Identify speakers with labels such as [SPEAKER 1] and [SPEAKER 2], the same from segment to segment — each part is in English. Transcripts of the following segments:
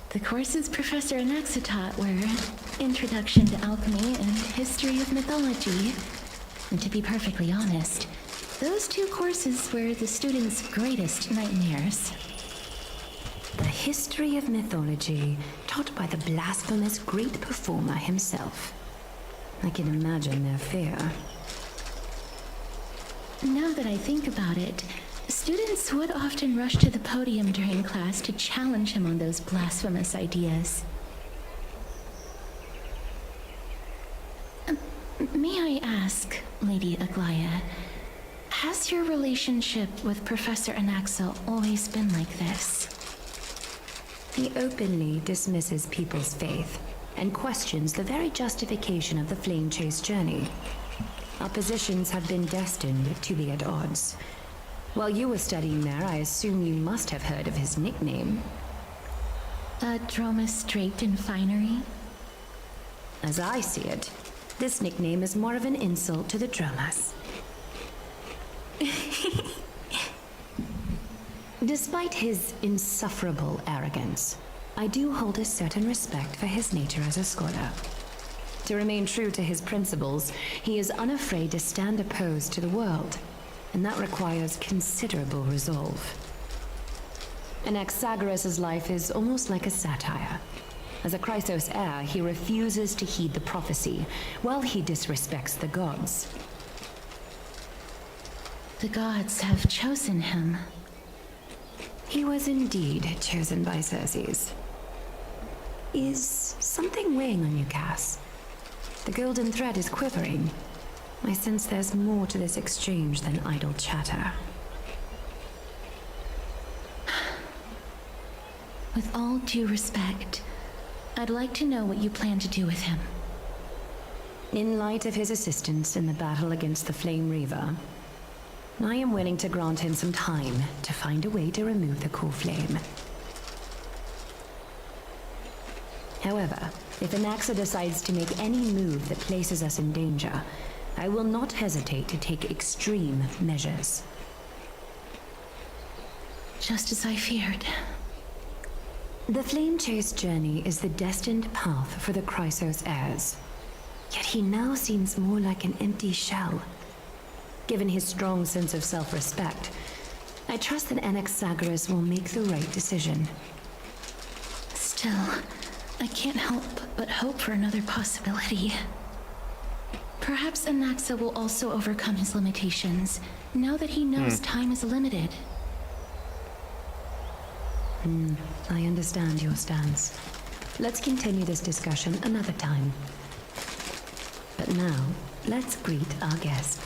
[SPEAKER 1] The courses Professor Anaxa taught were Introduction to Alchemy and History of Mythology. And to be perfectly honest, those two courses were the students' greatest nightmares.
[SPEAKER 2] The history of mythology, taught by the blasphemous great performer himself. I can imagine their fear.
[SPEAKER 1] Now that I think about it, students would often rush to the podium during class to challenge him on those blasphemous ideas. May I ask, Lady Aglaya, has your relationship with Professor Anaxa always been like this?
[SPEAKER 2] He openly dismisses people's faith and questions the very justification of the flame chase journey. Our positions have been destined to be at odds. While you were studying there, I assume you must have heard of his nickname.
[SPEAKER 1] Dromus draped in finery?
[SPEAKER 2] As I see it, this nickname is more of an insult to the Dromas. Despite his insufferable arrogance, I do hold a certain respect for his nature as a scholar. To remain true to his principles, he is unafraid to stand opposed to the world, and that requires considerable resolve. Anaxagoras' life is almost like a satire. As a Chrysos heir, he refuses to heed the prophecy, while he disrespects the gods.
[SPEAKER 1] The gods have chosen him.
[SPEAKER 2] He was indeed chosen by Circes. Is something weighing on you, Cass? The golden thread is quivering. I sense there's more to this exchange than idle chatter.
[SPEAKER 1] With all due respect, I'd like to know what you plan to do with him.
[SPEAKER 2] In light of his assistance in the battle against the Flame Reaver, I am willing to grant him some time to find a way to remove the cool flame. However, if Anaxa decides to make any move that places us in danger, I will not hesitate to take extreme measures.
[SPEAKER 1] Just as I feared.
[SPEAKER 2] The Flame Chase journey is the destined path for the Chrysos heirs. Yet he now seems more like an empty shell. Given his strong sense of self-respect, I trust that Anaxagoras will make the right decision.
[SPEAKER 1] Still, I can't help but hope for another possibility. Perhaps Anaxa will also overcome his limitations, now that he knows time is limited.
[SPEAKER 2] I understand your stance. Let's continue this discussion another time. But now, let's greet our guest.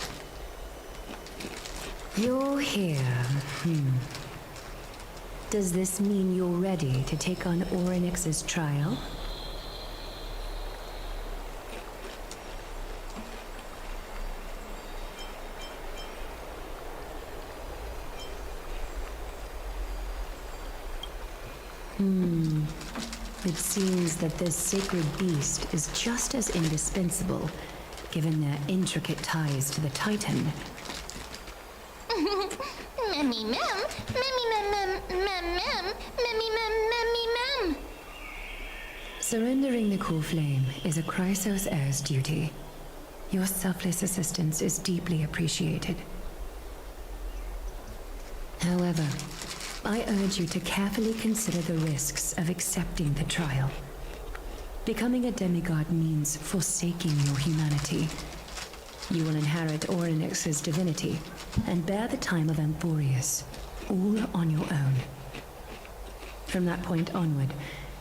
[SPEAKER 2] You're here. Does this mean you're ready to take on Orynyx's trial? It seems that this sacred beast is just as indispensable, given their intricate ties to the Titan.
[SPEAKER 3] Memmy mem, memmy mem mem mem mem, memmy mem memmy mem.
[SPEAKER 2] Surrendering the cool flame is a Chrysos heir's duty. Your selfless assistance is deeply appreciated. However, I urge you to carefully consider the risks of accepting the trial. Becoming a demigod means forsaking your humanity. You will inherit Orynyx's divinity and bear the time of Amphorius, all on your own. From that point onward,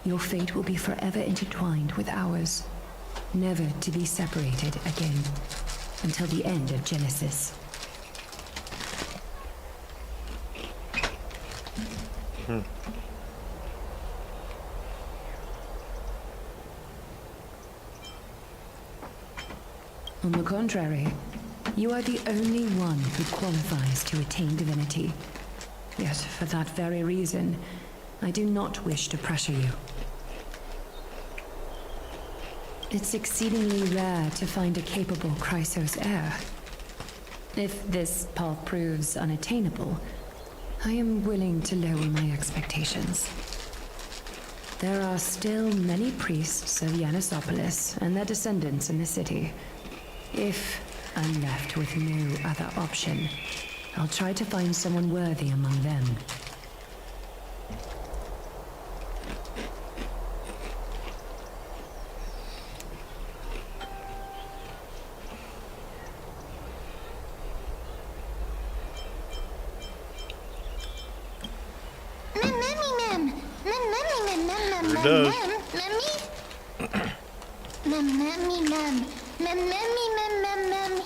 [SPEAKER 2] your fate will be forever intertwined with ours, never to be separated again, until the end of Genesis. On the contrary, you are the only one who qualifies to attain divinity. Yet, for that very reason, I do not wish to pressure you. It's exceedingly rare to find a capable Chrysos heir. If this path proves unattainable, I am willing to lower my expectations. There are still many priests of Yanissopolis and their descendants in the city. If I'm left with no other option, I'll try to find someone worthy among them.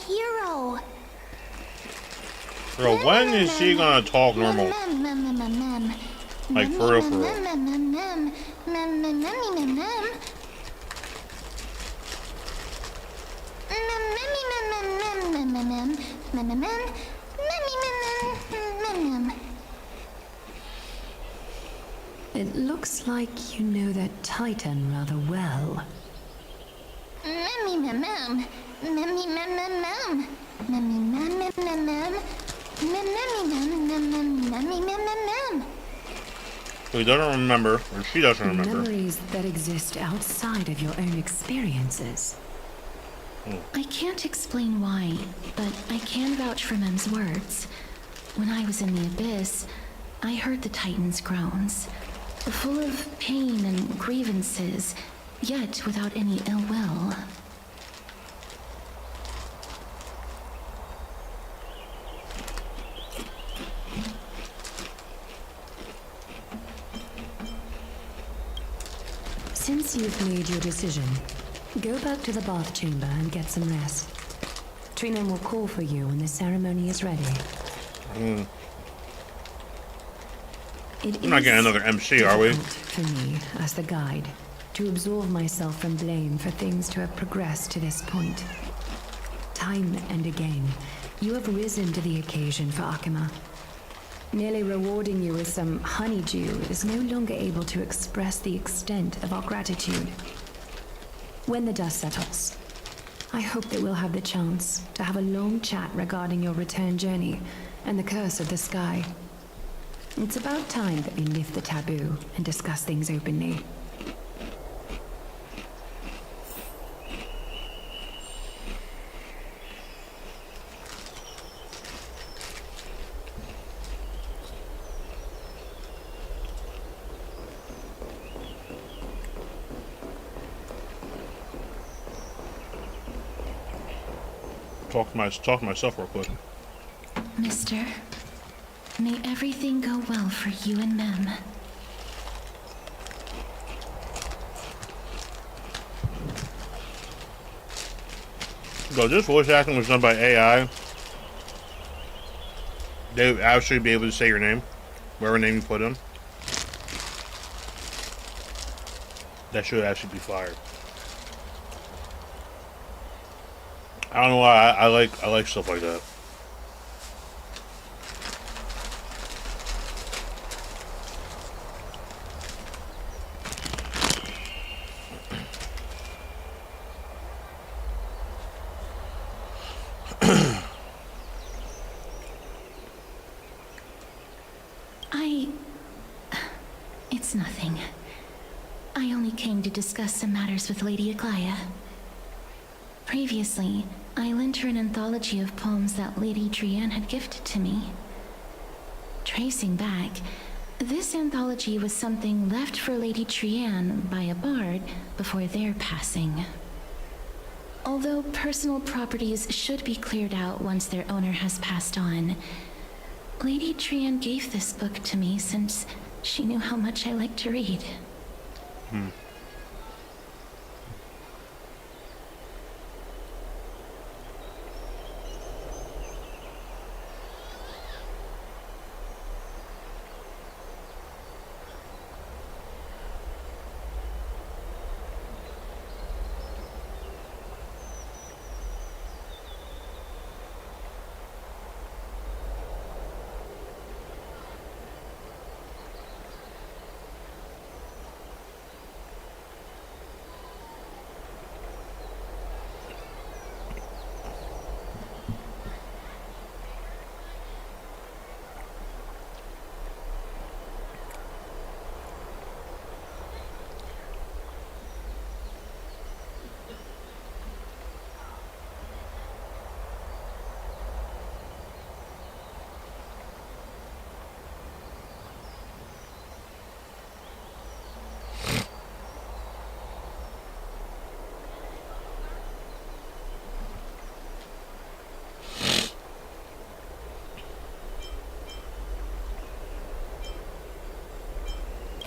[SPEAKER 3] Hero.
[SPEAKER 4] Bro, when is she gonna talk normal? Like for real, for real.
[SPEAKER 2] It looks like you know that Titan rather well.
[SPEAKER 4] We don't remember, or she doesn't remember.
[SPEAKER 2] Memories that exist outside of your own experiences.
[SPEAKER 1] I can't explain why, but I can vouch for Mem's words. When I was in the abyss, I heard the Titan's groans, full of pain and grievances, yet without any ill will.
[SPEAKER 2] Since you've made your decision, go back to the bath chamber and get some rest. Trina will call for you when the ceremony is ready.
[SPEAKER 4] We're not getting another MC, are we?
[SPEAKER 2] For me, as the guide, to absolve myself from blame for things to have progressed to this point. Time and again, you have risen to the occasion for Akima. Merely rewarding you with some honeydew is no longer able to express the extent of our gratitude. When the dust settles, I hope that we'll have the chance to have a long chat regarding your return journey and the curse of the sky. It's about time that we lift the taboo and discuss things openly.
[SPEAKER 4] Talk to myself real quick.
[SPEAKER 1] Mister, may everything go well for you and Mem.
[SPEAKER 4] Bro, this voice acting was done by AI. They would actually be able to say your name, whatever name you put in. That should actually be fired. I don't know why I like stuff like that.
[SPEAKER 1] It's nothing. I only came to discuss some matters with Lady Aglaya. Previously, I lent her an anthology of poems that Lady Trianne had gifted to me. Tracing back, this anthology was something left for Lady Trianne by a bard before their passing. Although personal properties should be cleared out once their owner has passed on, Lady Trianne gave this book to me since she knew how much I like to read.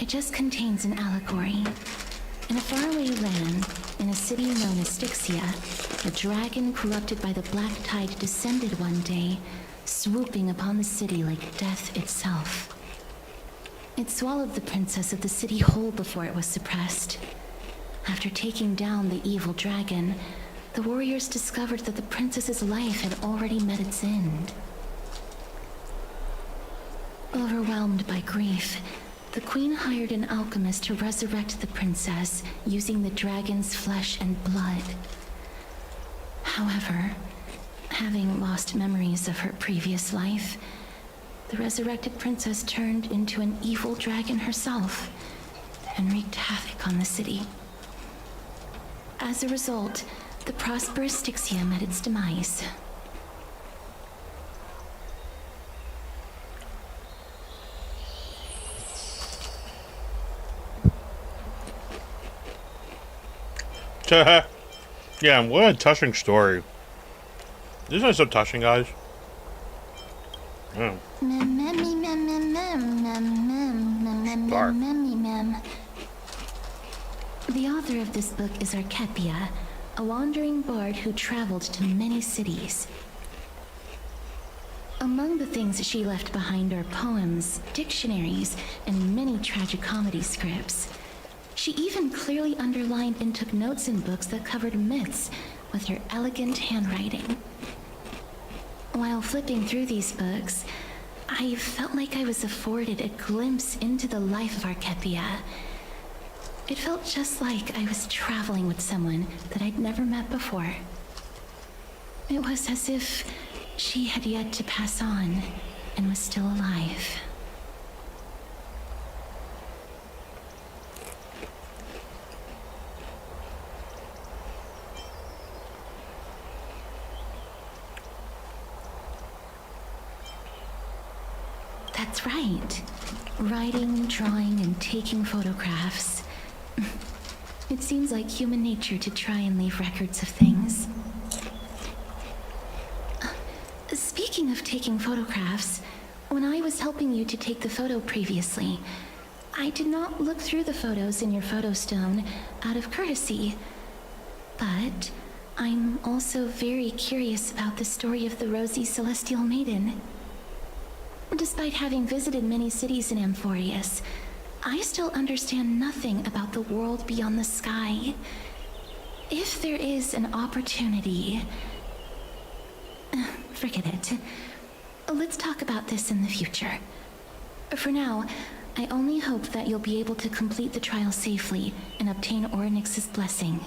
[SPEAKER 1] It just contains an allegory. In a faraway land, in a city known as Styxia, a dragon corrupted by the black tide descended one day, swooping upon the city like death itself. It swallowed the princess of the city whole before it was suppressed. After taking down the evil dragon, the warriors discovered that the princess's life had already met its end. Overwhelmed by grief, the queen hired an alchemist to resurrect the princess using the dragon's flesh and blood. However, having lost memories of her previous life, the resurrected princess turned into an evil dragon herself and wreaked havoc on the city. As a result, the prosperous Styxia met its demise.
[SPEAKER 4] Yeah, what a touching story. Isn't it so touching, guys? Yeah.
[SPEAKER 1] The author of this book is Archepia, a wandering bard who traveled to many cities. Among the things she left behind are poems, dictionaries, and many tragicomedy scripts. She even clearly underlined and took notes in books that covered myths with her elegant handwriting. While flipping through these books, I felt like I was afforded a glimpse into the life of Archepia. It felt just like I was traveling with someone that I'd never met before. It was as if she had yet to pass on and was still alive. That's right. Writing, drawing, and taking photographs. It seems like human nature to try and leave records of things. Speaking of taking photographs, when I was helping you to take the photo previously, I did not look through the photos in your photo stone out of courtesy. But I'm also very curious about the story of the Rosy Celestial Maiden. Despite having visited many cities in Amphorius, I still understand nothing about the world beyond the sky. If there is an opportunity... forget it. Let's talk about this in the future. For now, I only hope that you'll be able to complete the trial safely and obtain Orynyx's blessing.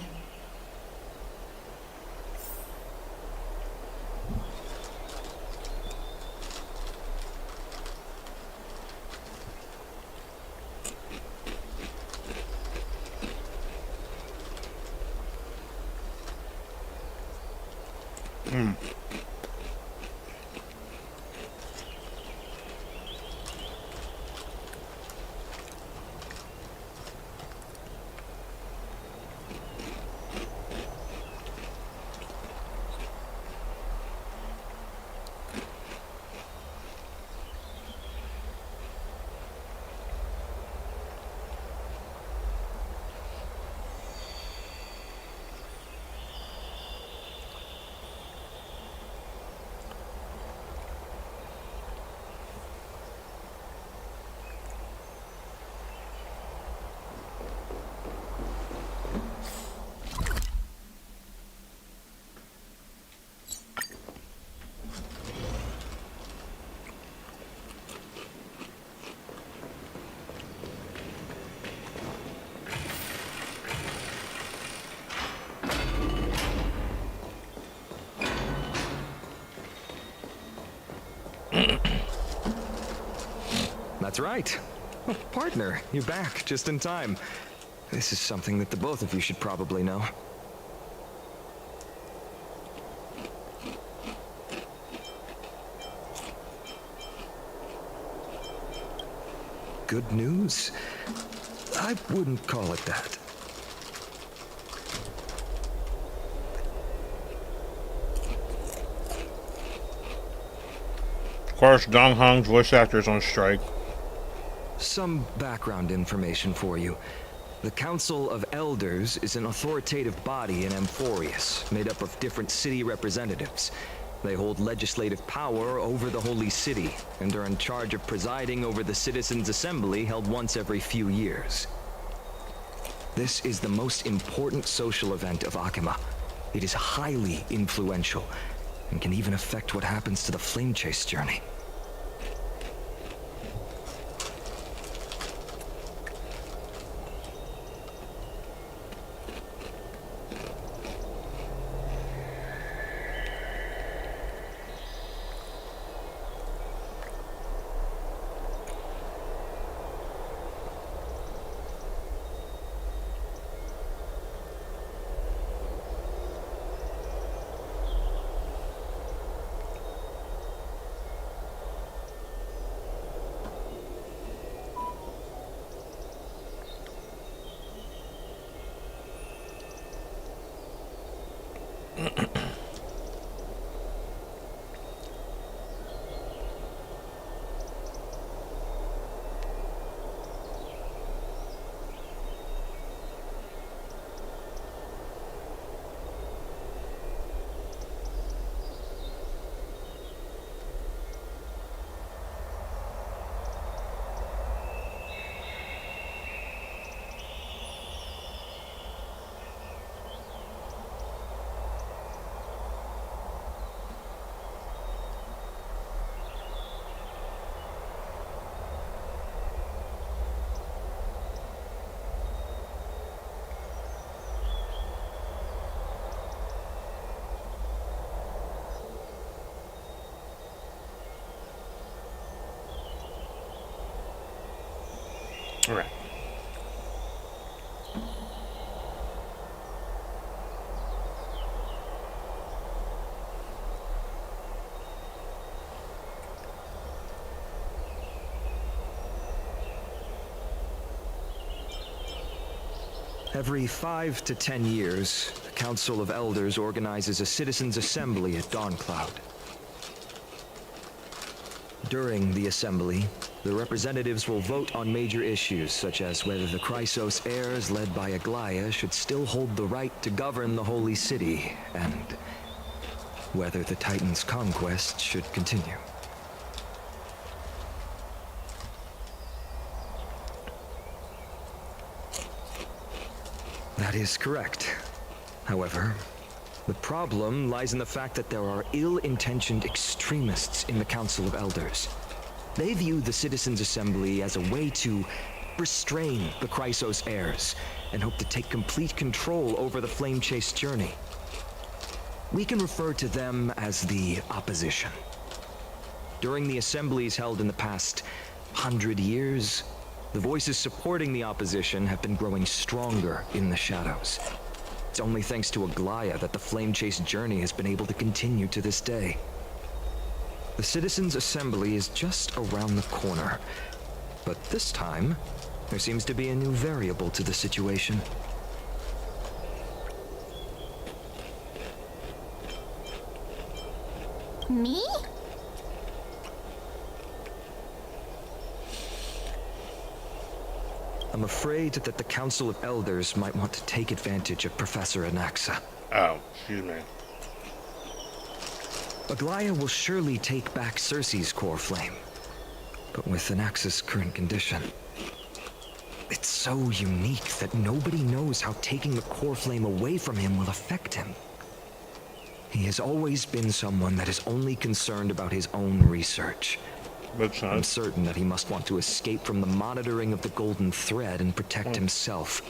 [SPEAKER 5] That's right. Oh, partner, you're back just in time. This is something that the both of you should probably know. Good news? I wouldn't call it that.
[SPEAKER 4] Of course, Dong Hong's voice actor is on strike.
[SPEAKER 5] some background information for you. The Council of Elders is an authoritative body in Amphorius, made up of different city representatives. They hold legislative power over the Holy City, and are in charge of presiding over the Citizens' Assembly held once every few years. This is the most important social event of Akima. It is highly influential, and can even affect what happens to the Flame Chase journey.
[SPEAKER 4] All right.
[SPEAKER 5] Every 5 to 10 years, the Council of Elders organizes a citizens' assembly at Dawncloud. During the assembly, the representatives will vote on major issues such as whether the Chrysos heirs led by Aglaya should still hold the right to govern the Holy City, and whether the Titan's conquest should continue. That is correct. However, the problem lies in the fact that there are ill-intentioned extremists in the Council of Elders. They view the Citizens' Assembly as a way to restrain the Chrysos heirs, and hope to take complete control over the Flame Chase journey. We can refer to them as the Opposition. During the assemblies held in the past 100 years, the voices supporting the Opposition have been growing stronger in the shadows. It's only thanks to Aglaya that the Flame Chase journey has been able to continue to this day. The Citizens' Assembly is just around the corner, but this time, there seems to be a new variable to the situation.
[SPEAKER 3] Me?
[SPEAKER 5] I'm afraid that the Council of Elders might want to take advantage of Professor Anaxa.
[SPEAKER 4] Oh, excuse me.
[SPEAKER 5] Aglaya will surely take back Circe's core flame, but with Anaxa's current condition, it's so unique that nobody knows how taking the core flame away from him will affect him. He has always been someone that is only concerned about his own research.
[SPEAKER 4] Makes
[SPEAKER 5] I'm
[SPEAKER 4] sense.
[SPEAKER 5] certain that he must want to escape from the monitoring of the Golden Thread and protect himself.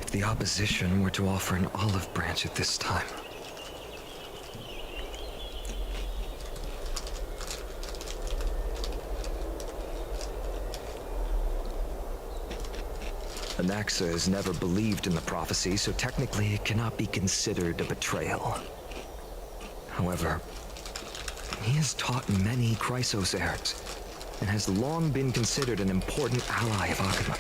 [SPEAKER 5] If the Opposition were to offer an olive branch at this time... Anaxa has never believed in the prophecy, so technically it cannot be considered a betrayal. However, he has taught many Chrysos heirs, and has long been considered an important ally of Akima.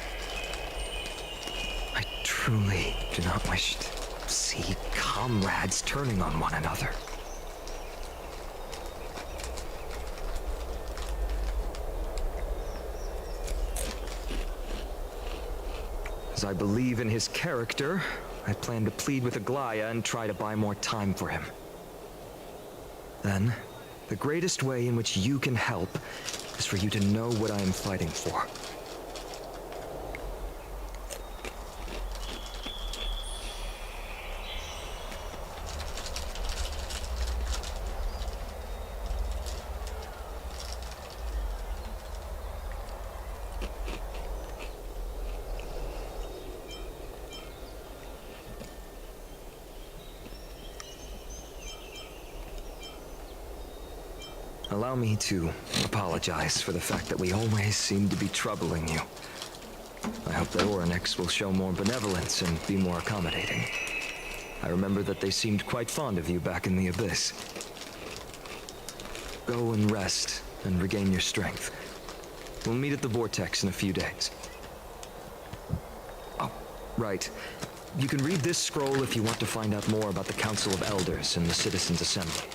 [SPEAKER 5] I truly do not wish to see comrades turning on one another. As I believe in his character, I plan to plead with Aglaya and try to buy more time for him. Then, the greatest way in which you can help is for you to know what I am fighting for. Allow me to apologize for the fact that we always seem to be troubling you. I hope that Oryx will show more benevolence and be more accommodating. I remember that they seemed quite fond of you back in the Abyss. Go and rest and regain your strength. We'll meet at the Vortex in a few days. Oh, right. You can read this scroll if you want to find out more about the Council of Elders and the Citizens' Assembly.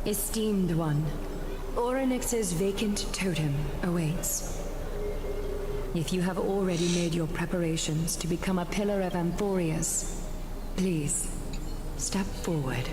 [SPEAKER 2] Esteemed one, Orynyx's vacant totem awaits. If you have already made your preparations to become a pillar of Amphorius, please, step forward.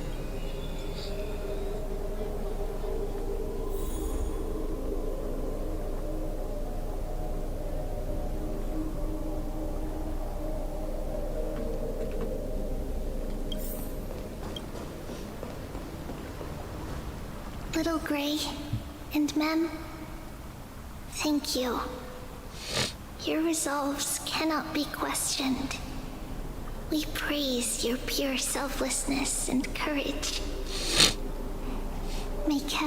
[SPEAKER 3] Little Gray and Mem, thank you. Your resolves cannot be questioned. We praise your pure selflessness and courage.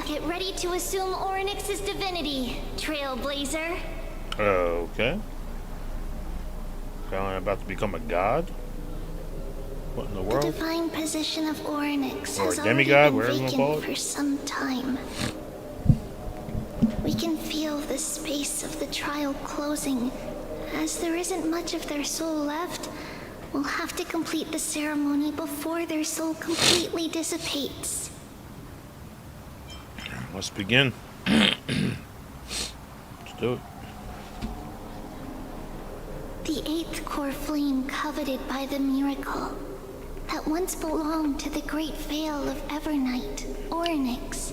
[SPEAKER 3] Get ready to assume Orynyx's divinity, Trailblazer.
[SPEAKER 4] Okay. I'm about to become a god? What in the
[SPEAKER 3] The
[SPEAKER 4] world?
[SPEAKER 3] divine position of Orynyx
[SPEAKER 4] Or
[SPEAKER 3] has
[SPEAKER 4] a
[SPEAKER 3] already
[SPEAKER 4] demigod,
[SPEAKER 3] been
[SPEAKER 4] whatever you wanna call
[SPEAKER 3] vacant
[SPEAKER 4] it.
[SPEAKER 3] for some time. We can feel the space of the trial closing. As there isn't much of their soul left, we'll have to complete the ceremony before their soul completely dissipates.
[SPEAKER 4] Let's begin. Let's do it.
[SPEAKER 3] The eighth core flame coveted by the miracle that once belonged to the great Vale of Evernight, Orynyx.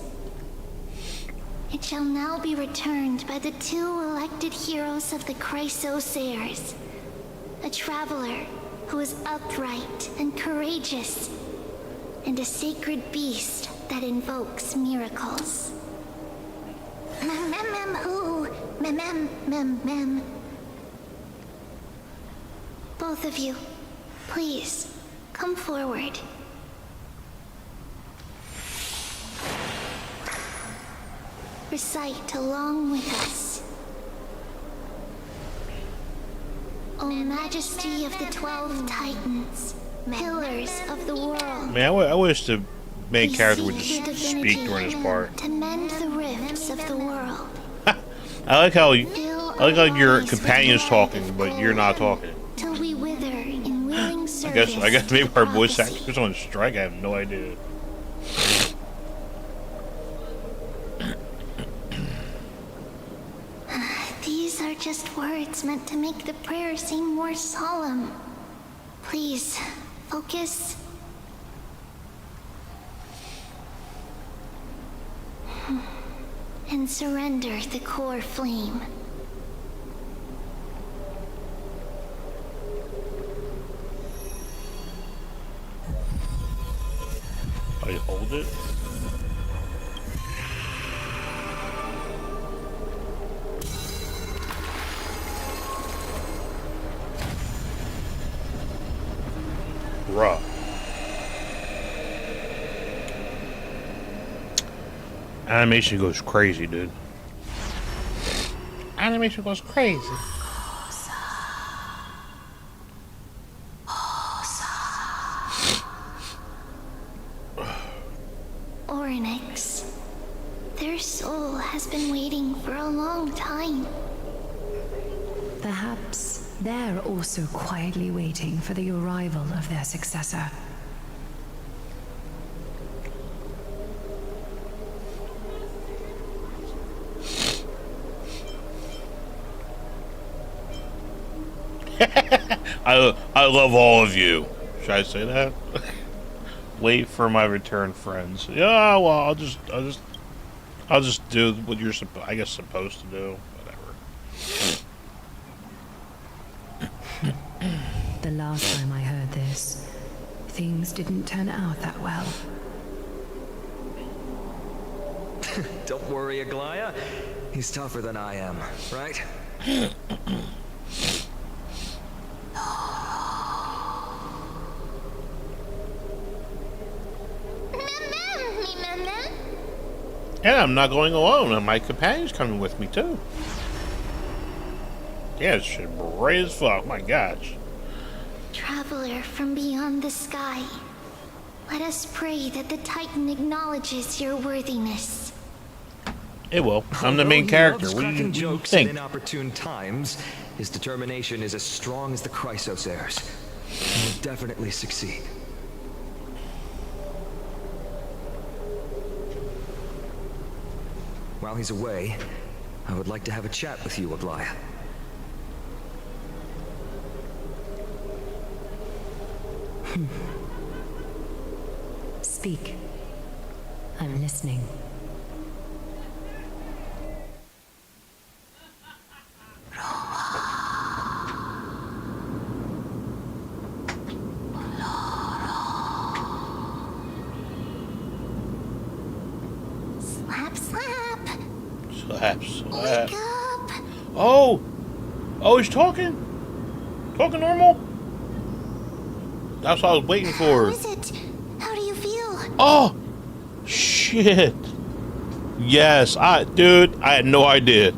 [SPEAKER 3] It shall now be returned by the two elected heroes of the Chrysosairs. A traveler who is upright and courageous, and a sacred beast that invokes miracles. Mem mem mem ooh, mem mem mem mem. Both of you, please, come forward. Recite along with us. O Majesty of the 12 Titans, pillars of the world.
[SPEAKER 4] Man, I wish the main
[SPEAKER 3] we
[SPEAKER 4] character would
[SPEAKER 3] seek
[SPEAKER 4] just
[SPEAKER 3] your
[SPEAKER 4] speak
[SPEAKER 3] divinity
[SPEAKER 4] during this part.
[SPEAKER 3] to mend the rifts of the world.
[SPEAKER 4] I like how your
[SPEAKER 3] Fill
[SPEAKER 4] companion's
[SPEAKER 3] our
[SPEAKER 4] talking,
[SPEAKER 3] lives
[SPEAKER 4] but
[SPEAKER 3] with
[SPEAKER 4] you're not
[SPEAKER 3] glory,
[SPEAKER 4] talking.
[SPEAKER 3] Till we wither in willing service.
[SPEAKER 4] I guess maybe
[SPEAKER 3] to
[SPEAKER 4] our voice
[SPEAKER 3] prophecy.
[SPEAKER 4] actor's on strike. I have no idea.
[SPEAKER 3] These are just words meant to make the prayer seem more solemn. Please, focus. And surrender the core flame.
[SPEAKER 4] I hold it. Bruh. Animation goes crazy, dude. Animation goes crazy.
[SPEAKER 3] Orynyx. Their soul has been waiting for a long time.
[SPEAKER 2] Perhaps they're also quietly waiting for the arrival of their successor.
[SPEAKER 4] I love all of you. Should I say that? Wait for my return, friends. Yeah, well, I'll just do what you're I guess supposed to do. Whatever.
[SPEAKER 2] The last time I heard this, things didn't turn out that well.
[SPEAKER 5] Don't worry, Aglaya. He's tougher than I am, right?
[SPEAKER 4] And I'm not going alone, and my companion's coming with me too. Yeah, it's bright as fuck. My gosh.
[SPEAKER 3] Traveler from beyond the sky, let us pray that the Titan acknowledges your worthiness.
[SPEAKER 4] It will. I'm the
[SPEAKER 5] Although
[SPEAKER 4] main
[SPEAKER 5] he
[SPEAKER 4] character.
[SPEAKER 5] loves
[SPEAKER 4] What do
[SPEAKER 5] cracking
[SPEAKER 4] you
[SPEAKER 5] jokes
[SPEAKER 4] think?
[SPEAKER 5] at inopportune times, his determination is as strong as the Chrysosairs. He will definitely succeed. while he's away, I would like to have a chat with you, Aglaya.
[SPEAKER 2] Speak. I'm listening.
[SPEAKER 3] Slap, slap.
[SPEAKER 4] Slap, slap.
[SPEAKER 3] Wake up.
[SPEAKER 4] Oh! Oh, he's talking? Talking normal? That's what I was waiting
[SPEAKER 3] How
[SPEAKER 4] for.
[SPEAKER 3] is it? How do you feel?
[SPEAKER 4] Oh! Shit. Yes, dude, I had no idea.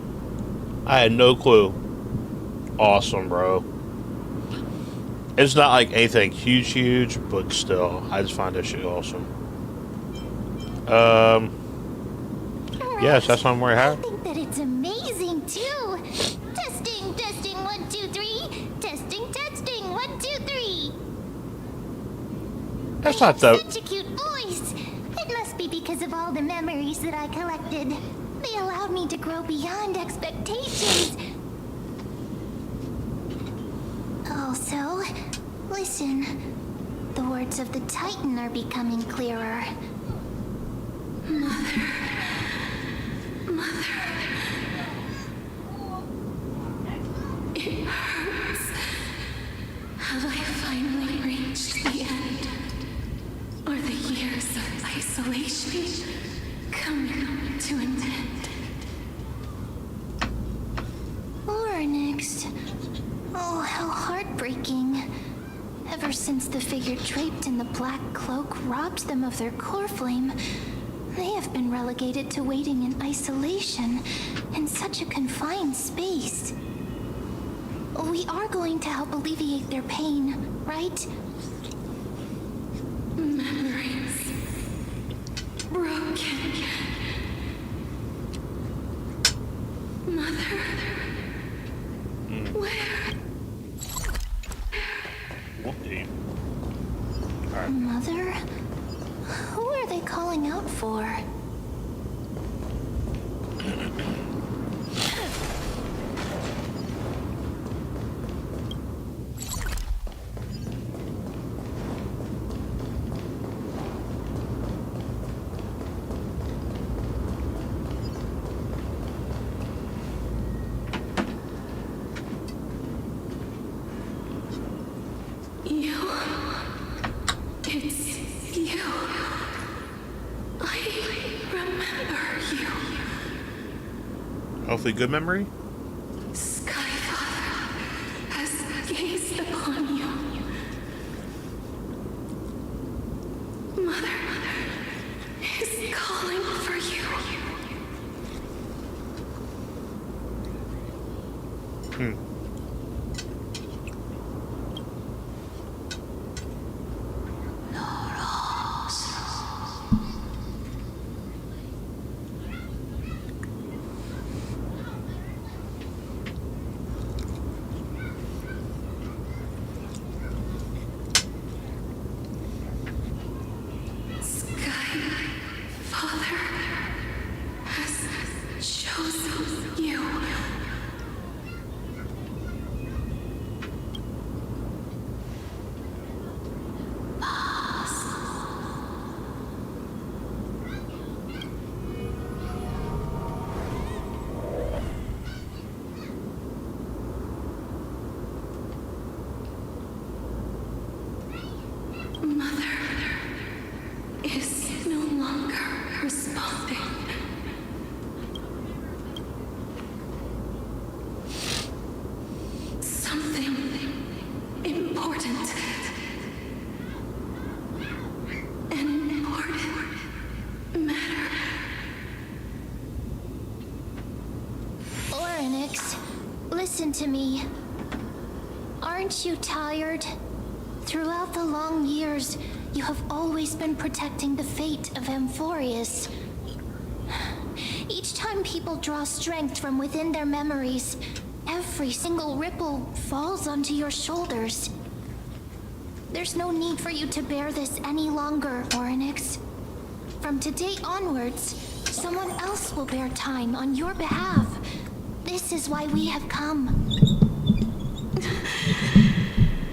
[SPEAKER 4] I had no clue. Awesome, bro. It's not like anything huge, but still, I just find this shit awesome. Yes, that's on where I
[SPEAKER 3] I
[SPEAKER 4] have.
[SPEAKER 3] think that it's amazing too. Testing, testing, 1, 2, 3. Testing, testing, 1, 2, 3.
[SPEAKER 4] That's
[SPEAKER 3] I
[SPEAKER 4] not
[SPEAKER 3] have
[SPEAKER 4] the.
[SPEAKER 3] such a cute voice. It must be because of all the memories that I collected. They allowed me to grow beyond expectations. Also, listen. The words of the Titan are becoming clearer.
[SPEAKER 2] Have I finally reached the end? Or the years of isolation coming to an end?
[SPEAKER 3] Next. Oh, how heartbreaking. Ever since the figure draped in the black cloak robbed them of their core flame, they have been relegated to waiting in isolation in such a confined space. We are going to help alleviate their pain, right?
[SPEAKER 2] Memories broken. Mother, where?
[SPEAKER 4] What the? Alright.
[SPEAKER 3] Mother? Who are they calling out for?
[SPEAKER 2] You. It's you. I remember you.
[SPEAKER 4] Hopefully, good memory.
[SPEAKER 2] Skyfather has gazed upon you. Mother is calling for you. Skyfather has chosen you. Mother is no longer responding. Something important. An important matter.
[SPEAKER 3] Orynyx, listen to me. Aren't you tired? Throughout the long years, you have always been protecting the fate of Amphorius. Each time people draw strength from within their memories, every single ripple falls onto your shoulders. There's no need for you to bear this any longer, Orynyx. From today onwards, Someone else will bear time on your behalf. This is why we have come.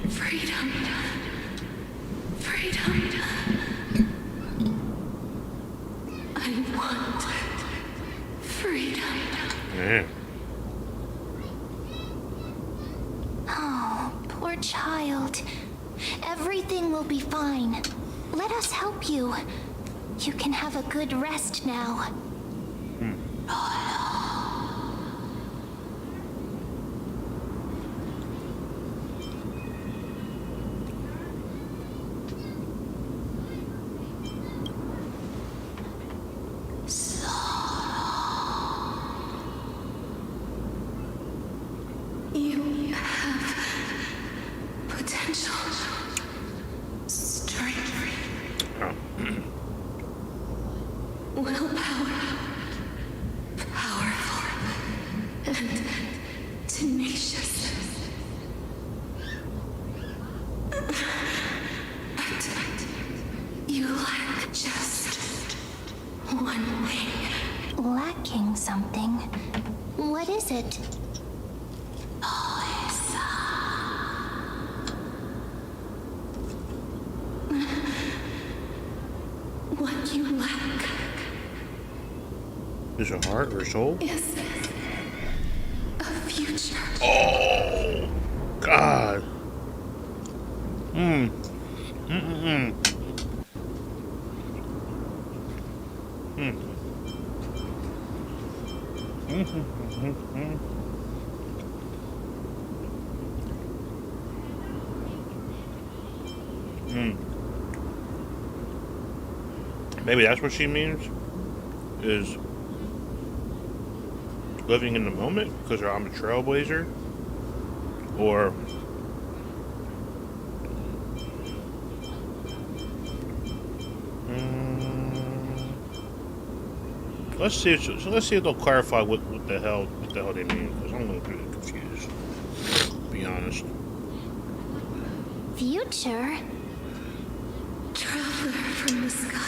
[SPEAKER 2] Freedom. Freedom. I want freedom.
[SPEAKER 4] Man.
[SPEAKER 3] Oh, poor child. Everything will be fine. Let us help you. You can have a good rest now.
[SPEAKER 2] You have potential, strength, willpower, powerful, and tenacious. But you lack just one thing.
[SPEAKER 3] Lacking something. What is it?
[SPEAKER 2] What you lack
[SPEAKER 4] Is her heart or soul?
[SPEAKER 2] is a future.
[SPEAKER 4] Oh, God. Maybe that's what she means, is living in the moment because I'm a trailblazer, or let's see if they'll clarify what the hell they mean, because I'm a little bit confused, to be honest.
[SPEAKER 3] Future?
[SPEAKER 2] Traveler from the sky.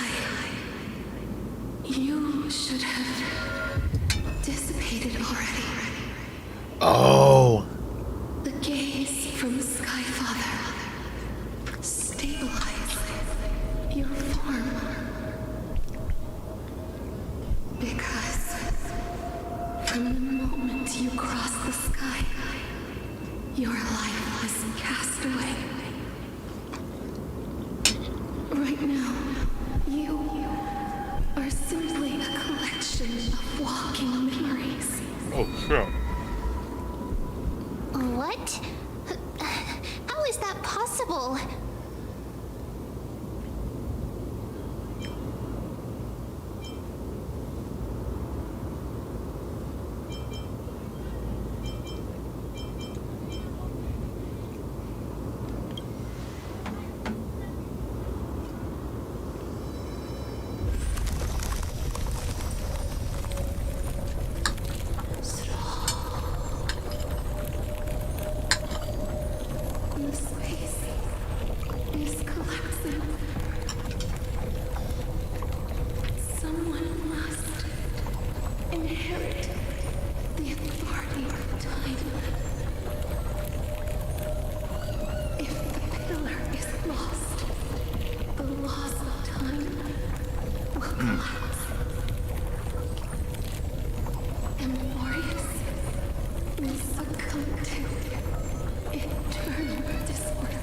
[SPEAKER 2] You should have dissipated already.
[SPEAKER 4] Oh.
[SPEAKER 2] The gaze from Sky Father. Stabilize your form. Because from the moment you cross the sky, your life was cast away. Right now, you are simply a collection of walking memories.
[SPEAKER 4] Oh, shit.
[SPEAKER 3] What? How is that possible?
[SPEAKER 2] The space is collapsing. Someone must inherit the authority of time. If the pillar is lost, the laws of time will collapse. And warriors will succumb to eternal disorder.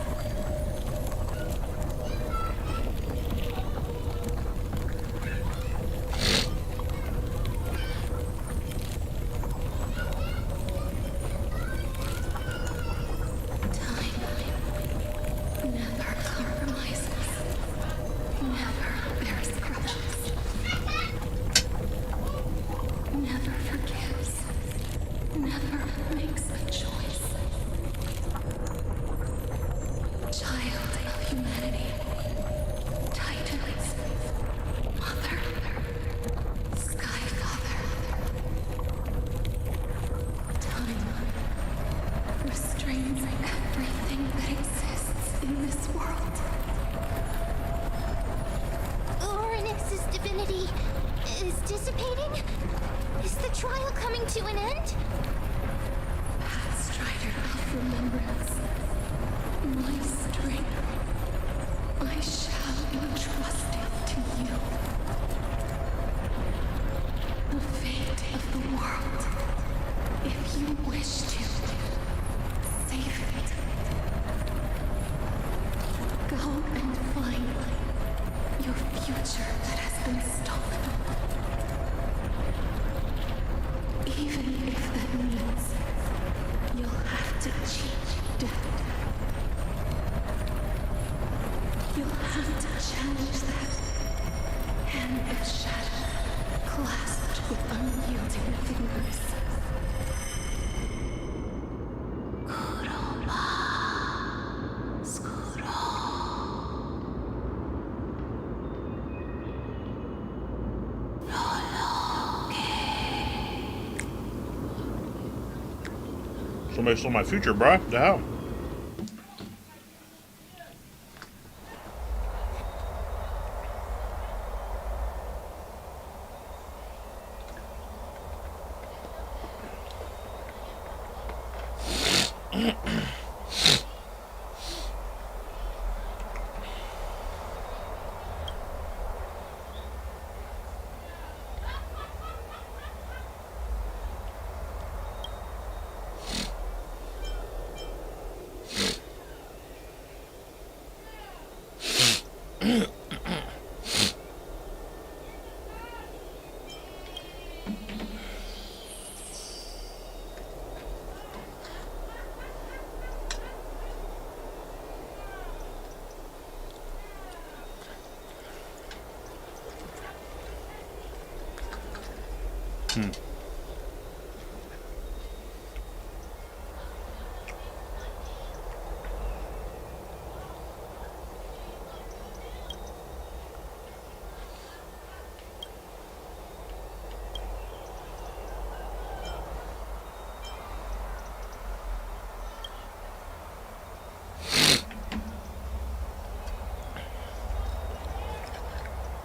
[SPEAKER 2] Time never compromises, never bears grudges, never forgives, never makes a choice. Child of humanity, Titans, Mother, Sky Father. Time restrains everything that exists in this world.
[SPEAKER 3] Oryx's divinity, is dissipating? Is the trial coming to an end?
[SPEAKER 2] Strider of remembrance, my strength, I shall entrust it to you. The fate of the world, if you wish to, save it. Go and find your future that has been stolen. Even if that means you'll have to cheat death. You'll have to challenge that hand of shadow clasped with unyielding fingers.
[SPEAKER 4] Somebody stole my future, bruh. The hell?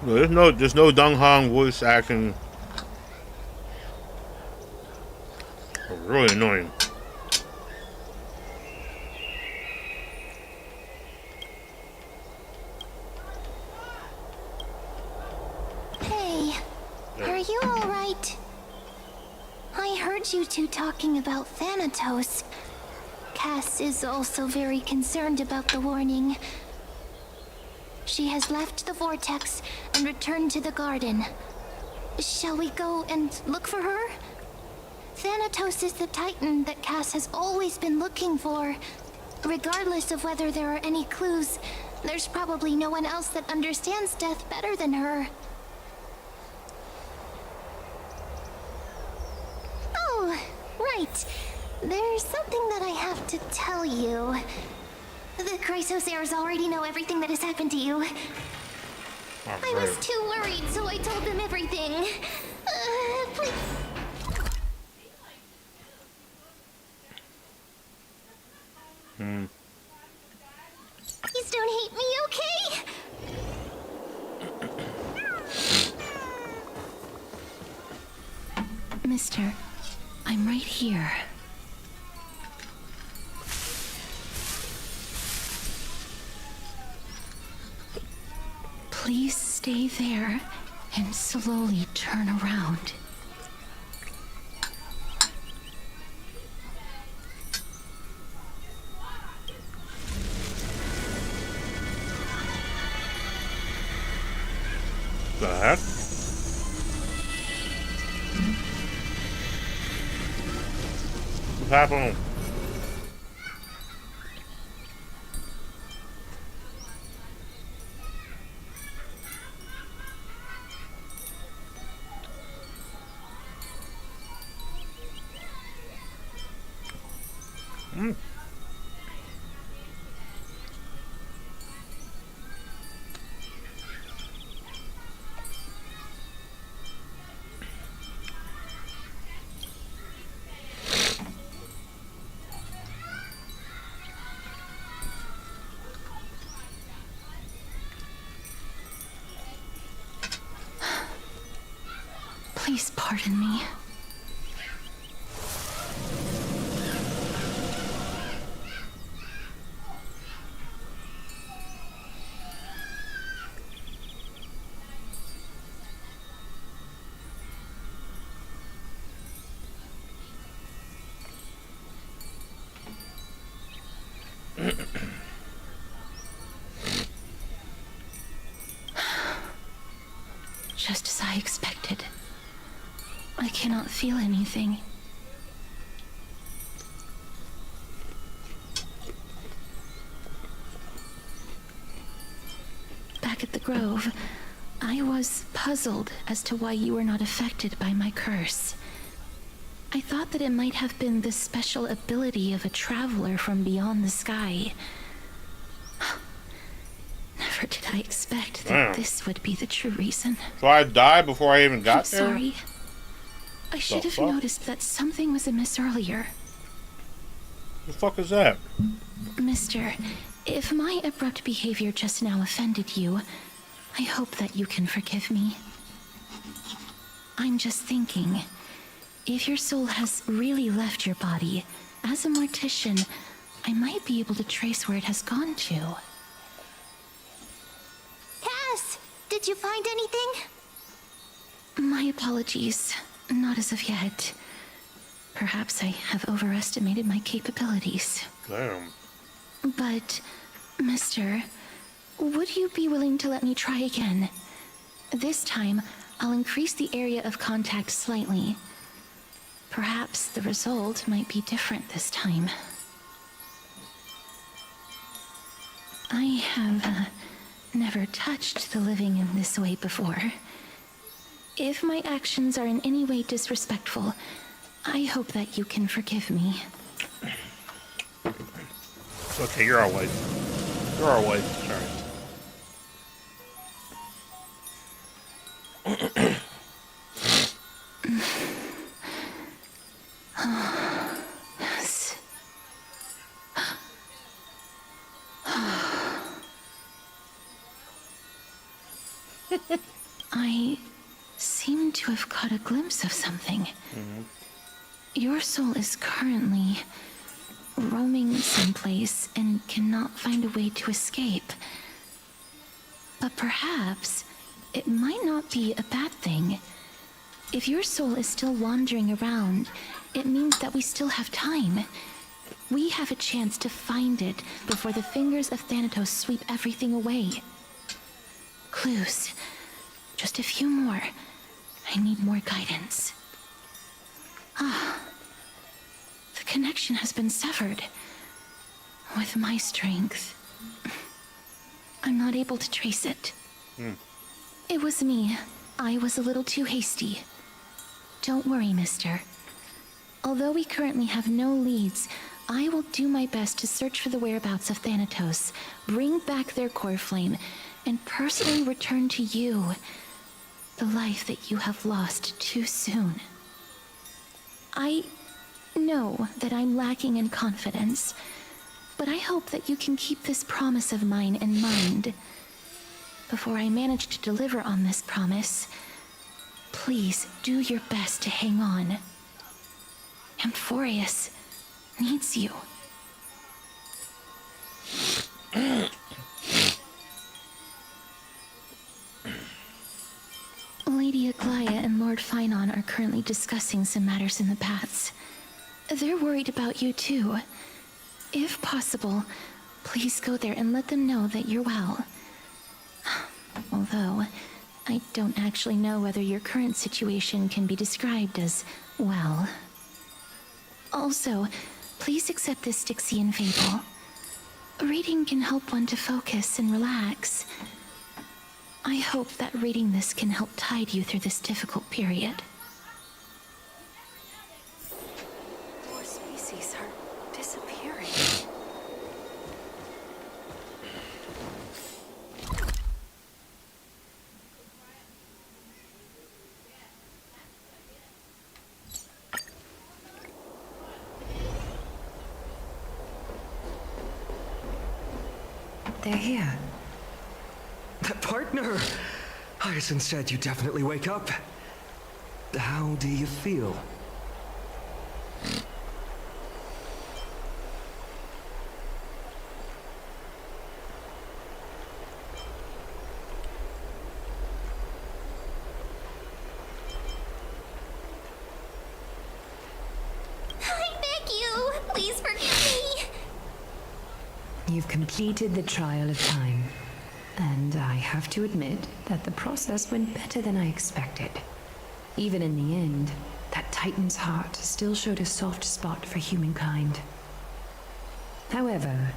[SPEAKER 4] There's no Dung Hong voice acting. Really annoying.
[SPEAKER 3] Hey, are you alright? I heard you two talking about Thanatos. Cass is also very concerned about the warning. She has left the vortex and returned to the garden. Shall we go and look for her? Thanatos is the Titan that Cass has always been looking for. Regardless of whether there are any clues, there's probably no one else that understands death better than her. Oh, right. There's something that I have to tell you. The Chrysosairs already know everything that has happened to you. I was too worried, so I told them everything. Please. Please don't hate me, okay?
[SPEAKER 1] Mister, I'm right here. Please stay there and slowly turn around.
[SPEAKER 4] The heck? What's happening?
[SPEAKER 1] Please pardon me. Just as I expected. I cannot feel anything. Back at the Grove, I was puzzled as to why you were not affected by my curse. I thought that it might have been the special ability of a traveler from beyond the sky. Never did I expect that this would be the true reason.
[SPEAKER 4] So I died before I even got
[SPEAKER 1] I'm
[SPEAKER 4] there?
[SPEAKER 1] sorry. I should have noticed that something was amiss earlier.
[SPEAKER 4] The fuck is that?
[SPEAKER 1] Mister, if my abrupt behavior just now offended you, I hope that you can forgive me. I'm just thinking, if your soul has really left your body, as a mortician, I might be able to trace where it has gone to.
[SPEAKER 3] Cass, did you find anything?
[SPEAKER 1] My apologies. Not as of yet. Perhaps I have overestimated my capabilities.
[SPEAKER 4] Damn.
[SPEAKER 1] But, mister, would you be willing to let me try again? This time, I'll increase the area of contact slightly. Perhaps the result might be different this time. I have never touched the living in this way before. If my actions are in any way disrespectful, I hope that you can forgive me.
[SPEAKER 4] It's okay, you're our wife. You're our wife, sorry.
[SPEAKER 1] Yes. I seem to have caught a glimpse of something. Your soul is currently roaming someplace and cannot find a way to escape. But perhaps it might not be a bad thing. If your soul is still wandering around, it means that we still have time. We have a chance to find it before the fingers of Thanatos sweep everything away. Clues. Just a few more. I need more guidance. The connection has been severed. With my strength, I'm not able to trace it. It was me. I was a little too hasty. Don't worry, mister. Although we currently have no leads, I will do my best to search for the whereabouts of Thanatos, bring back their core flame, and personally return to you the life that you have lost too soon. I know that I'm lacking in confidence, but I hope that you can keep this promise of mine in mind. Before I manage to deliver on this promise, please do your best to hang on. Amphorius needs you. Lady Aglaya and Lord Finon are currently discussing some matters in the paths. They're worried about you too. If possible, please go there and let them know that you're well. Although, I don't actually know whether your current situation can be described as well. Also, please accept this Styxian fable. Reading can help one to focus and relax. I hope that reading this can help tide you through this difficult period.
[SPEAKER 2] More species are disappearing. They're here.
[SPEAKER 5] Partner! Hyacinth said you definitely wake up. How do you feel?
[SPEAKER 3] I beg you, please forgive me.
[SPEAKER 2] You've completed the trial of time, and I have to admit that the process went better than I expected. Even in the end, that Titan's heart still showed a soft spot for humankind. However,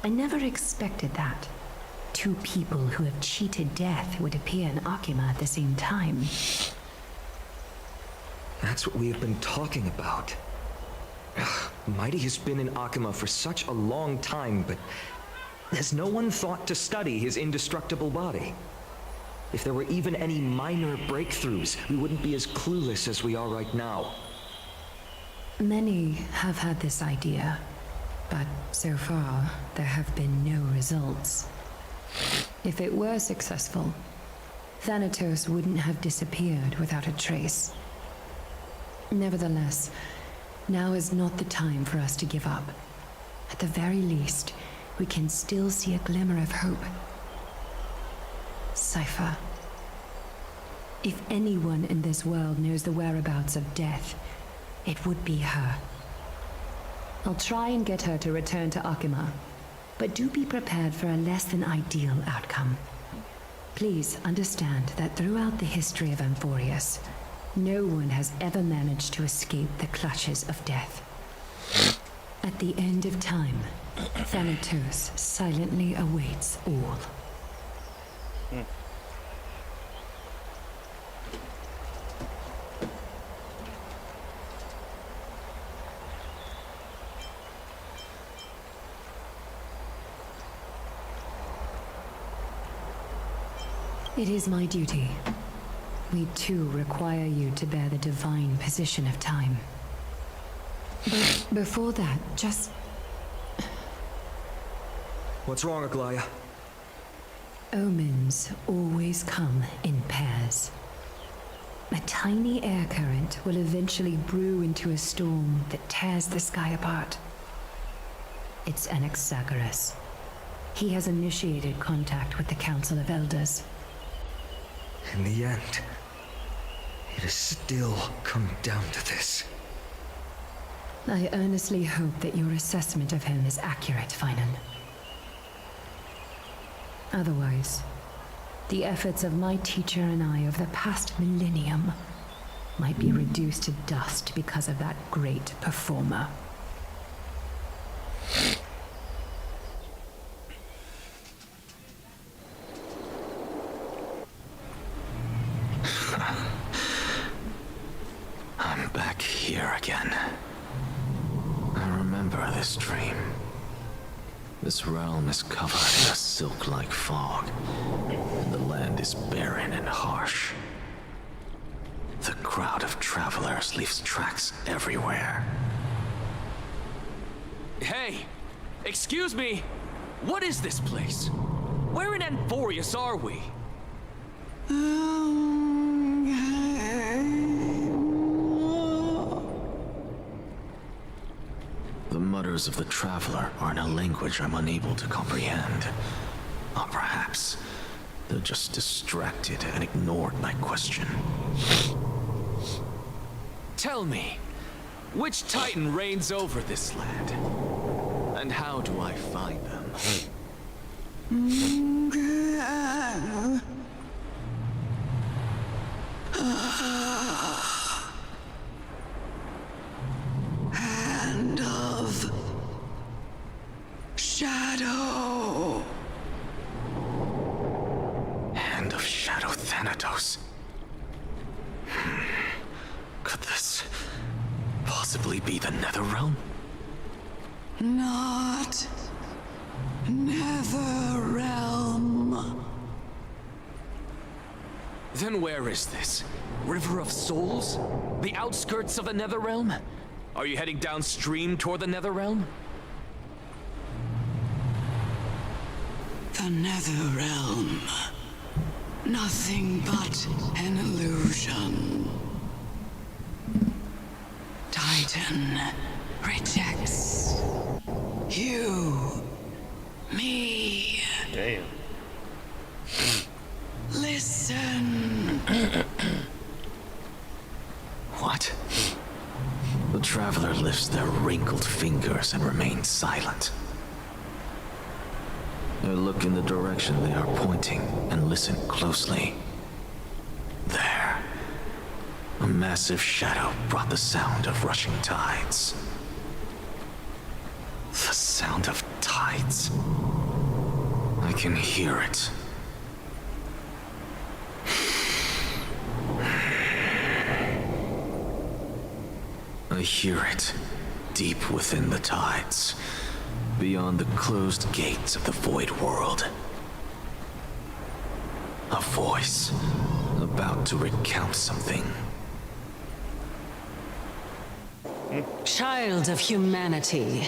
[SPEAKER 2] I never expected that. Two people who have cheated death would appear in Akima at the same time.
[SPEAKER 5] That's what we have been talking about. Mighty has been in Akima for such a long time, but has no one thought to study his indestructible body? If there were even any minor breakthroughs, we wouldn't be as clueless as we are right now.
[SPEAKER 2] Many have had this idea, but so far there have been no results. If it were successful, Thanatos wouldn't have disappeared without a trace. Nevertheless, now is not the time for us to give up. At the very least, we can still see a glimmer of hope. Cypher. If anyone in this world knows the whereabouts of death, it would be her. I'll try and get her to return to Akima, but do be prepared for a less than ideal outcome. Please understand that throughout the history of Amphorius, no one has ever managed to escape the clutches of death. At the end of time, Thanatos silently awaits all. It is my duty. We too require you to bear the divine position of time. But before that, just...
[SPEAKER 5] What's wrong, Aglaya?
[SPEAKER 2] Omens always come in pairs. A tiny air current will eventually brew into a storm that tears the sky apart. It's Anaxagoras. He has initiated contact with the Council of Elders.
[SPEAKER 5] In the end, it has still come down to this.
[SPEAKER 2] I earnestly hope that your assessment of him is accurate, Finan. Otherwise, the efforts of my teacher and I over the past millennium might be reduced to dust because of that great performer.
[SPEAKER 6] I'm back here again. I remember this dream. This realm is covered in a silk-like fog, and the land is barren and harsh. The crowd of travelers leaves tracks everywhere.
[SPEAKER 7] Hey! Excuse me! What is this place? Where in Amphorius are we?
[SPEAKER 6] The mutters of the traveler are in a language I'm unable to comprehend. Or perhaps they're just distracted and ignored my question.
[SPEAKER 7] Tell me, which Titan reigns over this land? And how do I find them?
[SPEAKER 8] Hand of Shadow.
[SPEAKER 6] Hand of Shadow Thanatos. Could this possibly be the Netherrealm?
[SPEAKER 8] Not Netherrealm.
[SPEAKER 7] Then where is this? River of Souls? The outskirts of the Netherrealm? Are you heading downstream toward the Netherrealm?
[SPEAKER 8] The Netherrealm. Nothing but an illusion. Titan rejects you, me.
[SPEAKER 4] Damn.
[SPEAKER 8] Listen.
[SPEAKER 6] What? The traveler lifts their wrinkled fingers and remains silent. I look in the direction they are pointing and listen closely. There. A massive shadow brought the sound of rushing tides. The sound of tides. I can hear it. I hear it, deep within the tides, beyond the closed gates of the void world. A voice, about to recount something.
[SPEAKER 2] Child of humanity,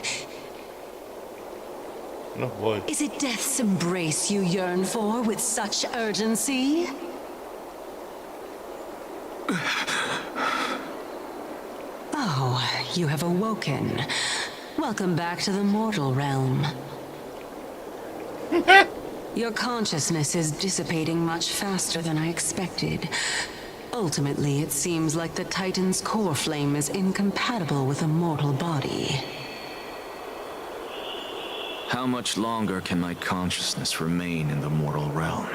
[SPEAKER 4] No, boy.
[SPEAKER 2] is it death's embrace you yearn for with such urgency? Oh, you have awoken. Welcome back to the mortal realm. Your consciousness is dissipating much faster than I expected. Ultimately, it seems like the Titan's core flame is incompatible with a mortal body.
[SPEAKER 6] How much longer can my consciousness remain in the mortal realm?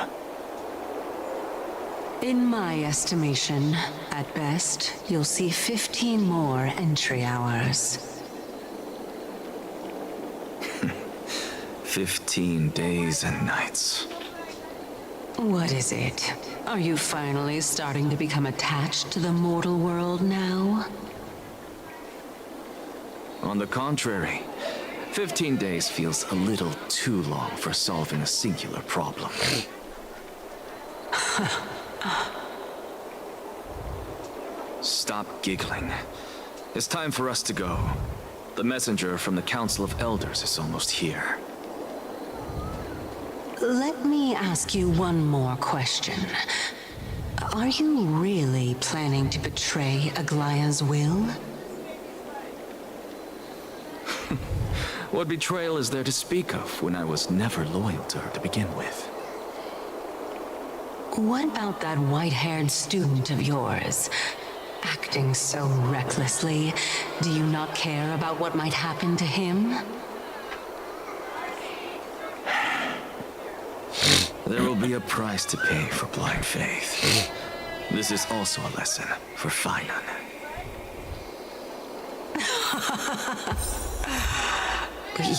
[SPEAKER 2] In my estimation, at best, you'll see 15 more entry hours.
[SPEAKER 6] 15 days and nights.
[SPEAKER 2] What is it? Are you finally starting to become attached to the mortal world now?
[SPEAKER 6] On the contrary, 15 days feels a little too long for solving a singular problem. Stop giggling. It's time for us to go. The messenger from the Council of Elders is almost here.
[SPEAKER 2] Let me ask you one more question. Are you really planning to betray Aglaya's will?
[SPEAKER 6] What betrayal is there to speak of when I was never loyal to her to begin with?
[SPEAKER 2] What about that white-haired student of yours? Acting so recklessly, do you not care about what might happen to him?
[SPEAKER 6] There will be a price to pay for blind faith. This is also a lesson for Finan.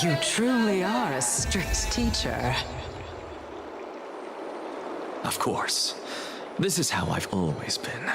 [SPEAKER 2] You truly are a strict teacher.
[SPEAKER 6] Of course. This is how I've always been.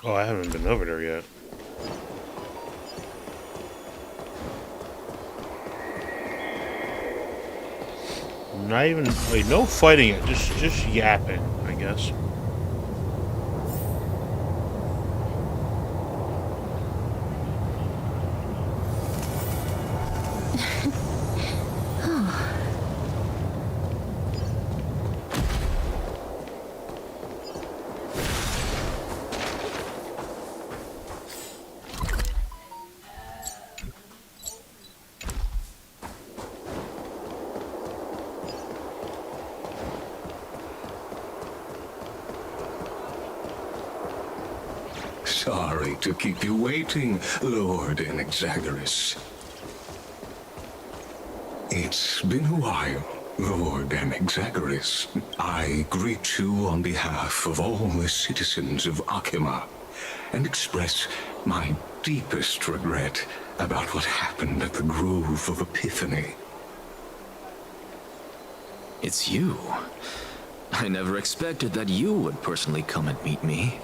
[SPEAKER 4] Oh, I haven't been over there yet. Not even, wait, no fighting it, just yapping, I guess.
[SPEAKER 9] Sorry to keep you waiting, Lord Anaxagoras. It's been a while, Lord Anaxagoras. I greet you on behalf of all the citizens of Akima and express my deepest regret about what happened at the Grove of Epiphany.
[SPEAKER 6] It's you. I never expected that you would personally come and meet me.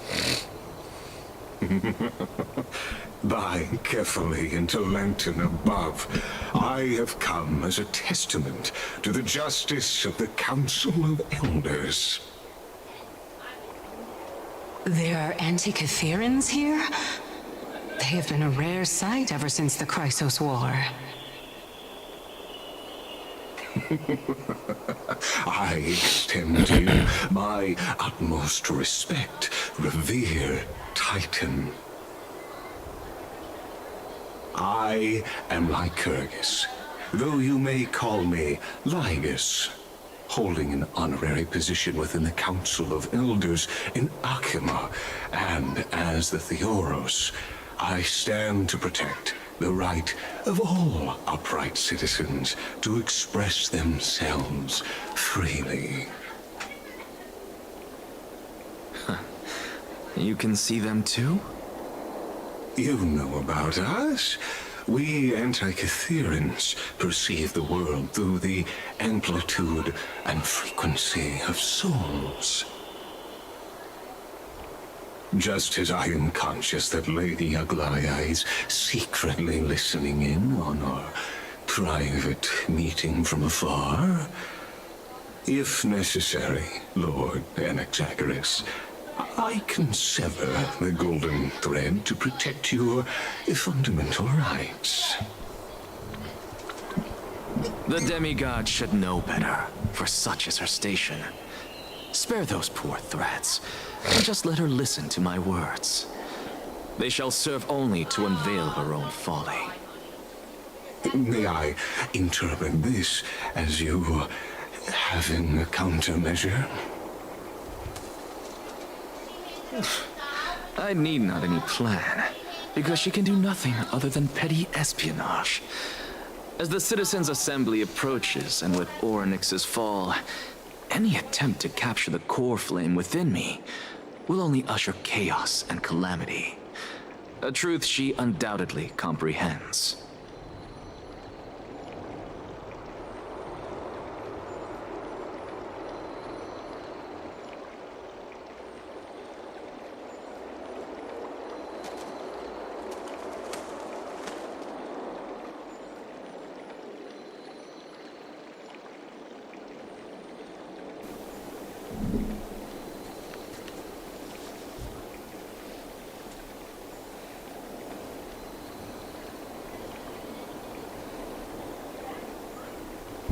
[SPEAKER 9] By carefully into Lantern above, I have come as a testament to the justice of the Council of Elders.
[SPEAKER 8] There are Antikytherans here? They have been a rare sight ever since the Chrysos War.
[SPEAKER 9] I extend to you my utmost respect, revere Titan. I am Lycurgus, though you may call me Lygus, holding an honorary position within the Council of Elders in Akima, and as the Theoros, I stand to protect the right of all upright citizens to express themselves freely.
[SPEAKER 6] You can see them too?
[SPEAKER 9] You know about us. We Antikytherans perceive the world through the amplitude and frequency of souls. Just as I am conscious that Lady Aglaya is secretly listening in on our private meeting from afar, if necessary, Lord Anaxagoras, I can sever the golden thread to protect your fundamental rights.
[SPEAKER 6] The demigod should know better, for such is her station. Spare those poor threats, and just let her listen to my words. They shall serve only to unveil her own folly.
[SPEAKER 9] May I interpret this as you having a countermeasure?
[SPEAKER 6] I need not any plan, because she can do nothing other than petty espionage. As the Citizens' Assembly approaches, and with Orynyx's fall, any attempt to capture the core flame within me will only usher chaos and calamity. A truth she undoubtedly comprehends.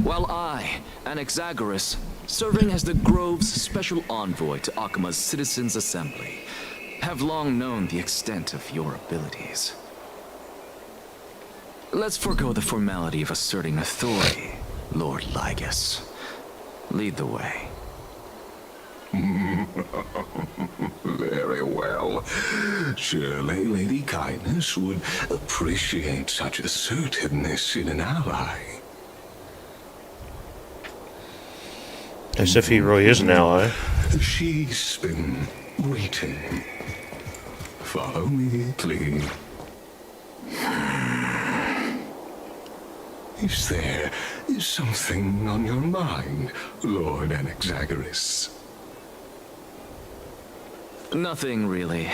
[SPEAKER 6] While I, Anaxagoras, serving as the Grove's special envoy to Akima's Citizens' Assembly, have long known the extent of your abilities. Let's forego the formality of asserting authority, Lord Lygus. Lead the way.
[SPEAKER 9] Very well. Surely Lady Kindness would appreciate such assertiveness in an ally.
[SPEAKER 4] As if he really is an ally.
[SPEAKER 9] She's been waiting. Follow me, please. Is there something on your mind, Lord Anaxagoras?
[SPEAKER 6] Nothing, really.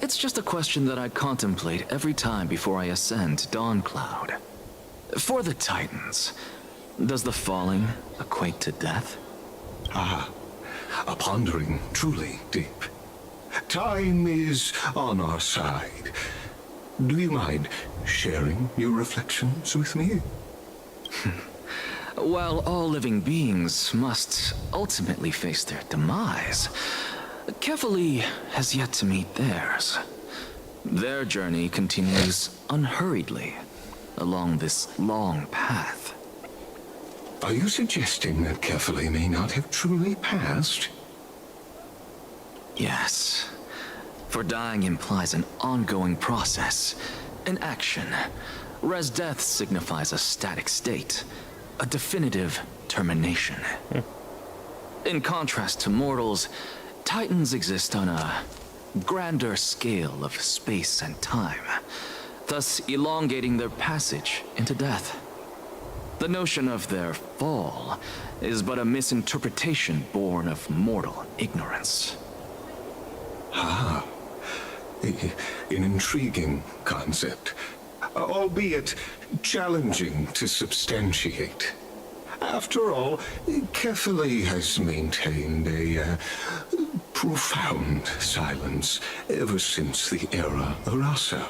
[SPEAKER 6] It's just a question that I contemplate every time before I ascend to Dawn Cloud. For the Titans,
[SPEAKER 7] Does the falling equate to death?
[SPEAKER 9] Ah, a pondering truly deep. Time is on our side. Do you mind sharing your reflections with me?
[SPEAKER 7] While all living beings must ultimately face their demise, Kefali has yet to meet theirs. Their journey continues unhurriedly along this long path.
[SPEAKER 9] Are you suggesting that Kefali may not have truly passed?
[SPEAKER 7] Yes. For dying implies an ongoing process, an action. Res death signifies a static state, a definitive termination. In contrast to mortals, Titans exist on a grander scale of space and time, thus elongating their passage into death. The notion of their fall is but a misinterpretation born of mortal ignorance.
[SPEAKER 9] Ah, an intriguing concept, albeit challenging to substantiate. After all, Kefali has maintained a profound silence ever since the era Arasa,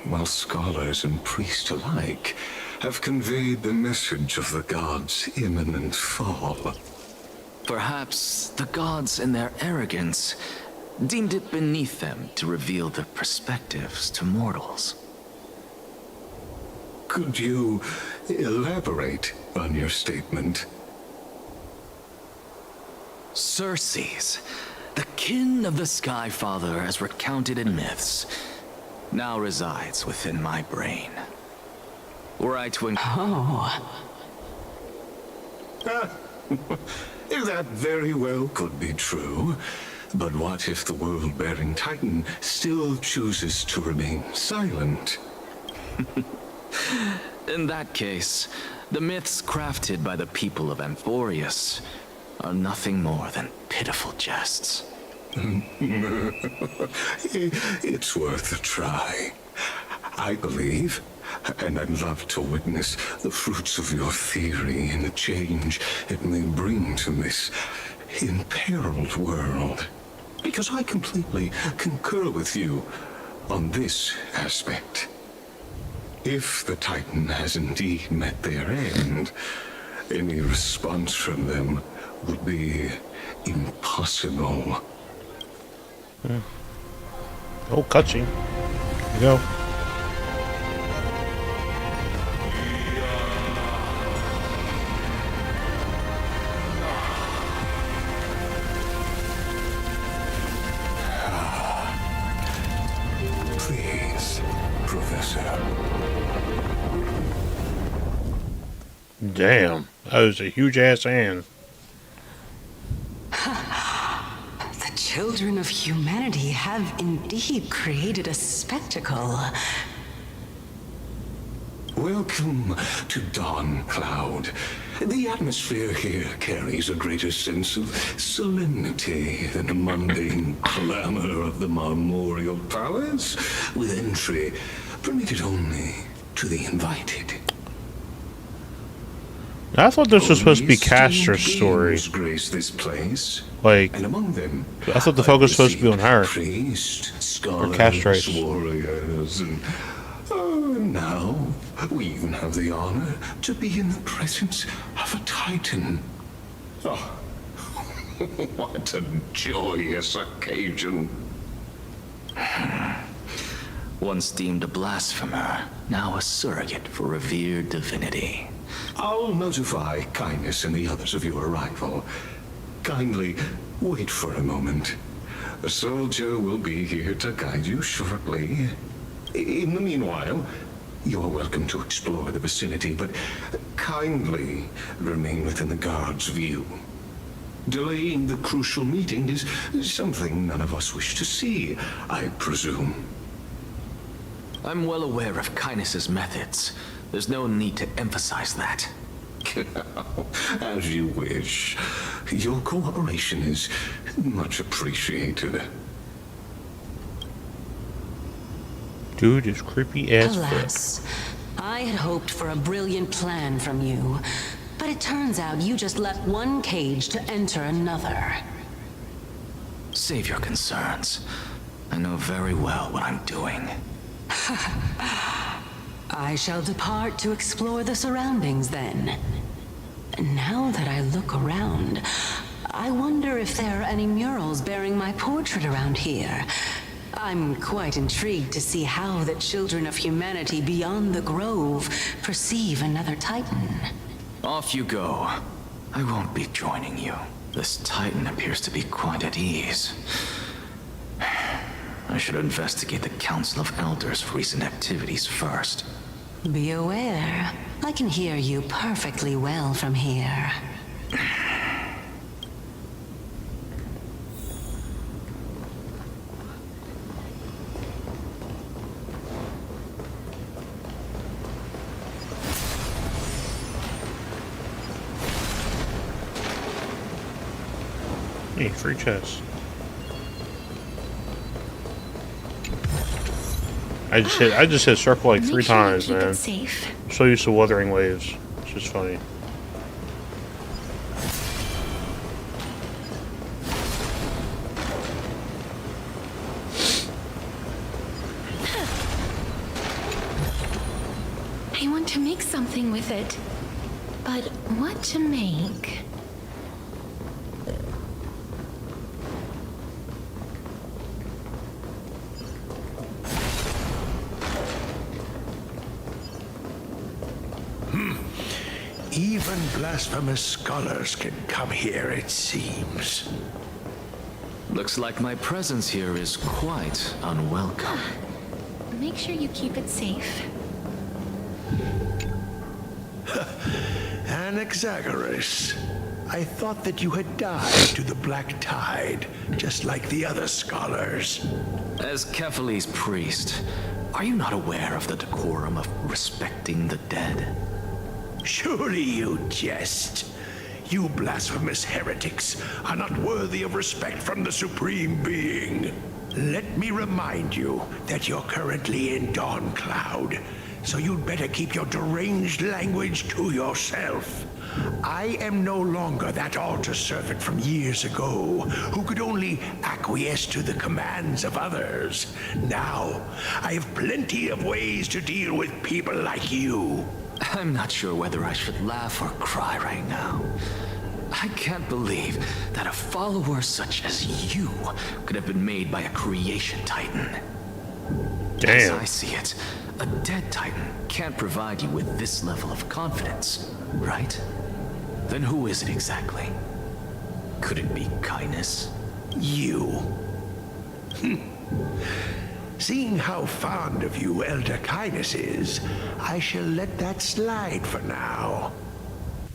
[SPEAKER 9] while scholars and priests alike have conveyed the message of the gods' imminent fall.
[SPEAKER 7] Perhaps the gods in their arrogance deemed it beneath them to reveal their perspectives to mortals.
[SPEAKER 9] Could you elaborate on your statement?
[SPEAKER 7] Circes, the kin of the Sky Father as recounted in myths, now resides within my brain. Were I to
[SPEAKER 9] That very well could be true. But what if the world-bearing Titan still chooses to remain silent?
[SPEAKER 7] In that case, the myths crafted by the people of Amphorius are nothing more than pitiful jests.
[SPEAKER 9] It's worth a try. I believe, and I'd love to witness the fruits of your theory and the change it may bring to this imperiled world. Because I completely concur with you on this aspect. If the Titan has indeed met their end, any response from them would be impossible.
[SPEAKER 4] Oh, cutscene. Here we go.
[SPEAKER 9] Please, Professor.
[SPEAKER 4] Damn, that was a huge ass hand.
[SPEAKER 8] The children of humanity have indeed created a spectacle.
[SPEAKER 9] Welcome to Dawn Cloud. The atmosphere here carries a greater sense of solemnity than the mundane clamor of the Marmorial Palace, with entry permitted only to the invited.
[SPEAKER 4] I thought this was supposed to be Castra's story.
[SPEAKER 9] Grace this place,
[SPEAKER 4] Like,
[SPEAKER 9] and among them,
[SPEAKER 4] I thought the focus was supposed to be on her.
[SPEAKER 9] Priests, scholars,
[SPEAKER 4] castrates.
[SPEAKER 9] warriors, and now we even have the honor to be in the presence of a Titan. Oh, what a joyous occasion!
[SPEAKER 7] Once deemed a blasphemer, now a surrogate for revered divinity.
[SPEAKER 9] I'll notify Kindness and the others of your arrival. Kindly wait for a moment. A soldier will be here to guide you shortly. In the meanwhile, you're welcome to explore the vicinity, but kindly remain within the guard's view. Delaying the crucial meeting is something none of us wish to see, I presume.
[SPEAKER 7] I'm well aware of Kindness's methods. There's no need to emphasize that.
[SPEAKER 9] As you wish. Your cooperation is much appreciated.
[SPEAKER 4] Dude is creepy as fuck.
[SPEAKER 8] Alas, I had hoped for a brilliant plan from you. But it turns out you just left one cage to enter another.
[SPEAKER 7] Save your concerns. I know very well what I'm doing.
[SPEAKER 8] I shall depart to explore the surroundings then. Now that I look around, I wonder if there are any murals bearing my portrait around here. I'm quite intrigued to see how the children of humanity beyond the grove perceive another Titan.
[SPEAKER 7] Off you go. I won't be joining you. This Titan appears to be quite at ease. I should investigate the Council of Elders' recent activities first.
[SPEAKER 8] Be aware, I can hear you perfectly well from here.
[SPEAKER 4] Hey, free chest. I just hit circle like 3 times, man.
[SPEAKER 1] Safe.
[SPEAKER 4] I'm so used to Wuthering Waves. It's just funny.
[SPEAKER 1] I want to make something with it. But what to make?
[SPEAKER 9] Even blasphemous scholars can come here, it seems.
[SPEAKER 7] Looks like my presence here is quite unwelcome.
[SPEAKER 1] Make sure you keep it safe.
[SPEAKER 9] Anaxagoras, I thought that you had died to the Black Tide, just like the other scholars.
[SPEAKER 7] As Kephale's priest, are you not aware of the decorum of respecting the dead?
[SPEAKER 9] Surely you jest. You blasphemous heretics are not worthy of respect from the Supreme Being. Let me remind you that you're currently in Dawn Cloud, so you'd better keep your deranged language to yourself. I am no longer that altar servant from years ago who could only acquiesce to the commands of others. Now, I have plenty of ways to deal with people like you.
[SPEAKER 7] I'm not sure whether I should laugh or cry right now. I can't believe that a follower such as you could have been made by a creation titan. As
[SPEAKER 4] Damn.
[SPEAKER 7] I see it, a dead titan can't provide you with this level of confidence, right? Then who is it exactly? Could it be kindness?
[SPEAKER 9] You. Seeing how fond of you Elder Kindness is, I shall let that slide for now.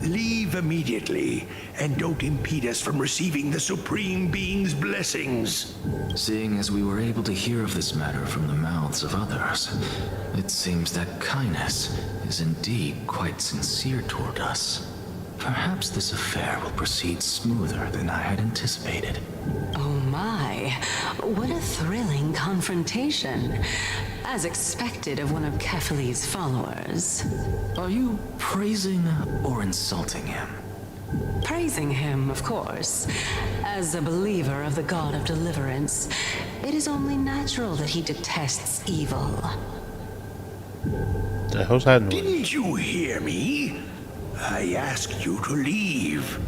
[SPEAKER 9] Leave immediately, and don't impede us from receiving the Supreme Being's blessings.
[SPEAKER 7] Seeing as we were able to hear of this matter from the mouths of others, it seems that kindness is indeed quite sincere toward us. Perhaps this affair will proceed smoother than I had anticipated.
[SPEAKER 8] Oh my, what a thrilling confrontation. As expected of one of Kephale's followers.
[SPEAKER 7] Are you praising or insulting him?
[SPEAKER 8] Praising him, of course. As a believer of the God of Deliverance, it is only natural that he detests evil.
[SPEAKER 4] The hell's that noise?
[SPEAKER 9] Didn't you hear me? I asked you to leave.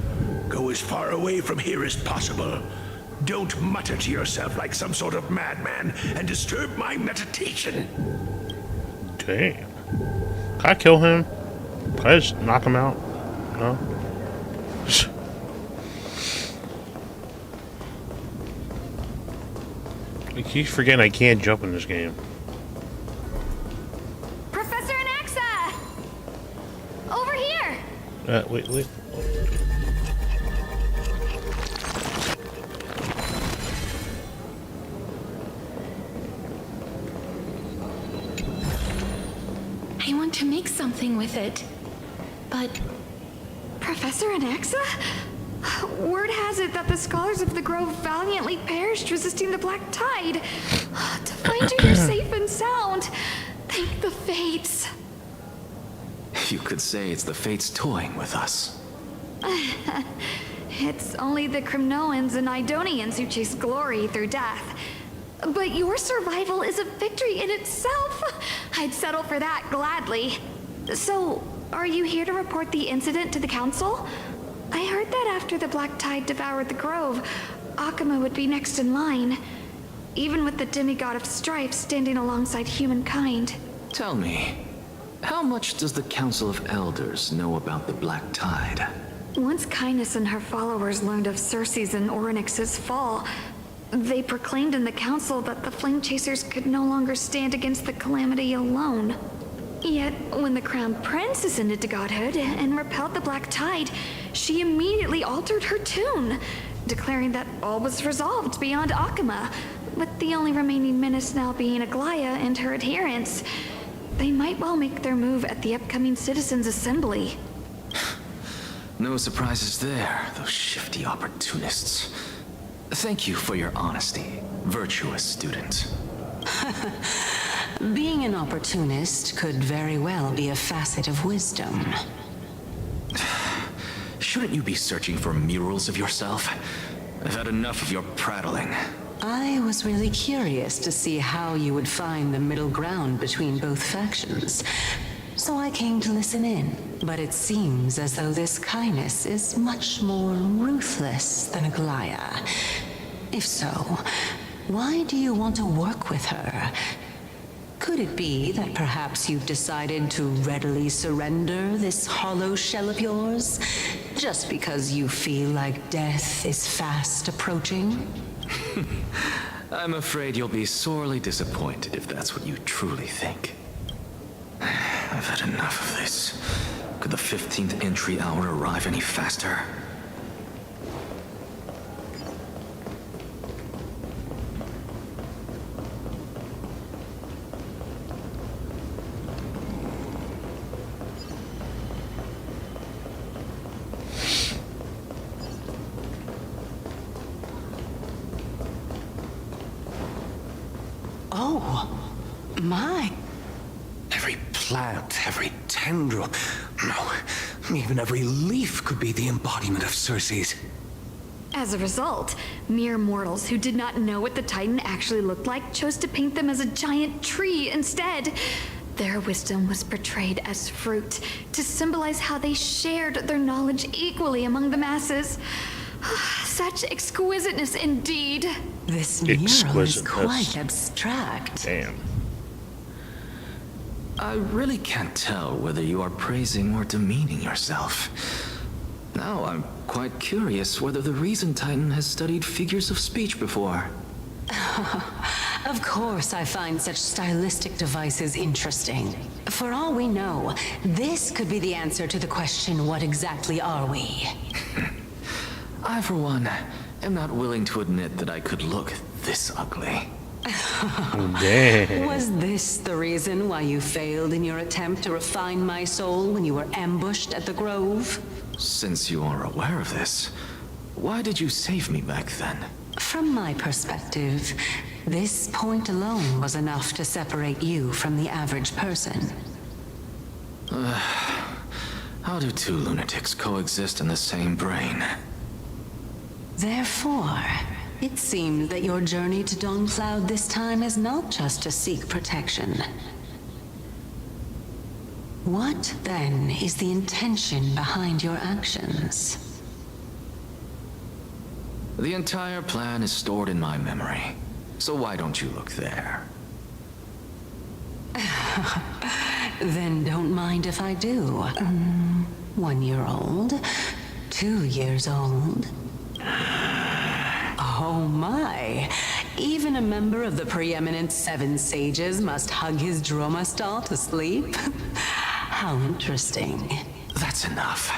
[SPEAKER 9] Go as far away from here as possible. Don't mutter to yourself like some sort of madman and disturb my meditation.
[SPEAKER 4] Damn. Can I kill him? Can I just knock him out? No? I keep forgetting I can't jump in this game.
[SPEAKER 3] Professor Anaxa! Over here!
[SPEAKER 4] Wait.
[SPEAKER 1] I want to make something with it. But
[SPEAKER 10] Professor Anaxa? Word has it that the scholars of the Grove valiantly perished resisting the Black Tide. To find you here safe and sound, thank the fates.
[SPEAKER 7] You could say it's the fates toying with us.
[SPEAKER 10] It's only the Krymnoans and Idonians who chase glory through death. But your survival is a victory in itself. I'd settle for that gladly. So, are you here to report the incident to the council? I heard that after the Black Tide devoured the grove, Akuma would be next in line, even with the demigod of strife standing alongside humankind.
[SPEAKER 7] Tell me, how much does the Council of Elders know about the Black Tide?
[SPEAKER 10] Once Kindness and her followers learned of Circe's and Orynyx's fall, they proclaimed in the council that the Flame Chasers could no longer stand against the calamity alone. Yet, when the Crown Prince ascended to godhood and repelled the Black Tide, she immediately altered her tune, declaring that all was resolved beyond Akuma, with the only remaining menace now being Aglaya and her adherents. They might well make their move at the upcoming Citizens' Assembly.
[SPEAKER 7] No surprises there, those shifty opportunists. Thank you for your honesty, virtuous student.
[SPEAKER 8] Being an opportunist could very well be a facet of wisdom.
[SPEAKER 7] Shouldn't you be searching for murals of yourself? I've had enough of your prattling.
[SPEAKER 8] I was really curious to see how you would find the middle ground between both factions, so I came to listen in. But it seems as though this Kindness is much more ruthless than Aglaya. If so, why do you want to work with her? Could it be that perhaps you've decided to readily surrender this hollow shell of yours, just because you feel like death is fast approaching?
[SPEAKER 7] I'm afraid you'll be sorely disappointed if that's what you truly think. I've had enough of this. Could the 15th entry hour arrive any faster?
[SPEAKER 8] Oh, my.
[SPEAKER 9] Every plant, every tendril, no, even every leaf could be the embodiment of Circe's.
[SPEAKER 10] As a result, mere mortals who did not know what the Titan actually looked like chose to paint them as a giant tree instead. Their wisdom was portrayed as fruit, to symbolize how they shared their knowledge equally among the masses. Such exquisiteness indeed.
[SPEAKER 8] This mural is
[SPEAKER 4] Exquisite.
[SPEAKER 8] quite abstract.
[SPEAKER 4] Damn.
[SPEAKER 7] I really can't tell whether you are praising or demeaning yourself. Now I'm quite curious whether the Reason Titan has studied figures of speech before.
[SPEAKER 8] Of course I find such stylistic devices interesting. For all we know, this could be the answer to the question, what exactly are we?
[SPEAKER 7] I, for one, am not willing to admit that I could look this ugly.
[SPEAKER 4] Damn.
[SPEAKER 8] Was this the reason why you failed in your attempt to refine my soul when you were ambushed at the Grove?
[SPEAKER 7] Since you are aware of this, why did you save me back then?
[SPEAKER 8] From my perspective, this point alone was enough to separate you from the average person.
[SPEAKER 7] How do two lunatics coexist in the same brain?
[SPEAKER 8] Therefore, it seems that your journey to Dawn-Cloud this time is not just to seek protection. What, then, is the intention behind your actions?
[SPEAKER 7] The entire plan is stored in my memory, so why don't you look there?
[SPEAKER 8] Then don't mind if I do. 1 year old? 2 years old? Oh my! Even a member of the preeminent Seven Sages must hug his droma stall to sleep? How interesting.
[SPEAKER 7] That's enough.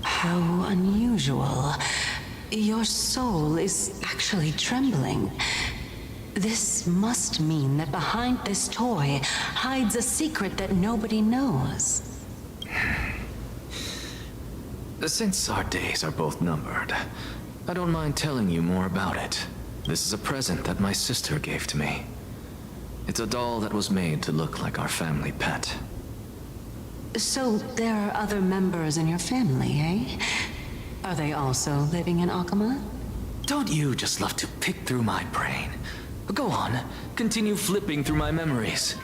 [SPEAKER 8] How unusual. Your soul is actually trembling. This must mean that behind this toy hides a secret that nobody knows.
[SPEAKER 7] Since our days are both numbered, I don't mind telling you more about it. This is a present that my sister gave to me. It's a doll that was made to look like our family pet.
[SPEAKER 8] So there are other members in your family, eh? Are they also living in Akama?
[SPEAKER 7] Don't you just love to pick through my brain? Go on, continue flipping through my memories.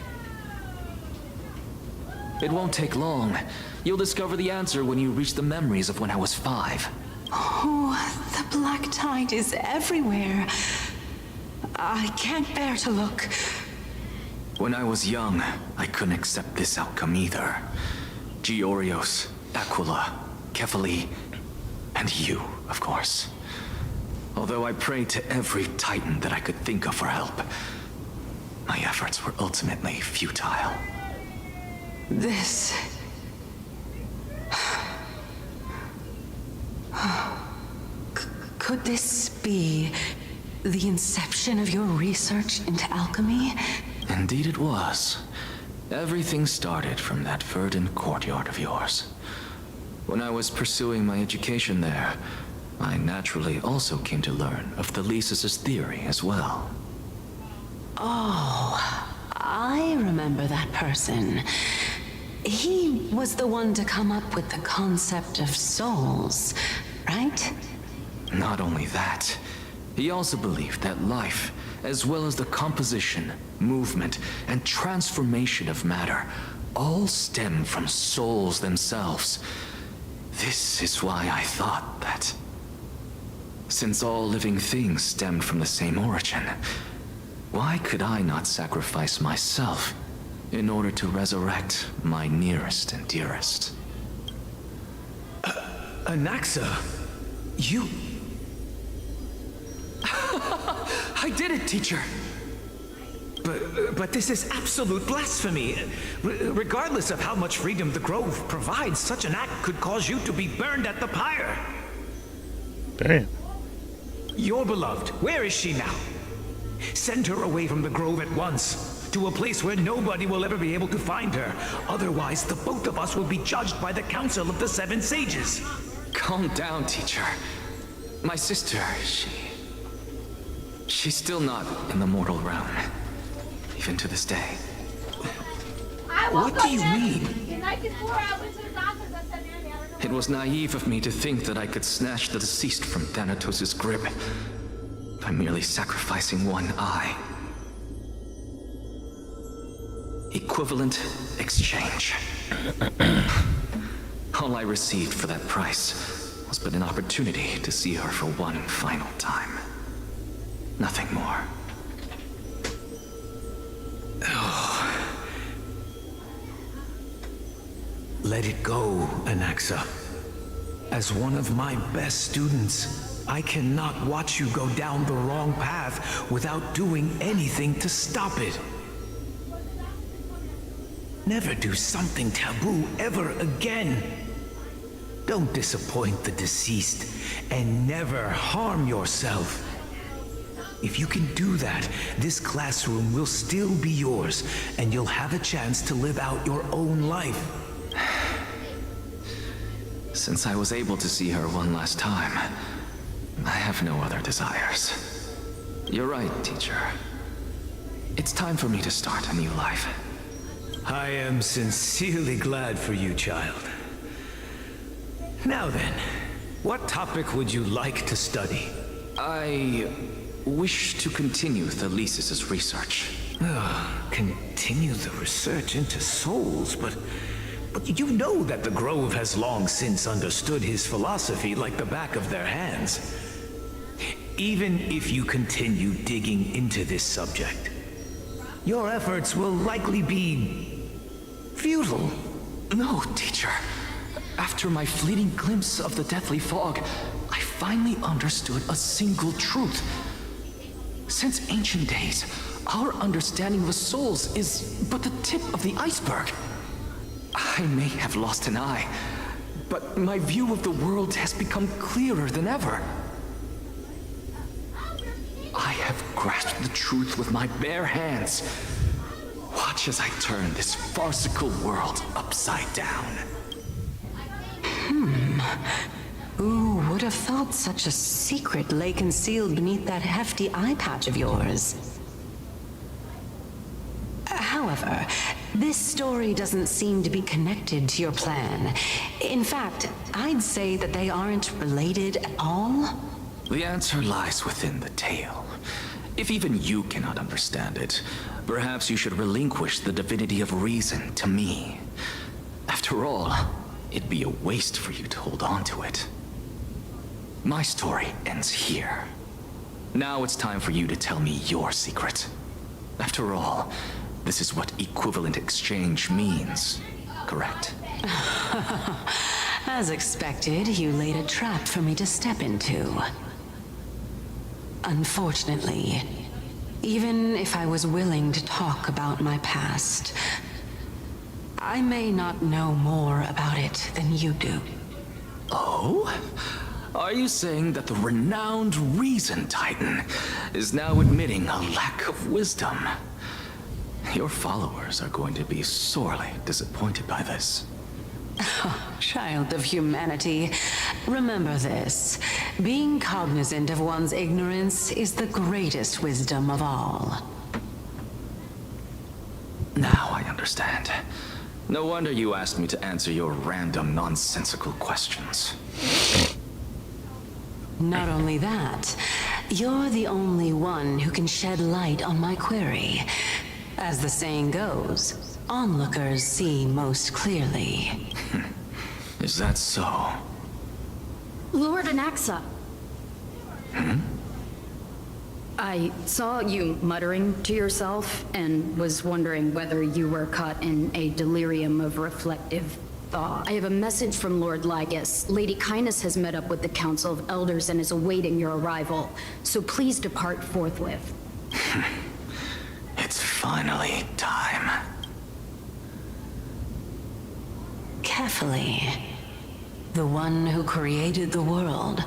[SPEAKER 7] It won't take long. You'll discover the answer when you reach the memories of when I was 5.
[SPEAKER 8] Oh, the black tide is everywhere. I can't bear to look.
[SPEAKER 7] When I was young, I couldn't accept this outcome either. Georios, Aquila, Kefali, and you, of course. Although I prayed to every titan that I could think of for help, my efforts were ultimately futile.
[SPEAKER 8] This... Could this be the inception of your research into alchemy?
[SPEAKER 7] Indeed it was. Everything started from that verdant courtyard of yours. When I was pursuing my education there, I naturally also came to learn of Thalesis' theory as well.
[SPEAKER 8] Oh, I remember that person. He was the one to come up with the concept of souls, right?
[SPEAKER 7] Not only that, he also believed that life, as well as the composition, movement, and transformation of matter, all stem from souls themselves. This is why I thought that, since all living things stemmed from the same origin, why could I not sacrifice myself in order to resurrect my nearest and dearest?
[SPEAKER 11] Anaxa, you...
[SPEAKER 7] I did it, teacher!
[SPEAKER 11] But this is absolute blasphemy. Regardless of how much freedom the Grove provides, such an act could cause you to be burned at the pyre.
[SPEAKER 4] Damn.
[SPEAKER 11] Your beloved, where is she now? Send her away from the Grove at once, to a place where nobody will ever be able to find her. Otherwise, the both of us will be judged by the Council of the Seven Sages.
[SPEAKER 7] Calm down, teacher. My sister, she's still not in the mortal realm. Even to this day.
[SPEAKER 11] What do you mean?
[SPEAKER 7] It was naive of me to think that I could snatch the deceased from Thanatos' grip by merely sacrificing one eye. Equivalent exchange. All I received for that price was but an opportunity to see her for one final time. Nothing more.
[SPEAKER 11] Let it go, Anaxa. As one of my best students, I cannot watch you go down the wrong path without doing anything to stop it. Never do something taboo ever again. Don't disappoint the deceased, and never harm yourself. If you can do that, this classroom will still be yours, and you'll have a chance to live out your own life.
[SPEAKER 7] Since I was able to see her one last time, I have no other desires. You're right, teacher. It's time for me to start a new life.
[SPEAKER 11] I am sincerely glad for you, child. Now then, what topic would you like to study?
[SPEAKER 7] I wish to continue Thalesis' research.
[SPEAKER 11] Continue the research into souls, but you know that the Grove has long since understood his philosophy like the back of their hands. Even if you continue digging into this subject, your efforts will likely be futile.
[SPEAKER 7] No, teacher. After my fleeting glimpse of the deathly fog, I finally understood a single truth. Since ancient days, our understanding of the souls is but the tip of the iceberg. I may have lost an eye, but my view of the world has become clearer than ever. I have grasped the truth with my bare hands. Watch as I turn this farcical world upside down.
[SPEAKER 8] Who would have thought such a secret lay concealed beneath that hefty eye patch of yours? How However, this story doesn't seem to be connected to your plan. In fact, I'd say that they aren't related at all.
[SPEAKER 7] The answer lies within the tale. If even you cannot understand it, perhaps you should relinquish the divinity of reason to me. After all, it'd be a waste for you to hold on to it. My story ends here. Now it's time for you to tell me your secret. After all, this is what equivalent exchange means, correct?
[SPEAKER 8] As expected, you laid a trap for me to step into. Unfortunately, even if I was willing to talk about my past, I may not know more about it than you do.
[SPEAKER 7] Oh? Are you saying that the renowned Reason Titan is now admitting a lack of wisdom? Your followers are going to be sorely disappointed by this.
[SPEAKER 8] Child of humanity, remember this. Being cognizant of one's ignorance is the greatest wisdom of all.
[SPEAKER 7] Now I understand. No wonder you asked me to answer your random, nonsensical questions.
[SPEAKER 8] Not only that, you're the only one who can shed light on my query. As the saying goes, onlookers see most clearly.
[SPEAKER 7] Is that so?
[SPEAKER 12] Lord Anaxa. I saw you muttering to yourself and was wondering whether you were caught in a delirium of reflective thought. I have a message from Lord Lygus. Lady Kindness has met up with the Council of Elders and is awaiting your arrival, so please depart forthwith.
[SPEAKER 7] It's finally time.
[SPEAKER 8] Carefully. The one who created the world,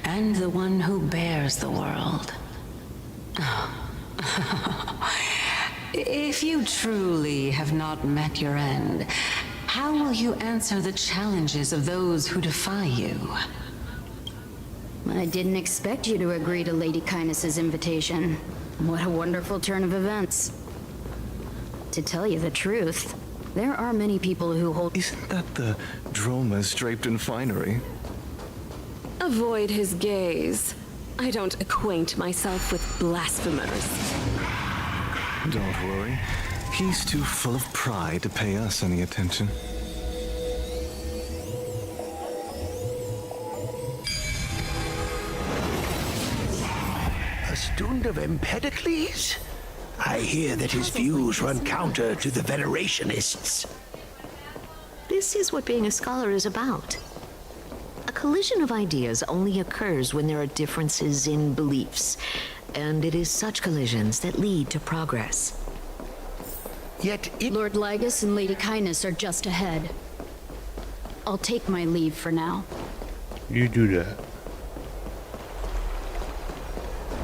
[SPEAKER 8] and the one who bears the world. If you truly have not met your end, how will you answer the challenges of those who defy you?
[SPEAKER 12] I didn't expect you to agree to Lady Kindness's invitation. What a wonderful turn of events. To tell you the truth, there are many people who hold—
[SPEAKER 13] Isn't that the dromas draped in finery?
[SPEAKER 14] Avoid his gaze. I don't acquaint myself with blasphemers.
[SPEAKER 13] Don't worry. He's too full of pride to pay us any attention.
[SPEAKER 15] A student of Empedocles? I hear that his views run counter to the Venerationists.
[SPEAKER 16] This is what being a scholar is about. A collision of ideas only occurs when there are differences in beliefs, and it is such collisions that lead to progress.
[SPEAKER 12] Yet Lord Lygus and Lady Kindness are just ahead. I'll take my leave for now.
[SPEAKER 4] You do that.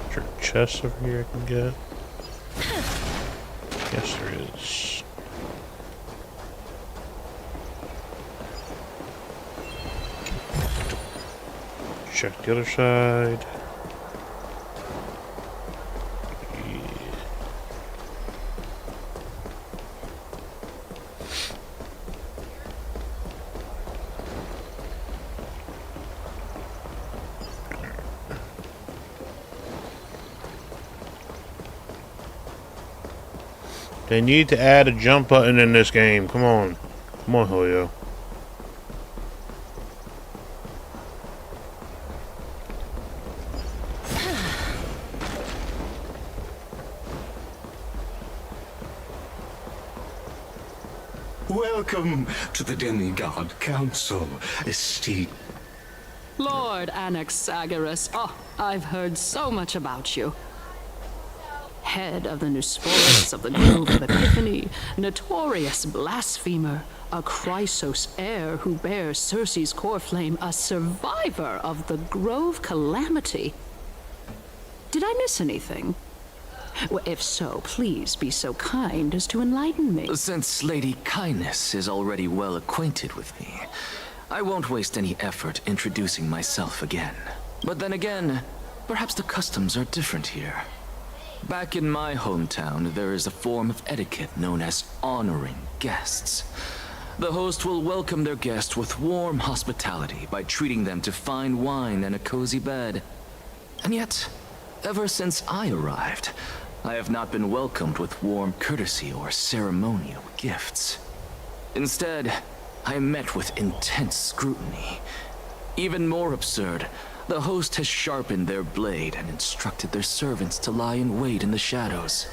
[SPEAKER 4] Is there a chest over here I can get? Yes, there is. Check the other side. They need to add a jump button in this game. Come on. Come on, Julio.
[SPEAKER 9] Welcome to the Demigod Council, esteemed.
[SPEAKER 17] Lord Anaxagoras, oh, I've heard so much about you. Head of the Nusporus of the Grove of Epiphany, notorious blasphemer, a Chrysos heir who bears Circe's core flame, a survivor of the Grove calamity. Did I miss anything? Well, if so, please be so kind as to enlighten me.
[SPEAKER 7] Since Lady Kindness is already well acquainted with me, I won't waste any effort introducing myself again. But then again, perhaps the customs are different here. Back in my hometown, there is a form of etiquette known as honoring guests. The host will welcome their guest with warm hospitality by treating them to fine wine and a cozy bed. And yet, ever since I arrived, I have not been welcomed with warm courtesy or ceremonial gifts. Instead, I am met with intense scrutiny. Even more absurd, the host has sharpened their blade and instructed their servants to lie in wait in the shadows.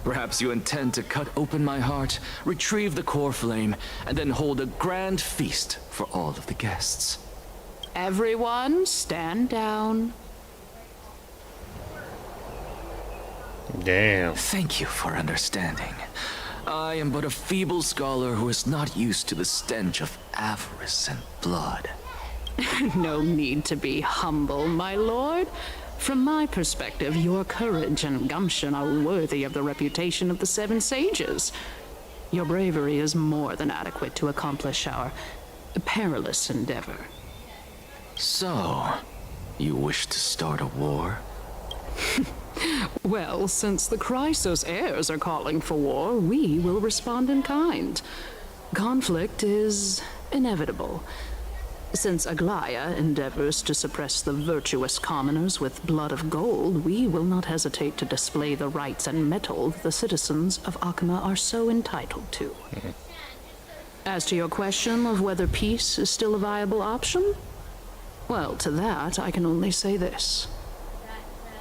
[SPEAKER 7] Perhaps you intend to cut open my heart, retrieve the core flame, and then hold a grand feast for all of the guests.
[SPEAKER 17] Everyone, stand down.
[SPEAKER 4] Damn.
[SPEAKER 7] Thank you for understanding. I am but a feeble scholar who is not used to the stench of avarice and blood.
[SPEAKER 17] No need to be humble, my lord. From my perspective, your courage and gumption are worthy of the reputation of the Seven Sages. Your bravery is more than adequate to accomplish our perilous endeavor.
[SPEAKER 7] So, you wish to start a war?
[SPEAKER 17] Well, since the Chrysos heirs are calling for war, we will respond in kind. Conflict is inevitable. Since Aglaya endeavors to suppress the virtuous commoners with blood of gold, we will not hesitate to display the rights and mettle the citizens of Akama are so entitled to. As to your question of whether peace is still a viable option, well, to that I can only say this.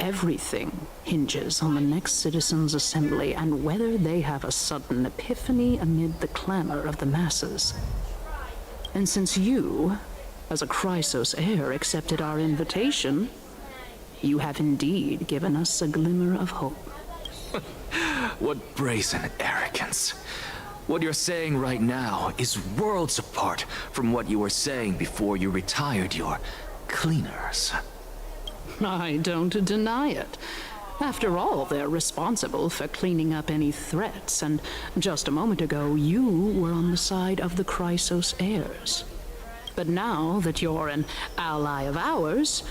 [SPEAKER 17] Everything hinges on the next citizens' assembly and whether they have a sudden epiphany amid the clamor of the masses. And since you, as a Chrysos heir, accepted our invitation, you have indeed given us a glimmer of hope.
[SPEAKER 7] What brazen arrogance. What you're saying right now is worlds apart from what you were saying before you retired your cleaners.
[SPEAKER 17] I don't deny it. After all, they're responsible for cleaning up any threats, and just a moment ago, you were on the side of the Chrysos heirs. But now that you're an ally of ours,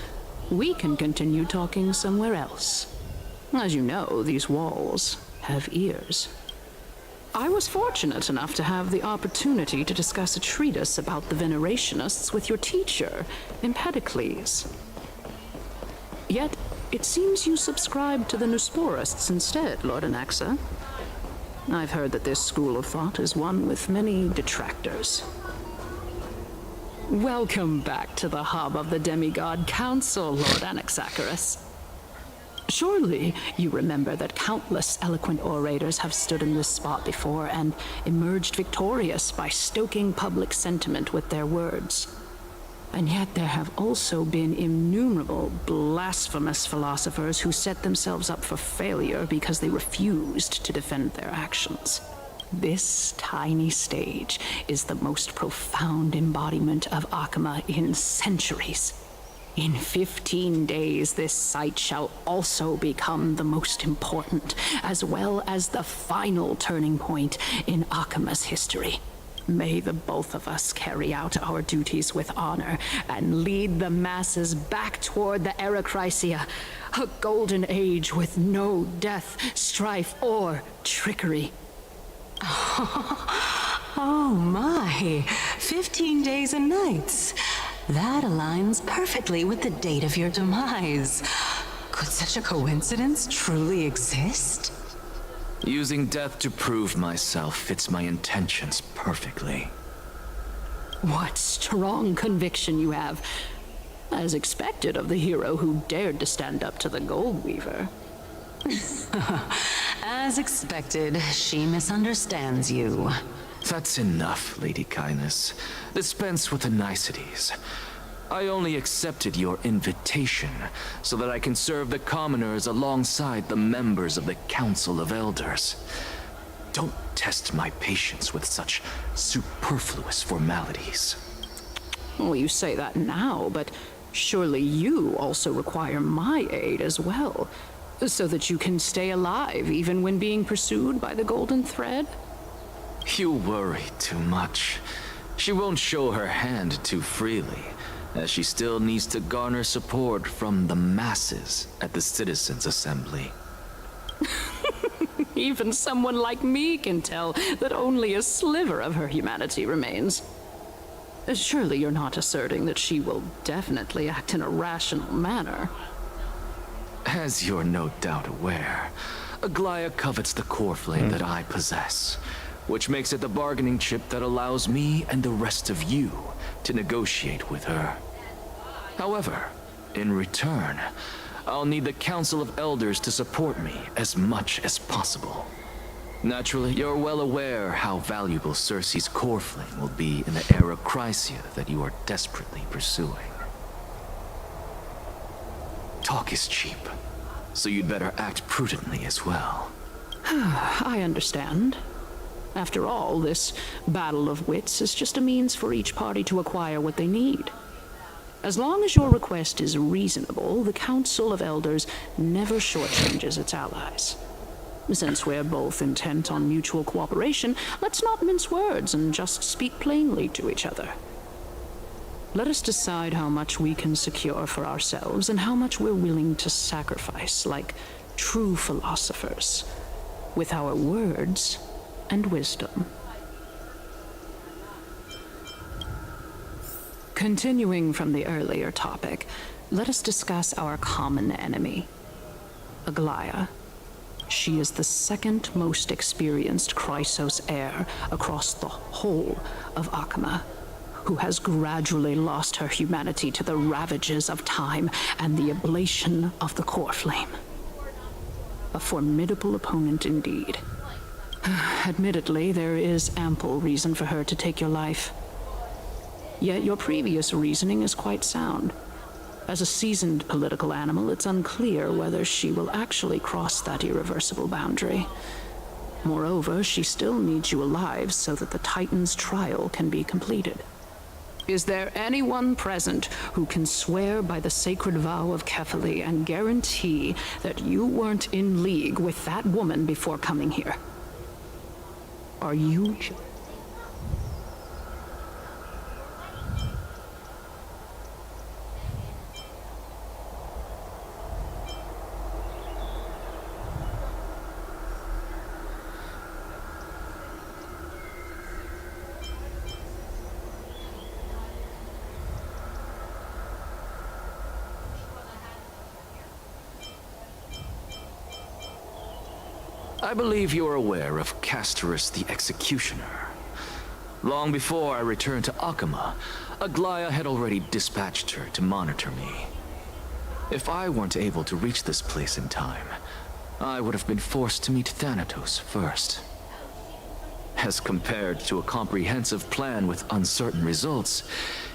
[SPEAKER 17] we can continue talking somewhere else. As you know, these walls have ears. I was fortunate enough to have the opportunity to discuss a treatise about the Venerationists with your teacher, Empedocles. Yet, it seems you subscribe to the Nusporists instead, Lord Anaxa. I've heard that this school of thought is one with many detractors. Welcome back to the hub of the Demigod Council, Lord Anaxagoras. Surely you remember that countless eloquent orators have stood in this spot before and emerged victorious by stoking public sentiment with their words. And yet there have also been innumerable blasphemous philosophers who set themselves up for failure because they refused to defend their actions. This tiny stage is the most profound embodiment of Akama in centuries. In 15 days, this site shall also become the most important, as well as the final turning point in Akama's history. May the both of us carry out our duties with honor and lead the masses back toward the Erechrysia, a golden age with no death, strife, or trickery.
[SPEAKER 8] Oh my, 15 days and nights. That aligns perfectly with the date of your demise. Could such a coincidence truly exist?
[SPEAKER 7] Using death to prove myself fits my intentions perfectly.
[SPEAKER 17] What strong conviction you have, as expected of the hero who dared to stand up to the Gold Weaver.
[SPEAKER 8] As expected, she misunderstands you.
[SPEAKER 7] That's enough, Lady Kindness. Dispense with the niceties. I only accepted your invitation so that I can serve the commoners alongside the members of the Council of Elders. Don't test my patience with such superfluous formalities.
[SPEAKER 17] Well, you say that now, but surely you also require my aid as well, so that you can stay alive even when being pursued by the Golden Thread?
[SPEAKER 7] You worry too much. She won't show her hand too freely, as she still needs to garner support from the masses at the Citizens' Assembly.
[SPEAKER 17] Even someone like me can tell that only a sliver of her humanity remains. Surely you're not asserting that she will definitely act in a rational manner.
[SPEAKER 7] As you're no doubt aware, Aglaya covets the core flame that I possess, which makes it the bargaining chip that allows me and the rest of you to negotiate with her. However, in return, I'll need the Council of Elders to support me as much as possible. Naturally, you're well aware how valuable Cersei's core flame will be in the era Chrysia that you are desperately pursuing. Talk is cheap, so you'd better act prudently as well.
[SPEAKER 17] I understand. After all, this battle of wits is just a means for each party to acquire what they need. As long as your request is reasonable, the Council of Elders never shortchanges its allies. Since we're both intent on mutual cooperation, let's not mince words and just speak plainly to each other. Let us decide how much we can secure for ourselves and how much we're willing to sacrifice, like true philosophers, with our words and wisdom. Continuing from the earlier topic, let us discuss our common enemy, Aglaya. She is the second most experienced Chrysos heir across the whole of Akama, who has gradually lost her humanity to the ravages of time and the ablation of the core flame. A formidable opponent indeed. Admittedly, there is ample reason for her to take your life. Yet your previous reasoning is quite sound. As a seasoned political animal, it's unclear whether she will actually cross that irreversible boundary. Moreover, she still needs you alive so that the Titan's trial can be completed. Is there anyone present who can swear by the sacred vow of Kefali and guarantee that you weren't in league with that woman before coming here? Are you...
[SPEAKER 7] I believe you're aware of Castorus the Executioner. Long before I returned to Akama, Aglaya had already dispatched her to monitor me. If I weren't able to reach this place in time, I would have been forced to meet Thanatos first. As compared to a comprehensive plan with uncertain results,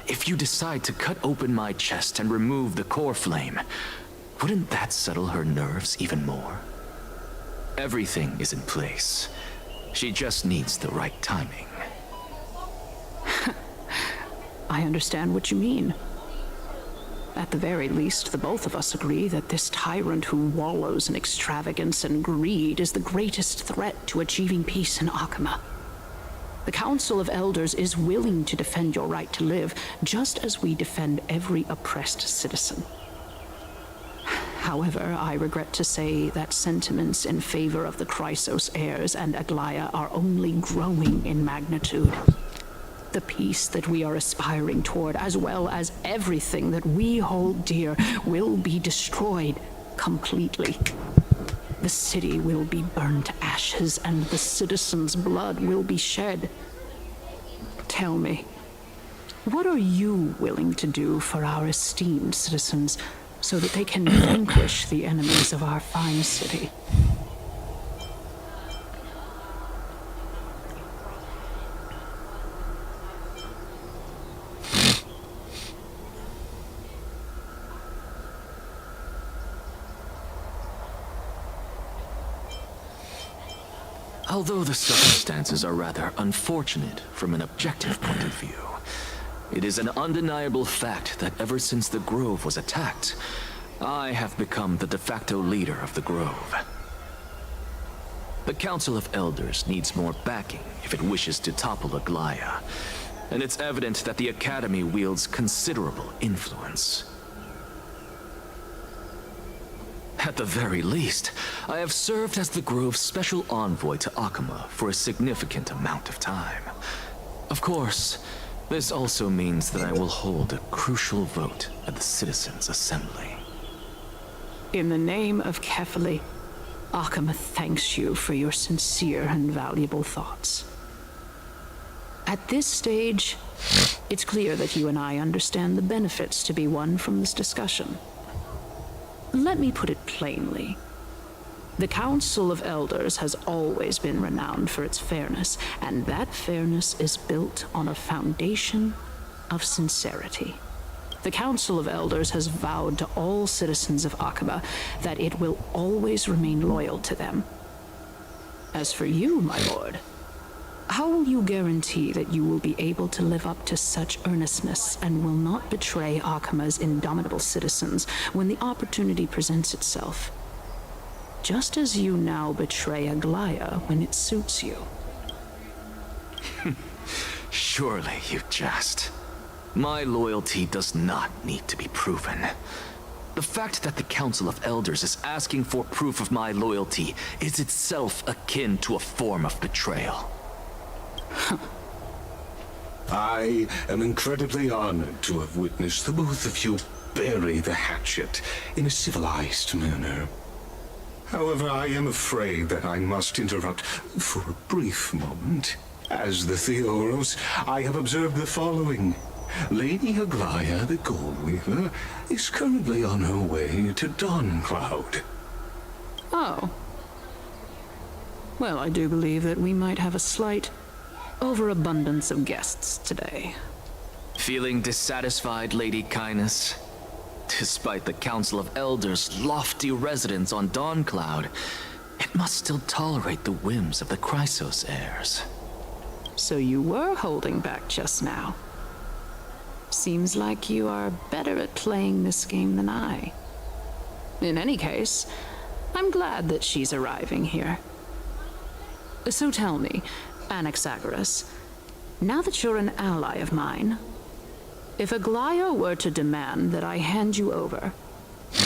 [SPEAKER 7] if you decide to cut open my chest and remove the core flame, wouldn't that settle her nerves even more? Everything is in place. She just needs the right timing.
[SPEAKER 17] I understand what you mean. At the very least, the both of us agree that this tyrant who wallows in extravagance and greed is the greatest threat to achieving peace in Akama. The Council of Elders is willing to defend your right to live, just as we defend every oppressed citizen. However, I regret to say that sentiments in favor of the Chrysos heirs and Aglaya are only growing in magnitude. The peace that we are aspiring toward, as well as everything that we hold dear, will be destroyed completely. The city will be burned to ashes, and the citizens' blood will be shed. Tell me, what are you willing to do for our esteemed citizens, so that they can vanquish the enemies of our fine city?
[SPEAKER 7] Although the circumstances are rather unfortunate from an objective point of view, it is an undeniable fact that ever since the Grove was attacked, I have become the de facto leader of the Grove. The Council of Elders needs more backing if it wishes to topple Aglaya, and it's evident that the Academy wields considerable influence. At the very least, I have served as the Grove's special envoy to Akama for a significant amount of time. Of course, this also means that I will hold a crucial vote at the Citizens' Assembly.
[SPEAKER 17] In the name of Kefali, Akama thanks you for your sincere and valuable thoughts. At this stage, it's clear that you and I understand the benefits to be won from this discussion. Let me put it plainly. The Council of Elders has always been renowned for its fairness, and that fairness is built on a foundation of sincerity. The Council of Elders has vowed to all citizens of Akaba that it will always remain loyal to them. As for you, my lord, how will you guarantee that you will be able to live up to such earnestness and will not betray Akama's indomitable citizens when the opportunity presents itself? Just as you now betray Aglaya when it suits you.
[SPEAKER 7] Surely you jest. My loyalty does not need to be proven. The fact that the Council of Elders is asking for proof of my loyalty is itself akin to a form of betrayal.
[SPEAKER 9] I am incredibly honored to have witnessed the both of you bury the hatchet in a civilized manner. However, I am afraid that I must interrupt for a brief moment. As the Theoros, I have observed the following. Lady Aglaya, the Goldweaver, is currently on her way to Dawncloud.
[SPEAKER 17] Oh. Well, I do believe that we might have a slight overabundance of guests today.
[SPEAKER 7] Feeling dissatisfied, Lady Kindness? Despite the Council of Elders' lofty residence on Dawncloud, it must still tolerate the whims of the Chrysos heirs.
[SPEAKER 17] So you were holding back just now. Seems like you are better at playing this game than I. In any case, I'm glad that she's arriving here. So tell me, Anaxagoras, now that you're an ally of mine, if Aglaya were to demand that I hand you over,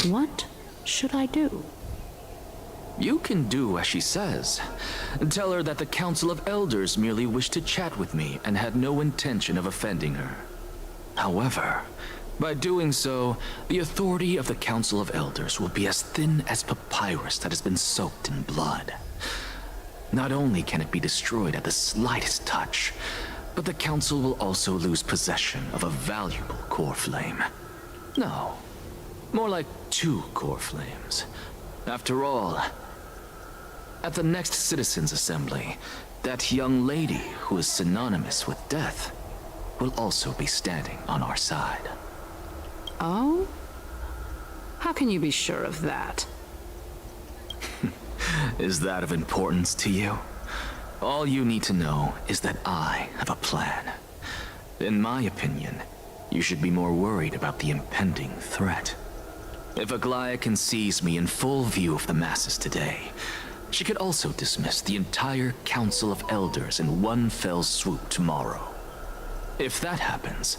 [SPEAKER 17] what should I do?
[SPEAKER 7] You can do as she says. Tell her that the Council of Elders merely wished to chat with me and had no intention of offending her. However, by doing so, the authority of the Council of Elders will be as thin as papyrus that has been soaked in blood. Not only can it be destroyed at the slightest touch, but the Council will also lose possession of a valuable core flame. No, more like 2 core flames. After all, at the next Citizens' Assembly, that young lady who is synonymous with death will also be standing on our side.
[SPEAKER 17] Oh? How can you be sure of that?
[SPEAKER 7] Is that of importance to you? All you need to know is that I have a plan. In my opinion, you should be more worried about the impending threat. If Aglaya can seize me in full view of the masses today, she could also dismiss the entire Council of Elders in one fell swoop tomorrow. If that happens,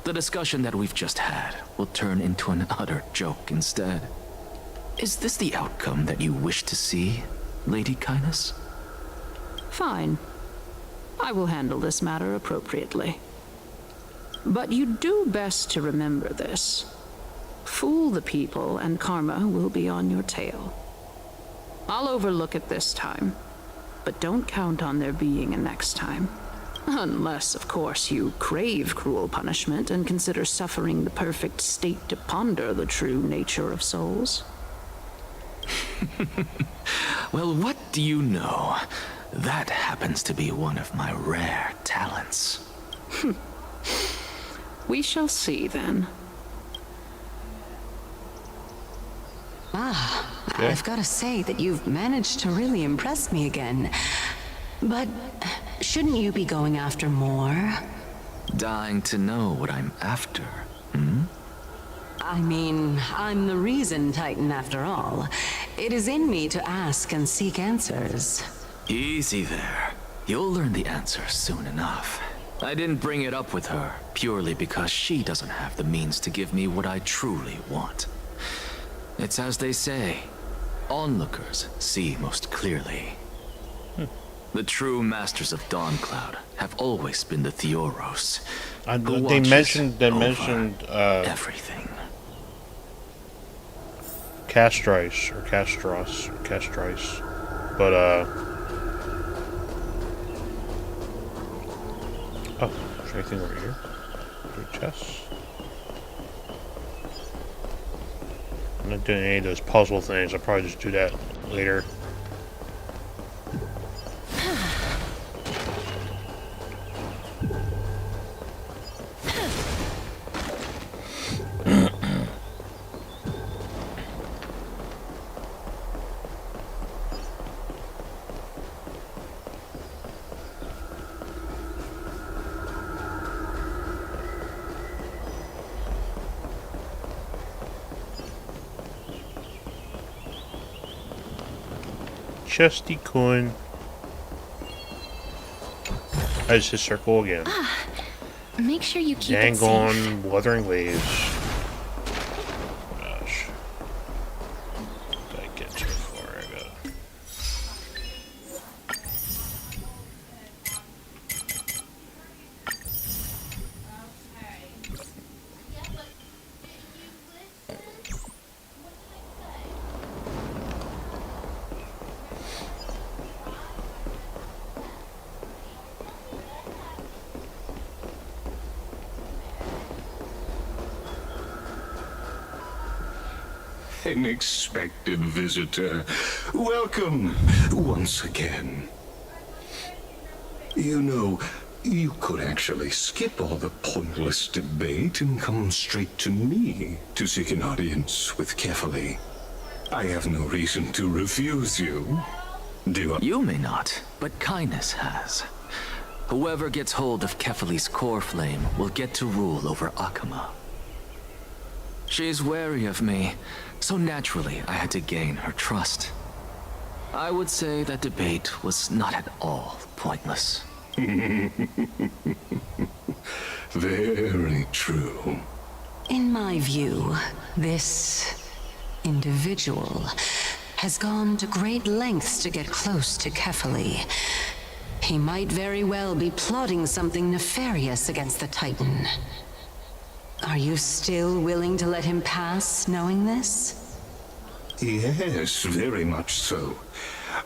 [SPEAKER 7] the discussion that we've just had will turn into an utter joke instead. Is this the outcome that you wish to see, Lady Kindness?
[SPEAKER 17] Fine. I will handle this matter appropriately. But you do best to remember this. Fool the people and karma will be on your tail. I'll overlook it this time, but don't count on there being a next time. Unless, of course, you crave cruel punishment and consider suffering the perfect state to ponder the true nature of souls.
[SPEAKER 7] Well, what do you know? That happens to be one of my rare talents.
[SPEAKER 17] We shall see then.
[SPEAKER 8] I've got to say that you've managed to really impress me again. But shouldn't you be going after more?
[SPEAKER 7] Dying to know what I'm after, hmm?
[SPEAKER 8] I mean, I'm the reason Titan after all. It is in me to ask and seek answers.
[SPEAKER 7] Easy there. You'll learn the answer soon enough. I didn't bring it up with her purely because she doesn't have the means to give me what I truly want. It's as they say, onlookers see most clearly. The true masters of Dawncloud have always been the Theoros.
[SPEAKER 4] They mentioned
[SPEAKER 7] everything.
[SPEAKER 4] Castrais or Castrais, but oh, is there anything over here? Do chests. I'm not doing any of those puzzle things. I'll probably just do that later. Chesty coin. I just hit circle again.
[SPEAKER 1] Make sure you keep
[SPEAKER 4] Dang
[SPEAKER 1] it safe.
[SPEAKER 4] on Wuthering Waves. Gosh. Did I get too far? I got.
[SPEAKER 9] An expected visitor. Welcome once again. You know, you could actually skip all the pointless debate and come straight to me to seek an audience with Kefali. I have no reason to refuse you. Do I?
[SPEAKER 7] You may not, but kindness has. Whoever gets hold of Kefali's core flame will get to rule over Akama. She's wary of me, so naturally I had to gain her trust. I would say that debate was not at all pointless.
[SPEAKER 9] Very true.
[SPEAKER 8] In my view, this individual has gone to great lengths to get close to Kefali. He might very well be plotting something nefarious against the Titan. Are you still willing to let him pass, knowing this?
[SPEAKER 9] Yes, very much so.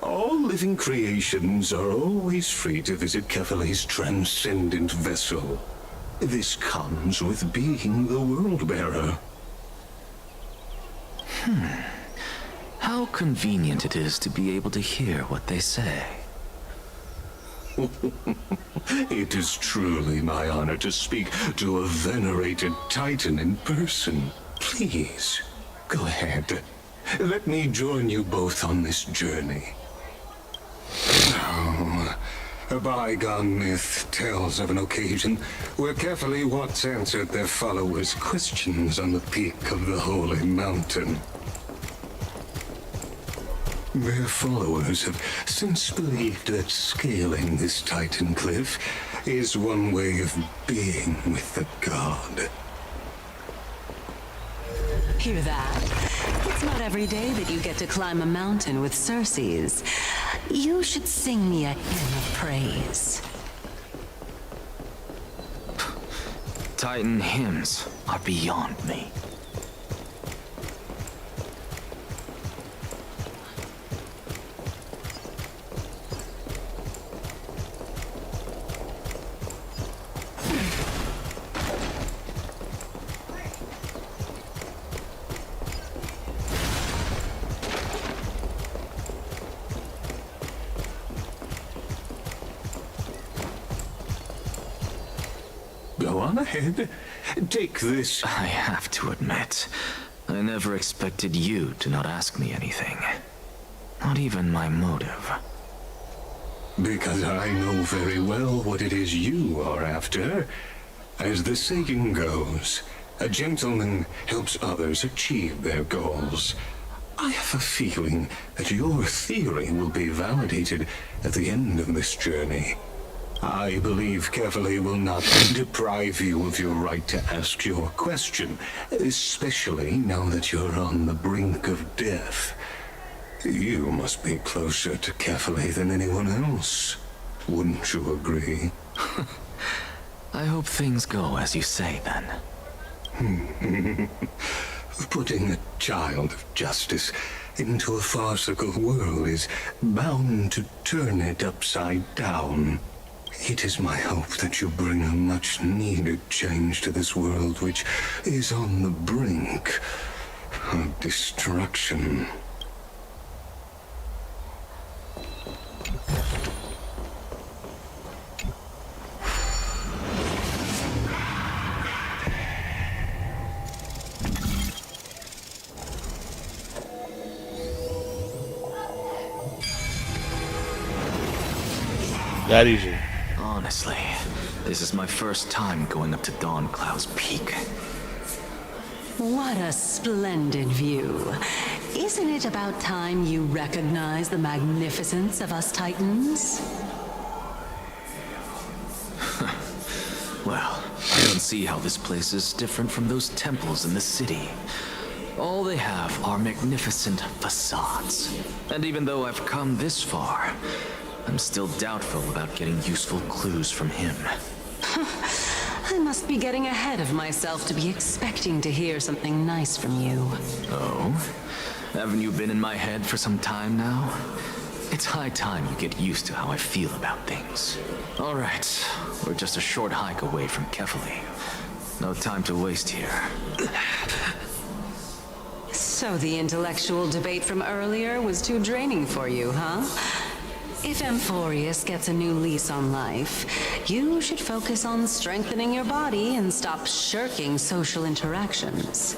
[SPEAKER 9] All living creations are always free to visit Kefali's transcendent vessel. This comes with being the world-bearer.
[SPEAKER 7] How convenient it is to be able to hear what they say.
[SPEAKER 9] It is truly my honor to speak to a venerated Titan in person. Please, go ahead. Let me join you both on this journey. Oh, a bygone myth tells of an occasion where Kefali once answered their followers' questions on the peak of the holy mountain. Their followers have since believed that scaling this Titan cliff is one way of being with the god.
[SPEAKER 8] Hear that? It's not every day that you get to climb a mountain with Circes. You should sing me a hymn of praise.
[SPEAKER 7] Titan hymns are beyond me.
[SPEAKER 9] Go on ahead. Take this.
[SPEAKER 7] I have to admit, I never expected you to not ask me anything. Not even my motive.
[SPEAKER 9] Because I know very well what it is you are after. As the saying goes, a gentleman helps others achieve their goals. I have a feeling that your theory will be validated at the end of this journey. I believe Kefali will not deprive you of your right to ask your question, especially now that you're on the brink of death. You must be closer to Kefali than anyone else. Wouldn't you agree?
[SPEAKER 7] I hope things go as you say, then.
[SPEAKER 9] Putting a child of justice into a farcical world is bound to turn it upside down. It is my hope that you bring a much-needed change to this world, which is on the brink of destruction.
[SPEAKER 4] That easy.
[SPEAKER 7] Honestly, this is my first time going up to Dawn Cloud's peak.
[SPEAKER 8] What a splendid view. Isn't it about time you recognize the magnificence of us Titans?
[SPEAKER 7] Well, I don't see how this place is different from those temples in the city. All they have are magnificent facades. And even though I've come this far, I'm still doubtful about getting useful clues from him.
[SPEAKER 8] I must be getting ahead of myself to be expecting to hear something nice from you.
[SPEAKER 7] Oh? Haven't you been in my head for some time now? It's high time you get used to how I feel about things. All right, we're just a short hike away from Kefali. No time to waste here.
[SPEAKER 8] So the intellectual debate from earlier was too draining for you, huh? If Amphorius gets a new lease on life, you should focus on strengthening your body and stop shirking social interactions.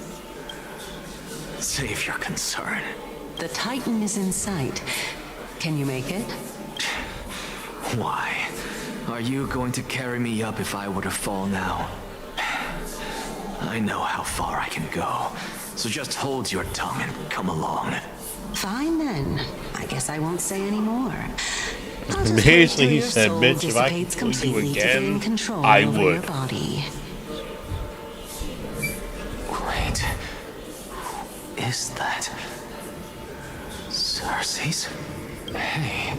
[SPEAKER 7] Save your concern.
[SPEAKER 8] The Titan is in sight. Can you make it?
[SPEAKER 7] Why? Are you going to carry me up if I were to fall now? I know how far I can go, so just hold your tongue and come along.
[SPEAKER 8] Fine then. I guess I won't say any more.
[SPEAKER 4] Basically, he said, bitch, if I could kill you again, I would.
[SPEAKER 7] Wait. Who is that? Cersei's? Hey,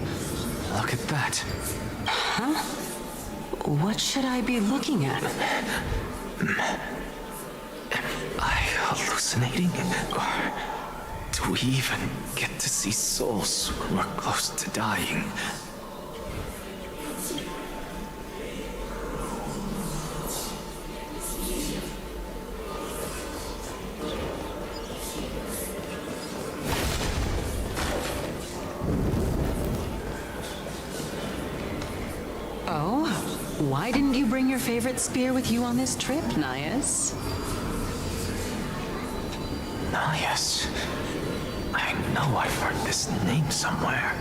[SPEAKER 7] look at that.
[SPEAKER 8] Huh? What should I be looking at?
[SPEAKER 7] Am I hallucinating? Or do we even get to see souls when we're close to dying?
[SPEAKER 8] Oh? Why didn't you bring your favorite spear with you on this trip, Nias?
[SPEAKER 7] Nias? I know I've heard this name somewhere.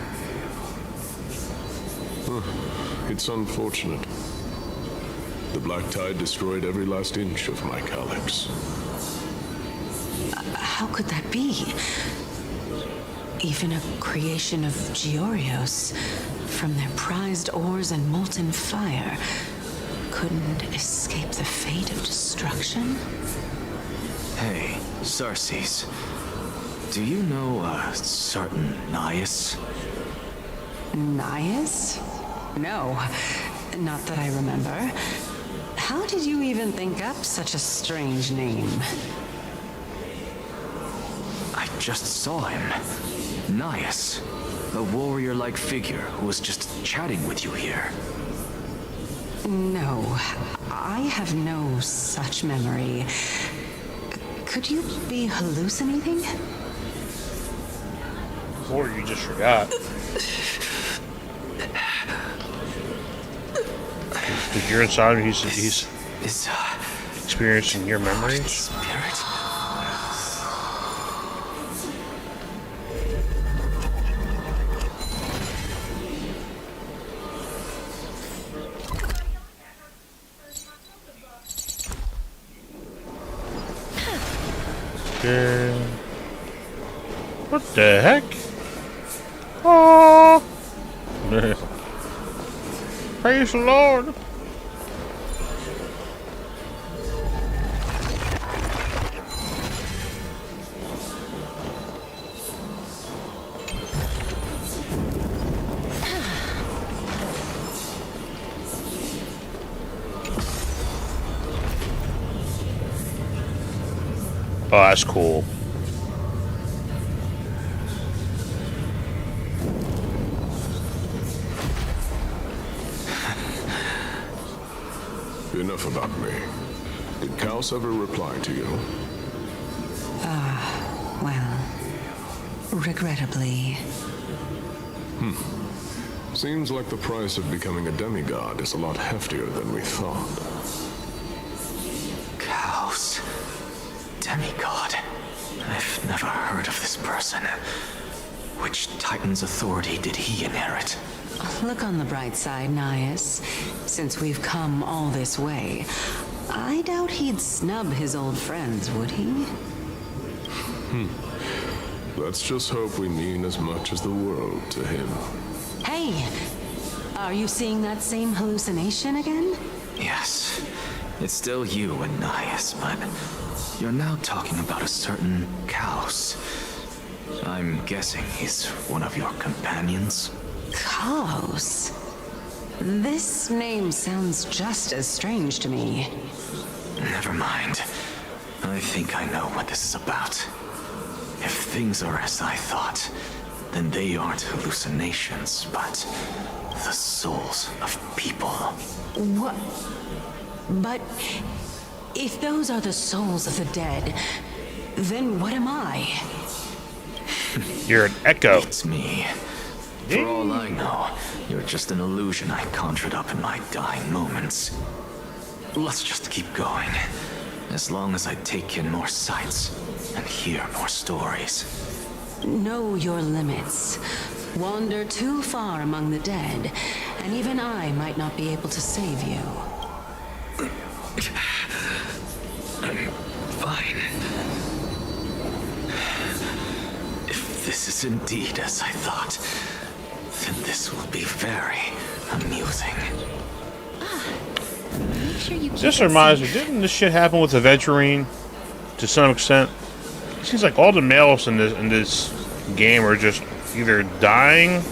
[SPEAKER 18] It's unfortunate. The Black Tide destroyed every last inch of my calyx.
[SPEAKER 8] How could that be? Even a creation of Georios, from their prized ores and molten fire, couldn't escape the fate of destruction?
[SPEAKER 7] Hey, Cersei's. Do you know a certain Nias?
[SPEAKER 8] Nias? No, not that I remember. How did you even think up such a strange name?
[SPEAKER 7] I just saw him. Nias. A warrior-like figure who was just chatting with you here.
[SPEAKER 8] No, I have no such memory. Could you be hallucinating?
[SPEAKER 4] Or you just forgot. If you're inside, he's experiencing your memories.
[SPEAKER 7] Spirit?
[SPEAKER 4] What the heck? Oh! Praise the Lord. Oh, that's cool.
[SPEAKER 18] Enough about me. Did Kaos ever reply to you?
[SPEAKER 8] Well, regrettably.
[SPEAKER 18] Seems like the price of becoming a demigod is a lot heftier than we thought.
[SPEAKER 7] Kaos. Demigod. I've never heard of this person. Which Titan's authority did he inherit?
[SPEAKER 8] Look on the bright side, Nias. Since we've come all this way, I doubt he'd snub his old friends, would he?
[SPEAKER 18] Let's just hope we mean as much as the world to him.
[SPEAKER 8] Hey! Are you seeing that same hallucination again?
[SPEAKER 7] Yes. It's still you and Nias, but you're now talking about a certain Kaos. I'm guessing he's one of your companions?
[SPEAKER 8] Kaos? This name sounds just as strange to me.
[SPEAKER 7] Never mind. I think I know what this is about. If things are as I thought, then they aren't hallucinations, but the souls of people.
[SPEAKER 8] What? But if those are the souls of the dead, then what am I?
[SPEAKER 4] You're an echo.
[SPEAKER 7] It's me. For all I know, you're just an illusion I conjured up in my dying moments. Let's just keep going. As long as I take in more sights and hear more stories.
[SPEAKER 8] Know your limits. Wander too far among the dead, and even I might not be able to save you.
[SPEAKER 7] I'm fine. If this is indeed as I thought, then this will be very amusing.
[SPEAKER 1] Make sure you
[SPEAKER 4] This reminds me, didn't this shit happen with Aventurine to some extent? It seems like all the males in this game are just either dying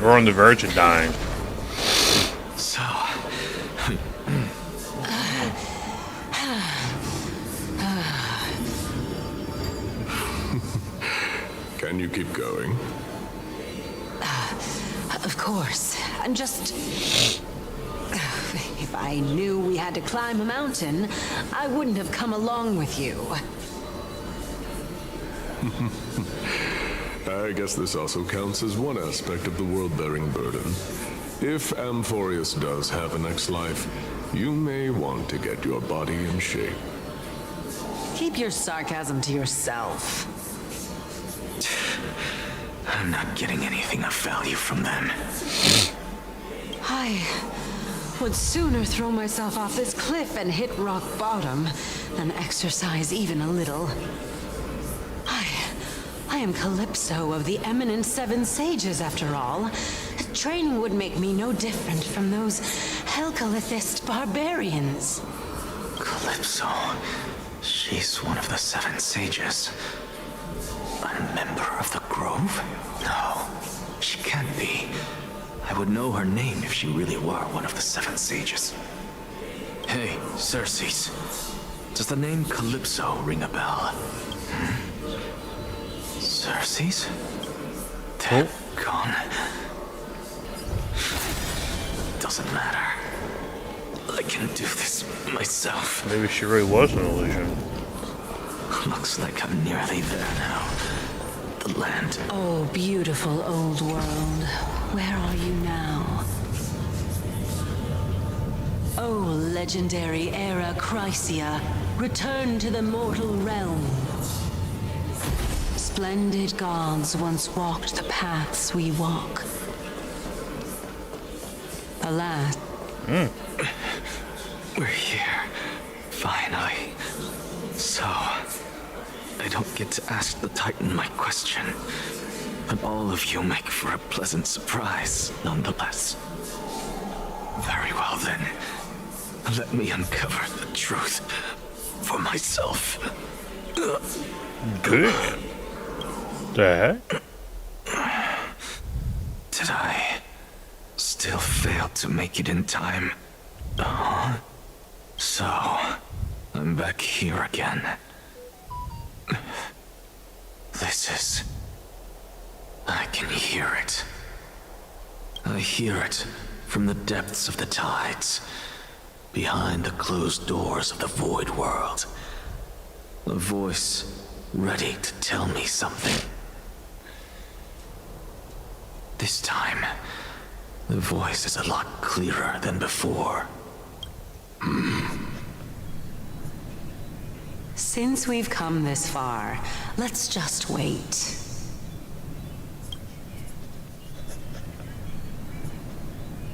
[SPEAKER 4] or on the verge of dying.
[SPEAKER 7] So,
[SPEAKER 18] Can you keep going?
[SPEAKER 8] Of course. And just... If I knew we had to climb a mountain, I wouldn't have come along with you.
[SPEAKER 18] I guess this also counts as one aspect of the world-bearing burden. If Amphorius does have a next life, you may want to get your body in shape.
[SPEAKER 8] Keep your sarcasm to yourself.
[SPEAKER 7] I'm not getting anything of value from them.
[SPEAKER 8] I would sooner throw myself off this cliff and hit rock bottom than exercise even a little. I am Calypso of the eminent Seven Sages, after all. Training would make me no different from those Helcalithist barbarians.
[SPEAKER 7] Calypso. She's one of the Seven Sages. A member of the Grove? No, she can't be. I would know her name if she really were one of the Seven Sages. Hey, Circes. Does the name Calypso ring a bell? Circes? They're gone. Doesn't matter. I can do this myself.
[SPEAKER 4] Maybe she really was an illusion.
[SPEAKER 7] Looks like I'm nearly there now. The land.
[SPEAKER 8] Oh, beautiful old world. Where are you now? Oh, legendary era Chrysia, return to the mortal realm. Splendid gods once walked the paths we walk. Alas.
[SPEAKER 7] We're here. Finally. So, I don't get to ask the Titan my question. but all of you make for a pleasant surprise, nonetheless. Very well then. Let me uncover the truth for myself.
[SPEAKER 4] Good. The heck?
[SPEAKER 7] Did I still fail to make it in time? So, I'm back here again. This is... I can hear it. I hear it from the depths of the tides, behind the closed doors of the void world. A voice ready to tell me something. This time, the voice is a lot clearer than before.
[SPEAKER 8] Since we've come this far, let's just wait.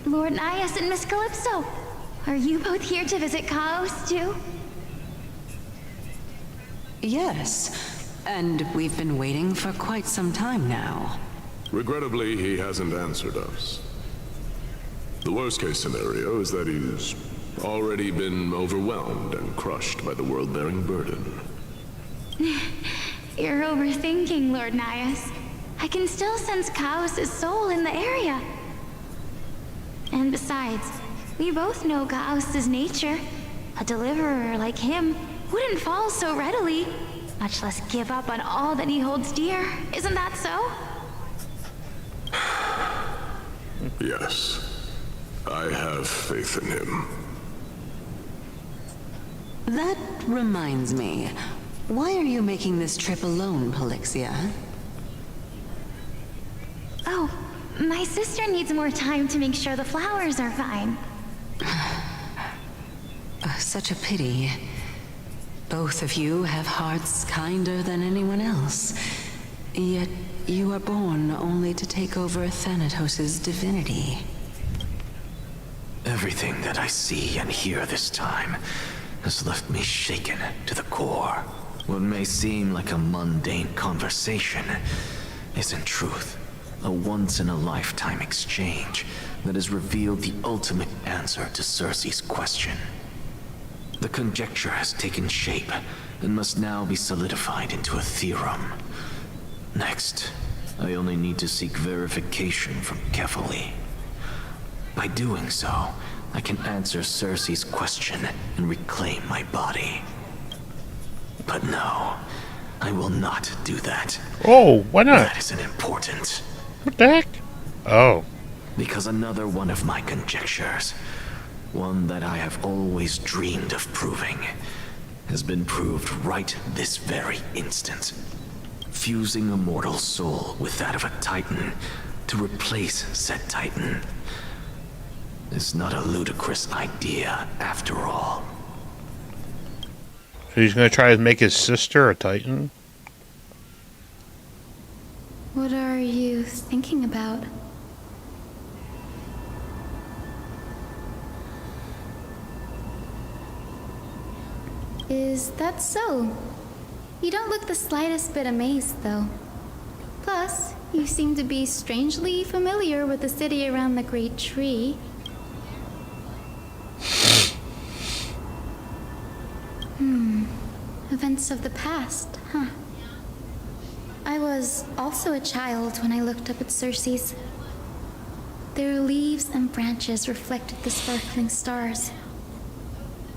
[SPEAKER 3] Lord Nias and Miss Calypso, are you both here to visit Chaos too?
[SPEAKER 8] Yes, and we've been waiting for quite some time now.
[SPEAKER 18] Regrettably, he hasn't answered us. The worst-case scenario is that he's already been overwhelmed and crushed by the world-bearing burden.
[SPEAKER 3] You're overthinking, Lord Nias. I can still sense Chaos' soul in the area. And besides, we both know Chaos' nature. A deliverer like him wouldn't fall so readily, much less give up on all that he holds dear. Isn't that so?
[SPEAKER 18] Yes, I have faith in him.
[SPEAKER 8] That reminds me. Why are you making this trip alone, Polixia?
[SPEAKER 3] Oh, my sister needs more time to make sure the flowers are fine.
[SPEAKER 8] Such a pity. Both of you have hearts kinder than anyone else. Yet you are born only to take over Thanatos' divinity.
[SPEAKER 7] Everything that I see and hear this time has left me shaken to the core. What may seem like a mundane conversation is in truth a once-in-a-lifetime exchange that has revealed the ultimate answer to Circe's question. The conjecture has taken shape and must now be solidified into a theorem. Next, I only need to seek verification from Kefali. By doing so, I can answer Circe's question and reclaim my body. But no, I will not do that.
[SPEAKER 4] Oh, why not?
[SPEAKER 7] That isn't important.
[SPEAKER 4] What the heck? Oh.
[SPEAKER 7] Because another one of my conjectures, one that I have always dreamed of proving, has been proved right this very instant. Fusing a mortal soul with that of a Titan to replace said Titan is not a ludicrous idea after all.
[SPEAKER 4] So he's gonna try to make his sister a Titan?
[SPEAKER 3] What are you thinking about? Is that so? You don't look the slightest bit amazed, though. Plus, you seem to be strangely familiar with the city around the Great Tree. Events of the past, huh? I was also a child when I looked up at Circe's. Their leaves and branches reflected the sparkling stars,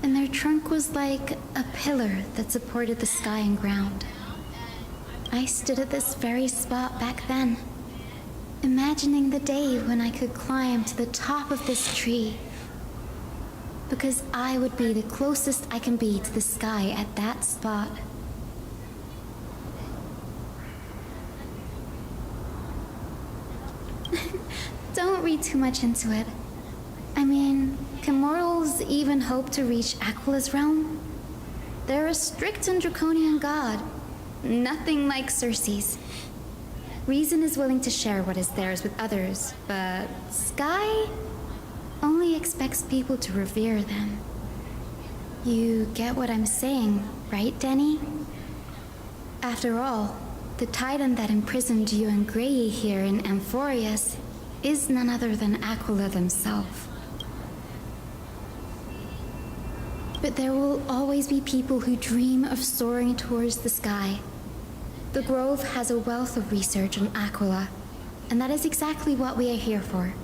[SPEAKER 3] and their trunk was like a pillar that supported the sky and ground. I stood at this very spot back then, imagining the day when I could climb to the top of this tree, because I would be the closest I can be to the sky at that spot. Don't read too much into it. I mean, can mortals even hope to reach Aquila's realm? They're a strict and draconian god. Nothing like Circe's. Reason is willing to share what is theirs with others, but Sky only expects people to revere them. You get what I'm saying, right, Denny? After all,
[SPEAKER 19] the titan that imprisoned you and Grey here in Amphorius is none other than Aquila themselves. But there will always be people who dream of soaring towards the sky. The Grove has a wealth of research on Aquila, and that is exactly what we are here for.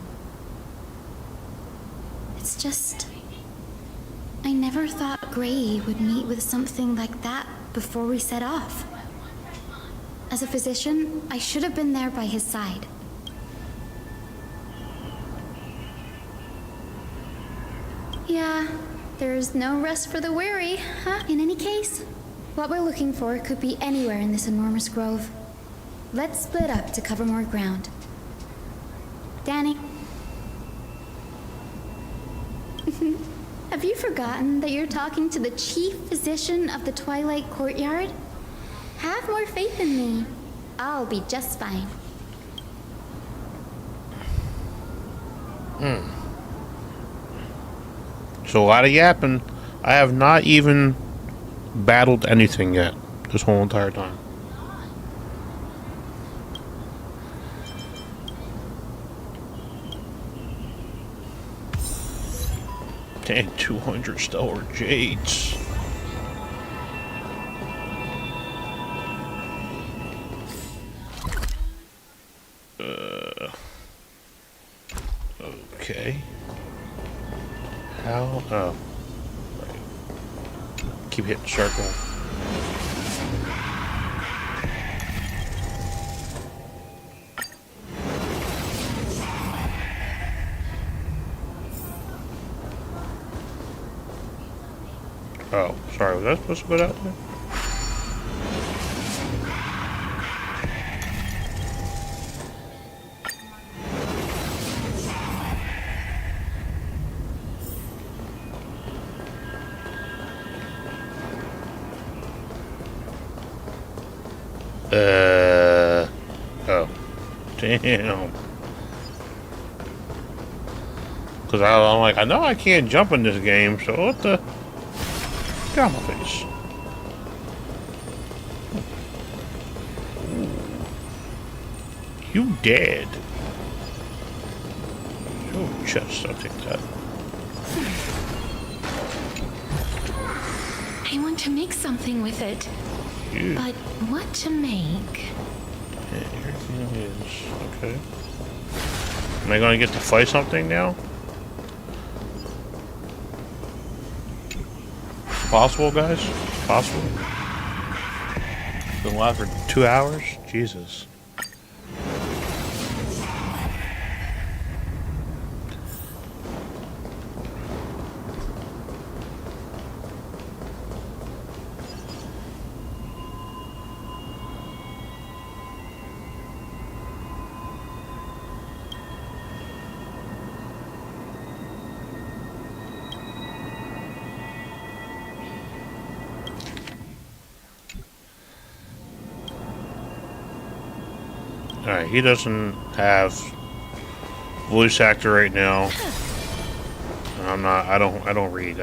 [SPEAKER 19] It's just... I never thought Grey would meet with something like that before we set off. As a physician, I should have been there by his side. Yeah, there's no rest for the weary, huh? In any case, what we're looking for could be anywhere in this enormous grove. Let's split up to cover more ground. Danny. Have you forgotten that you're talking to the chief physician of the Twilight Courtyard? Have more faith in me. I'll be just fine.
[SPEAKER 4] So a lot of yapping. I have not even battled anything yet this whole entire time. Dang, 200 stellar jades. Okay. How? Oh. Right. Keep hitting circle. Oh, sorry, was I supposed to put out there? Oh. Damn. Because I'm like, I know I can't jump in this game, so what the... Get out of my face. You dead. Oh, chest, I'll take that.
[SPEAKER 1] I want to make something with it.
[SPEAKER 4] Yeah.
[SPEAKER 1] But what to make?
[SPEAKER 4] Yeah, everything is... Okay. Am I going to get to fight something now? Possible, guys? Possible? Been live for 2 hours? Jesus. Alright, he doesn't have voice actor right now. I'm not, I don't read.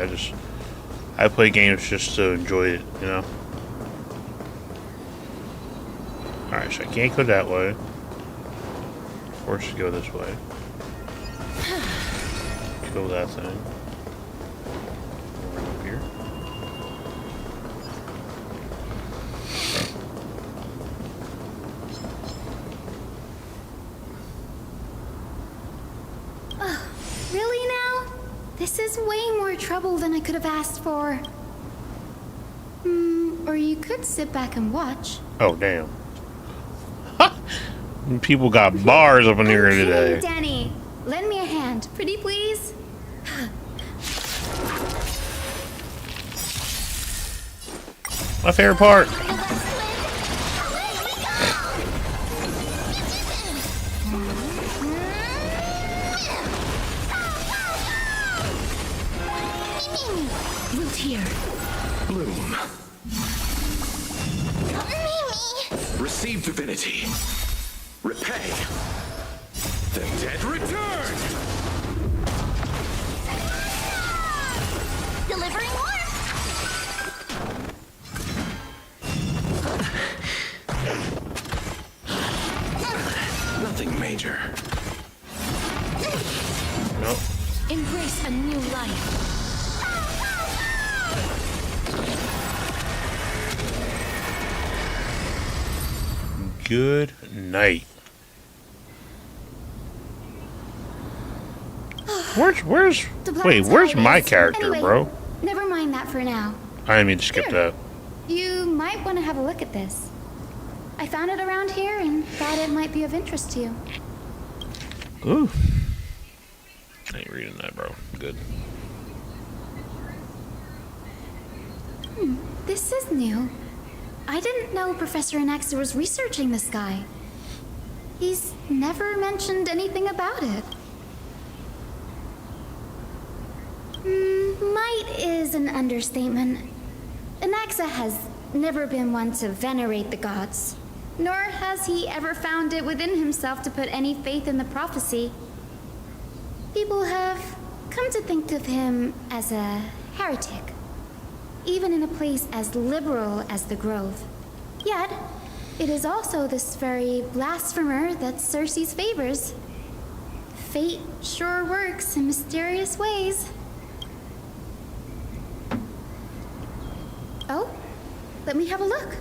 [SPEAKER 4] I play games just to enjoy it, you know? Alright, so I can't go that way. Forced to go this way. Kill that thing. Run up here.
[SPEAKER 19] Really now? This is way more trouble than I could have asked for. Or you could sit back and watch.
[SPEAKER 4] Oh, damn. People got bars up in here today.
[SPEAKER 19] Danny, lend me a hand, pretty please.
[SPEAKER 4] My favorite part.
[SPEAKER 1] Root here.
[SPEAKER 11] Bloom. Receive divinity. Repay. The dead return.
[SPEAKER 3] Delivering warmth.
[SPEAKER 1] Embrace a new life.
[SPEAKER 4] Good night. Where's where's my character,
[SPEAKER 19] Anyway,
[SPEAKER 4] bro?
[SPEAKER 19] Never mind that for now.
[SPEAKER 4] I didn't mean to skip that.
[SPEAKER 19] You might want to have a look at this. I found it around here and thought it might be of interest to you.
[SPEAKER 4] Ooh. I ain't reading that, bro. Good.
[SPEAKER 19] This is new. I didn't know Professor Anaxa was researching this guy. He's never mentioned anything about it. Might is an understatement. Anaxa has never been one to venerate the gods, nor has he ever found it within himself to put any faith in the prophecy. People have come to think of him as a heretic, even in a place as liberal as the Grove. Yet, it is also this very blasphemer that Circe's favors. Fate sure works in mysterious ways. Oh, let me have a look.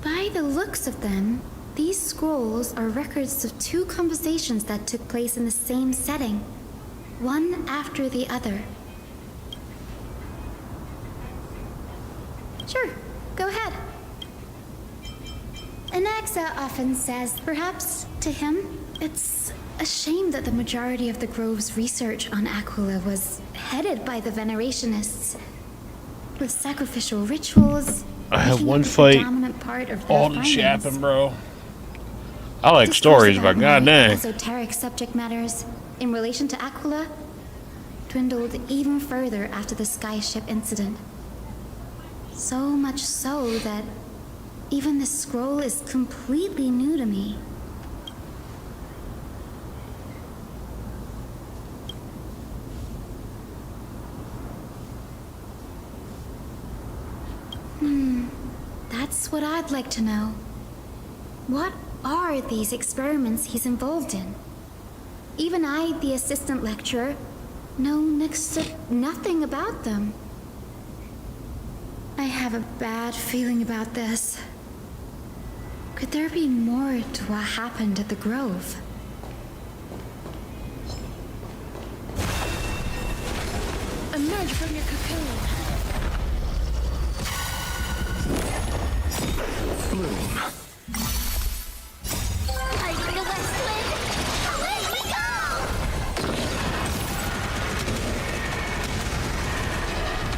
[SPEAKER 19] By the looks of them, these scrolls are records of two conversations that took place in the same setting, one after the other. Sure, go ahead. Anaxa often says, perhaps to him, it's a shame that the majority of the Grove's research on Aquila was headed by the Venerationists, with sacrificial rituals.
[SPEAKER 4] I have one fight. All the chapping, bro. I like stories, but goddamn.
[SPEAKER 19] Esoteric subject matters in relation to Aquila dwindled even further after the skyship incident. So much so that even this scroll is completely new to me. That's what I'd like to know. What are these experiments he's involved in? Even I, the assistant lecturer, know next to nothing about them. I have a bad feeling about this. Could there be more to what happened at the Grove?
[SPEAKER 1] Emerge from your cocoon.
[SPEAKER 6] Bloom.
[SPEAKER 3] Fighting the West Wind! Away we go!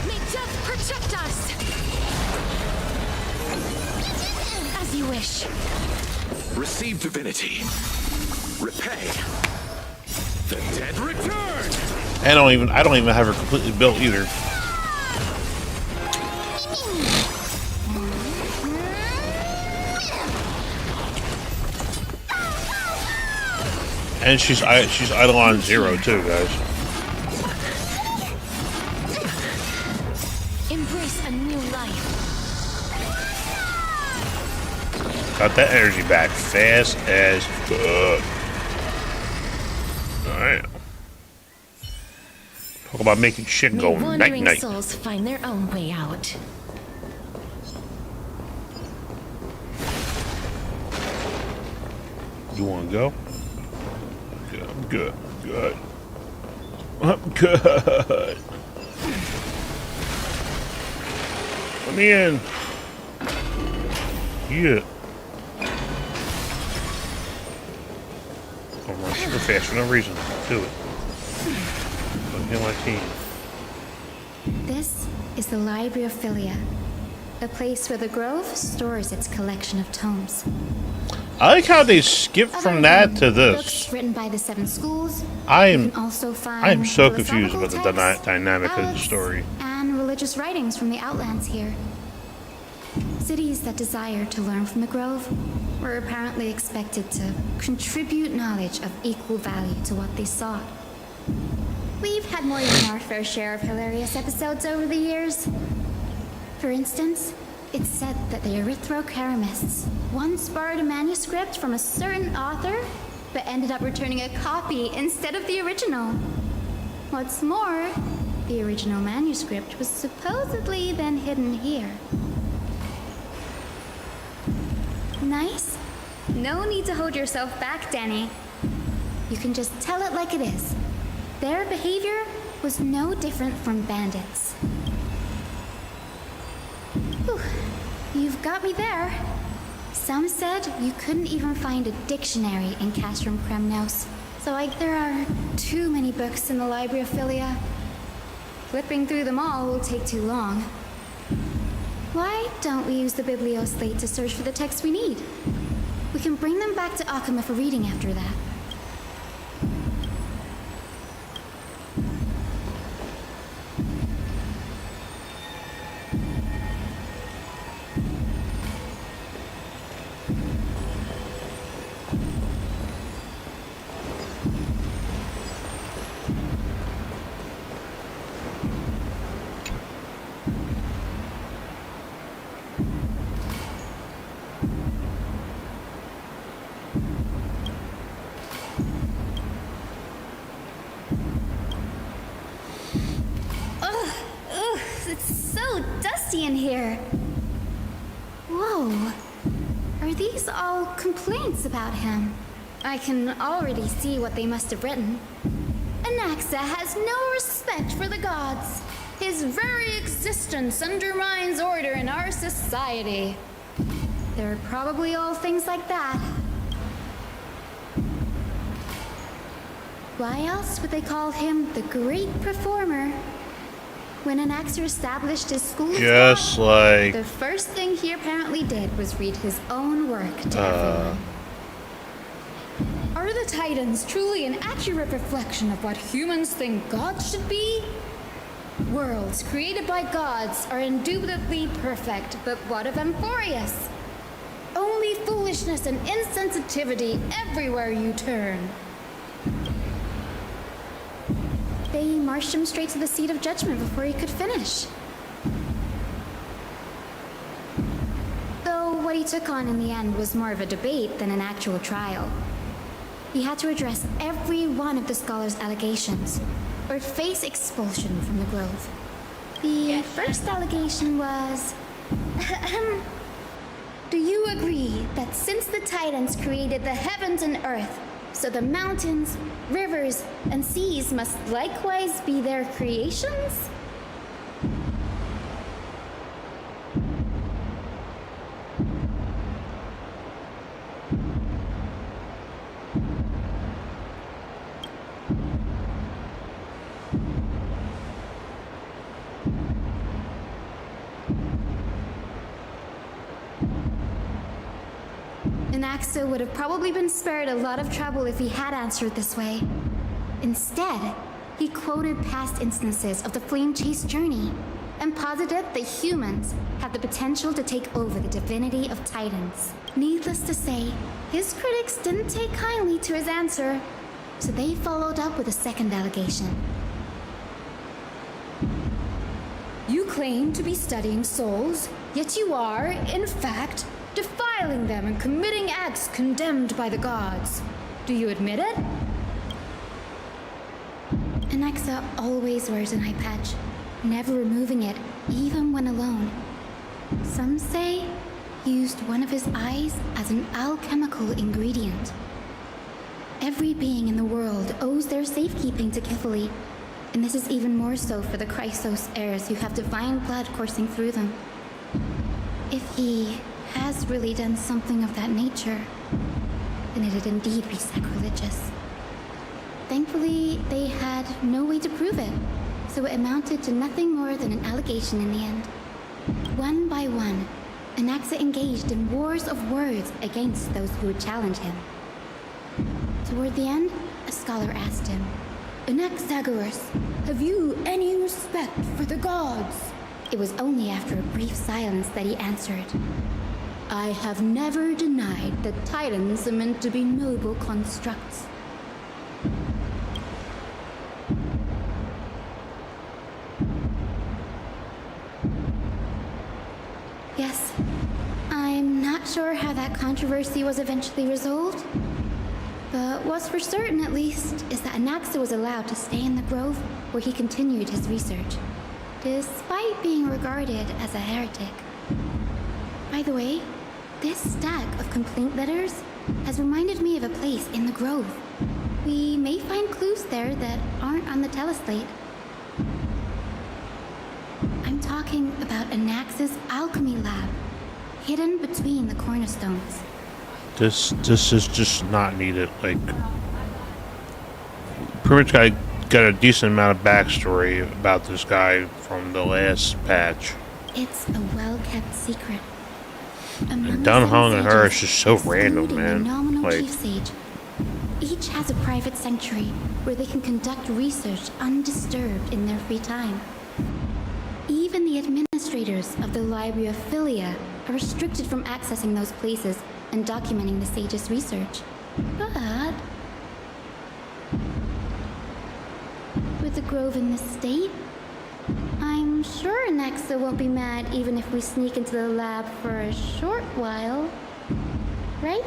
[SPEAKER 1] May death protect us! As you wish.
[SPEAKER 5] Receive divinity. Repay. The dead return!
[SPEAKER 4] I don't even have her completely built either. And she's Eidolon 0 too, guys.
[SPEAKER 1] Embrace a new life.
[SPEAKER 4] Got that energy back fast as fuck. Alright. Talk about making shit go
[SPEAKER 1] May
[SPEAKER 4] night
[SPEAKER 1] wandering
[SPEAKER 4] night.
[SPEAKER 1] souls find their own way out.
[SPEAKER 4] You wanna go? Yeah, I'm good. Good. I'm good. Let me in. Yeah. I'm running super fast for no reason. Do it. Don't hit my team.
[SPEAKER 19] This is the Library of Philia, a place where the Grove stores its collection of tomes.
[SPEAKER 4] I like how they skipped from that to this.
[SPEAKER 19] Books written by the 7 schools.
[SPEAKER 4] I
[SPEAKER 19] You
[SPEAKER 4] am
[SPEAKER 19] can also find
[SPEAKER 4] I am so confused about the
[SPEAKER 19] philosophical
[SPEAKER 4] dynamic of the
[SPEAKER 19] texts,
[SPEAKER 4] story.
[SPEAKER 19] and religious writings from the Outlands here. Cities that desire to learn from the Grove were apparently expected to contribute knowledge of equal value to what they sought. We've had more than our fair share of hilarious episodes over the years. For instance, It's said that the Erythrocheramists once borrowed a manuscript from a certain author, but ended up returning a copy instead of the original. What's more, the original manuscript was supposedly then hidden here. Nice? No need to hold yourself back, Danny. You can just tell it like it is. Their behavior was no different from bandits. Whew. You've got me there. Some said you couldn't even find a dictionary in Castrum Kremnos. So there are too many books in the Library of Philia. Flipping through them all will take too long. Why don't we use the Biblioslate to search for the texts we need? We can bring them back to Akama for reading after that. In here. Whoa. Are these all complaints about him? I can already see what they must have written. Anaxa has no respect for the gods. His very existence undermines order in our society. They're probably all things like that. Why else would they call him the great performer? When Anaxer established his school, the first thing he apparently did was read his own work to everyone. Are the Titans truly an accurate reflection of what humans think gods should be? Worlds created by gods are indubitably perfect, but what of Amphorius? Only foolishness and insensitivity everywhere you turn. They marched him straight to the seat of judgment before he could finish. Though what he took on in the end was more of a debate than an actual trial. He had to address every one of the scholar's allegations, or face expulsion from the Grove. The first allegation was... Do you agree that since the Titans created the heavens and earth, so the mountains, rivers, and seas must likewise be their creations? Anaxa would have probably been spared a lot of trouble if he had answered this way. Instead, he quoted past instances of the Flame Chase journey and posited that humans have the potential to take over the divinity of Titans. Needless to say, his critics didn't take kindly to his answer, so they followed up with a second allegation. You claim to be studying souls, yet you are, in fact, defiling them and committing acts condemned by the gods. Do you admit it? Anaxa always wears an eye patch, never removing it, even when alone. Some say he used one of his eyes as an alchemical ingredient. Every being in the world owes their safekeeping to Kifili, and this is even more so for the Chrysos heirs who have divine blood coursing through them. If he has really done something of that nature, then it'd indeed be sacrilegious. Thankfully, they had no way to prove it, so it amounted to nothing more than an allegation in the end. One by one, Anaxa engaged in wars of words against those who would challenge him. Toward the end, a scholar asked him, Anaxagoras, have you any respect for the gods? It was only after a brief silence that he answered, I have never denied that Titans are meant to be noble constructs. guess. I'm not sure how that controversy was eventually resolved, but what's for certain, at least, is that Anaxa was allowed to stay in the grove where he continued his research, despite being regarded as a heretic. By the way, this stack of complaint letters has reminded me of a place in the grove. We may find clues there that aren't on the teleslate. I'm talking about Anaxa's alchemy lab, hidden between the cornerstones.
[SPEAKER 4] This is just not needed. Like, pretty much got a decent amount of backstory about this guy from the last patch.
[SPEAKER 19] It's a well-kept secret.
[SPEAKER 4] And Dunhong and her is just so random, man. Like,
[SPEAKER 19] chief sage. Each has a private sanctuary where they can conduct research undisturbed in their free time. Even the administrators of the Library of Philia are restricted from accessing those places and documenting the sage's research. But with the grove in this state, I'm sure Anaxa won't be mad even if we sneak into the lab for a short while, right?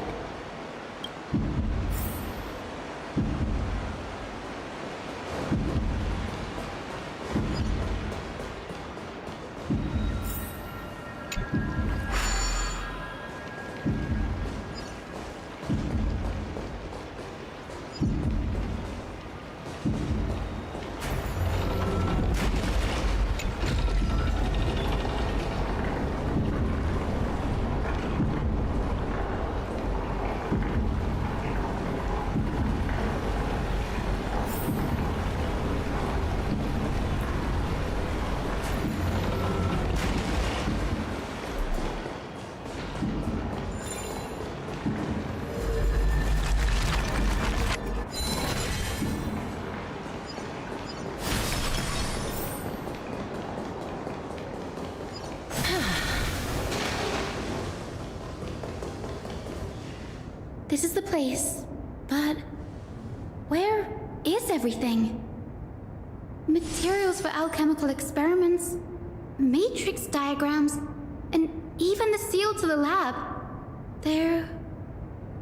[SPEAKER 19] This is the place, but where is everything? Materials for alchemical experiments, matrix diagrams, and even the seal to the lab. They're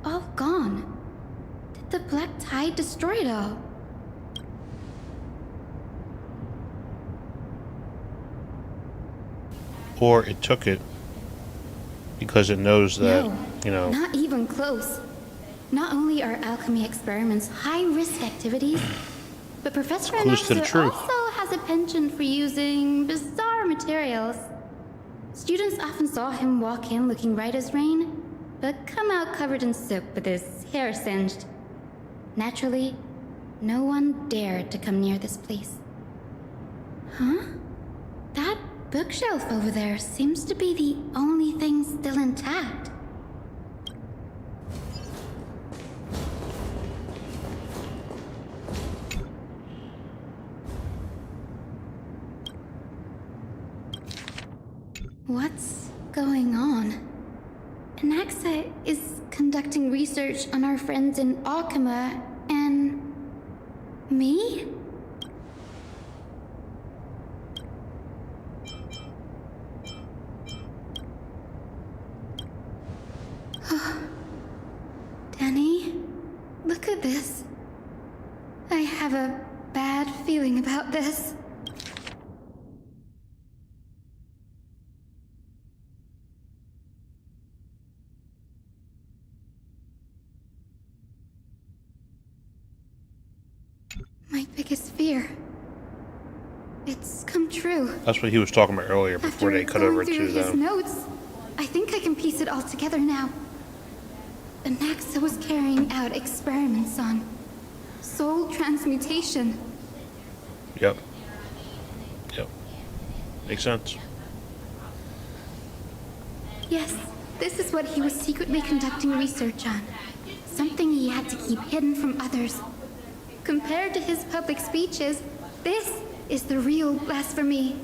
[SPEAKER 19] all gone. Did the Black Tide destroy it all?
[SPEAKER 4] or it took it because it knows that,
[SPEAKER 19] No,
[SPEAKER 4] you know.
[SPEAKER 19] Not even close. Not only are alchemy experiments high-risk activities, but Professor
[SPEAKER 4] Clues to the
[SPEAKER 19] Anaxa
[SPEAKER 4] truth.
[SPEAKER 19] also has a penchant for using bizarre materials. Students often saw him walk in looking right as rain, but come out covered in soap with his hair singed. Naturally, no one dared to come near this place. Huh? That bookshelf over there seems to be the only thing still intact. What's going on? Anaxa is conducting research on our friends in Alchema and me? Danny, look at this. I have a bad feeling about this. My biggest fear. It's come true.
[SPEAKER 4] That's what he was talking about earlier before they cut over
[SPEAKER 19] Going through
[SPEAKER 4] to
[SPEAKER 19] his
[SPEAKER 4] them.
[SPEAKER 19] notes, I think I can piece it all together now. Anaxa was carrying out experiments on soul transmutation.
[SPEAKER 4] Yep. Yep. Makes sense.
[SPEAKER 19] Yes, this is what he was secretly conducting research on. Something he had to keep hidden from others. Compared to his public speeches, this is the real blasphemy.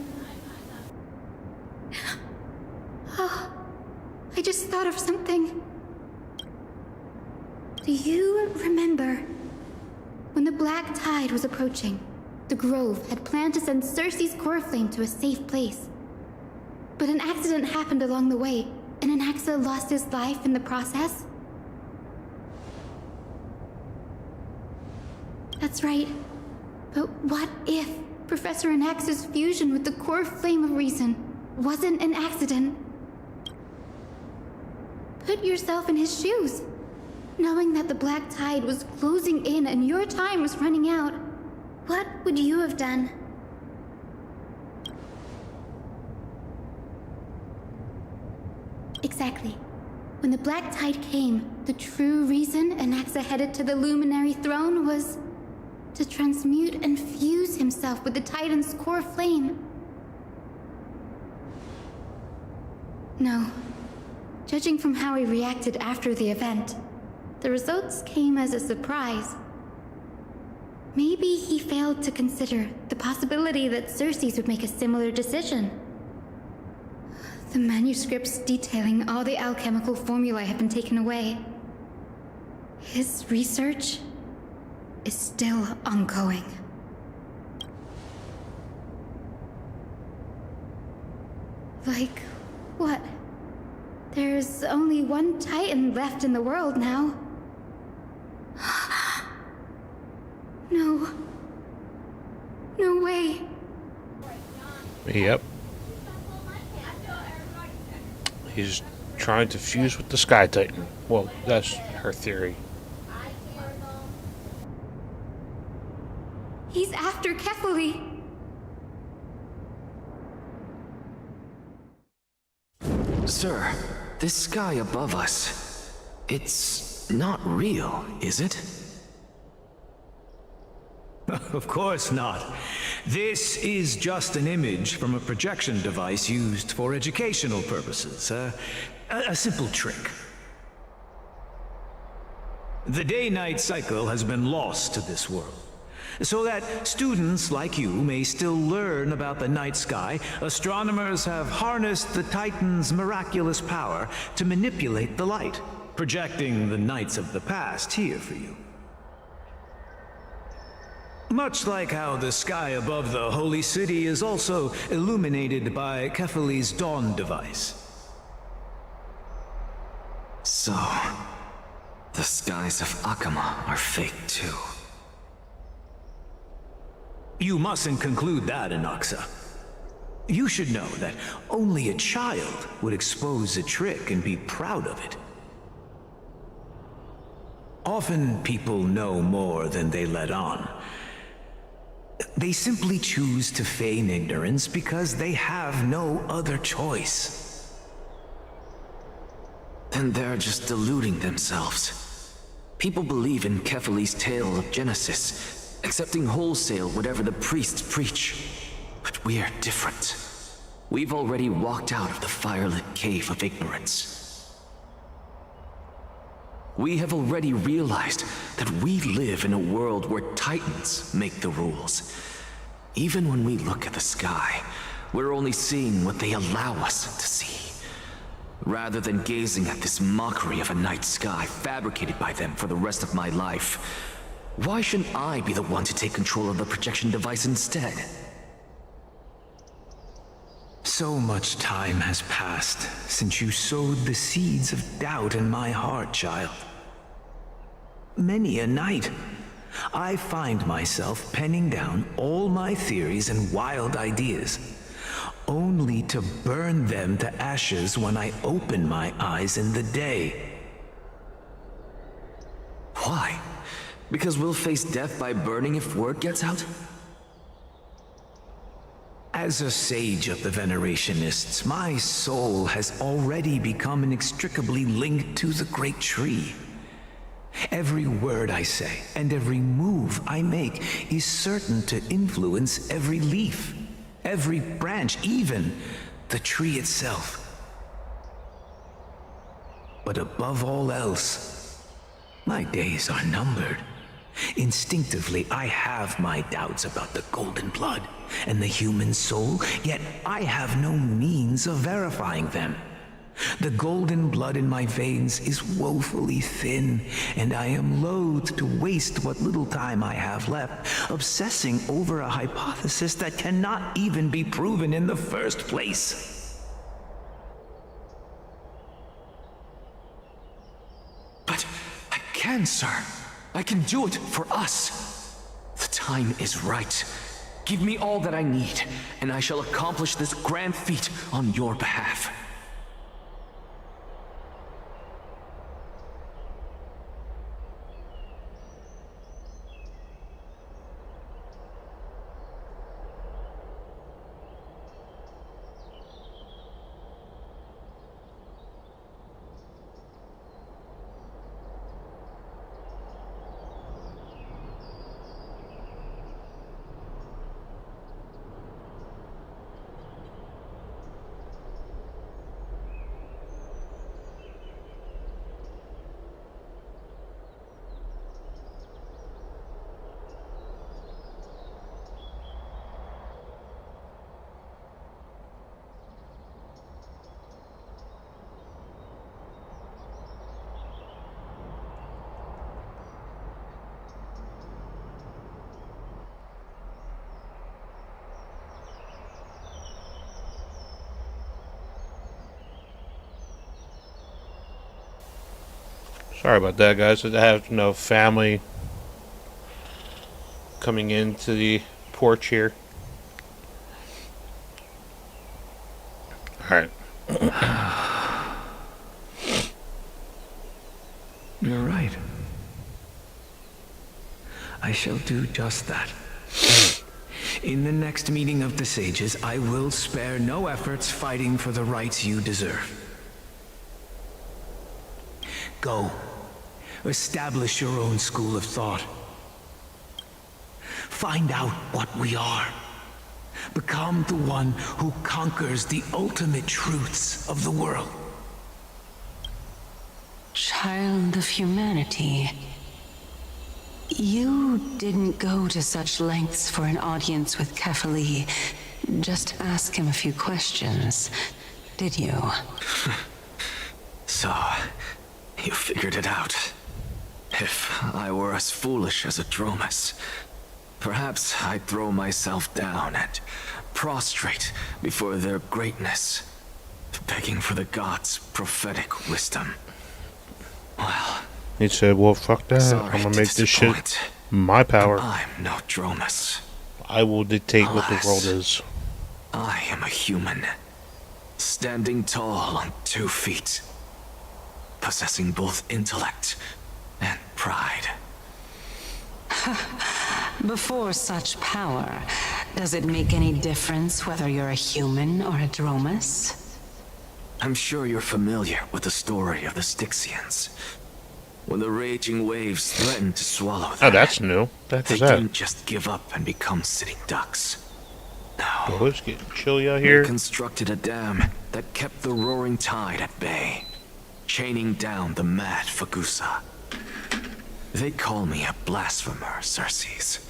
[SPEAKER 19] Oh, I just thought of something. Do you remember when the Black Tide was approaching? The Grove had planned to send Cersei's core flame to a safe place. but an accident happened along the way, and Anaxa lost his life in the process? That's right. But what if Professor Anaxa's fusion with the core flame of reason wasn't an accident? Put yourself in his shoes. Knowing that the black tide was closing in and your time was running out, what would you have done? Exactly. When the black tide came, the true reason Anaxa headed to the Luminary Throne was to transmute and fuse himself with the Titan's core flame. No. Judging from how he reacted after the event, the results came as a surprise. Maybe he failed to consider the possibility that Xerxes would make a similar decision. The manuscripts detailing all the alchemical formulae have been taken away. His research is still ongoing. Like what? There's only one Titan left in the world now. No. No way.
[SPEAKER 4] Yep. He's trying to fuse with the Sky Titan. Well, that's her theory.
[SPEAKER 19] He's after Kefali.
[SPEAKER 7] Sir, this sky above us, it's not real, is it?
[SPEAKER 11] Of course not. This is just an image from a projection device used for educational purposes. A simple trick. The day-night cycle has been lost to this world, so that students like you may still learn about the night sky. Astronomers have harnessed the Titan's miraculous power to manipulate the light, projecting the nights of the past here for you. Much like how the sky above the Holy City is also illuminated by Kefali's dawn device.
[SPEAKER 7] So, the skies of Akama are fake too.
[SPEAKER 11] You mustn't conclude that, Anaxa. You should know that only a child would expose a trick and be proud of it. Often people know more than they let on. They simply choose to feign ignorance because they have no other choice.
[SPEAKER 7] Then they're just deluding themselves. People believe in Kefali's tale of Genesis, accepting wholesale whatever the priests preach. But we're different. We've already walked out of the firelit cave of ignorance. We have already realized that we live in a world where Titans make the rules. Even when we look at the sky, we're only seeing what they allow us to see. Rather than gazing at this mockery of a night sky fabricated by them for the rest of my life, why shouldn't I be the one to take control of the projection device instead?
[SPEAKER 11] So much time has passed since you sowed the seeds of doubt in my heart, child. Many a night, I find myself penning down all my theories and wild ideas, only to burn them to ashes when I open my eyes in the day.
[SPEAKER 7] Why? Because we'll face death by burning if word gets out?
[SPEAKER 11] As a sage of the Venerationists, my soul has already become inextricably linked to the great tree. Every word I say and every move I make is certain to influence every leaf, every branch, even the tree itself. But above all else, my days are numbered. Instinctively, I have my doubts about the golden blood and the human soul, yet I have no means of verifying them. The golden blood in my veins is woefully thin, and I am loath to waste what little time I have left obsessing over a hypothesis that cannot even be proven in the first place.
[SPEAKER 7] can, sir. I can do it for us. The time is right. Give me all that I need, and I shall accomplish this grand feat on your behalf.
[SPEAKER 4] Sorry about that, guys. I have no family coming into the porch here. Alright.
[SPEAKER 11] You're right. I shall do just that. In the next meeting of the sages, I will spare no efforts fighting for the rights you deserve. Go. Establish your own school of thought. Find out what we are. Become the one who conquers the ultimate truths of the world.
[SPEAKER 8] Child of humanity. You didn't go to such lengths for an audience with Kefali. Just ask him a few questions, did you?
[SPEAKER 7] So, you figured it out. If I were as foolish as a Dromus, perhaps I'd throw myself down and prostrate before their greatness, begging for the gods' prophetic wisdom. Well,
[SPEAKER 4] he said, well, fuck that. I'm gonna make this shit my power.
[SPEAKER 7] I'm no Dromus.
[SPEAKER 4] I will dictate what the
[SPEAKER 7] Alas,
[SPEAKER 4] world is.
[SPEAKER 7] I am a human, standing tall on 2 feet, possessing both intellect and pride.
[SPEAKER 8] Before such power, does it make any difference whether you're a human or a Dromus?
[SPEAKER 7] I'm sure you're familiar with the story of the Styxians. When the raging waves threatened to swallow them,
[SPEAKER 4] Oh, that's new. That
[SPEAKER 7] they
[SPEAKER 4] is that.
[SPEAKER 7] didn't just give up and become sitting ducks.
[SPEAKER 4] Oh, it's getting chilly out here.
[SPEAKER 7] They constructed a dam that kept the roaring tide at bay, chaining down the mad Fagusa. They call me a blasphemer, Circes.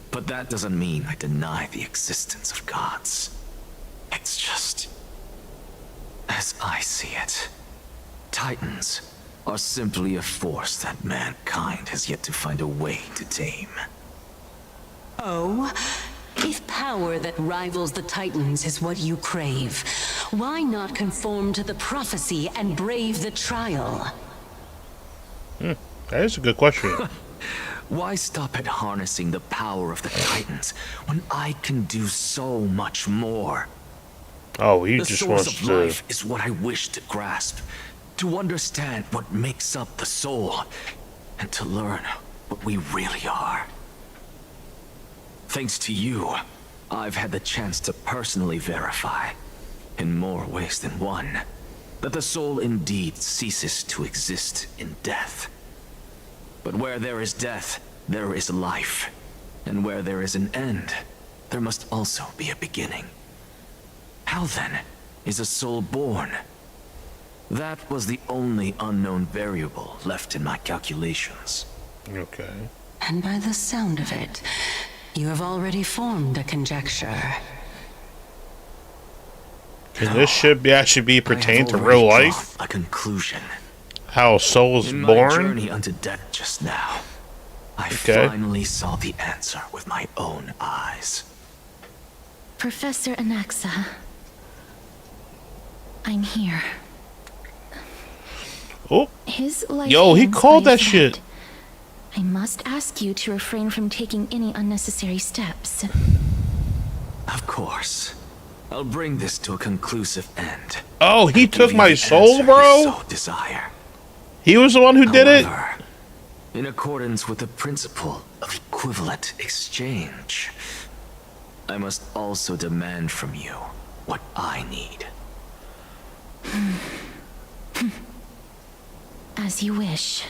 [SPEAKER 7] But that doesn't mean I deny the existence of gods. It's just, as I see it, Titans are simply a force that mankind has yet to find a way to tame.
[SPEAKER 8] Oh? If power that rivals the Titans is what you crave, why not conform to the prophecy and brave the trial?
[SPEAKER 4] That is a good question.
[SPEAKER 7] Why stop at harnessing the power of the Titans when I can do so much more?
[SPEAKER 4] Oh, he
[SPEAKER 7] The
[SPEAKER 4] just
[SPEAKER 7] source
[SPEAKER 4] wants
[SPEAKER 7] of
[SPEAKER 4] to...
[SPEAKER 7] life is what I wish to grasp, to understand what makes up the soul, and to learn what we really are. Thanks to you, I've had the chance to personally verify, in more ways than one, that the soul indeed ceases to exist in death. But where there is death, there is life. And where there is an end, there must also be a beginning. How then is a soul born? That was the only unknown variable left in my calculations.
[SPEAKER 4] Okay.
[SPEAKER 8] And by the sound of it, you have already formed a conjecture.
[SPEAKER 4] Can this shit actually be pertained to real life?
[SPEAKER 7] A conclusion.
[SPEAKER 4] How a soul is
[SPEAKER 7] In my
[SPEAKER 4] born?
[SPEAKER 7] journey unto death just now, I
[SPEAKER 4] Okay.
[SPEAKER 7] finally saw the answer with my own eyes.
[SPEAKER 1] Professor Anaxa, I'm here.
[SPEAKER 4] Oh.
[SPEAKER 1] His life
[SPEAKER 4] Yo, he
[SPEAKER 1] hangs
[SPEAKER 4] called
[SPEAKER 1] by a
[SPEAKER 4] that shit.
[SPEAKER 1] thread. I must ask you to refrain from taking any unnecessary steps.
[SPEAKER 7] Of course. I'll bring this to a conclusive end.
[SPEAKER 4] Oh, he
[SPEAKER 7] Give
[SPEAKER 4] took
[SPEAKER 7] you
[SPEAKER 4] my
[SPEAKER 7] the
[SPEAKER 4] soul,
[SPEAKER 7] answer you
[SPEAKER 4] bro?
[SPEAKER 7] so desire.
[SPEAKER 4] He was the one who did it?
[SPEAKER 7] However, in accordance with the principle of equivalent exchange, I must also demand from you what I need.
[SPEAKER 1] As you wish.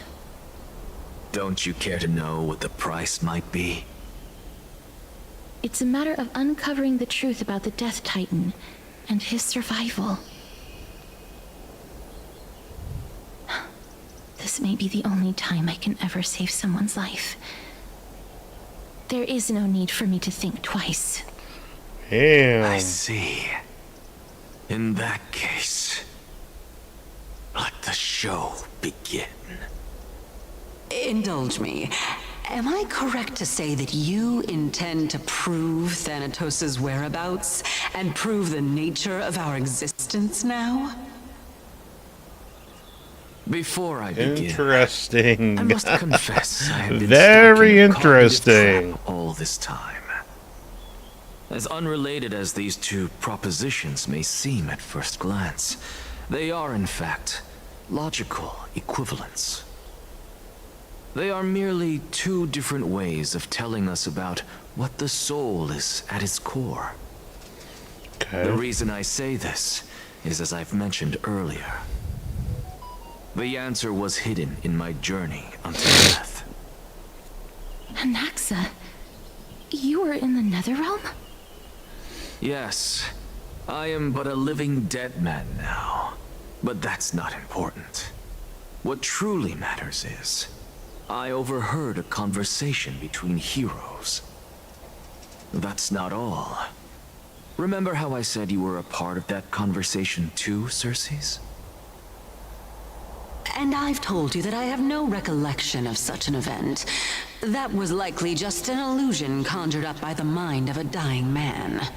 [SPEAKER 7] Don't you care to know what the price might be?
[SPEAKER 1] It's a matter of uncovering the truth about the Death Titan and his survival. This may be the only time I can ever save someone's life. There is no need for me to think twice.
[SPEAKER 4] Damn.
[SPEAKER 7] I see. In that case, let the show begin.
[SPEAKER 8] Indulge me. Am I correct to say that you intend to prove Thanatos' whereabouts and prove the nature of our existence now?
[SPEAKER 7] Before I begin,
[SPEAKER 4] Interesting.
[SPEAKER 7] I must confess I have been
[SPEAKER 4] Very
[SPEAKER 7] stuck in a cognitive
[SPEAKER 4] interesting.
[SPEAKER 7] trap all this time. As unrelated as these two propositions may seem at first glance, they are in fact logical equivalents. They are merely two different ways of telling us about what the soul is at its core.
[SPEAKER 4] Okay.
[SPEAKER 7] The reason I say this is, as I've mentioned earlier, the answer was hidden in my journey unto death.
[SPEAKER 1] Anaxa, you were in the Netherrealm?
[SPEAKER 7] Yes, I am but a living dead man now, but that's not important. What truly matters is, I overheard a conversation between heroes. That's not all. Remember how I said you were a part of that conversation too, Circes?
[SPEAKER 8] And I've told you that I have no recollection of such an event. That was likely just an illusion conjured up by the mind of a dying man.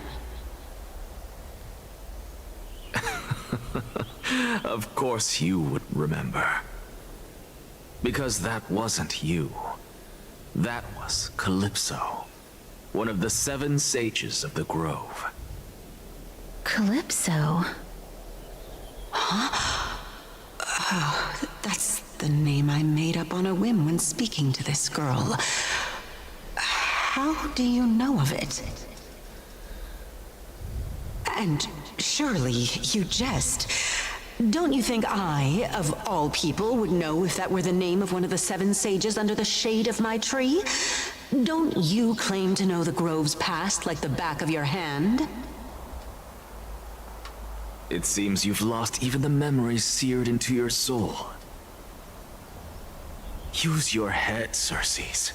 [SPEAKER 7] Of course you would remember. Because that wasn't you. That was Calypso, one of the 7 sages of the Grove.
[SPEAKER 1] Calypso?
[SPEAKER 8] Huh? Oh, that's the name I made up on a whim when speaking to this girl. How do you know of it? And surely you jest. Don't you think I, of all people, would know if that were the name of one of the 7 sages under the shade of my tree? Don't you claim to know the Grove's past like the back of your hand?
[SPEAKER 7] It seems you've lost even the memories seared into your soul. Use your head, Circes.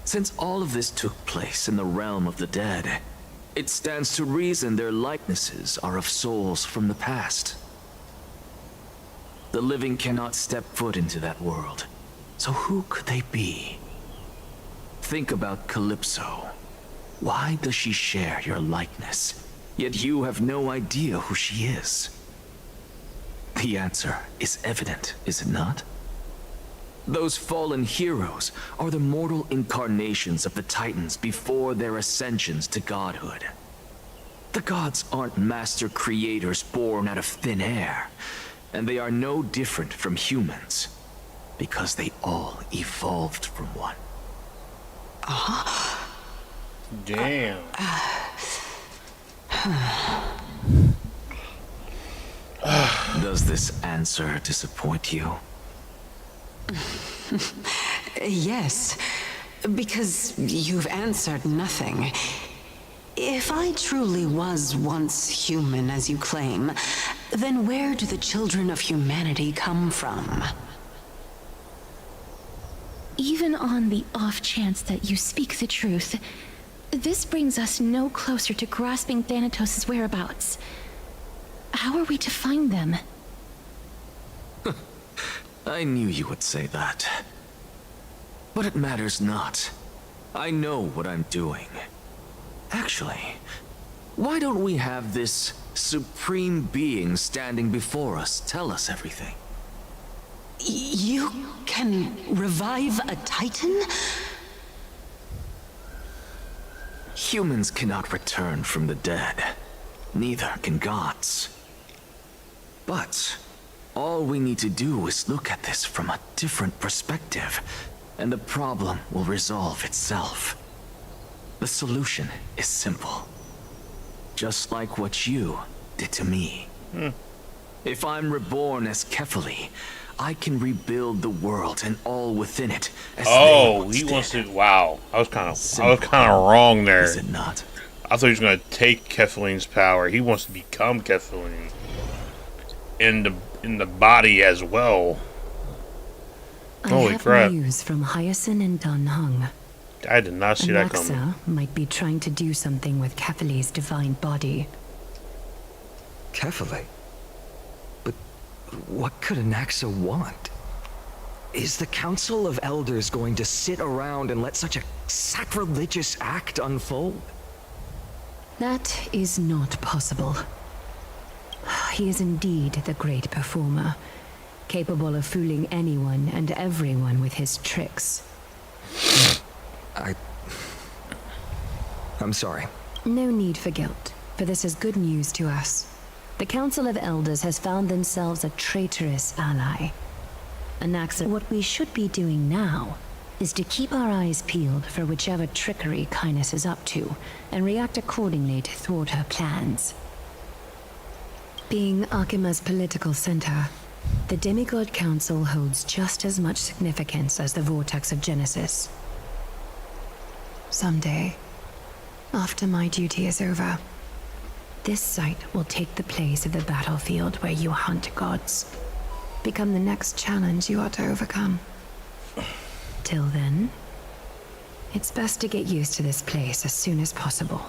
[SPEAKER 7] Since all of this took place in the realm of the dead, it stands to reason their likenesses are of souls from the past. The living cannot step foot into that world, so who could they be? Think about Calypso. Why does she share your likeness, yet you have no idea who she is? The answer is evident, is it not? Those fallen heroes are the mortal incarnations of the Titans before their ascensions to godhood. The gods aren't master creators born out of thin air, and they are no different from humans, because they all evolved from one.
[SPEAKER 4] Damn.
[SPEAKER 7] Does this answer disappoint you?
[SPEAKER 8] Yes, because you've answered nothing. If I truly was once human, as you claim, then where do the children of humanity come from?
[SPEAKER 1] Even on the off chance that you speak the truth, this brings us no closer to grasping Thanatos' whereabouts. How are we to find them?
[SPEAKER 7] I knew you would say that. But it matters not. I know what I'm doing. Actually, why don't we have this supreme being standing before us tell us everything?
[SPEAKER 8] You can revive a Titan?
[SPEAKER 7] Humans cannot return from the dead. Neither can gods. But all we need to do is look at this from a different perspective, and the problem will resolve itself. The solution is simple. Just like what you did to me. If I'm reborn as Kefali, I can rebuild the world and all within it as
[SPEAKER 4] he wants to. Wow, I was kind of wrong there.
[SPEAKER 7] Is it not?
[SPEAKER 4] I thought he was going to take Kefaline's power. He wants to become Kefaline in the body as well. Holy crap!
[SPEAKER 2] I have news from Hyacinth and Dan Heng.
[SPEAKER 4] I did not see that coming.
[SPEAKER 2] Anaxa might be trying to do something with Kefali's divine body.
[SPEAKER 5] Kefali? But what could Anaxa want? Is the Council of Elders going to sit around and let such a sacrilegious act unfold?
[SPEAKER 2] That is not possible. He is indeed the great performer, capable of fooling anyone and everyone with his tricks.
[SPEAKER 5] I'm sorry.
[SPEAKER 2] No need for guilt, for this is good news to us. The Council of Elders has found themselves a traitorous ally. Anaxa, what we should be doing now is to keep our eyes peeled for whichever trickery Kindness is up to, and react accordingly to thwart her plans. Being Akima's political center, the Demigod Council holds just as much significance as the Vortex of Genesis. Someday, after my duty is over, this site will take the place of the battlefield where you hunt gods. Become the next challenge you are to overcome. Till then, it's best to get used to this place as soon as possible.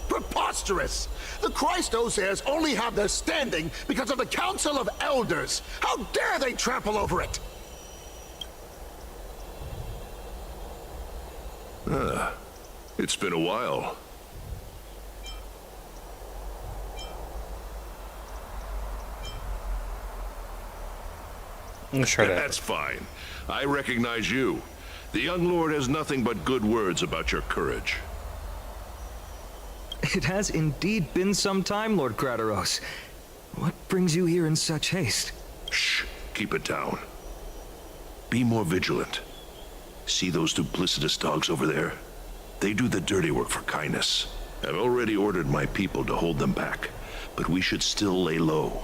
[SPEAKER 15] Preposterous! The Christos only have their standing because of the Council of Elders! How dare they trample over it!
[SPEAKER 18] It's been a while.
[SPEAKER 4] Let's try that.
[SPEAKER 18] That's fine. I recognize you. The young lord has nothing but good words about your courage.
[SPEAKER 5] It has indeed been some time, Lord Crateros. What brings you here in such haste?
[SPEAKER 18] Shh, keep it down. Be more vigilant. See those duplicitous dogs over there? They do the dirty work for Kindness. I've already ordered my people to hold them back, but we should still lay low.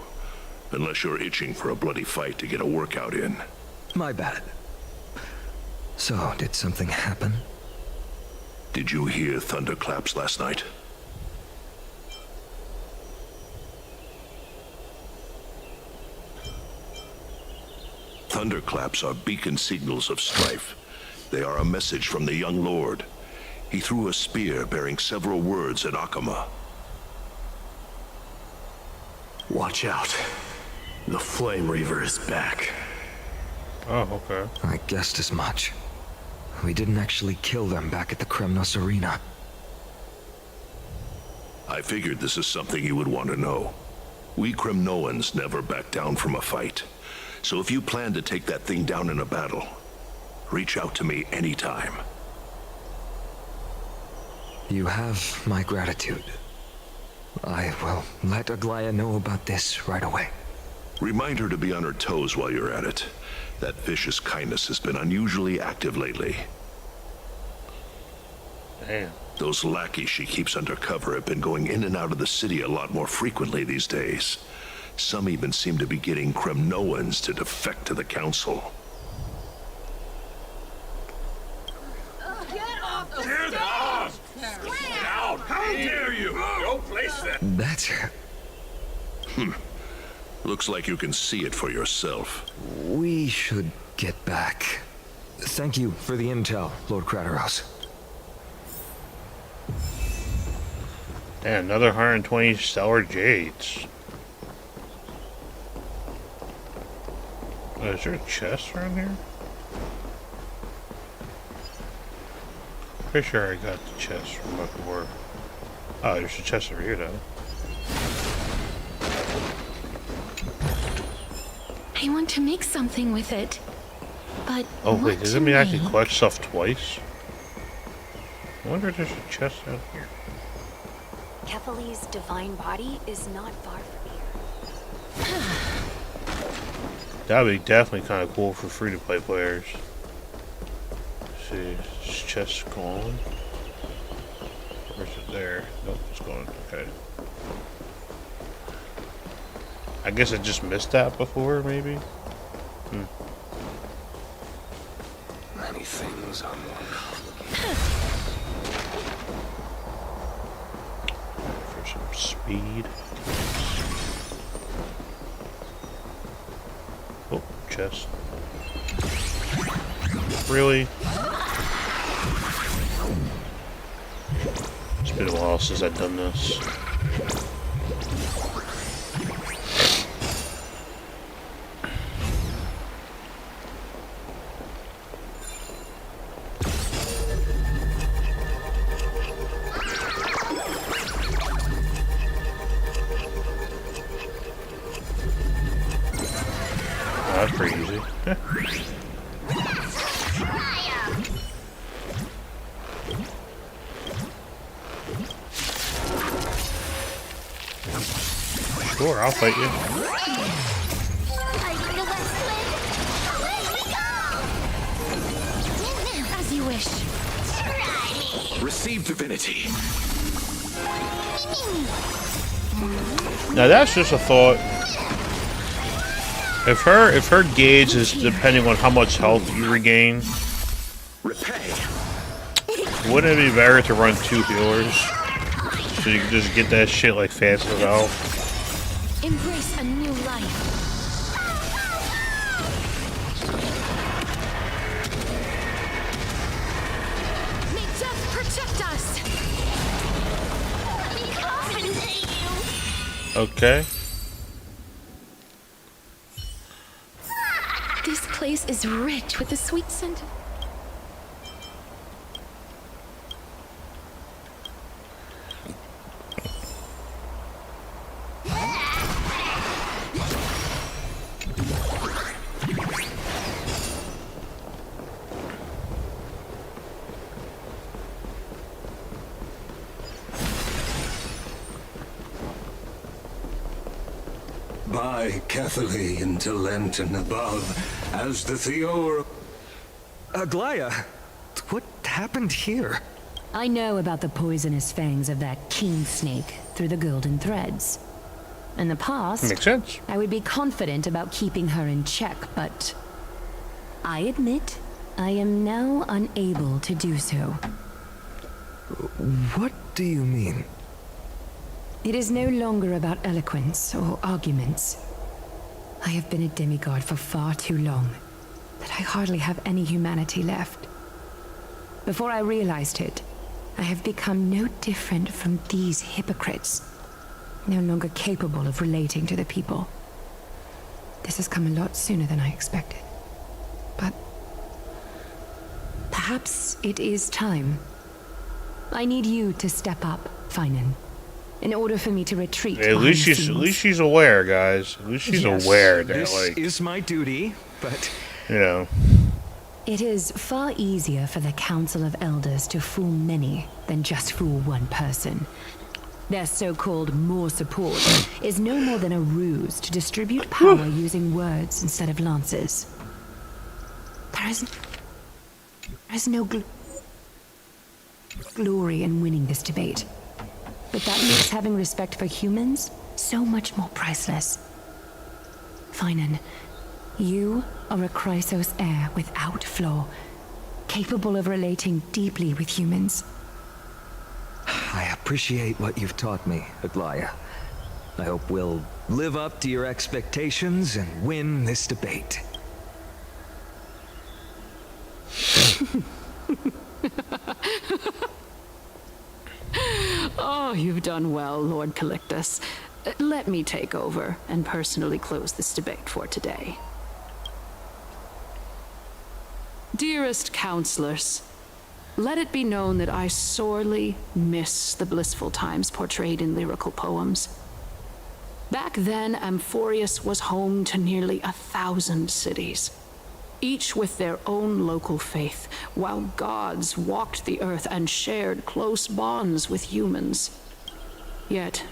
[SPEAKER 18] Unless you're itching for a bloody fight to get a workout in.
[SPEAKER 5] My bad. So, did something happen?
[SPEAKER 18] Did you hear thunderclaps last night? Thunderclaps are beacon signals of strife. They are a message from the young lord. He threw a spear bearing several words at Akama.
[SPEAKER 11] Watch out. The Flame Reaver is back.
[SPEAKER 4] Oh, okay.
[SPEAKER 5] I guessed as much. We didn't actually kill them back at the Kremnos Arena.
[SPEAKER 18] I figured this is something you would want to know. We Kremnoans never back down from a fight. So if you plan to take that thing down in a battle, reach out to me anytime.
[SPEAKER 5] You have my gratitude. I will let Aglaya know about this right away.
[SPEAKER 18] Remind her to be on her toes while you're at it. That vicious Kindness has been unusually active lately.
[SPEAKER 4] Damn.
[SPEAKER 18] Those lackeys she keeps undercover have been going in and out of the city a lot more frequently these days. Some even seem to be getting Kremnoans to defect to the Council.
[SPEAKER 15] Get off! Down! How dare you! Don't place that!
[SPEAKER 5] That's her.
[SPEAKER 18] Looks like you can see it for yourself.
[SPEAKER 5] We should get back. Thank you for the intel, Lord Crateros.
[SPEAKER 4] Damn, another 120 stellar jades. Is there a chest around here? Pretty sure I got the chest from before. Oh, there's a chest over here, though.
[SPEAKER 1] I want to make something with it. But
[SPEAKER 4] Oh, wait,
[SPEAKER 1] what
[SPEAKER 4] does
[SPEAKER 1] to
[SPEAKER 4] it mean I can
[SPEAKER 1] make?
[SPEAKER 4] collect stuff twice? I wonder if there's a chest out here.
[SPEAKER 2] Kefali's divine body is not far from here.
[SPEAKER 4] That'd be definitely kind of cool for free-to-play players. Let's see, is chest gone? Where's it there? Nope, it's gone. Okay. I guess I just missed that before, maybe?
[SPEAKER 6] Many things are more
[SPEAKER 4] For some speed. Oh, chest. Really? It's been a while since I've done this. That's pretty easy. Sure, I'll fight you.
[SPEAKER 1] As you wish.
[SPEAKER 11] Receive divinity.
[SPEAKER 4] Now that's just a thought. If her gauge is depending on how much health you regain, wouldn't it be better to run 2 healers so you can just get that shit like fast as hell?
[SPEAKER 1] Embrace a new life. May death protect us. Let me compensate you.
[SPEAKER 4] Okay.
[SPEAKER 1] This place is rich with the sweet scent of...
[SPEAKER 9] By Catholic into Lent and above, as the Theor...
[SPEAKER 5] Aglaya, what happened here?
[SPEAKER 2] I know about the poisonous fangs of that king snake through the golden threads. In the past,
[SPEAKER 4] Makes sense.
[SPEAKER 2] I would be confident about keeping her in check, but I admit I am now unable to do so.
[SPEAKER 5] What do you mean?
[SPEAKER 2] It is no longer about eloquence or arguments. I have been a demigod for far too long that I hardly have any humanity left. Before I realized it, I have become no different from these hypocrites, no longer capable of relating to the people. This has come a lot sooner than I expected. But perhaps it is time. I need you to step up, Finan, in order for me to retreat.
[SPEAKER 4] At least she's aware, guys. At least she's aware that,
[SPEAKER 5] this
[SPEAKER 4] like,
[SPEAKER 5] is my duty, but
[SPEAKER 4] you know.
[SPEAKER 2] It is far easier for the Council of Elders to fool many than just fool one person. Their so-called more support is no more than a ruse to distribute power using words instead of lances. There is no glory in winning this debate. But that makes having respect for humans so much more priceless. Finan, you are a Chrysos heir without flaw, capable of relating deeply with humans.
[SPEAKER 5] I appreciate what you've taught me, Aglaya. I hope we'll live up to your expectations and win this debate.
[SPEAKER 17] Oh, you've done well, Lord Calictus. Let me take over and personally close this debate for today. Dearest counselors, let it be known that I sorely miss the blissful times portrayed in lyrical poems. Back then, Amphorius was home to nearly 1,000 cities, each with their own local faith, while gods walked the earth and shared close bonds with humans. Yet,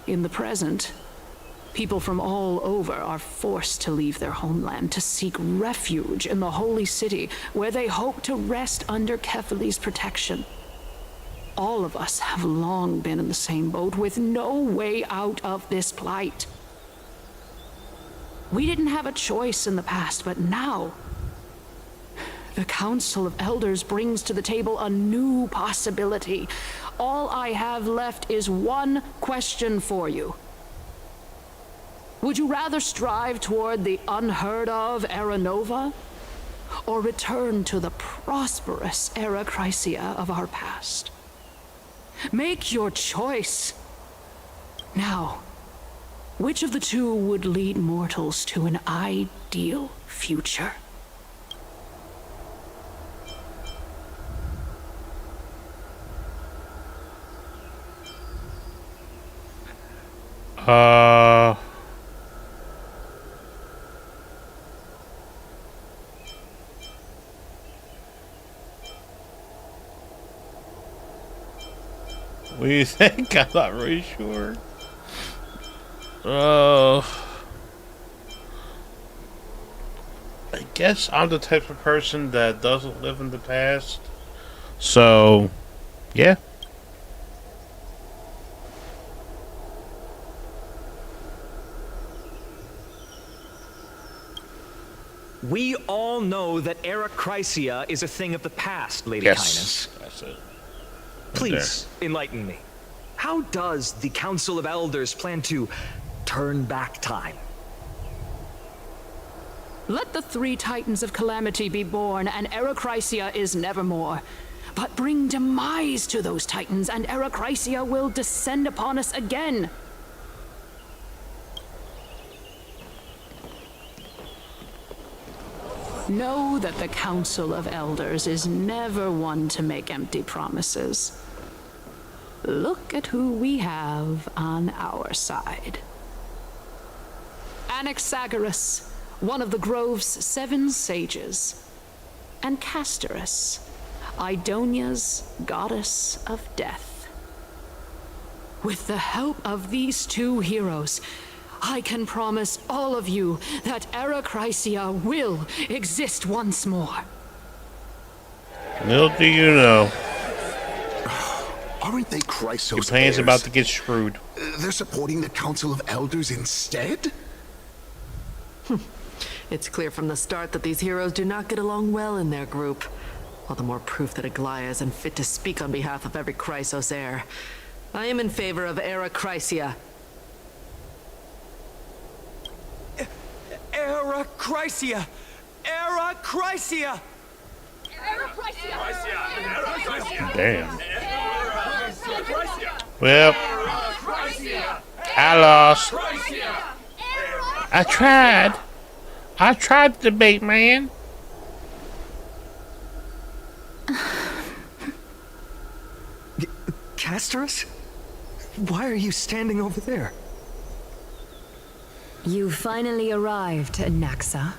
[SPEAKER 17] in the present, people from all over are forced to leave their homeland to seek refuge in the holy city, where they hope to rest under Kefali's protection. All of us have long been in the same boat, with no way out of this plight. We didn't have a choice in the past, but now, the Council of Elders brings to the table a new possibility. All I have left is one question for you. Would you rather strive toward the unheard of Era Nova, or return to the prosperous Era Chrysia of our past? Make your choice. Now, which of the two would lead mortals to an ideal future?
[SPEAKER 4] What do you think? I'm not really sure. I guess I'm the type of person that doesn't live in the past. So, yeah.
[SPEAKER 5] We all know that Era Chrysia is a thing of the past, Lady
[SPEAKER 4] Yes,
[SPEAKER 5] Kynus.
[SPEAKER 4] that's it.
[SPEAKER 5] Please, enlighten me. How does the Council of Elders plan to turn back time?
[SPEAKER 17] Let the 3 Titans of Calamity be born, and Era Chrysia is nevermore. But bring demise to those Titans, and Era Chrysia will descend upon us again. Know that the Council of Elders is never one to make empty promises. Look at who we have on our side. Anaxagoras, one of the Grove's 7 sages, and Castorus, Idonia's goddess of death. With the help of these 2 heroes, I can promise all of you that Era Chrysia will exist once more.
[SPEAKER 4] Little do you know.
[SPEAKER 15] Aren't they Chrysos'
[SPEAKER 4] Your plan's
[SPEAKER 15] heirs?
[SPEAKER 4] about to get screwed.
[SPEAKER 15] They're supporting the Council of Elders instead?
[SPEAKER 14] It's clear from the start that these heroes do not get along well in their group. All the more proof that Aglaya isn't fit to speak on behalf of every Chrysos heir. I am in favor of Era Chrysia.
[SPEAKER 5] Era Chrysia! Era Chrysia!
[SPEAKER 4] Damn. Well, I lost. I tried to debate, man.
[SPEAKER 5] Castorus? Why are you standing over there?
[SPEAKER 2] You finally arrived, Naxa.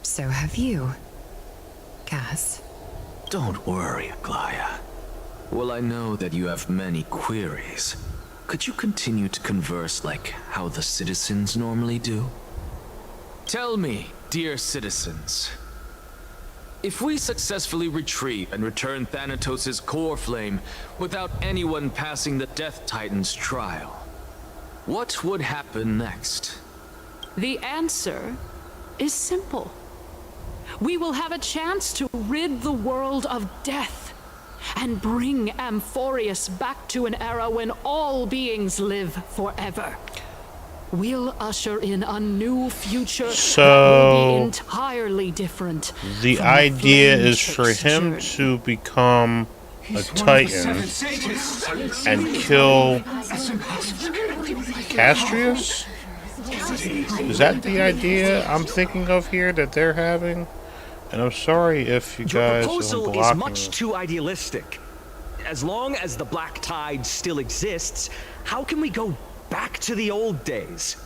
[SPEAKER 2] So have you, Cass.
[SPEAKER 6] Don't worry, Aglaya. Well, I know that you have many queries. Could you continue to converse like how the citizens normally do? Tell me, dear citizens, if we successfully retrieve and return Thanatos' core flame without anyone passing the Death Titan's trial, what would happen next?
[SPEAKER 17] The answer is simple. We will have a chance to rid the world of death and bring Amphorius back to an era when all beings live forever. We'll usher in a new future that will be entirely different.
[SPEAKER 4] The idea is for him to become a Titan and kill Castrius? Is that the idea I'm thinking of here that they're having? And I'm sorry if you
[SPEAKER 5] Your
[SPEAKER 4] guys
[SPEAKER 5] proposal
[SPEAKER 4] are
[SPEAKER 5] is
[SPEAKER 4] blocking
[SPEAKER 5] much
[SPEAKER 4] me.
[SPEAKER 5] too idealistic. As long as the Black Tide still exists, how can we go back to the old days?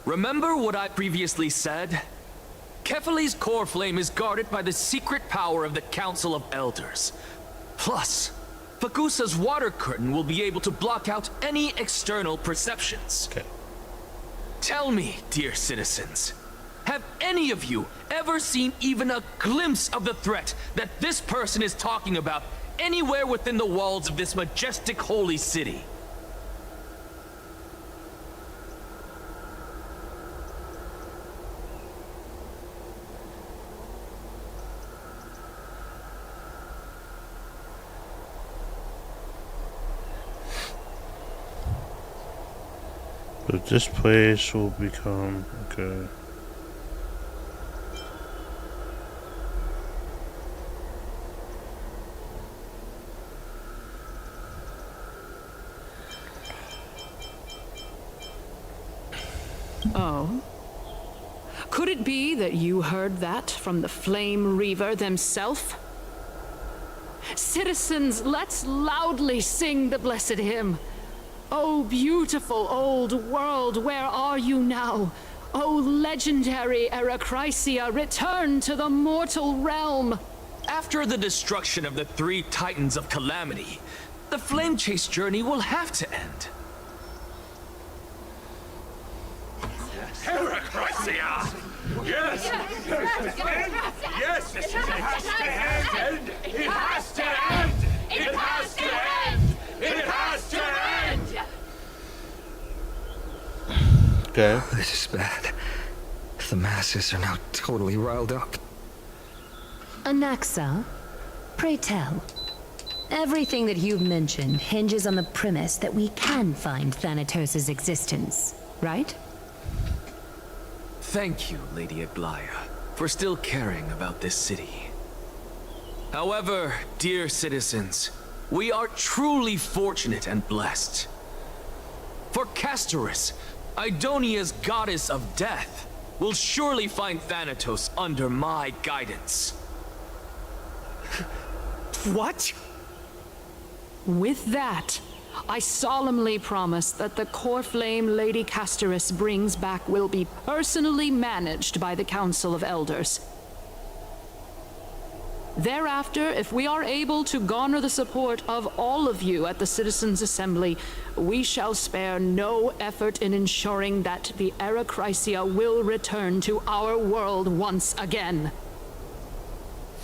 [SPEAKER 7] Remember what I previously said? Kefali's core flame is guarded by the secret power of the Council of Elders. Plus, Fakusa's water curtain will be able to block out any external perceptions.
[SPEAKER 4] Okay.
[SPEAKER 7] Tell me, dear citizens, have any of you ever seen even a glimpse of the threat that this person is talking about anywhere within the walls of this majestic holy city?
[SPEAKER 4] But this place will become okay.
[SPEAKER 17] Oh? Could it be that you heard that from the Flame Reaver themself? Citizens, let's loudly sing the blessed hymn. Oh, beautiful old world, where are you now? Oh, legendary Eracrysia, return to the mortal realm!
[SPEAKER 7] After the destruction of the 3 Titans of Calamity, the Flame Chase journey will have to end.
[SPEAKER 20] Heracrysia! Yes! Yes! It has to end! It has to end! It has to end! It has to end!
[SPEAKER 4] Okay.
[SPEAKER 5] This is bad. The masses are now totally riled up.
[SPEAKER 2] Anaxa, pray tell. Everything that you've mentioned hinges on the premise that we can find Thanatos' existence, right?
[SPEAKER 7] Thank you, Lady Aglaya, for still caring about this city. However, dear citizens, we are truly fortunate and blessed. For Castorus, Idonia's goddess of death, will surely find Thanatos under my guidance.
[SPEAKER 5] What?
[SPEAKER 17] With that, I solemnly promise that the core flame Lady Castorus brings back will be personally managed by the Council of Elders. Thereafter, if we are able to garner the support of all of you at the Citizens' Assembly, we shall spare no effort in ensuring that the Eracrysia will return to our world once again.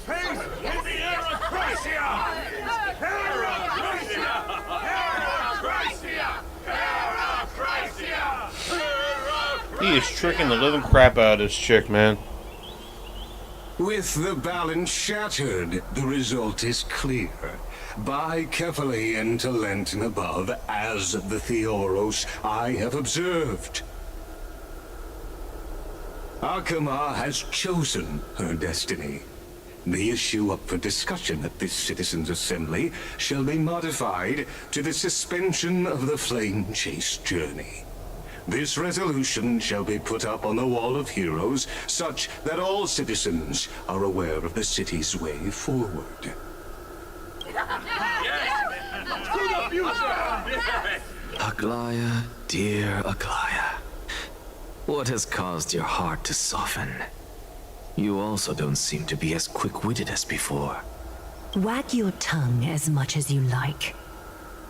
[SPEAKER 20] Faith in the Eracrysia! Eracrysia! Eracrysia! Eracrysia!
[SPEAKER 4] He is tricking the living crap out of this chick, man.
[SPEAKER 9] With the balance shattered, the result is clear. By Kefali and Talentin above, as the Theoros I have observed. Akama has chosen her destiny. The issue up for discussion at this Citizens' Assembly shall be modified to the suspension of the Flame Chase journey. This resolution shall be put up on the Wall of Heroes, such that all citizens are aware of the city's way forward.
[SPEAKER 7] Aglaya, dear Aglaya, what has caused your heart to soften? You also don't seem to be as quick-witted as before.
[SPEAKER 2] Wag your tongue as much as you like.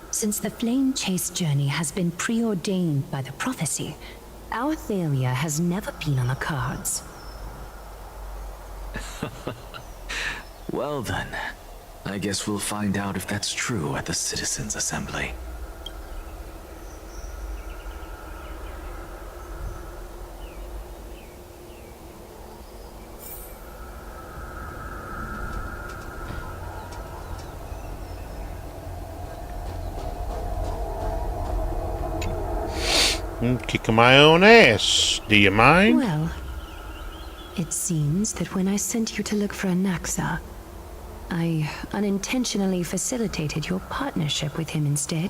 [SPEAKER 2] Since the Flame Chase journey has been preordained by the prophecy, our failure has never been on the cards.
[SPEAKER 7] Well then, I guess we'll find out if that's true at the Citizens' Assembly.
[SPEAKER 4] I'm kicking my own ass. Do you mind?
[SPEAKER 2] Well, it seems that when I sent you to look for Anaxa, I unintentionally facilitated your partnership with him instead.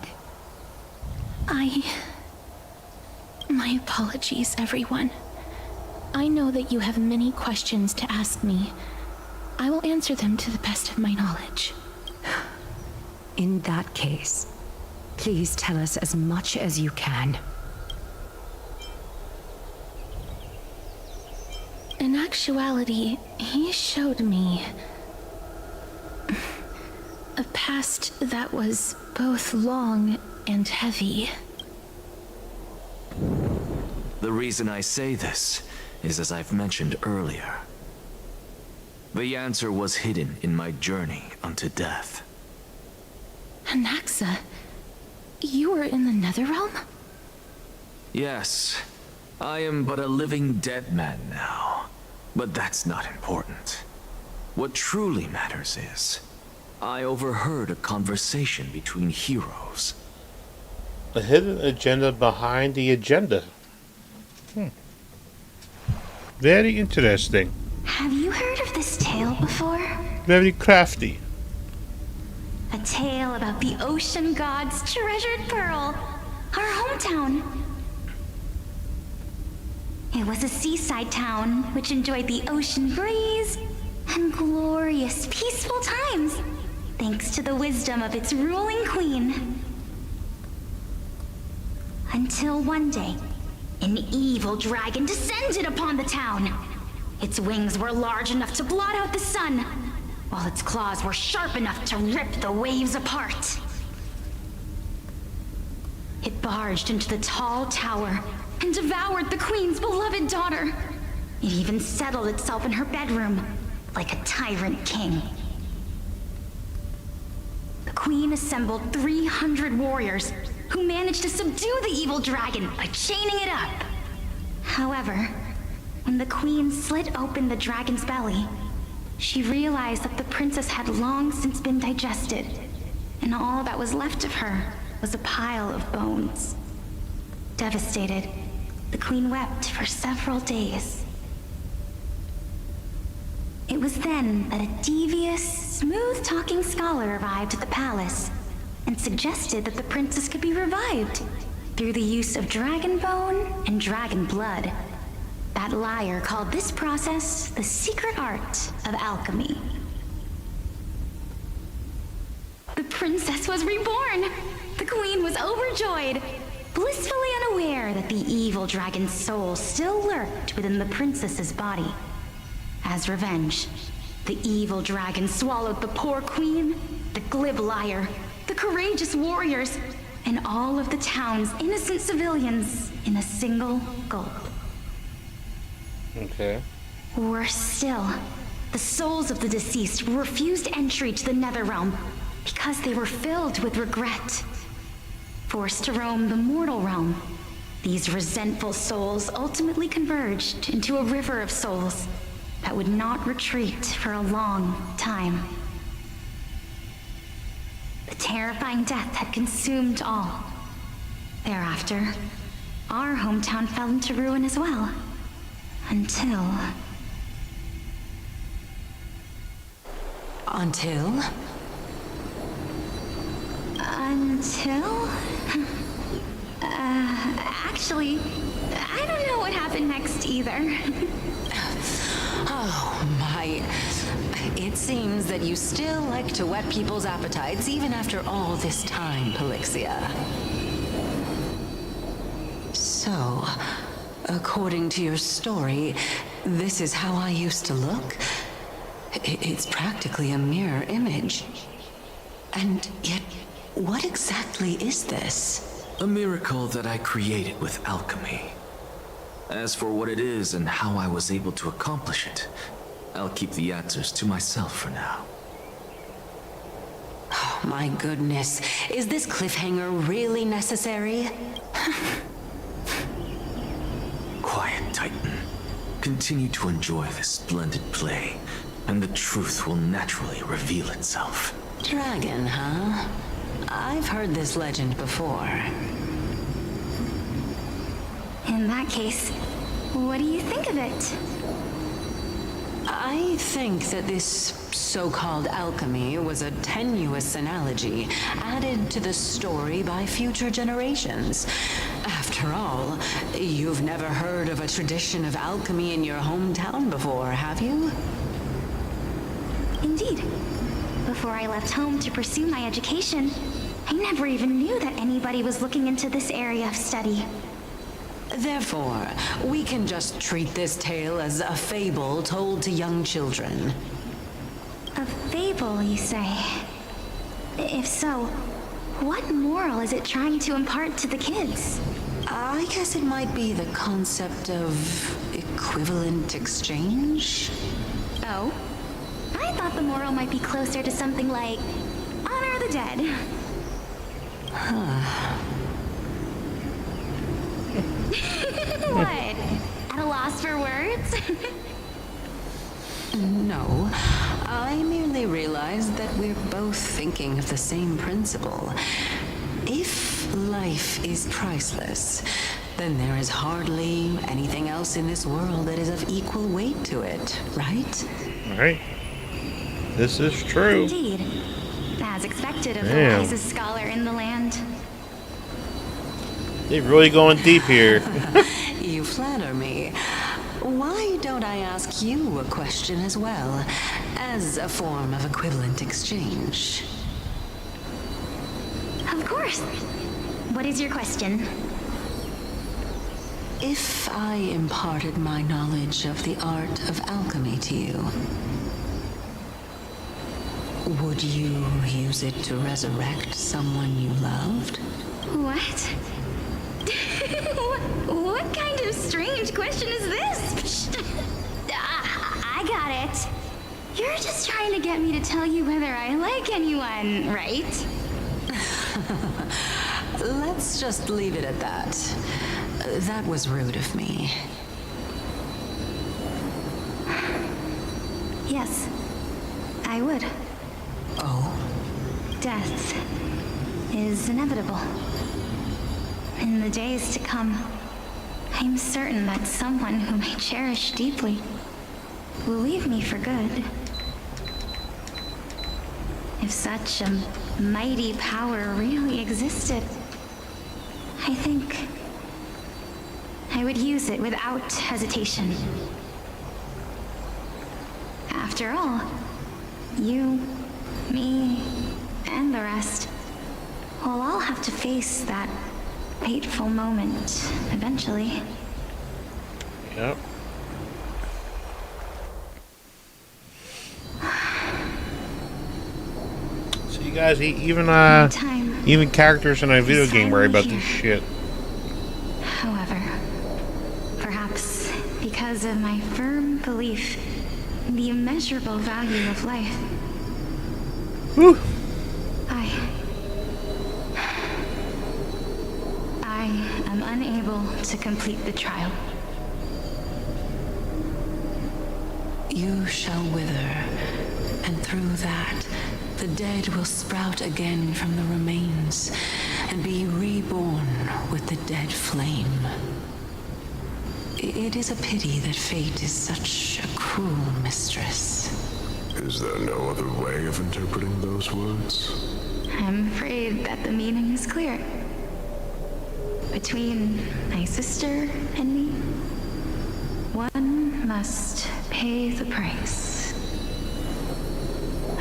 [SPEAKER 1] My apologies, everyone. I know that you have many questions to ask me. I will answer them to the best of my knowledge.
[SPEAKER 2] In that case, please tell us as much as you can.
[SPEAKER 1] In actuality, he showed me a past that was both long and heavy.
[SPEAKER 7] The reason I say this is as I've mentioned earlier. The answer was hidden in my journey unto death.
[SPEAKER 1] Anaxa, you were in the Netherrealm?
[SPEAKER 7] Yes, I am but a living dead man now. But that's not important. What truly matters is, I overheard a conversation between heroes.
[SPEAKER 4] A hidden agenda behind the agenda. Very interesting.
[SPEAKER 3] Have you heard of this tale before?
[SPEAKER 4] Very crafty.
[SPEAKER 3] A tale about the ocean god's treasured pearl, our hometown. It was a seaside town which enjoyed the ocean breeze and glorious, peaceful times, thanks to the wisdom of its ruling queen. Until one day, an evil dragon descended upon the town. Its wings were large enough to blot out the sun, while its claws were sharp enough to rip the waves apart. It barged into the tall tower and devoured the queen's beloved daughter. It even settled itself in her bedroom, like a tyrant king. The queen assembled 300 warriors who managed to subdue the evil dragon by chaining it up. However, when the queen slit open the dragon's belly, she realized that the princess had long since been digested, and all that was left of her was a pile of bones. Devastated, the queen wept for several days. It was then that a devious, smooth-talking scholar arrived at the palace and suggested that the princess could be revived through the use of dragon bone and dragon blood. That liar called this process the secret art of alchemy. The princess was reborn! The queen was overjoyed, blissfully unaware that the evil dragon's soul still lurked within the princess's body. As revenge, the evil dragon swallowed the poor queen, the glib liar, the courageous warriors, and all of the town's innocent civilians in a single gulp.
[SPEAKER 4] Okay.
[SPEAKER 3] Worse still, the souls of the deceased were refused entry to the Netherrealm because they were filled with regret. Forced to roam the mortal realm, these resentful souls ultimately converged into a river of souls that would not retreat for a long time. The terrifying death had consumed all. Thereafter, our hometown fell into ruin as well. Until...
[SPEAKER 8] Until?
[SPEAKER 3] Actually, I don't know what happened next either.
[SPEAKER 8] Oh, my. It seems that you still like to whet people's appetites even after all this time, Pelixia. So, according to your story, this is how I used to look? It's practically a mirror image. And yet, what exactly is this?
[SPEAKER 7] A miracle that I created with alchemy. As for what it is and how I was able to accomplish it, I'll keep the answers to myself for now.
[SPEAKER 8] Oh, my goodness. Is this cliffhanger really necessary?
[SPEAKER 7] Quiet, Titan. Continue to enjoy this splendid play, and the truth will naturally reveal itself.
[SPEAKER 8] Dragon, huh? I've heard this legend before.
[SPEAKER 3] In that case, what do you think of it?
[SPEAKER 8] I think that this so-called alchemy was a tenuous analogy added to the story by future generations. After all, you've never heard of a tradition of alchemy in your hometown before, have you?
[SPEAKER 3] Indeed. Before I left home to pursue my education, I never even knew that anybody was looking into this area of study.
[SPEAKER 8] Therefore, we can just treat this tale as a fable told to young children.
[SPEAKER 3] A fable, you say? If so, what moral is it trying to impart to the kids?
[SPEAKER 8] I guess it might be the concept of equivalent exchange.
[SPEAKER 3] Oh? I thought the moral might be closer to something like honor the dead.
[SPEAKER 8] Huh.
[SPEAKER 3] What? At a loss for words?
[SPEAKER 8] No, I merely realized that we're both thinking of the same principle. If life is priceless, then there is hardly anything else in this world that is of equal weight to it, right?
[SPEAKER 4] Right. This is true.
[SPEAKER 3] Indeed. As expected of
[SPEAKER 4] Damn.
[SPEAKER 3] the wisest scholar in the land.
[SPEAKER 4] They're really going deep here.
[SPEAKER 8] You flatter me. Why don't I ask you a question as well, as a form of equivalent exchange?
[SPEAKER 3] Of course. What is your question?
[SPEAKER 8] If I imparted my knowledge of the art of alchemy to you, would you use it to resurrect someone you loved?
[SPEAKER 3] What? What kind of strange question is this? I got it. You're just trying to get me to tell you whether I like anyone, right?
[SPEAKER 8] Let's just leave it at that. That was rude of me.
[SPEAKER 3] Yes, I would.
[SPEAKER 8] Oh?
[SPEAKER 3] Death is inevitable. In the days to come, I'm certain that someone whom I cherish deeply will leave me for good. If such a mighty power really existed, I think I would use it without hesitation. After all, you, me, and the rest will all have to face that fateful moment eventually.
[SPEAKER 4] Yep. So you guys, even characters in a video game worry about this shit.
[SPEAKER 3] However, perhaps because of my firm belief in the immeasurable value of life,
[SPEAKER 4] Whew.
[SPEAKER 3] I am unable to complete the trial.
[SPEAKER 8] You shall wither, and through that, the dead will sprout again from the remains, and be reborn with the dead flame. It is a pity that fate is such a cruel mistress.
[SPEAKER 13] Is there no other way of interpreting those words?
[SPEAKER 3] I'm afraid that the meaning is clear. Between my sister and me, one must pay the price.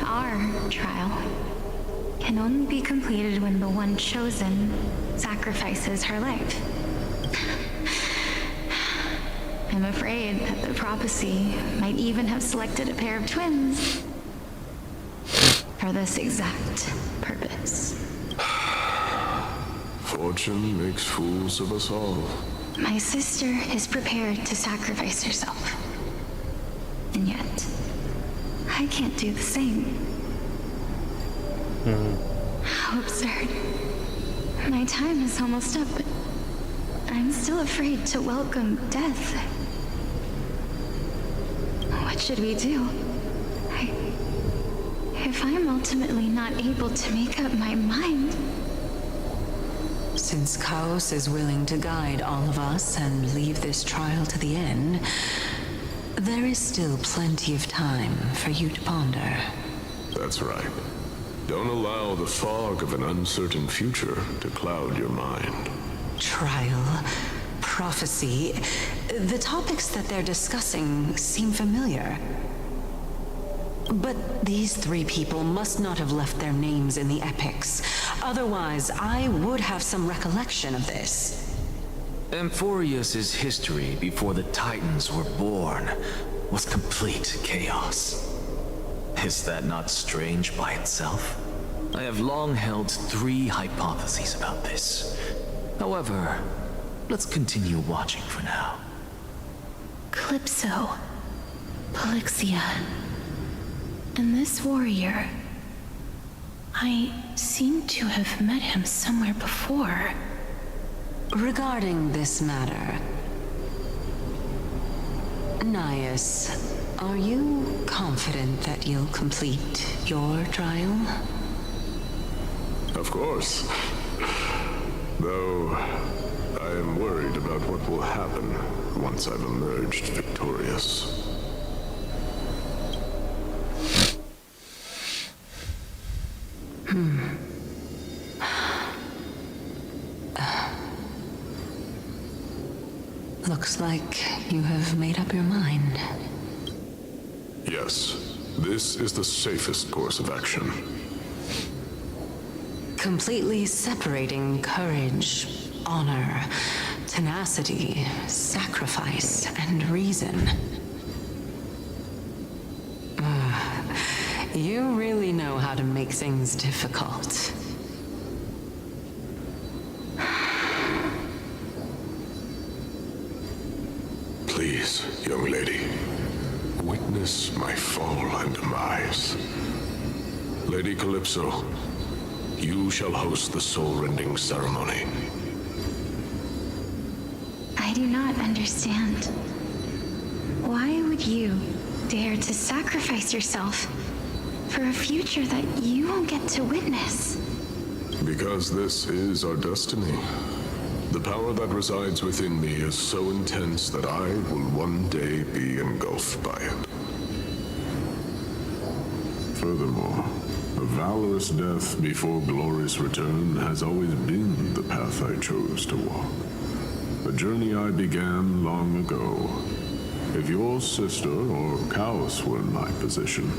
[SPEAKER 3] Our trial can only be completed when the one chosen sacrifices her life. I'm afraid that the prophecy might even have selected a pair of twins for this exact purpose.
[SPEAKER 13] Fortune makes fools of us all.
[SPEAKER 3] My sister is prepared to sacrifice herself. And yet, I can't do the same. How absurd. My time is almost up, but I'm still afraid to welcome death. What should we do? If I'm ultimately not able to make up my mind...
[SPEAKER 8] Since Chaos is willing to guide all of us and leave this trial to the end, There is still plenty of time for you to ponder.
[SPEAKER 21] That's right. Don't allow the fog of an uncertain future to cloud your mind.
[SPEAKER 8] Trial, prophecy, the topics that they're discussing seem familiar. But these three people must not have left their names in the epics. Otherwise, I would have some recollection of this.
[SPEAKER 7] Amphorius's history before the Titans were born was complete chaos. Is that not strange by itself? I have long held three hypotheses about this. However, let's continue watching for now.
[SPEAKER 1] Calypso, Polixia, and this warrior. I seem to have met him somewhere before.
[SPEAKER 8] Regarding this matter, Nias, are you confident that you'll complete your trial?
[SPEAKER 21] Of course. Though, I am worried about what will happen once I've emerged victorious.
[SPEAKER 8] Looks like you have made up your mind.
[SPEAKER 21] Yes, this is the safest course of action.
[SPEAKER 8] Completely separating courage, honor, tenacity, sacrifice, and reason. You really know how to make things difficult.
[SPEAKER 21] Please, young lady, witness my fall and demise. Lady Calypso, you shall host the soul-rending ceremony.
[SPEAKER 19] I do not understand. Why would you dare to sacrifice yourself for a future that you won't get to witness?
[SPEAKER 21] Because this is our destiny. The power that resides within me is so intense that I will one day be engulfed by it. Furthermore, a valorous death before glorious return has always been the path I chose to walk. A journey I began long ago. If your sister or Kaos were in my position,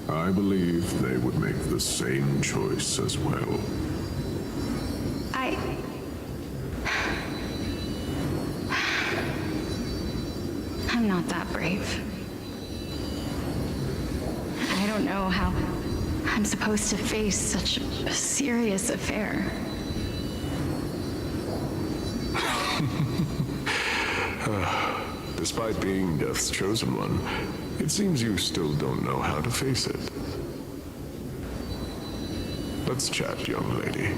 [SPEAKER 21] I believe they would make the same choice as well.
[SPEAKER 19] I'm not that brave. I don't know how I'm supposed to face such a serious affair.
[SPEAKER 21] Despite being Death's chosen one, it seems you still don't know how to face it. Let's chat, young lady.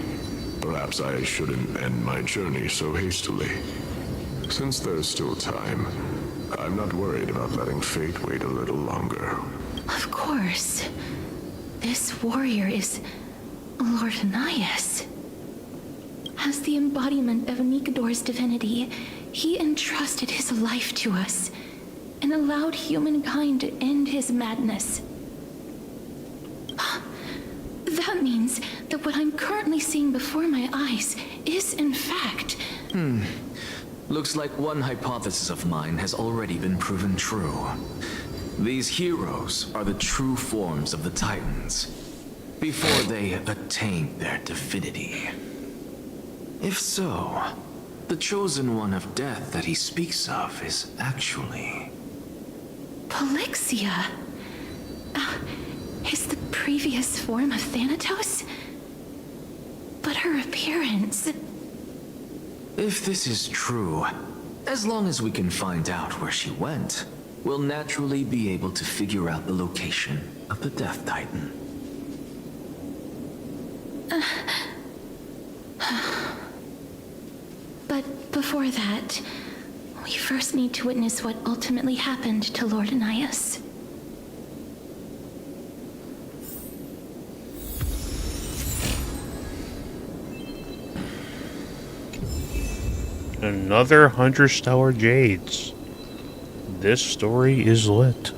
[SPEAKER 21] Perhaps I shouldn't end my journey so hastily. Since there's still time, I'm not worried about letting fate wait a little longer.
[SPEAKER 1] Of course. This warrior is Lord Nias. As the embodiment of Nikador's divinity, he entrusted his life to us and allowed humankind to end his madness. That means that what I'm currently seeing before my eyes is, in fact...
[SPEAKER 7] Looks like one hypothesis of mine has already been proven true. These heroes are the true forms of the Titans, before they attained their divinity. If so, the chosen one of death that he speaks of is actually...
[SPEAKER 1] Polixia? Is the previous form of Thanatos? But her appearance...
[SPEAKER 7] If this is true, as long as we can find out where she went, we'll naturally be able to figure out the location of the Death Titan.
[SPEAKER 1] But before that, we first need to witness what ultimately happened to Lord Nias.
[SPEAKER 4] Another 100 Stellar Jades. This story is lit.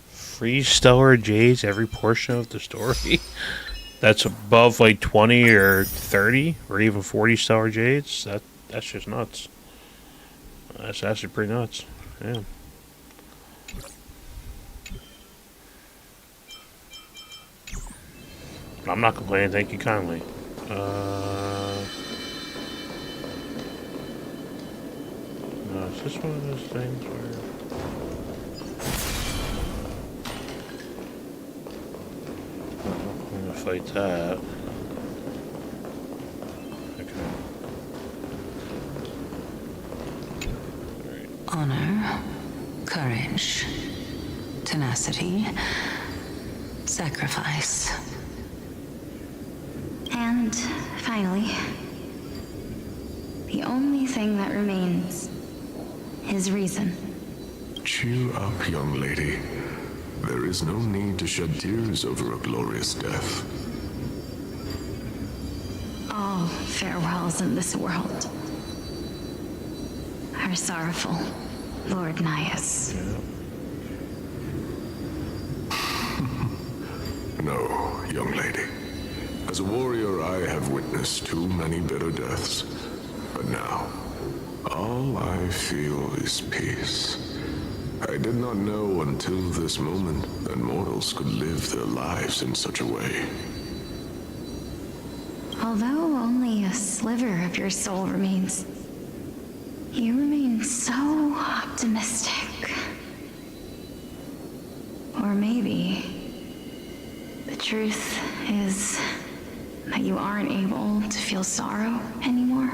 [SPEAKER 4] Free stellar jades every portion of the story. That's above like 20 or 30 or even 40 stellar jades. That's just nuts. That's actually pretty nuts. Yeah. I'm not complaining, thank you kindly. No, is this one of those things where... I'm gonna fight that. Okay.
[SPEAKER 8] Honor, courage, tenacity, sacrifice.
[SPEAKER 1] And finally, the only thing that remains is reason.
[SPEAKER 21] Cheer up, young lady. There is no need to shed tears over a glorious death.
[SPEAKER 1] All farewells in this world are sorrowful, Lord Nias.
[SPEAKER 21] No, young lady. As a warrior, I have witnessed too many bitter deaths. But now, all I feel is peace. I did not know until this moment that mortals could live their lives in such a way.
[SPEAKER 1] Although only a sliver of your soul remains, you remain so optimistic. Or maybe the truth is that you aren't able to feel sorrow anymore.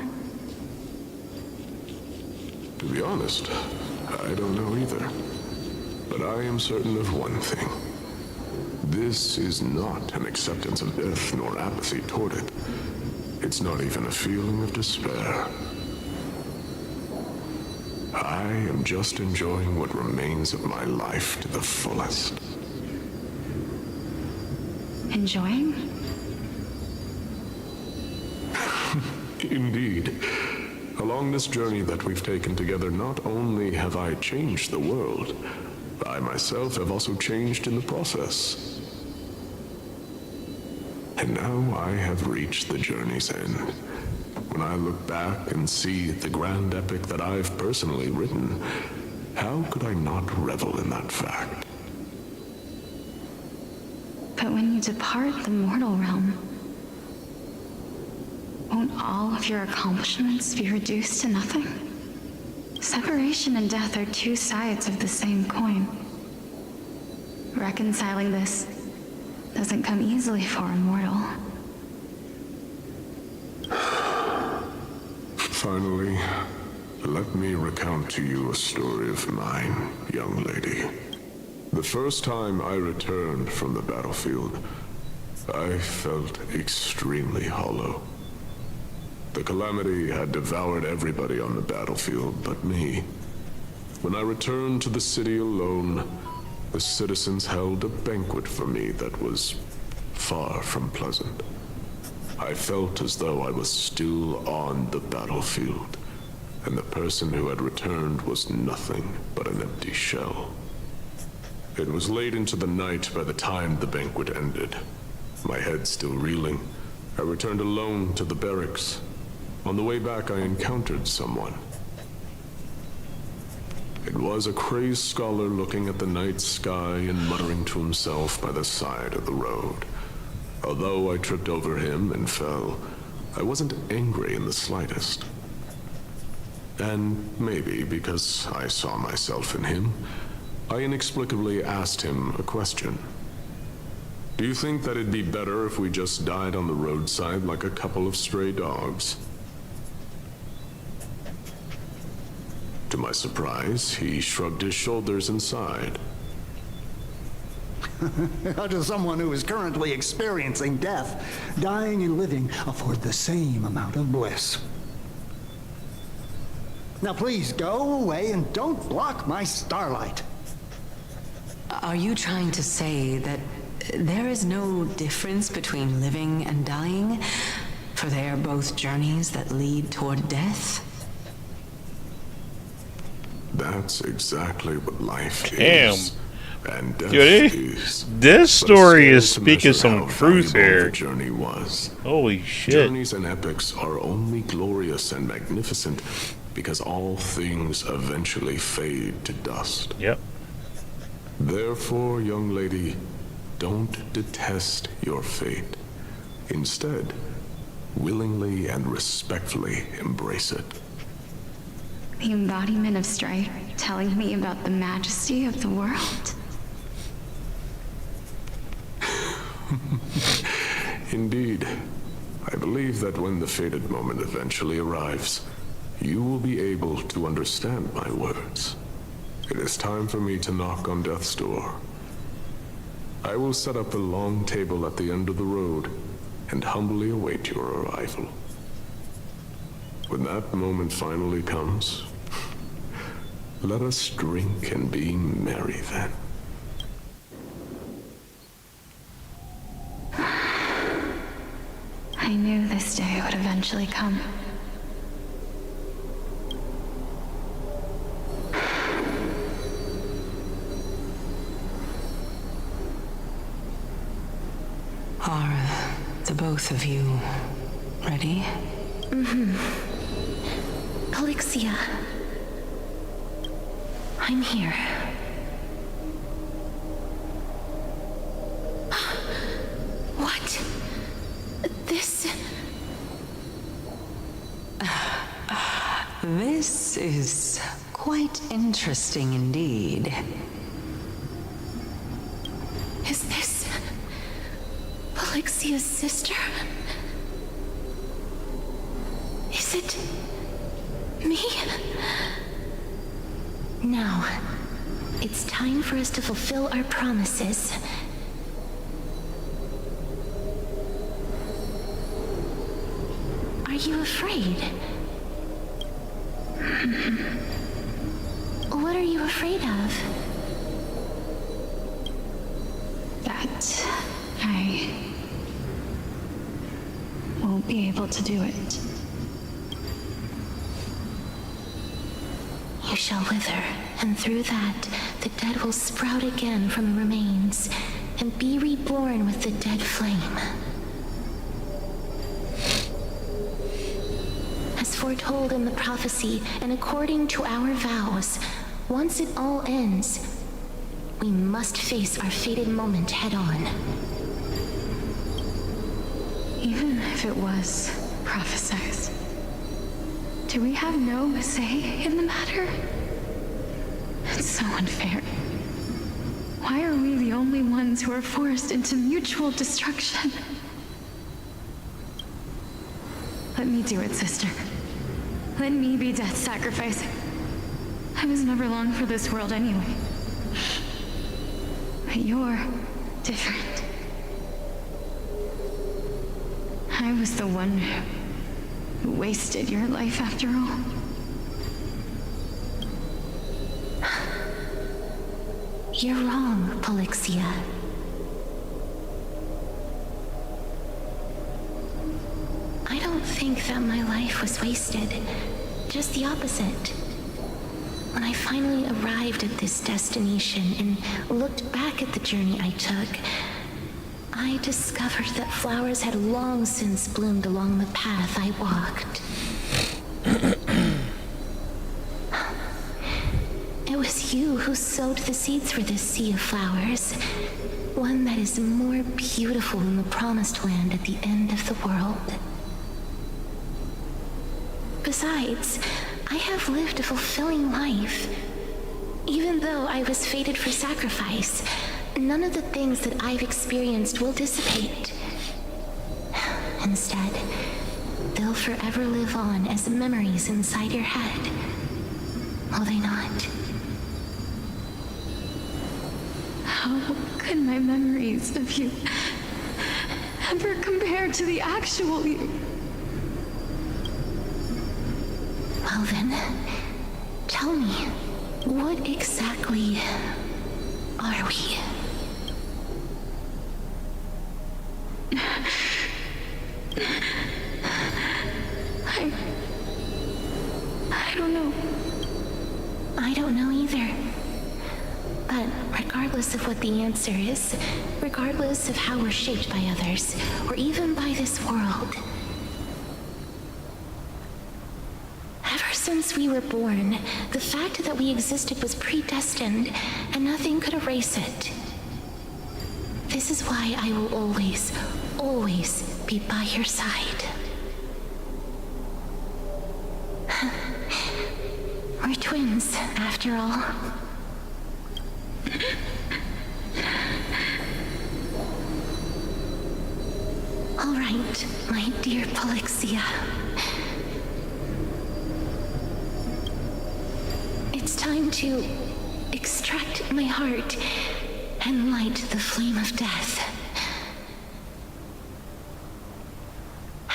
[SPEAKER 21] To be honest, I don't know either. But I am certain of one thing. This is not an acceptance of death nor apathy toward it. It's not even a feeling of despair. I am just enjoying what remains of my life to the fullest.
[SPEAKER 1] Enjoying?
[SPEAKER 21] Indeed. Along this journey that we've taken together, not only have I changed the world, I myself have also changed in the process. And now I have reached the journey's end. When I look back and see the grand epic that I've personally written, how could I not revel in that fact?
[SPEAKER 1] But when you depart the mortal realm, won't all of your accomplishments be reduced to nothing? Separation and death are two sides of the same coin. Reconciling this doesn't come easily for a mortal.
[SPEAKER 21] Finally, let me recount to you a story of mine, young lady. The first time I returned from the battlefield, I felt extremely hollow. The calamity had devoured everybody on the battlefield but me. When I returned to the city alone, the citizens held a banquet for me that was far from pleasant. I felt as though I was still on the battlefield, and the person who had returned was nothing but an empty shell. It was late into the night by the time the banquet ended. My head still reeling, I returned alone to the barracks. On the way back, I encountered someone. It was a crazed scholar looking at the night sky and muttering to himself by the side of the road. Although I tripped over him and fell, I wasn't angry in the slightest. And maybe because I saw myself in him, I inexplicably asked him a question. Do you think that it'd be better if we just died on the roadside like a couple of stray dogs? To my surprise, he shrugged his shoulders and sighed.
[SPEAKER 10] How does someone who is currently experiencing death, dying and living, afford the same amount of bliss? Now please go away and don't block my starlight.
[SPEAKER 8] Are you trying to say that there is no difference between living and dying? For they are both journeys that lead toward death?
[SPEAKER 21] That's exactly what life
[SPEAKER 4] Damn.
[SPEAKER 21] is. And death
[SPEAKER 4] Dude,
[SPEAKER 21] is.
[SPEAKER 4] this story is
[SPEAKER 21] But a
[SPEAKER 4] speaking
[SPEAKER 21] scale to
[SPEAKER 4] some
[SPEAKER 21] measure
[SPEAKER 4] truth
[SPEAKER 21] how valuable
[SPEAKER 4] here.
[SPEAKER 21] the journey was.
[SPEAKER 4] Holy shit.
[SPEAKER 21] Journeys and epics are only glorious and magnificent because all things eventually fade to dust.
[SPEAKER 4] Yep.
[SPEAKER 21] Therefore, young lady, don't detest your fate. Instead, willingly and respectfully embrace it.
[SPEAKER 19] The embodiment of strife telling me about the majesty of the world.
[SPEAKER 21] Indeed. I believe that when the fated moment eventually arrives, you will be able to understand my words. It is time for me to knock on death's door. I will set up a long table at the end of the road and humbly await your arrival. When that moment finally comes, let us drink and be merry then.
[SPEAKER 19] I knew this day would eventually come.
[SPEAKER 8] Are the both of you ready?
[SPEAKER 1] Mm-hmm. Polixia. I'm here. What? This...
[SPEAKER 8] This is quite interesting indeed.
[SPEAKER 1] Is this... Polixia's sister? Is it... me? Now, it's time for us to fulfill our promises. Are you afraid? What are you afraid of?
[SPEAKER 19] That I won't be able to do it.
[SPEAKER 1] You shall wither, and through that, the dead will sprout again from the remains, and be reborn with the dead flame. As foretold in the prophecy, and according to our vows, once it all ends, we must face our fated moment head-on.
[SPEAKER 19] Even if it was prophesized, do we have no say in the matter? It's so unfair. Why are we the only ones who are forced into mutual destruction? Let me do it, sister. Let me be death's sacrifice. I was never long for this world anyway. But you're different. I was the one who wasted your life after all.
[SPEAKER 1] You're wrong, Polixia. I don't think that my life was wasted. Just the opposite. When I finally arrived at this destination and looked back at the journey I took, I discovered that flowers had long since bloomed along the path I walked. It was you who sowed the seeds for this sea of flowers, one that is more beautiful than the promised land at the end of the world. Besides, I have lived a fulfilling life. Even though I was fated for sacrifice, none of the things that I've experienced will dissipate. Instead, they'll forever live on as memories inside your head. Will they not?
[SPEAKER 19] How could my memories of you ever compare to the actual you?
[SPEAKER 1] Well then, tell me, what exactly are we?
[SPEAKER 19] I don't know.
[SPEAKER 1] I don't know either. But regardless of what the answer is, regardless of how we're shaped by others, or even by this world, ever since we were born, the fact that we existed was predestined, and nothing could erase it. This is why I will always, always be by your side. We're twins, after all. All right, my dear Polixia. It's time to extract my heart and light the flame of death.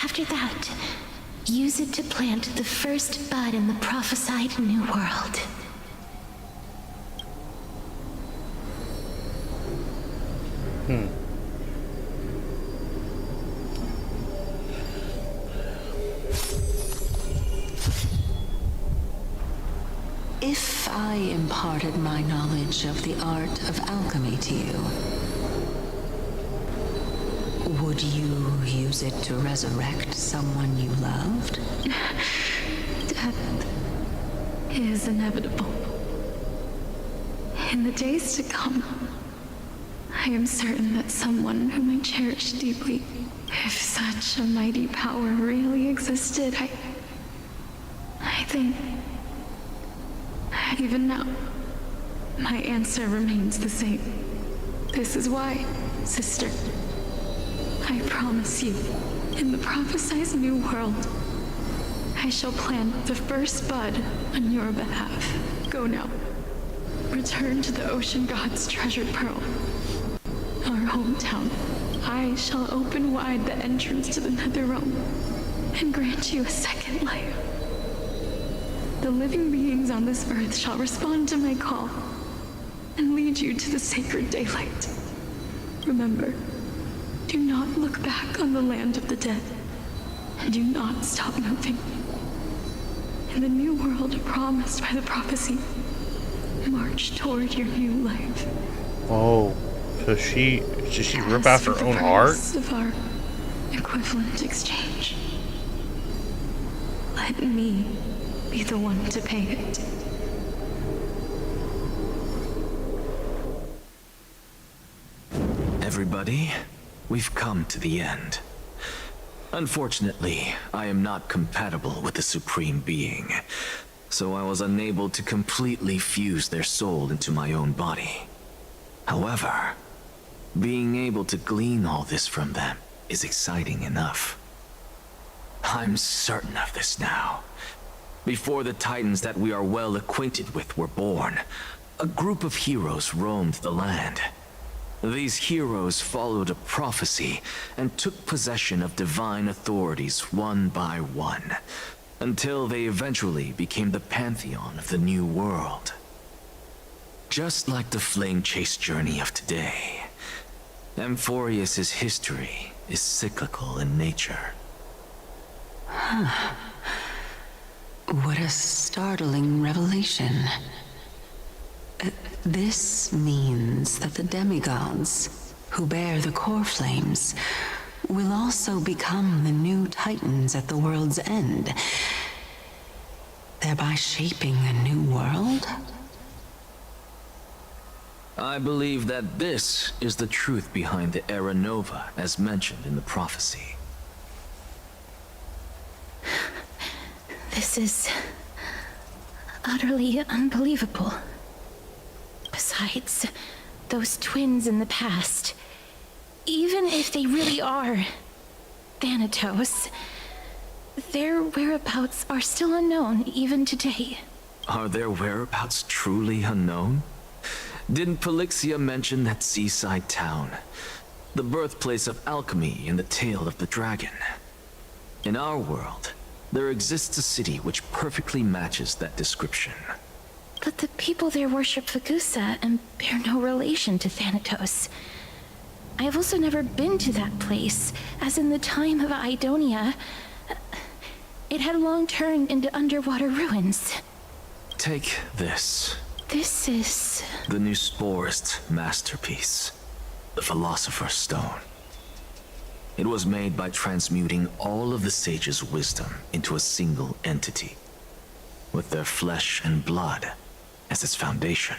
[SPEAKER 1] After that, use it to plant the first bud in the prophesied new world.
[SPEAKER 8] If I imparted my knowledge of the art of alchemy to you, would you use it to resurrect someone you loved?
[SPEAKER 16] Death is inevitable. In the days to come, I am certain that someone whom I cherish deeply, if such a mighty power really existed, I think, even now, my answer remains the same. This is why, sister, I promise you, in the prophesied new world, I shall plant the first bud on your behalf. Go now. Return to the ocean god's treasured pearl, our hometown. I shall open wide the entrance to the nether realm and grant you a second life. The living beings on this earth shall respond to my call and lead you to the sacred daylight. Remember, do not look back on the land of the dead, and do not stop moving. In the new world promised by the prophecy, march toward your new life.
[SPEAKER 4] Oh, so did she rip out her own heart?
[SPEAKER 16] Of our equivalent exchange. Let me be the one to pay it.
[SPEAKER 7] Everybody, we've come to the end. Unfortunately, I am not compatible with the Supreme Being, so I was unable to completely fuse their soul into my own body. However, being able to glean all this from them is exciting enough. I'm certain of this now. Before the Titans that we are well acquainted with were born, a group of heroes roamed the land. These heroes followed a prophecy and took possession of divine authorities one by one, until they eventually became the pantheon of the new world. Just like the flame chase journey of today, Amphorius's history is cyclical in nature.
[SPEAKER 8] What a startling revelation. This means that the demigods, who bear the core flames, will also become the new Titans at the world's end, thereby shaping a new world?
[SPEAKER 7] I believe that this is the truth behind the Era Nova as mentioned in the prophecy.
[SPEAKER 1] This is utterly unbelievable. Besides, those twins in the past, even if they really are Thanatos, their whereabouts are still unknown even today.
[SPEAKER 7] Are their whereabouts truly unknown? Didn't Polixia mention that seaside town, the birthplace of alchemy in the tale of the dragon? In our world, there exists a city which perfectly matches that description.
[SPEAKER 1] But the people there worship Fagusa and bear no relation to Thanatos. I have also never been to that place, as in the time of Idonia, it had long turned into underwater ruins.
[SPEAKER 7] Take this.
[SPEAKER 1] This is...
[SPEAKER 7] The Nusporist masterpiece, the Philosopher's Stone. It was made by transmuting all of the sages' wisdom into a single entity, with their flesh and blood as its foundation.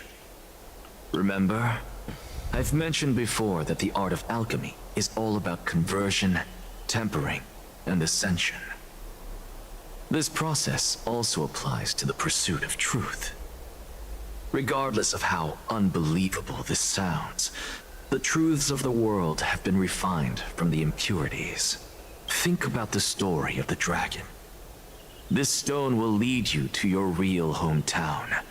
[SPEAKER 7] Remember, I've mentioned before that the art of alchemy is all about conversion, tempering, and ascension. This process also applies to the pursuit of truth. Regardless of how unbelievable this sounds, the truths of the world have been refined from the impurities. Think about the story of the dragon. This stone will lead you to your real hometown,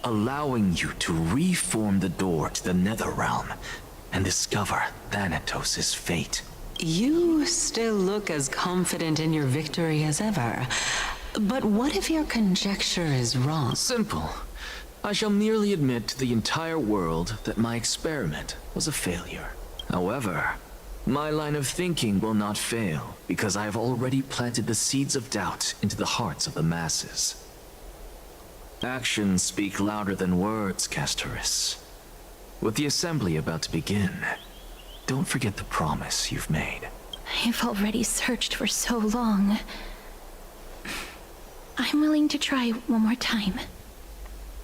[SPEAKER 7] allowing you to reform the door to the nether realm and discover Thanatos' fate.
[SPEAKER 8] You still look as confident in your victory as ever. But what if your conjecture is wrong?
[SPEAKER 7] Simple. I shall merely admit to the entire world that my experiment was a failure. However, my line of thinking will not fail because I have already planted the seeds of doubt into the hearts of the masses. Actions speak louder than words, Castoris. With the assembly about to begin, don't forget the promise you've made.
[SPEAKER 1] I've already searched for so long. I'm willing to try one more time.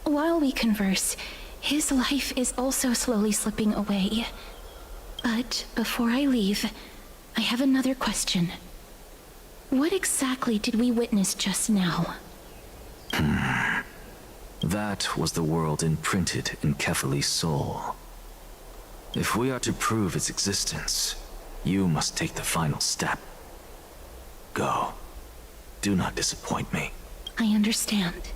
[SPEAKER 1] While we converse, his life is also slowly slipping away. But before I leave, I have another question. What exactly did we witness just now?
[SPEAKER 7] That was the world imprinted in Kefali's soul. If we are to prove its existence, you must take the final step. Go. Do not disappoint me.
[SPEAKER 1] I understand.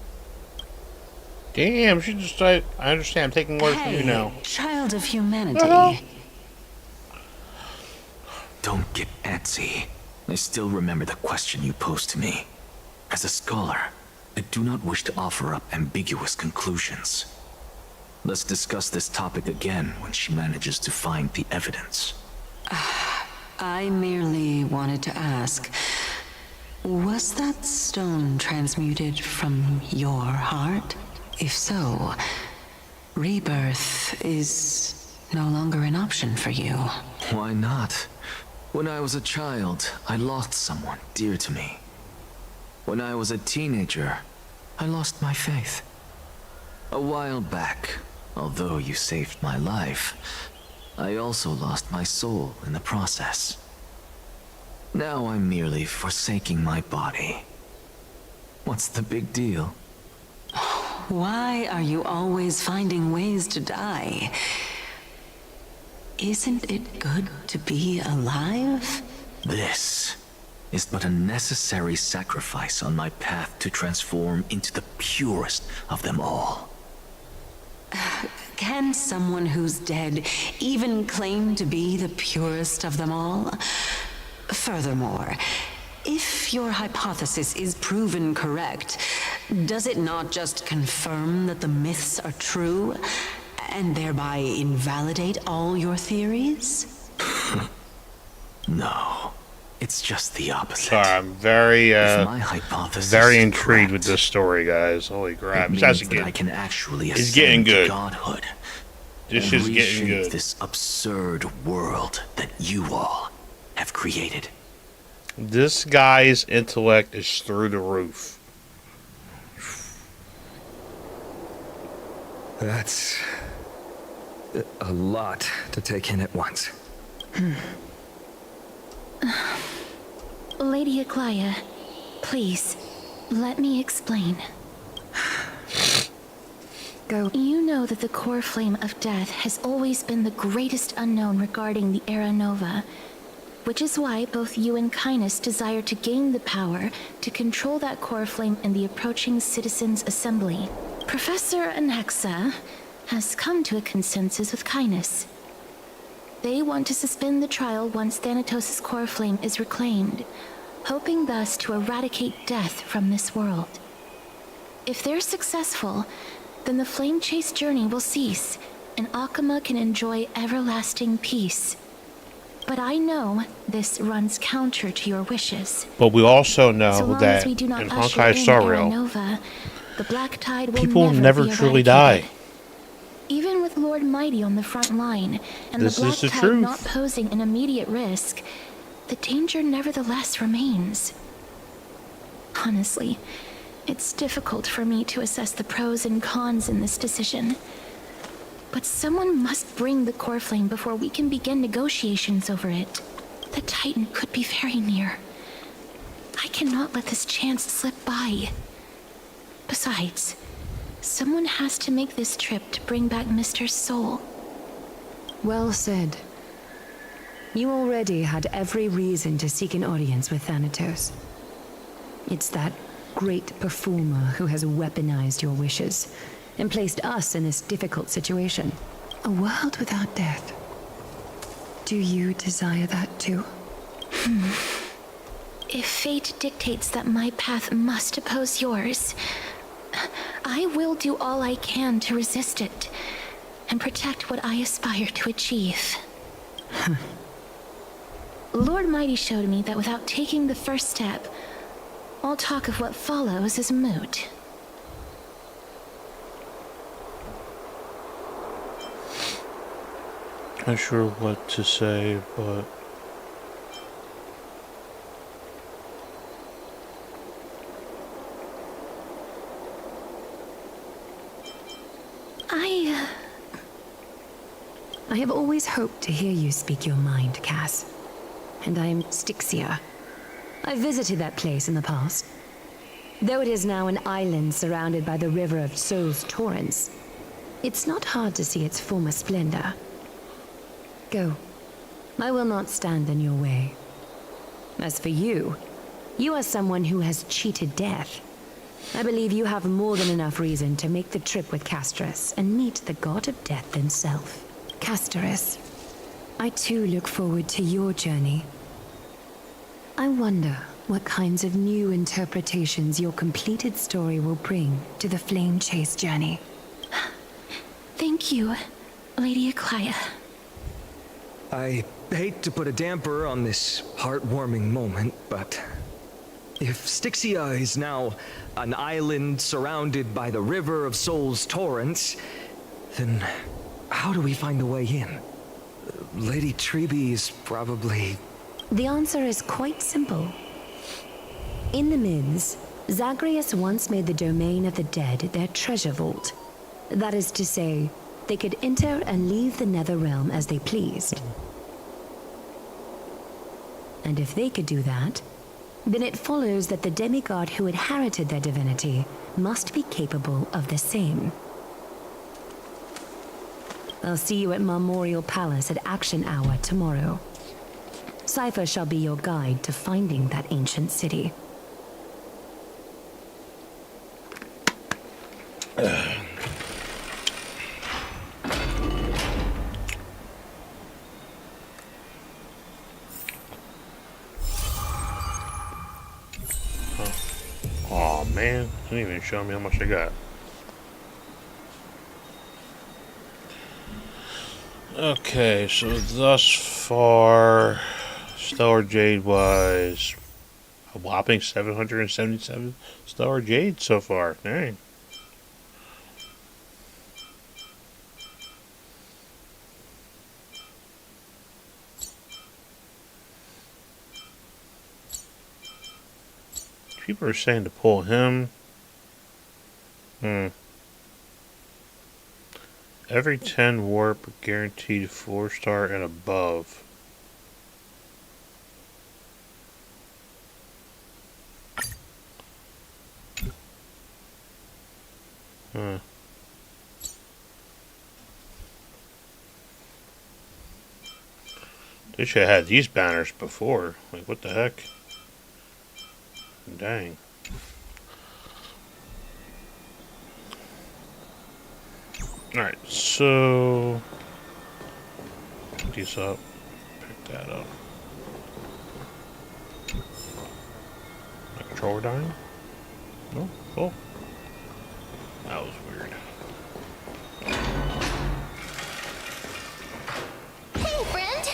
[SPEAKER 4] Damn, she just said, I understand. I'm taking orders from you now.
[SPEAKER 8] Child of humanity.
[SPEAKER 7] Don't get antsy. I still remember the question you posed to me. As a scholar, I do not wish to offer up ambiguous conclusions. Let's discuss this topic again when she manages to find the evidence.
[SPEAKER 8] I merely wanted to ask, was that stone transmuted from your heart? If so, rebirth is no longer an option for you.
[SPEAKER 7] Why not? When I was a child, I lost someone dear to me. When I was a teenager, I lost my faith. A while back, although you saved my life, I also lost my soul in the process. Now I'm merely forsaking my body. What's the big deal?
[SPEAKER 8] Why are you always finding ways to die? Isn't it good to be alive?
[SPEAKER 7] This is but a necessary sacrifice on my path to transform into the purest of them all.
[SPEAKER 8] Can someone who's dead even claim to be the purest of them all? Furthermore, if your hypothesis is proven correct, does it not just confirm that the myths are true, and thereby invalidate all your theories?
[SPEAKER 7] No, it's just the opposite.
[SPEAKER 4] Sorry, I'm very,
[SPEAKER 7] my hypothesis
[SPEAKER 4] very intrigued with this story, guys. Holy crap!
[SPEAKER 7] It means that I can actually
[SPEAKER 4] it's getting good.
[SPEAKER 7] Godhood.
[SPEAKER 4] This is getting good.
[SPEAKER 7] This absurd world that you all have created.
[SPEAKER 4] This guy's intellect is through the roof.
[SPEAKER 5] That's a lot to take in at once.
[SPEAKER 1] Lady Aglaya, please, let me explain.
[SPEAKER 19] Go.
[SPEAKER 1] You know that the core flame of death has always been the greatest unknown regarding the Era Nova, which is why both you and Kindness desire to gain the power to control that core flame in the approaching Citizens' Assembly. Professor Anaxa has come to a consensus with Kindness. They want to suspend the trial once Thanatos' core flame is reclaimed, hoping thus to eradicate death from this world. If they're successful, then the flame chase journey will cease, and Akama can enjoy everlasting peace. But I know this runs counter to your wishes.
[SPEAKER 4] But we also know
[SPEAKER 1] So long
[SPEAKER 4] that
[SPEAKER 1] as we do not
[SPEAKER 4] in
[SPEAKER 1] usher
[SPEAKER 4] HONKAI
[SPEAKER 1] in
[SPEAKER 4] Star
[SPEAKER 1] Era
[SPEAKER 4] Rail,
[SPEAKER 1] Nova, The black tide will
[SPEAKER 4] People
[SPEAKER 1] never
[SPEAKER 4] never
[SPEAKER 1] be
[SPEAKER 4] truly
[SPEAKER 1] eradicated.
[SPEAKER 4] die.
[SPEAKER 1] Even with Lord Mighty on the front line, and
[SPEAKER 4] This
[SPEAKER 1] the black
[SPEAKER 4] is the
[SPEAKER 1] tide
[SPEAKER 4] truth.
[SPEAKER 1] not posing an immediate risk, the danger nevertheless remains. Honestly, it's difficult for me to assess the pros and cons in this decision. But someone must bring the core flame before we can begin negotiations over it. The Titan could be very near. I cannot let this chance slip by. Besides, someone has to make this trip to bring back Mr. Soul.
[SPEAKER 2] Well said. You already had every reason to seek an audience with Thanatos. It's that great performer who has weaponized your wishes and placed us in this difficult situation. A world without death. Do you desire that too?
[SPEAKER 1] If fate dictates that my path must oppose yours, I will do all I can to resist it and protect what I aspire to achieve. Lord Mighty showed me that without taking the first step, all talk of what follows is moot.
[SPEAKER 4] Not sure what to say, but
[SPEAKER 2] I have always hoped to hear you speak your mind, Cass. And I am Styxia. I visited that place in the past. Though it is now an island surrounded by the river of Soul's torrents, it's not hard to see its former splendor. Go. I will not stand in your way. As for you, you are someone who has cheated death. I believe you have more than enough reason to make the trip with Casterus and meet the god of death himself. Casterus, I too look forward to your journey. I wonder what kinds of new interpretations your completed story will bring to the Flame Chase journey.
[SPEAKER 1] Thank you, Lady Aklia.
[SPEAKER 5] I hate to put a damper on this heartwarming moment, but if Styxia is now an island surrounded by the river of Soul's torrents, then how do we find a way in? Lady Treby is probably...
[SPEAKER 2] The answer is quite simple. In the Mids, Zagreus once made the domain of the dead their treasure vault. That is to say, they could enter and leave the Nether Realm as they pleased. And if they could do that, then it follows that the demigod who inherited their divinity must be capable of the same. I'll see you at Marmorial Palace at Action Hour tomorrow. Cypher shall be your guide to finding that ancient city.
[SPEAKER 4] oh man, didn't even show me how much I got. Okay, so thus far, Stellar Jade was a whopping 777 Stellar Jade so far. Dang. People are saying to pull him. Every 10 warp guaranteed 4-star and above. They should have had these banners before. Like, what the heck? Dang. Alright, so pick these up. Pick that up. My controller dying? No? Cool. That was weird.
[SPEAKER 3] Hey, friend!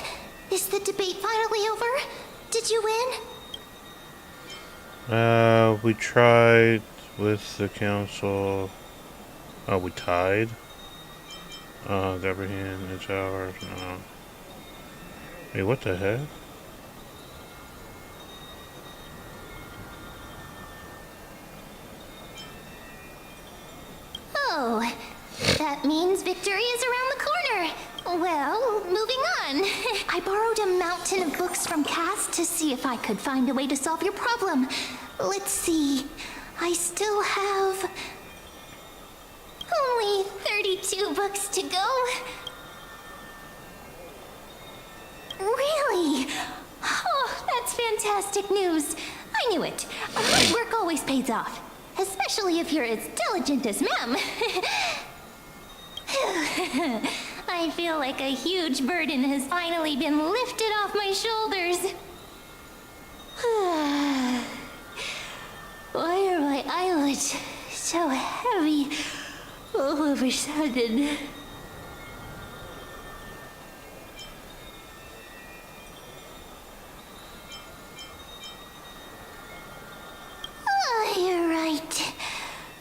[SPEAKER 3] Is the debate finally over? Did you win?
[SPEAKER 4] We tried with the council. Oh, we tied? The upper hand, it's ours. No. Wait, what the heck?
[SPEAKER 3] Oh, that means victory is around the corner. Well, moving on. I borrowed a mountain of books from Cass to see if I could find a way to solve your problem. Let's see. I still have only 32 books to go. Really? Oh, that's fantastic news. I knew it. Hard work always pays off. Especially if you're as diligent as Mem. I feel like a huge burden has finally been lifted off my shoulders. Why are my eyelids so heavy all of a sudden? Oh, you're right.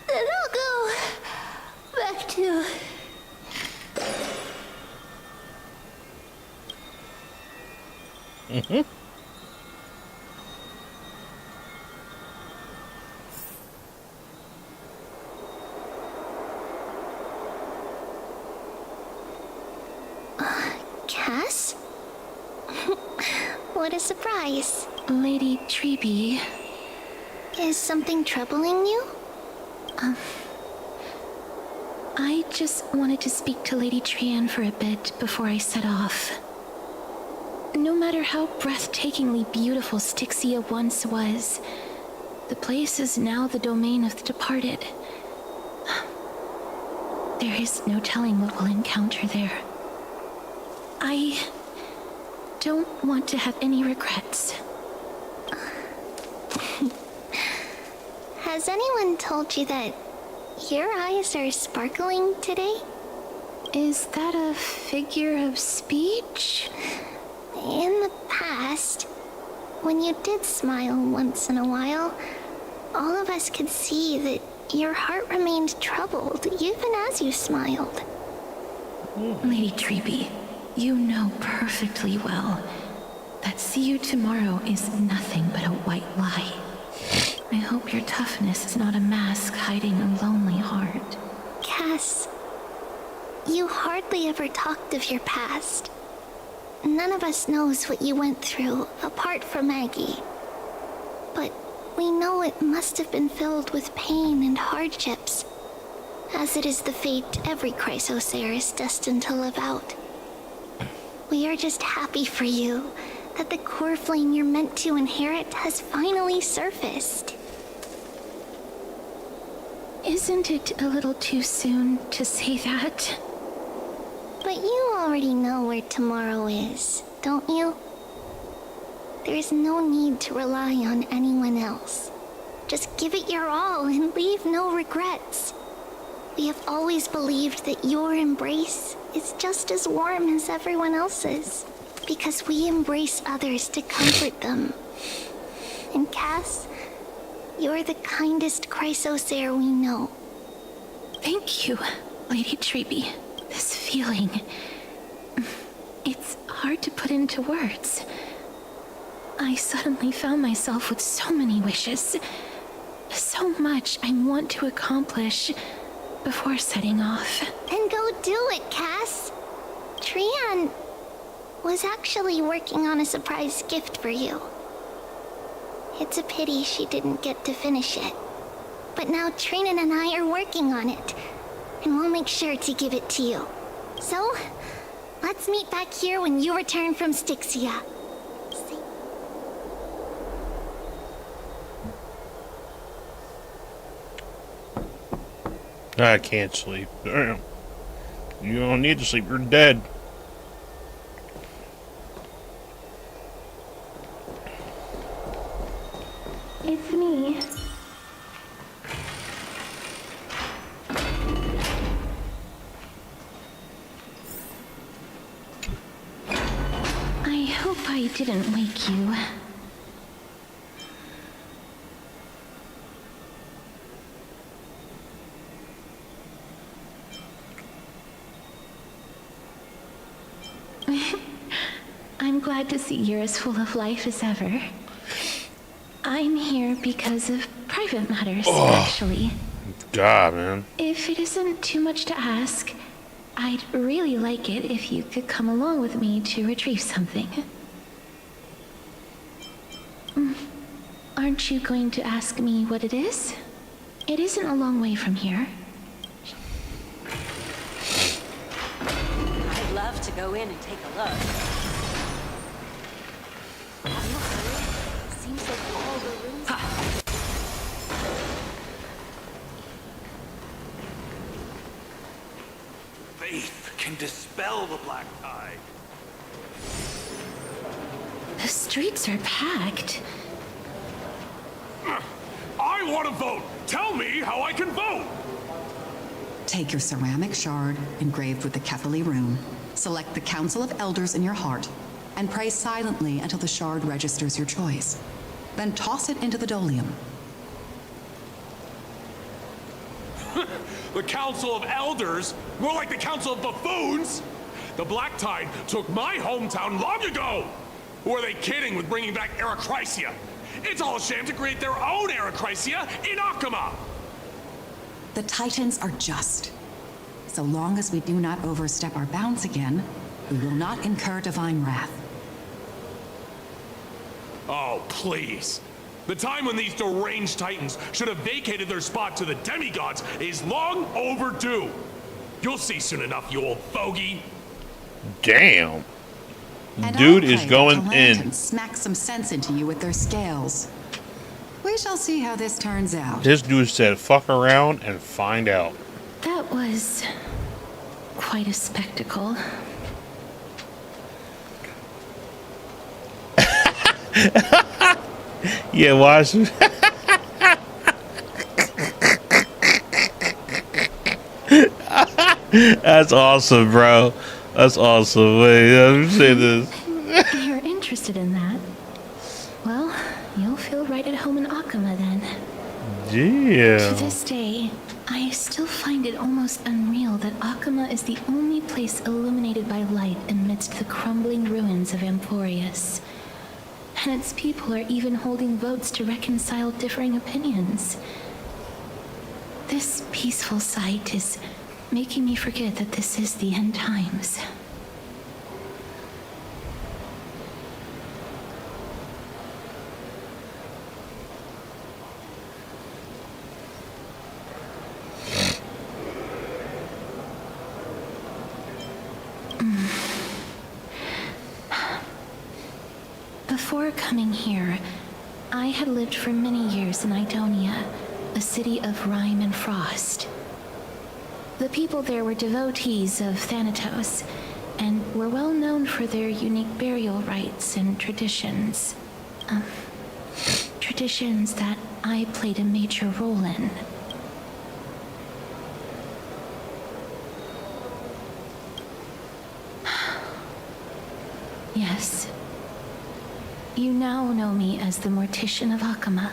[SPEAKER 3] Then I'll go back to...
[SPEAKER 4] Mm-hmm.
[SPEAKER 3] Cass? What a surprise.
[SPEAKER 1] Lady Treby.
[SPEAKER 3] Is something troubling you?
[SPEAKER 1] I just wanted to speak to Lady Trian for a bit before I set off. No matter how breathtakingly beautiful Styxia once was, the place is now the domain of the departed. There is no telling what we'll encounter there. I don't want to have any regrets.
[SPEAKER 3] Has anyone told you that your eyes are sparkling today?
[SPEAKER 1] Is that a figure of speech?
[SPEAKER 3] In the past, when you did smile once in a while, all of us could see that your heart remained troubled even as you smiled.
[SPEAKER 1] Lady Treby, you know perfectly well that see you tomorrow is nothing but a white lie. I hope your toughness is not a mask hiding a lonely heart.
[SPEAKER 3] Cass, you hardly ever talked of your past. None of us knows what you went through, apart from Maggie. But we know it must have been filled with pain and hardships, as it is the fate every Chrysosaur is destined to live out. We are just happy for you that the core flame you're meant to inherit has finally surfaced.
[SPEAKER 1] Isn't it a little too soon to say that?
[SPEAKER 3] But you already know where tomorrow is, don't you? There's no need to rely on anyone else. Just give it your all and leave no regrets. We have always believed that your embrace is just as warm as everyone else's, because we embrace others to comfort them. And Cass, you're the kindest Chrysosaur we know.
[SPEAKER 1] Thank you, Lady Treby. This feeling... it's hard to put into words. I suddenly found myself with so many wishes. So much I want to accomplish before setting off.
[SPEAKER 3] Then go do it, Cass. Trian was actually working on a surprise gift for you. It's a pity she didn't get to finish it. But now Trinan and I are working on it, and we'll make sure to give it to you. So, let's meet back here when you return from Styxia.
[SPEAKER 4] I can't sleep. Damn. You don't need to sleep, you're dead.
[SPEAKER 1] It's me. I hope I didn't wake you. I'm glad to see you're as full of life as ever. I'm here because of private matters, actually.
[SPEAKER 4] God, man.
[SPEAKER 1] If it isn't too much to ask, I'd really like it if you could come along with me to retrieve something. Aren't you going to ask me what it is? It isn't a long way from here.
[SPEAKER 8] I'd love to go in and take a look. Seems like all the rooms.
[SPEAKER 11] Faith can dispel the black tide.
[SPEAKER 1] The streets are packed.
[SPEAKER 11] I want to vote! Tell me how I can vote!
[SPEAKER 12] Take your ceramic shard engraved with the Kethali rune, select the Council of Elders in your heart, and pray silently until the shard registers your choice. Then toss it into the Dolium.
[SPEAKER 11] The Council of Elders? More like the Council of Buffoons! The Black Tide took my hometown long ago! Or are they kidding with bringing back Erechrysia? It's all a sham to create their own Erechrysia in Akama!
[SPEAKER 12] The Titans are just. So long as we do not overstep our bounds again, we will not incur divine wrath.
[SPEAKER 11] Oh, please. The time when these deranged Titans should have vacated their spot to the demigods is long overdue. You'll see soon enough, you old fogey.
[SPEAKER 4] Damn.
[SPEAKER 12] And
[SPEAKER 4] Dude
[SPEAKER 12] I'll
[SPEAKER 4] is
[SPEAKER 12] pray
[SPEAKER 4] going
[SPEAKER 12] that the
[SPEAKER 4] in.
[SPEAKER 12] lanterns smack some sense into you with their scales. We shall see how this turns out.
[SPEAKER 4] This dude said, fuck around and find out.
[SPEAKER 1] That was quite a spectacle.
[SPEAKER 4] Yeah, watch. That's awesome, bro. That's awesome. Wait, let me say this.
[SPEAKER 1] You're interested in that? Well, you'll feel right at home in Akama then.
[SPEAKER 4] Yeah.
[SPEAKER 1] To this day, I still find it almost unreal that Akama is the only place illuminated by light amidst the crumbling ruins of Emporius. And its people are even holding votes to reconcile differing opinions. This peaceful sight is making me forget that this is the end times. Before coming here, I had lived for many years in Idonia, a city of rime and frost. The people there were devotees of Thanatos, and were well known for their unique burial rites and traditions. Traditions that I played a major role in. Yes. You now know me as the Mortician of Akama.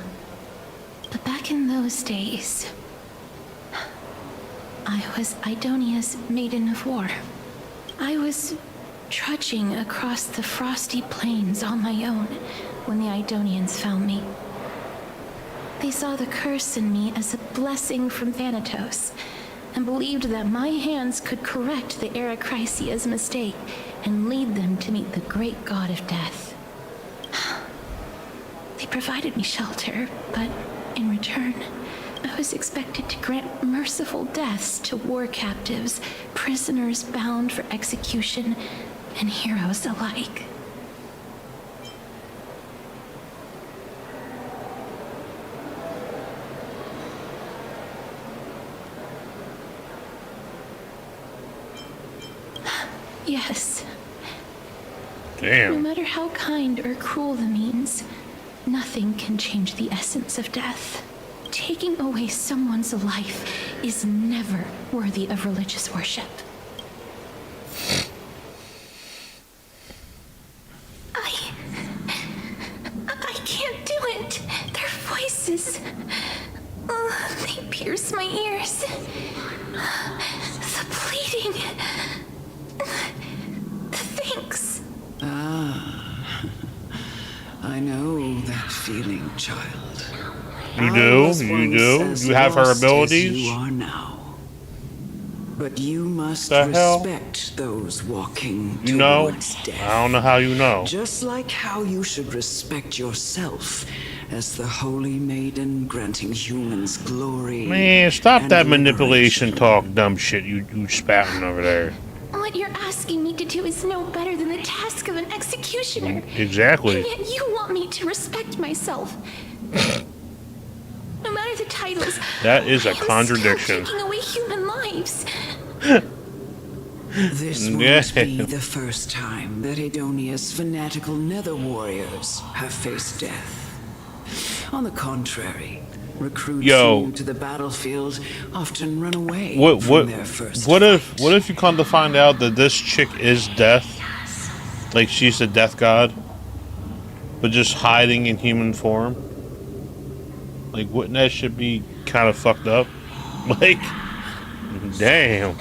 [SPEAKER 1] But back in those days, I was Idonia's Maiden of War. I was trudging across the frosty plains on my own when the Idonians found me. They saw the curse in me as a blessing from Thanatos, and believed that my hands could correct the Erechrysia's mistake and lead them to meet the great god of death. They provided me shelter, but in return, I was expected to grant merciful deaths to war captives, prisoners bound for execution, and heroes alike. Yes.
[SPEAKER 4] Damn.
[SPEAKER 1] No matter how kind or cruel the means, nothing can change the essence of death. Taking away someone's life is never worthy of religious worship. I can't do it. Their voices, they pierce my ears. The pleading, the thanks.
[SPEAKER 18] know that feeling, child.
[SPEAKER 4] You do? You do? You have her abilities?
[SPEAKER 18] You are now. But you must
[SPEAKER 4] The hell?
[SPEAKER 18] respect those walking
[SPEAKER 4] You know?
[SPEAKER 18] towards death.
[SPEAKER 4] I don't know how you know.
[SPEAKER 18] Just like how you should respect yourself as the holy maiden granting humans glory.
[SPEAKER 4] Man, stop
[SPEAKER 18] and
[SPEAKER 4] that manipulation talk, dumb shit you spouting over there.
[SPEAKER 1] What you're asking me to do is no better than the task of an executioner.
[SPEAKER 4] Exactly.
[SPEAKER 1] And yet you want me to respect myself. No matter the titles.
[SPEAKER 4] That is a
[SPEAKER 1] I'm
[SPEAKER 4] contradiction.
[SPEAKER 1] still taking away human lives.
[SPEAKER 18] This won't be the first time that Edonia's fanatical nether warriors have faced death. On the contrary, recruits new to the battlefield often run away from their first
[SPEAKER 4] what if you come to find out that this chick is death? Like she's the death god, but just hiding in human form? Like, wouldn't that shit be kind of fucked up? Like, damn.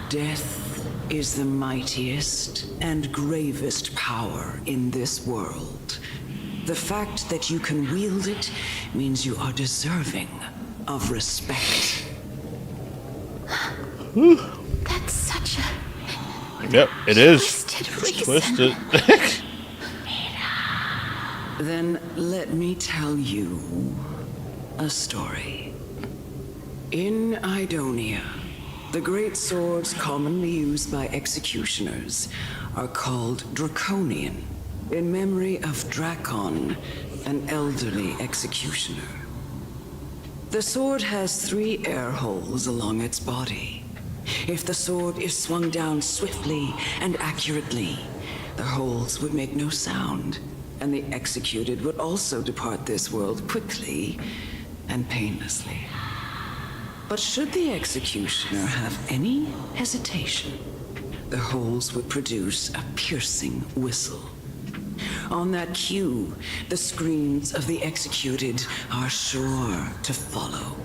[SPEAKER 18] Death is the mightiest and gravest power in this world. The fact that you can wield it means you are deserving of respect.
[SPEAKER 1] That's such a...
[SPEAKER 4] Yep, it is.
[SPEAKER 1] Twisted
[SPEAKER 4] Twisted.
[SPEAKER 18] Then let me tell you a story. In Idonia, the great swords commonly used by executioners are called Draconian, in memory of Drakon, an elderly executioner. The sword has 3 air holes along its body. If the sword is swung down swiftly and accurately, the holes would make no sound, and the executed would also depart this world quickly and painlessly. But should the executioner have any hesitation, the holes would produce a piercing whistle. On that cue, the screams of the executed are sure to follow.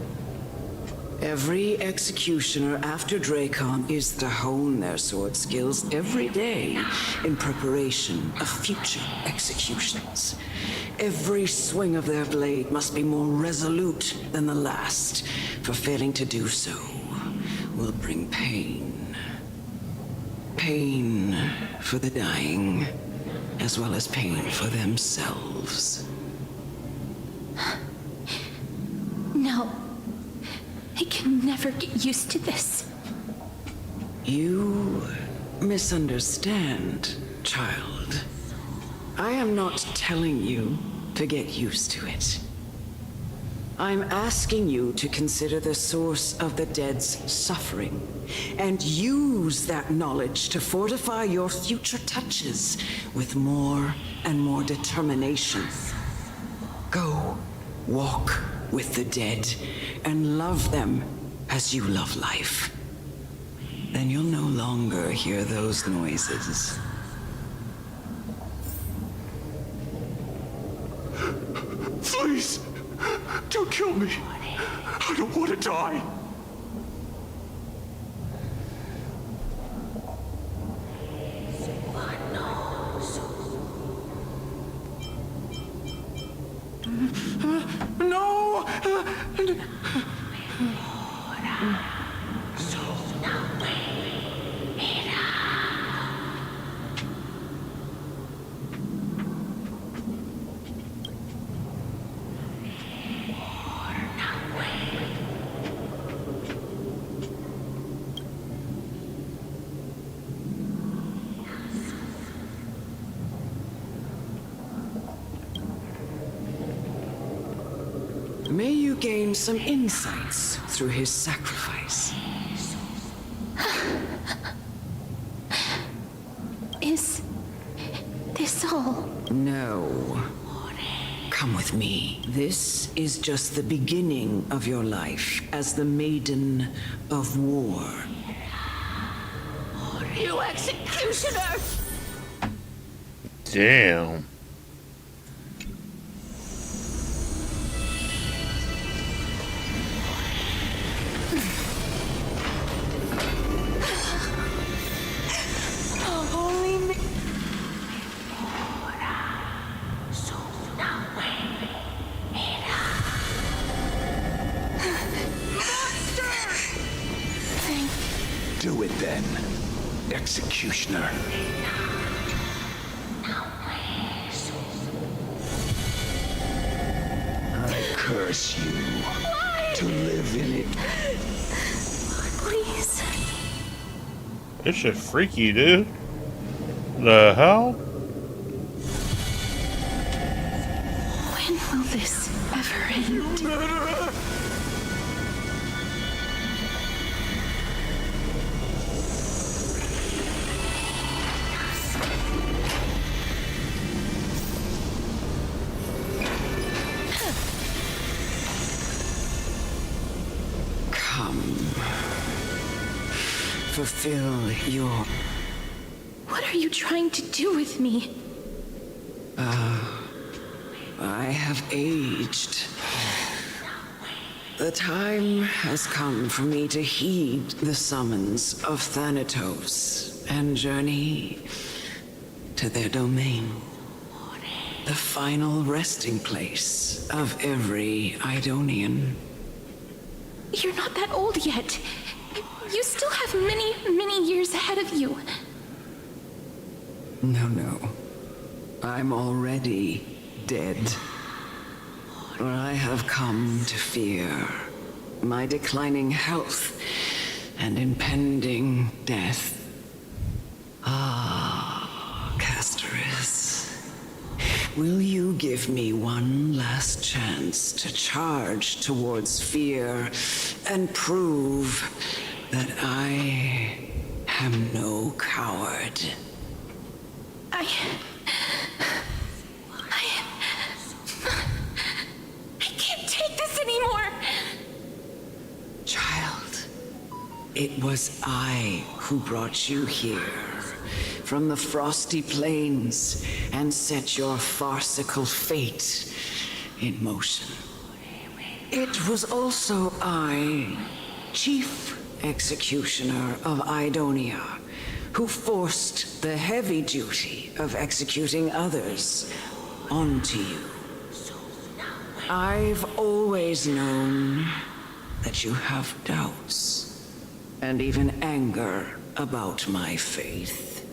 [SPEAKER 18] Every executioner after Drakon is to hone their sword skills every day in preparation of future executions. Every swing of their blade must be more resolute than the last, for failing to do so will bring pain. Pain for the dying, as well as pain for themselves.
[SPEAKER 1] No. I can never get used to this.
[SPEAKER 18] You misunderstand, child. I am not telling you to get used to it. I'm asking you to consider the source of the dead's suffering and use that knowledge to fortify your future touches with more and more determination. Go, walk with the dead and love them as you love life. Then you'll no longer hear those noises.
[SPEAKER 9] Please, don't kill me. I don't want to die. No!
[SPEAKER 18] May you gain some insights through his sacrifice.
[SPEAKER 1] Is this all?
[SPEAKER 18] No. Come with me. This is just the beginning of your life as the Maiden of War.
[SPEAKER 20] You executioner!
[SPEAKER 4] Damn.
[SPEAKER 11] Do it then, Executioner. I curse you to live in it.
[SPEAKER 1] Please.
[SPEAKER 4] This shit freaky, dude. The hell?
[SPEAKER 1] When will this ever end?
[SPEAKER 11] You murderer!
[SPEAKER 18] Fulfill your...
[SPEAKER 1] What are you trying to do with me?
[SPEAKER 18] I have aged. The time has come for me to heed the summons of Thanatos and journey to their domain. The final resting place of every Idonian.
[SPEAKER 1] You're not that old yet. You still have many, many years ahead of you.
[SPEAKER 18] No. I'm already dead. What I have come to fear, my declining health and impending death. Ah, Castorus. Will you give me one last chance to charge towards fear and prove that I am no coward?
[SPEAKER 1] I can't take this anymore!
[SPEAKER 18] Child, it was I who brought you here from the frosty plains and set your farcical fate in motion. It was also I, Chief Executioner of Idonia, who forced the heavy duty of executing others onto you. I've always known that you have doubts and even anger about my faith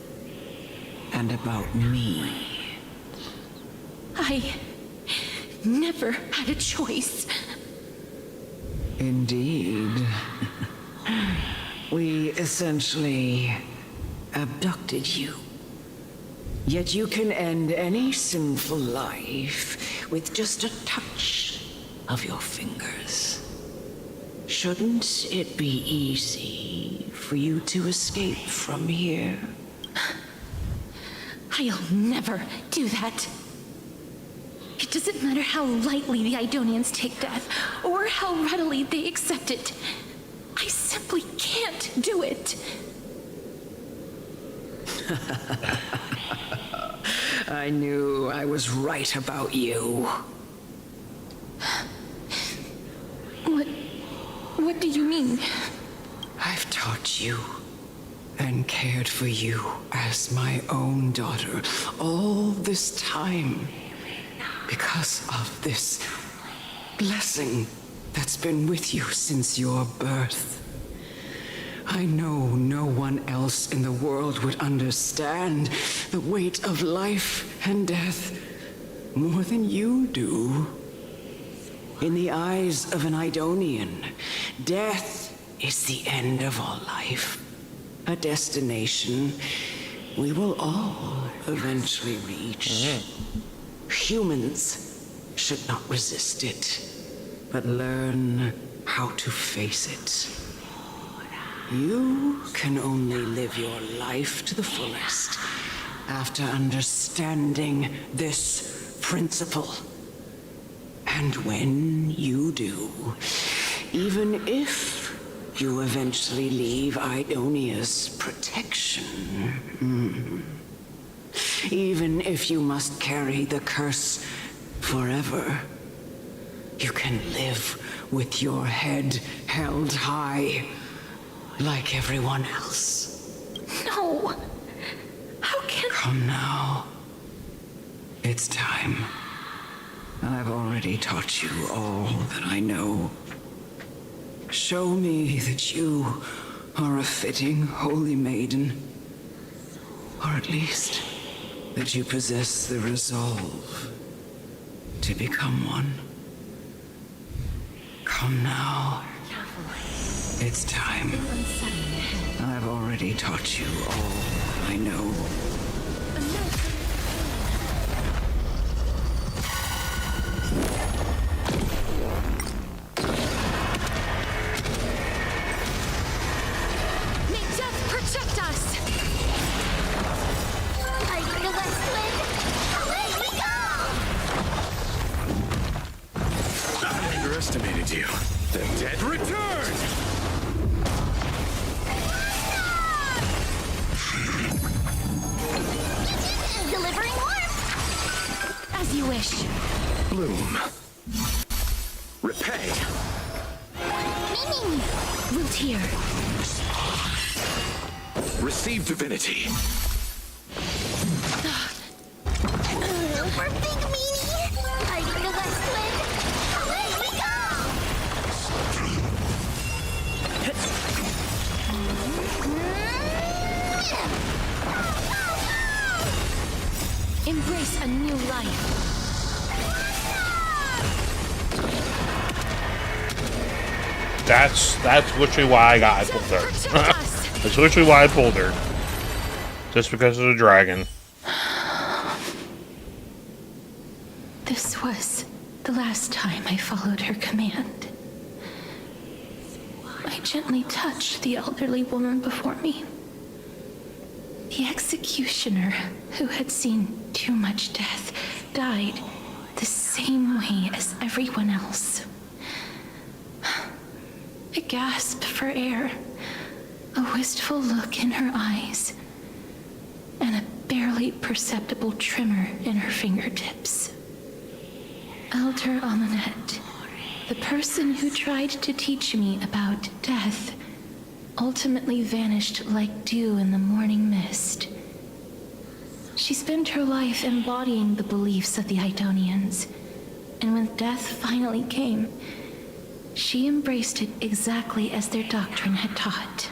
[SPEAKER 18] and about me.
[SPEAKER 1] I never had a choice.
[SPEAKER 18] Indeed. We essentially abducted you. Yet you can end any sinful life with just a touch of your fingers. Shouldn't it be easy for you to escape from here?
[SPEAKER 1] I'll never do that. It doesn't matter how lightly the Idonians take death, or how readily they accept it. I simply can't do it.
[SPEAKER 18] I knew I was right about you.
[SPEAKER 1] What do you mean?
[SPEAKER 18] I've taught you and cared for you as my own daughter all this time because of this blessing that's been with you since your birth. I know no one else in the world would understand the weight of life and death more than you do. In the eyes of an Idonian, death is the end of all life. A destination we will all eventually reach. Humans should not resist it, but learn how to face it. You can only live your life to the fullest after understanding this principle. And when you do, even if you eventually leave Idonia's protection, even if you must carry the curse forever, you can live with your head held high, like everyone else.
[SPEAKER 1] No! How can...
[SPEAKER 18] Come now. It's time. I've already taught you all that I know. Show me that you are a fitting holy maiden. Or at least, that you possess the resolve to become one. Come now. It's time. I've already taught you all I know.
[SPEAKER 1] May death protect us!
[SPEAKER 3] Fighting the west wind, away we go!
[SPEAKER 11] I underestimated you. The dead return!
[SPEAKER 3] Delivering warmth!
[SPEAKER 1] As you wish.
[SPEAKER 11] Bloom. Repay.
[SPEAKER 3] Meaning!
[SPEAKER 1] Root here.
[SPEAKER 11] Receive divinity.
[SPEAKER 3] Super big meanie! Fighting the west wind, away we go!
[SPEAKER 1] Embrace a new life.
[SPEAKER 4] That's literally why I pulled her. That's literally why I pulled her. Just because of the dragon.
[SPEAKER 1] This was the last time I followed her command. I gently touched the elderly woman before me. The executioner, who had seen too much death, died the same way as everyone else. A gasp for air, a wistful look in her eyes, and a barely perceptible tremor in her fingertips. Elder Amunet, the person who tried to teach me about death, ultimately vanished like dew in the morning mist. She spent her life embodying the beliefs of the Idonians, and when death finally came, she embraced it exactly as their doctrine had taught.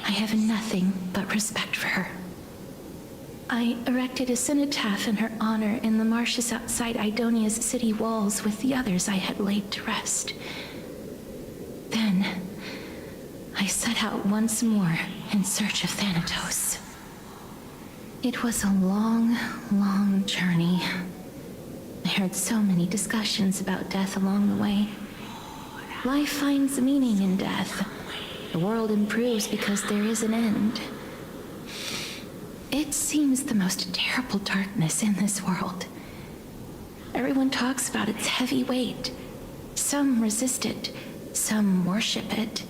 [SPEAKER 1] I have nothing but respect for her. I erected a cenotaph in her honor in the marshes outside Idonia's city walls with the others I had laid to rest. Then, I set out once more in search of Thanatos. It was a long, long journey. I heard so many discussions about death along the way. Life finds meaning in death. The world improves because there is an end. It seems the most terrible darkness in this world. Everyone talks about its heavy weight. Some resist it, some worship it,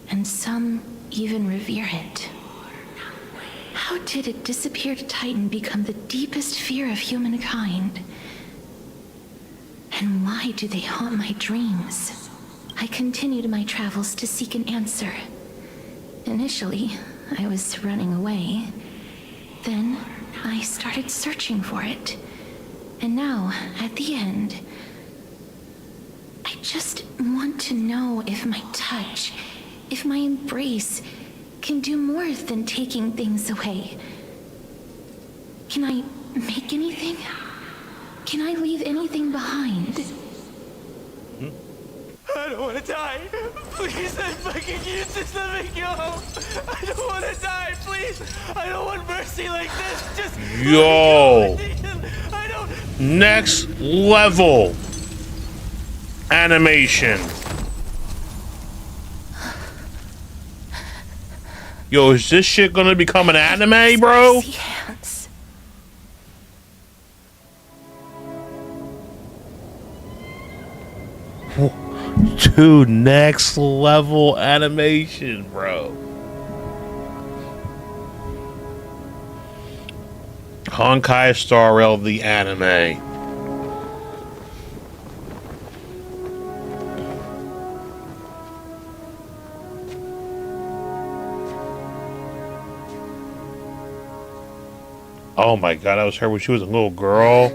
[SPEAKER 1] and some even revere it. How did a disappeared titan become the deepest fear of humankind? And why do they haunt my dreams? I continued my travels to seek an answer. Initially, I was running away. Then, I started searching for it. And now, at the end, I just want to know if my touch, if my embrace, can do more than taking things away. Can I make anything? Can I leave anything behind?
[SPEAKER 20] I don't want to die. Please, I'm fucking useless. Let me go. I don't want to die. Please. I don't want mercy like this. Just
[SPEAKER 4] Yo.
[SPEAKER 20] I don't.
[SPEAKER 4] Next level animation. Yo, is this shit gonna become an anime, bro? Dude, next level animation, bro. Honkai Star Rail, the anime. Oh my god, that was her when she was a little girl.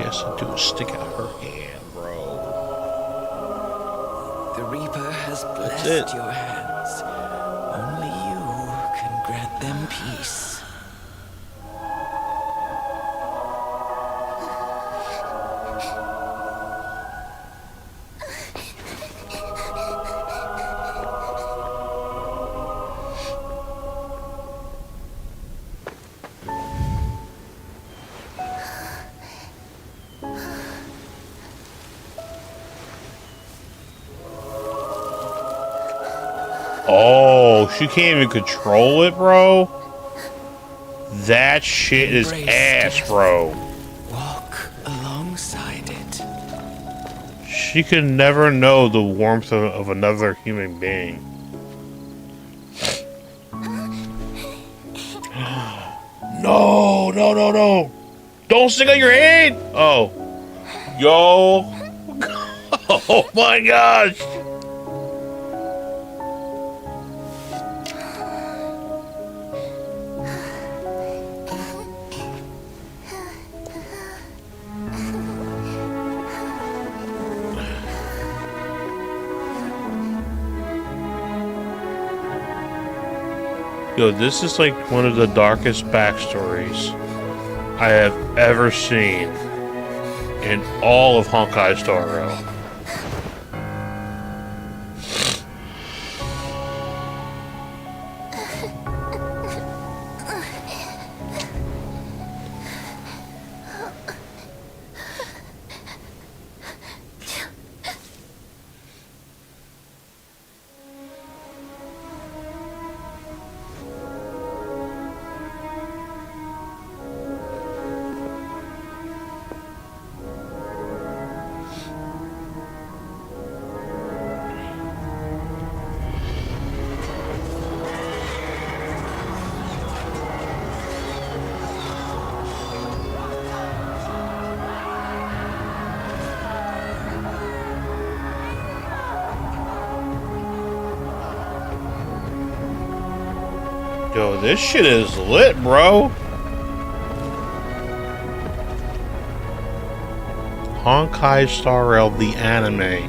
[SPEAKER 4] has to do is stick out her hand, bro.
[SPEAKER 15] The Reaper has
[SPEAKER 4] That's it.
[SPEAKER 15] blessed your hands. Only you can grant them peace.
[SPEAKER 4] Oh, she can't even control it, bro? That shit is ass, bro.
[SPEAKER 15] Walk alongside it.
[SPEAKER 4] She could never know the warmth of another human being. No, no, no, no. Don't stick out your hand. Oh. Yo. Oh my gosh. Yo, this is like one of the darkest backstories I have ever seen in all of Honkai Star Rail. Yo, this shit is lit, bro. Honkai Star Rail, the anime.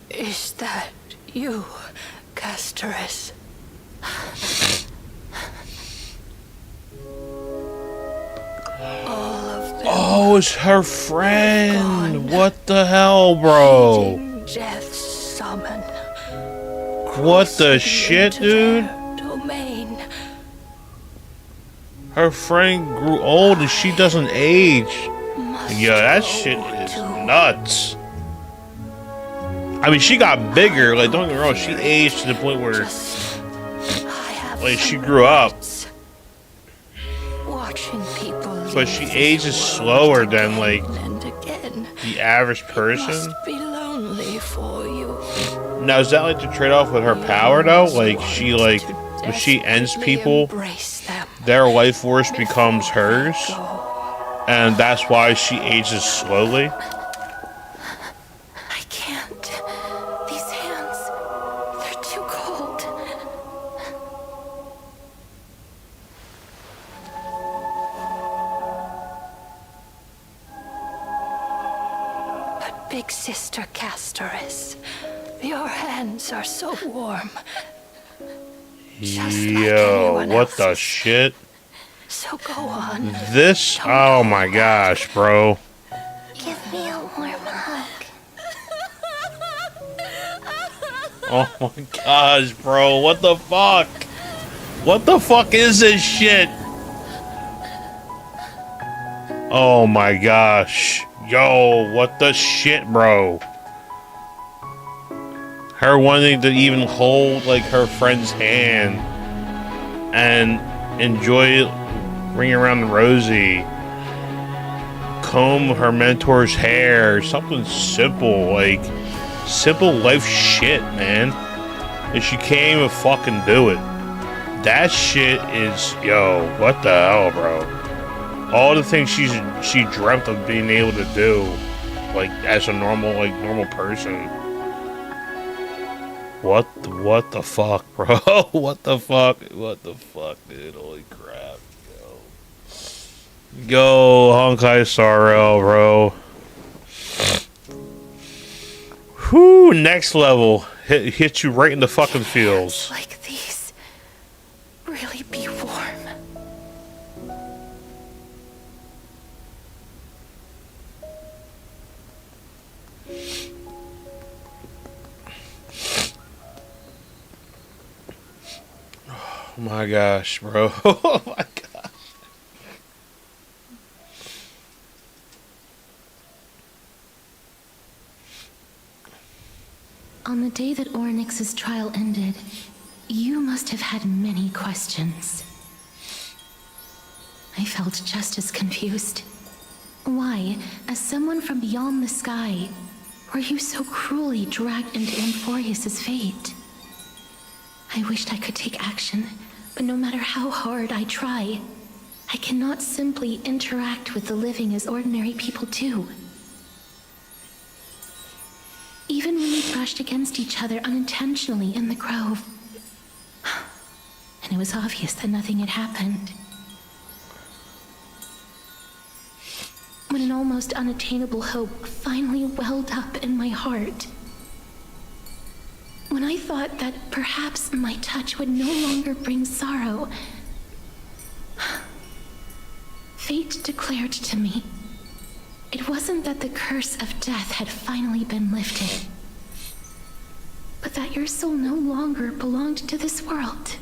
[SPEAKER 16] Is that you, Castoris?
[SPEAKER 4] Oh, it's her friend. What the hell, bro?
[SPEAKER 16] Death summon.
[SPEAKER 4] What the shit, dude?
[SPEAKER 16] Domain.
[SPEAKER 4] Her friend grew old and she doesn't age. Yo, that shit is nuts. I mean, she got bigger. Like, don't get me wrong, she aged to the point where, like, she grew up.
[SPEAKER 16] Watching people,
[SPEAKER 4] but she ages slower than, like, the average person.
[SPEAKER 16] must be lonely for you.
[SPEAKER 4] Now, is that, like, the trade-off with her power, though? Like, she, like, when she ends people, their life force becomes hers. And that's why she ages slowly.
[SPEAKER 16] Big Sister Castoris, your hands are so warm.
[SPEAKER 4] Yo, what the shit?
[SPEAKER 16] So go on.
[SPEAKER 4] This, oh my gosh, bro.
[SPEAKER 3] Give me a warm hug.
[SPEAKER 4] Oh my gosh, bro. What the fuck? What the fuck is this shit? Oh my gosh. Yo, what the shit, bro? Her wanting to even hold, like, her friend's hand and enjoy ring around Rosie, comb her mentor's hair, something simple, like, simple life shit, man. And she can't even fucking do it. That shit is, yo, what the hell, bro? All the things she dreamt of being able to do, like as a normal person. What the fuck, bro? What the fuck, dude? Holy crap! Go Honkai Star Rail, bro. Whoo! Next level hit you right in the fucking feels.
[SPEAKER 1] Like these really be warm.
[SPEAKER 4] Oh my gosh, bro. Oh my gosh.
[SPEAKER 1] On the day that Onyx's trial ended, you must have had many questions. I felt just as confused. Why, as someone from beyond the sky, were you so cruelly dragged into Amphorius's fate? I wished I could take action, but no matter how hard I try, I cannot simply interact with the living as ordinary people do. Even when we brushed against each other unintentionally in the grove, and it was obvious that nothing had happened. When an almost unattainable hope finally welled up in my heart. When I thought that perhaps my touch would no longer bring sorrow, fate declared to me, it wasn't that the curse of death had finally been lifted, but that your soul no longer belonged to this world,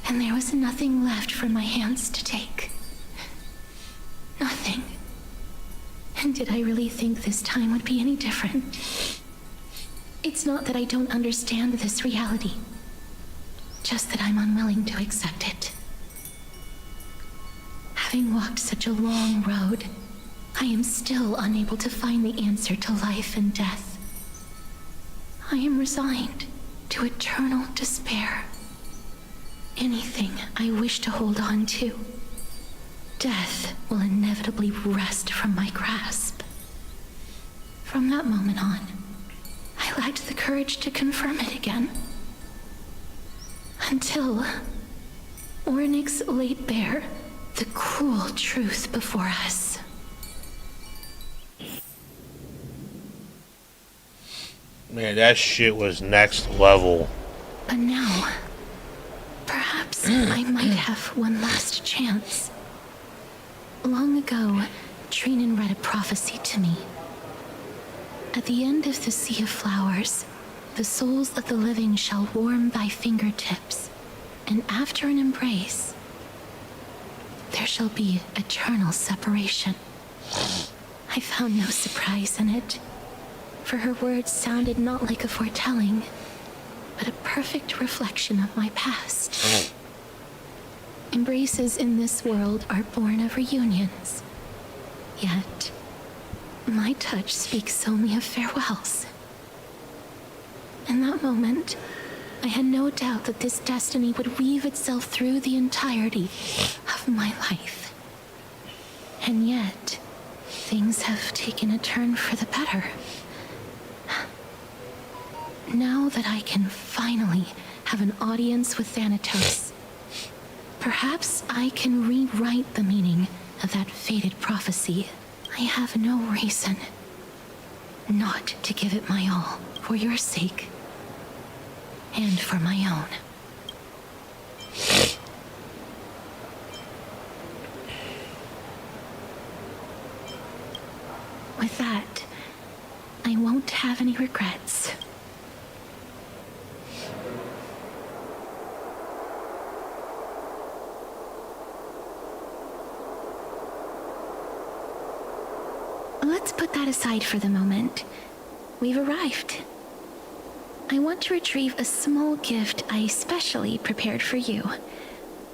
[SPEAKER 1] and there was nothing left for my hands to take. Nothing. And did I really think this time would be any different? It's not that I don't understand this reality, just that I'm unwilling to accept it. Having walked such a long road, I am still unable to find the answer to life and death. I am resigned to eternal despair. Anything I wish to hold on to, death will inevitably wrest from my grasp. From that moment on, I lacked the courage to confirm it again. Until Onyx laid bare the cruel truth before us.
[SPEAKER 4] Man, that shit was next level.
[SPEAKER 1] But now, perhaps I might have one last chance. Long ago, Trinan read a prophecy to me. At the end of the Sea of Flowers, the souls of the living shall warm thy fingertips, and after an embrace, there shall be eternal separation. I found no surprise in it, for her words sounded not like a foretelling, but a perfect reflection of my past. Embraces in this world are born of reunions, yet my touch speaks only of farewells. In that moment, I had no doubt that this destiny would weave itself through the entirety of my life. And yet, things have taken a turn for the better. Now that I can finally have an audience with Thanatos, perhaps I can rewrite the meaning of that fated prophecy. I have no reason not to give it my all for your sake and for my own. With that, I won't have any regrets. Let's put that aside for the moment. We've arrived. I want to retrieve a small gift I specially prepared for you.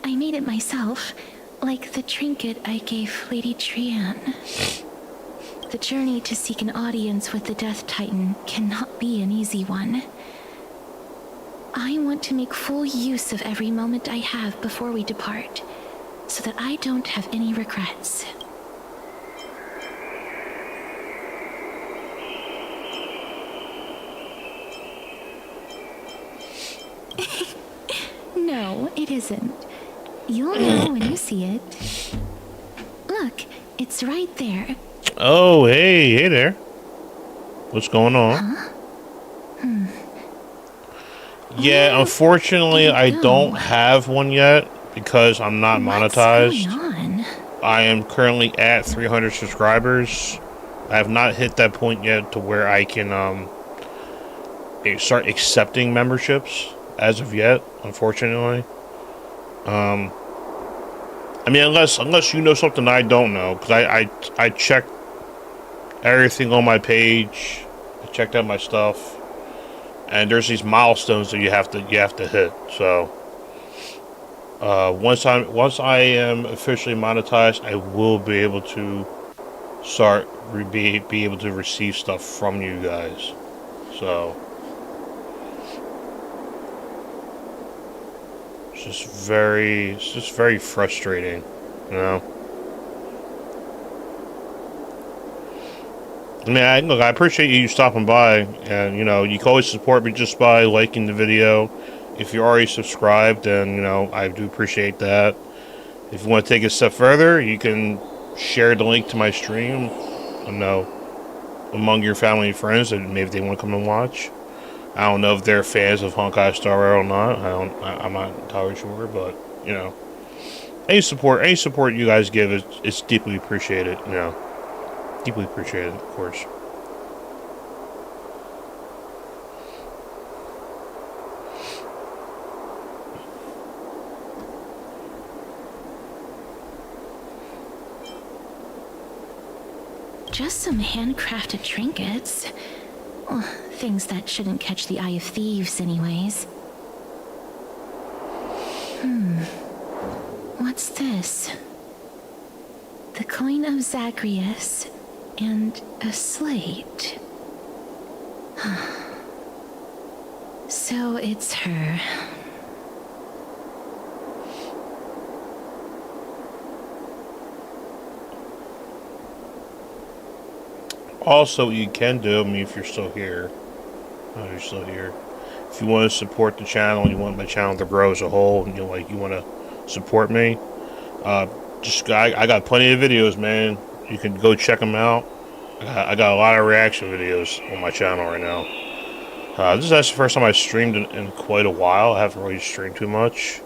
[SPEAKER 1] I made it myself, like the trinket I gave Lady Trian. The journey to seek an audience with the Death Titan cannot be an easy one. I want to make full use of every moment I have before we depart. so that I don't have any regrets. No, it isn't. You'll know when you see it. Look, it's right there.
[SPEAKER 4] Oh, hey there. What's going on?
[SPEAKER 1] Huh?
[SPEAKER 4] Yeah, unfortunately, I don't have one yet because I'm not monetized.
[SPEAKER 1] What's going on?
[SPEAKER 4] I am currently at 300 subscribers. I have not hit that point yet to where I can start accepting memberships as of yet, unfortunately. I mean, unless you know something I don't know, because I checked everything on my page. I checked out my stuff. And there's these milestones that you have to hit. So once I am officially monetized, I will be able to be able to receive stuff from you guys. So it's just very frustrating, you know. I mean, look, I appreciate you stopping by, and, you know, you can always support me just by liking the video. If you're already subscribed, then, you know, I do appreciate that. If you want to take it a step further, you can share the link to my stream, you know, among your family and friends, and maybe they want to come and watch. I don't know if they're fans of Honkai Star Rail or not. I'm not entirely sure, but, you know, any support you guys give is deeply appreciated, you know. Deeply appreciated, of course.
[SPEAKER 1] Just some handcrafted trinkets. Well, things that shouldn't catch the eye of thieves, anyways. What's this? The coin of Zagreus. And a slate. So it's her.
[SPEAKER 4] Also, you can do, I mean, if you're still here. Oh, you're still here. If you want to support the channel, you want my channel to grow as a whole, and you want to support me, I got plenty of videos, man. You can go check them out. I got a lot of reaction videos on my channel right now. This is actually the first time I streamed in quite a while. I haven't really streamed too much.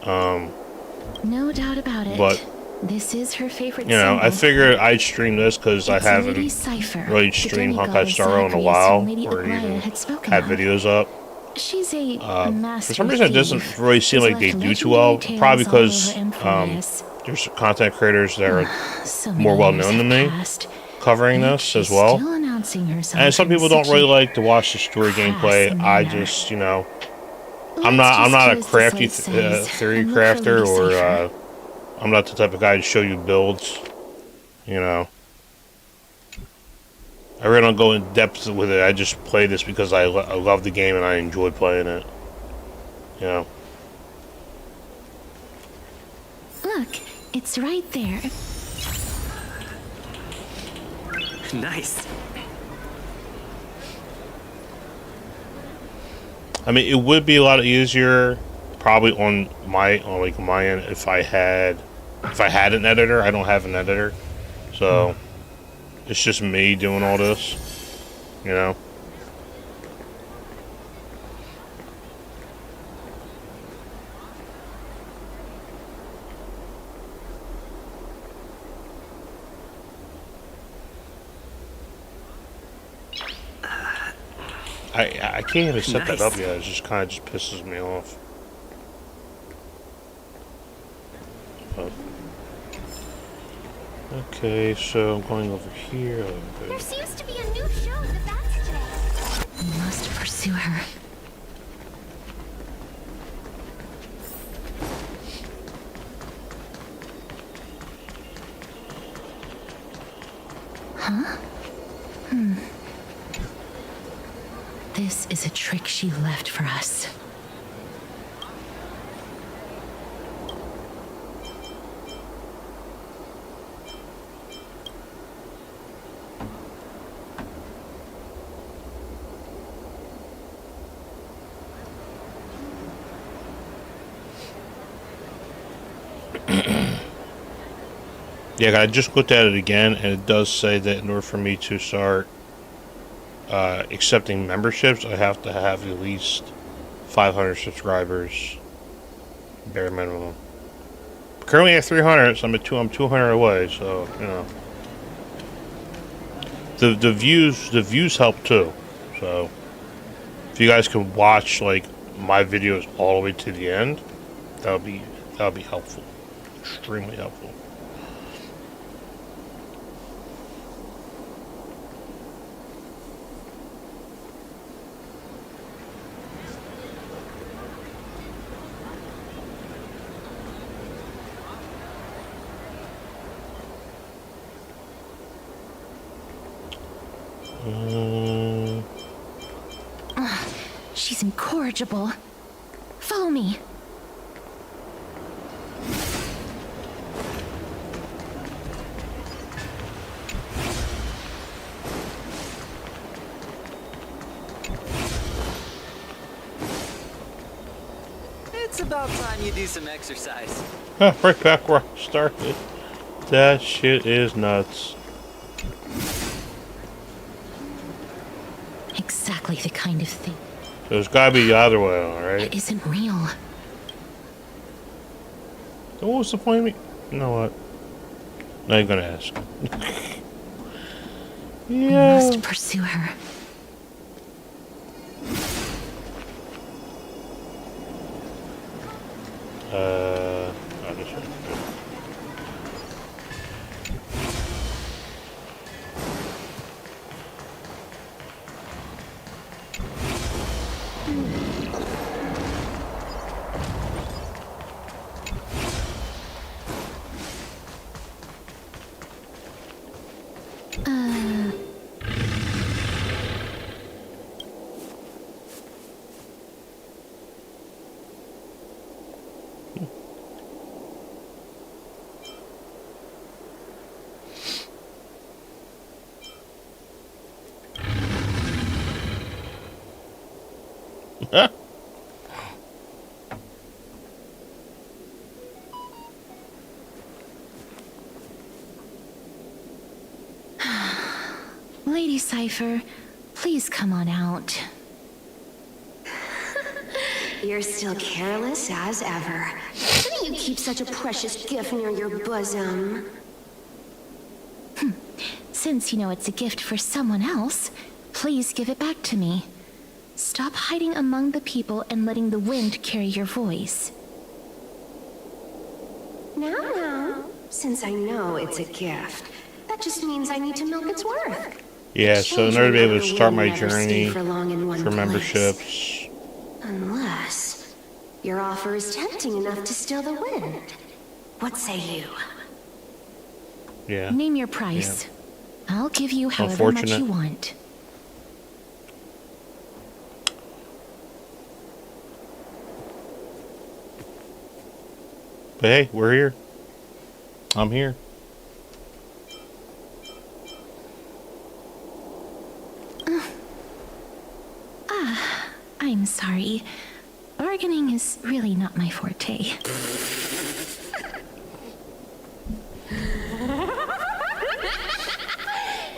[SPEAKER 1] No doubt about it.
[SPEAKER 4] But
[SPEAKER 1] this is her favorite.
[SPEAKER 4] You know,
[SPEAKER 1] symbol.
[SPEAKER 4] I figured I'd stream this because I haven't really streamed Honkai Star Rail in a while, or even had videos up.
[SPEAKER 1] She's a
[SPEAKER 4] for some reason, it doesn't really seem like they do too well. Probably because there's content creators that are more well known than me covering this as well. And some people don't really like to watch the story gameplay. I just, you know, I'm not a crafty theory crafter, or I'm not the type of guy to show you builds. You know, I really don't go in depth with it. I just play this because I love the game and I enjoy playing it. You know.
[SPEAKER 1] Look, it's right there.
[SPEAKER 14] Nice.
[SPEAKER 4] I mean, it would be a lot easier, probably on my end, if I had an editor. I don't have an editor, so it's just me doing all this. You know. I can't even set that up yet. It just kind of just pisses me off. But, okay, so I'm going over here. Okay.
[SPEAKER 3] There seems to be a new show in the bats today.
[SPEAKER 1] We must pursue her. Huh? This is a trick she left for us.
[SPEAKER 4] Yeah, I just looked at it again, and it does say that in order for me to start accepting memberships, I have to have at least 500 subscribers, bare minimum. Currently at 300, so I'm 200 away. So you know, the views help too. So if you guys can watch like my videos all the way to the end, that'll be helpful, extremely helpful.
[SPEAKER 1] She's incorrigible. Follow me.
[SPEAKER 15] It's about time you do some exercise.
[SPEAKER 4] Right back where I started. That shit is nuts.
[SPEAKER 1] Exactly the kind of thing.
[SPEAKER 4] There's gotta be the other way, alright?
[SPEAKER 1] It isn't real.
[SPEAKER 4] So what was the point of me? You know what? Not even gonna ask. Yeah.
[SPEAKER 1] We must pursue her.
[SPEAKER 4] Oh, this way. Huh?
[SPEAKER 1] Lady Cypher, please come on out.
[SPEAKER 6] You're still careless as ever. Why do you keep such a precious gift near your bosom?
[SPEAKER 1] Since you know it's a gift for someone else, please give it back to me. Stop hiding among the people and letting the wind carry your voice.
[SPEAKER 6] Now, since I know it's a gift, that just means I need to milk its worth.
[SPEAKER 4] Yeah, so in order to be able to start my
[SPEAKER 6] Never stay
[SPEAKER 4] journey
[SPEAKER 6] for long in one
[SPEAKER 4] for
[SPEAKER 6] place.
[SPEAKER 4] memberships,
[SPEAKER 6] Unless your offer is tempting enough to steal the wind. What say you?
[SPEAKER 4] yeah.
[SPEAKER 1] Name your price. I'll give you however much
[SPEAKER 4] Unfortunate.
[SPEAKER 1] you want.
[SPEAKER 4] But hey, we're here. I'm here.
[SPEAKER 1] I'm sorry. Bargaining is really not my forte.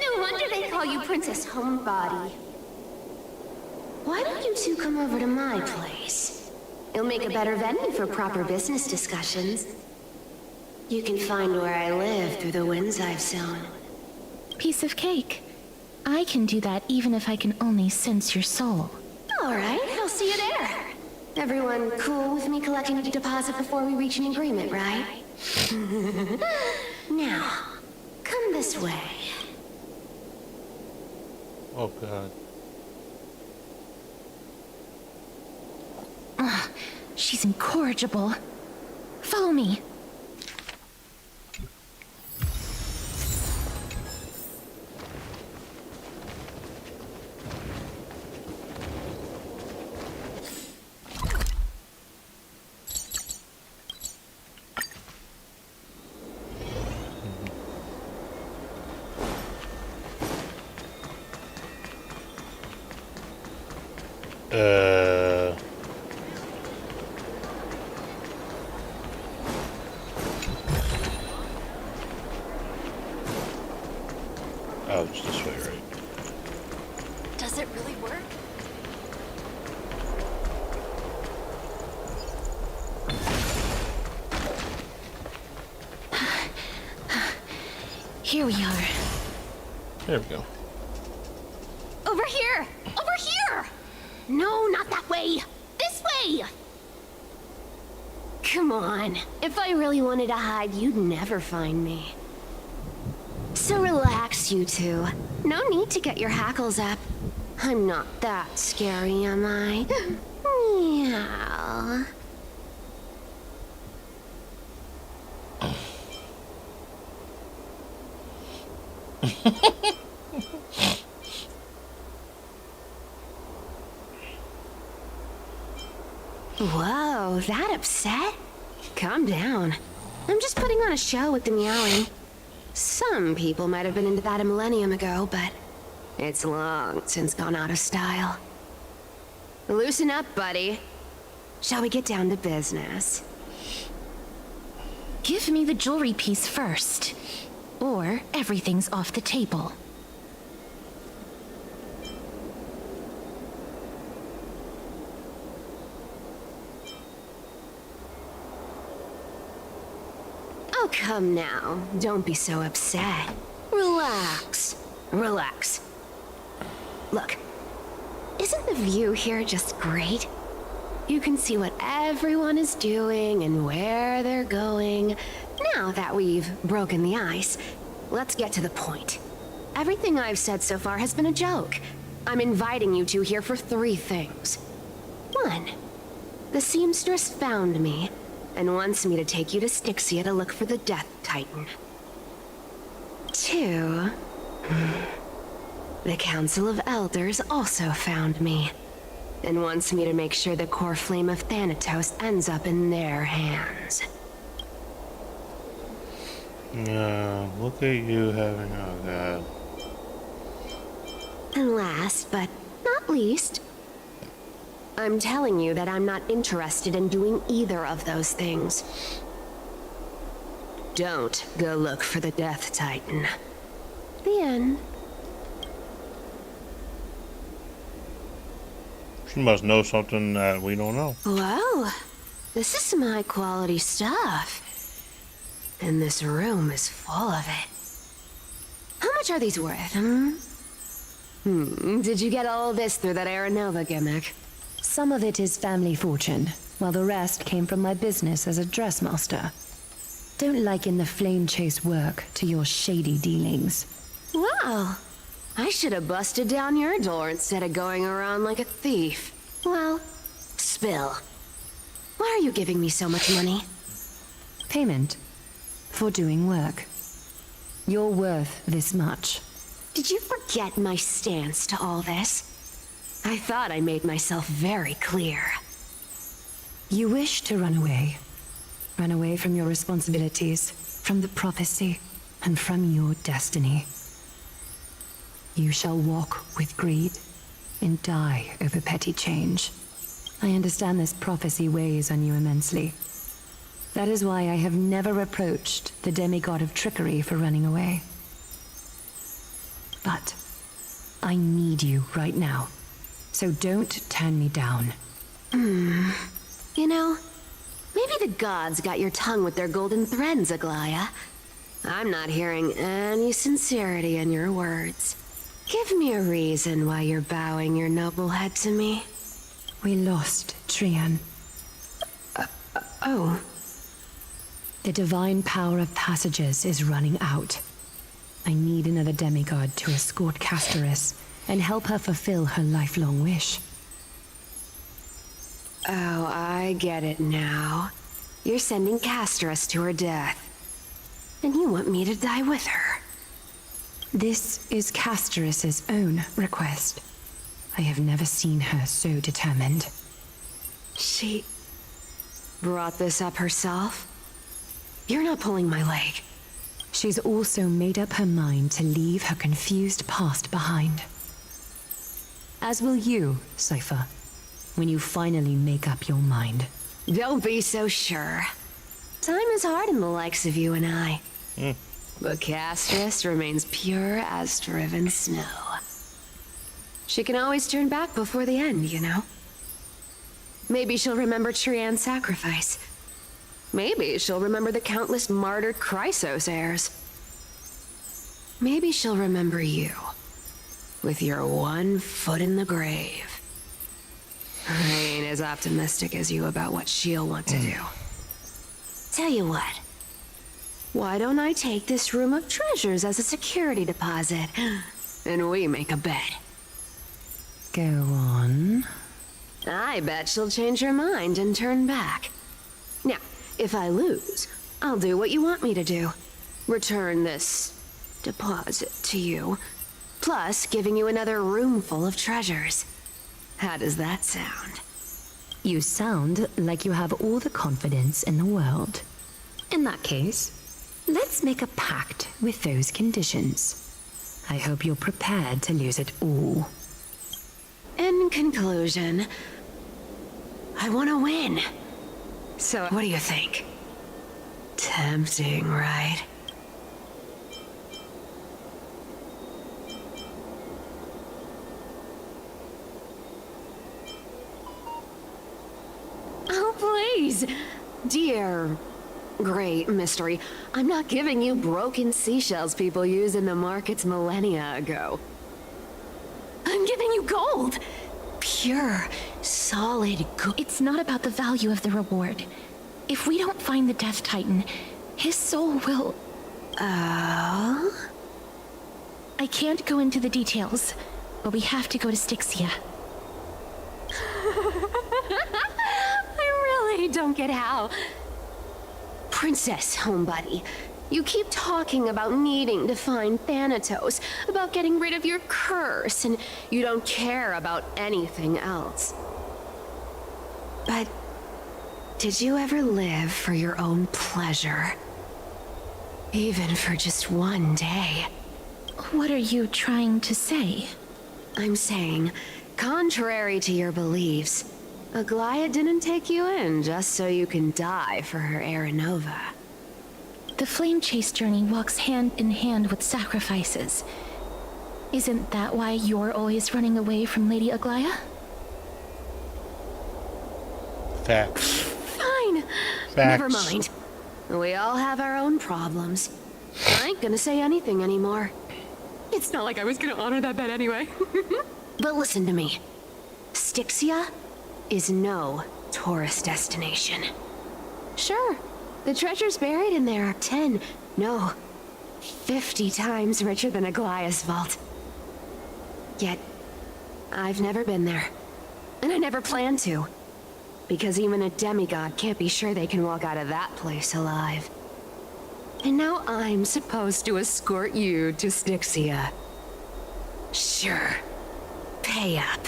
[SPEAKER 6] No wonder they call you Princess Homebody. Why don't you two come over to my place? It'll make a better venue for proper business discussions. You can find where I live through the winds I've sown.
[SPEAKER 1] Piece of cake. I can do that even if I can only sense your soul.
[SPEAKER 6] All right, I'll see you there. Everyone cool with me collecting a deposit before we reach an agreement, right? Now, come this way.
[SPEAKER 4] Oh god.
[SPEAKER 1] She's incorrigible. Follow me.
[SPEAKER 6] Does it really work?
[SPEAKER 1] Here we are.
[SPEAKER 4] There we go.
[SPEAKER 6] Over here! Over here! No, not that way! This way! Come on. If I really wanted to hide, you'd never find me. So relax, you two. No need to get your hackles up. I'm not that scary, am I? Meow. Whoa, that upset? Calm down. I'm just putting on a show with the meowing. Some people might have been into that a millennium ago, but it's long since gone out of style. Loosen up, buddy. Shall we get down to business?
[SPEAKER 1] Give me the jewelry piece first, or everything's off the table.
[SPEAKER 6] Oh, come now. Don't be so upset. Relax. Relax. Look, isn't the view here just great? You can see what everyone is doing and where they're going. Now that we've broken the ice, let's get to the point. Everything I've said so far has been a joke. I'm inviting you two here for 3 things. 1, the seamstress found me and wants me to take you to Styxia to look for the Death Titan. 2, the Council of Elders also found me and wants me to make sure the core flame of Thanatos ends up in their hands.
[SPEAKER 4] Yeah, look at you having, oh god.
[SPEAKER 6] And last but not least, I'm telling you that I'm not interested in doing either of those things. Don't go look for the Death Titan. The end.
[SPEAKER 4] She must know something that we don't know.
[SPEAKER 6] Whoa, this is some high quality stuff. And this room is full of it. How much are these worth, Did you get all this through that Aeronova gimmick?
[SPEAKER 2] Some of it is family fortune, while the rest came from my business as a dressmaster. Don't liken the flame chase work to your shady dealings.
[SPEAKER 6] Wow. I should have busted down your door instead of going around like a thief. Well, spill. Why are you giving me so much money?
[SPEAKER 2] Payment for doing work. You're worth this much.
[SPEAKER 6] Did you forget my stance to all this? I thought I made myself very clear.
[SPEAKER 2] You wish to run away. Run away from your responsibilities, from the prophecy, and from your destiny. You shall walk with greed and die over petty change. I understand this prophecy weighs on you immensely. That is why I have never approached the demigod of trickery for running away. But I need you right now, so don't turn me down.
[SPEAKER 6] You know, maybe the gods got your tongue with their golden threads, Aglaya. I'm not hearing any sincerity in your words. Give me a reason why you're bowing your noble head to me.
[SPEAKER 2] We lost Trian.
[SPEAKER 6] Oh.
[SPEAKER 2] The divine power of passages is running out. I need another demigod to escort Castoris and help her fulfill her lifelong wish.
[SPEAKER 6] Oh, I get it now. You're sending Castoris to her death. And you want me to die with her.
[SPEAKER 2] This is Castoris's own request. I have never seen her so determined.
[SPEAKER 6] She brought this up herself? You're not pulling my leg.
[SPEAKER 2] She's also made up her mind to leave her confused past behind. As will you, Cypher, when you finally make up your mind.
[SPEAKER 6] Don't be so sure. Time is hard in the likes of you and I. But Castoris remains pure as driven snow. She can always turn back before the end, you know? Maybe she'll remember Trian's sacrifice. Maybe she'll remember the countless martyred Chrysos heirs. Maybe she'll remember you, with your one foot in the grave. I ain't as optimistic as you about what she'll want to do. Tell you what, why don't I take this room of treasures as a security deposit, and we make a bet?
[SPEAKER 2] Go on.
[SPEAKER 6] I bet she'll change her mind and turn back. Now, if I lose, I'll do what you want me to do. Return this deposit to you, plus giving you another room full of treasures. How does that sound?
[SPEAKER 2] You sound like you have all the confidence in the world. In that case, let's make a pact with those conditions. I hope you're prepared to lose it all.
[SPEAKER 6] In conclusion, I want to win. So what do you think? Tempting, right? Oh, please! Dear great mystery, I'm not giving you broken seashells people used in the markets millennia ago. I'm giving you gold! Pure, solid gold.
[SPEAKER 1] It's not about the value of the reward. If we don't find the Death Titan, his soul will...
[SPEAKER 6] Oh?
[SPEAKER 1] I can't go into the details, but we have to go to Styxia.
[SPEAKER 6] I really don't get how. Princess, homebuddy, you keep talking about needing to find Thanatos, about getting rid of your curse, and you don't care about anything else. But did you ever live for your own pleasure? Even for just one day?
[SPEAKER 1] What are you trying to say?
[SPEAKER 6] I'm saying, contrary to your beliefs, Aglaia didn't take you in just so you can die for her Aranova.
[SPEAKER 1] The flame chase journey walks hand in hand with sacrifices. Isn't that why you're always running away from Lady Aglaia?
[SPEAKER 4] Facts.
[SPEAKER 6] Fine.
[SPEAKER 4] Facts.
[SPEAKER 6] Never mind. We all have our own problems. I ain't gonna say anything anymore. It's not like I was gonna honor that bet anyway. But listen to me. Styxia is no tourist destination. Sure, the treasures buried in there are 10, no, 50 times richer than Aglaia's vault. Yet, I've never been there. And I never plan to. Because even a demigod can't be sure they can walk out of that place alive. And now I'm supposed to escort you to Styxia. Sure. Pay up.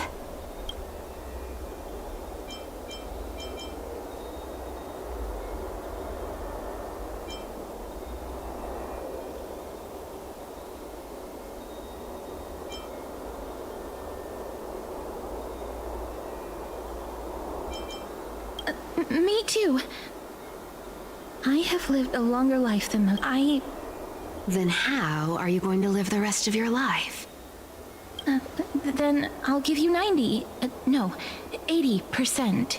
[SPEAKER 1] Me too. I have lived a longer life than most.
[SPEAKER 6] Then how are you going to live the rest of your life?
[SPEAKER 1] Then I'll give you 90. No, 80%.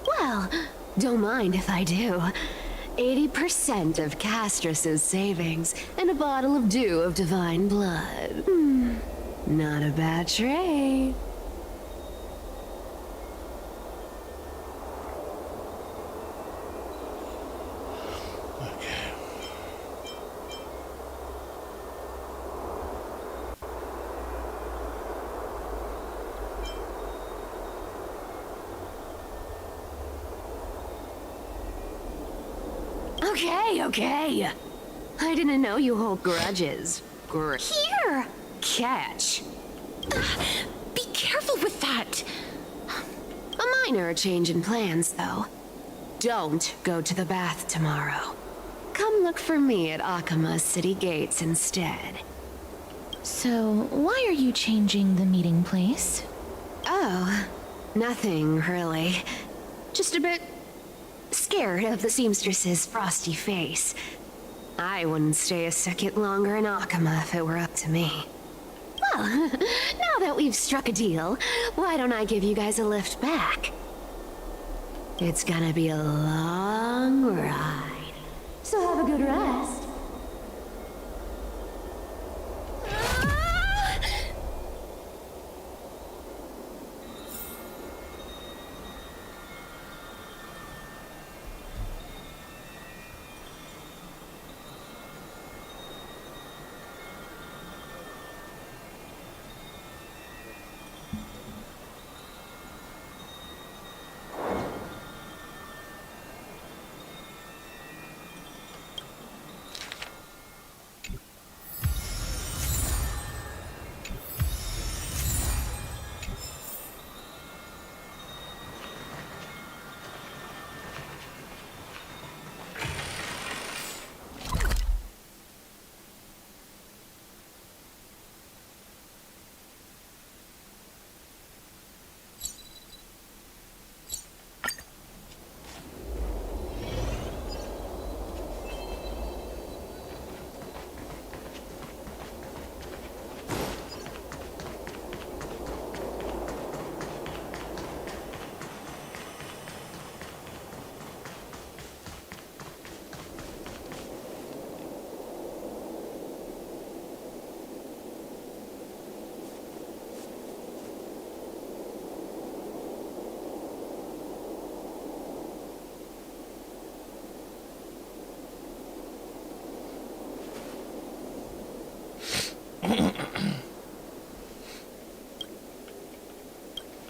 [SPEAKER 6] Well, don't mind if I do. 80% of Castrus's savings and a bottle of dew of divine blood. Not a bad trade. Okay. I didn't know you hold grudges. Here! Catch.
[SPEAKER 1] Be careful with that.
[SPEAKER 6] A minor change in plans, though. Don't go to the bath tomorrow. Come look for me at Akima's city gates instead.
[SPEAKER 1] So, why are you changing the meeting place?
[SPEAKER 6] Oh, nothing really. Just a bit scared of the seamstress's frosty face. I wouldn't stay a second longer in Akama if it were up to me. Well, now that we've struck a deal, why don't I give you guys a lift back? It's gonna be a long ride, so have a good rest.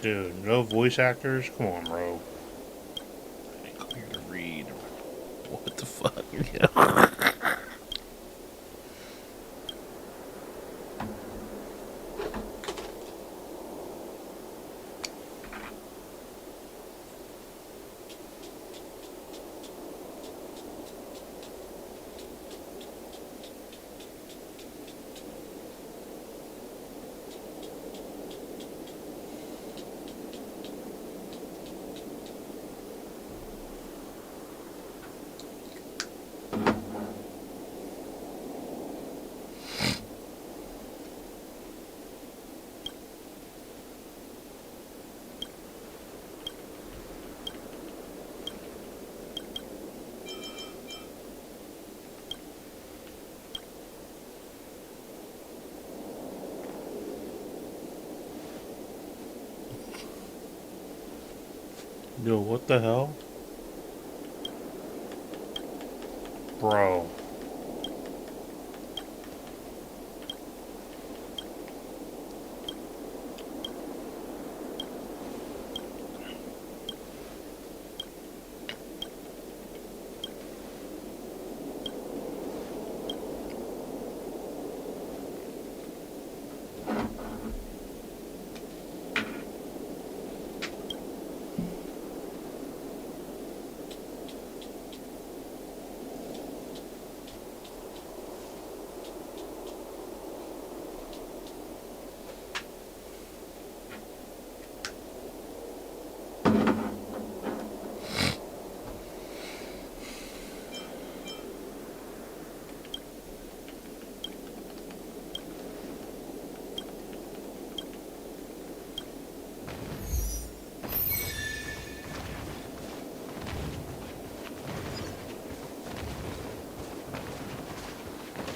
[SPEAKER 4] Dude, no voice actors? Come on, bro. I ain't clear to read. What the fuck? Yo, what the hell? Bro.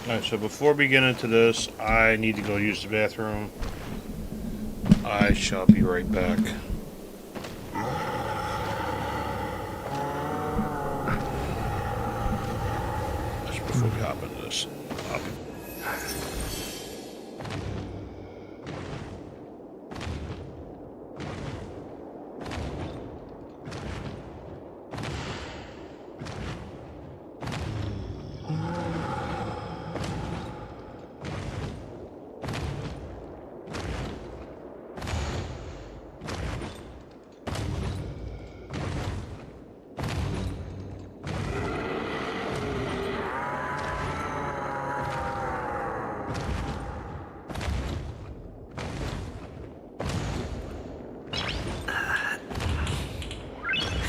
[SPEAKER 4] Alright, so before we get into this, I need to go use the bathroom. I shall be right back. Just before we hop into this.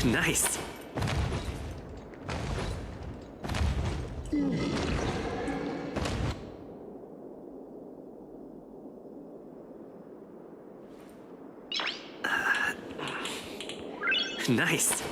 [SPEAKER 14] Nice. Nice.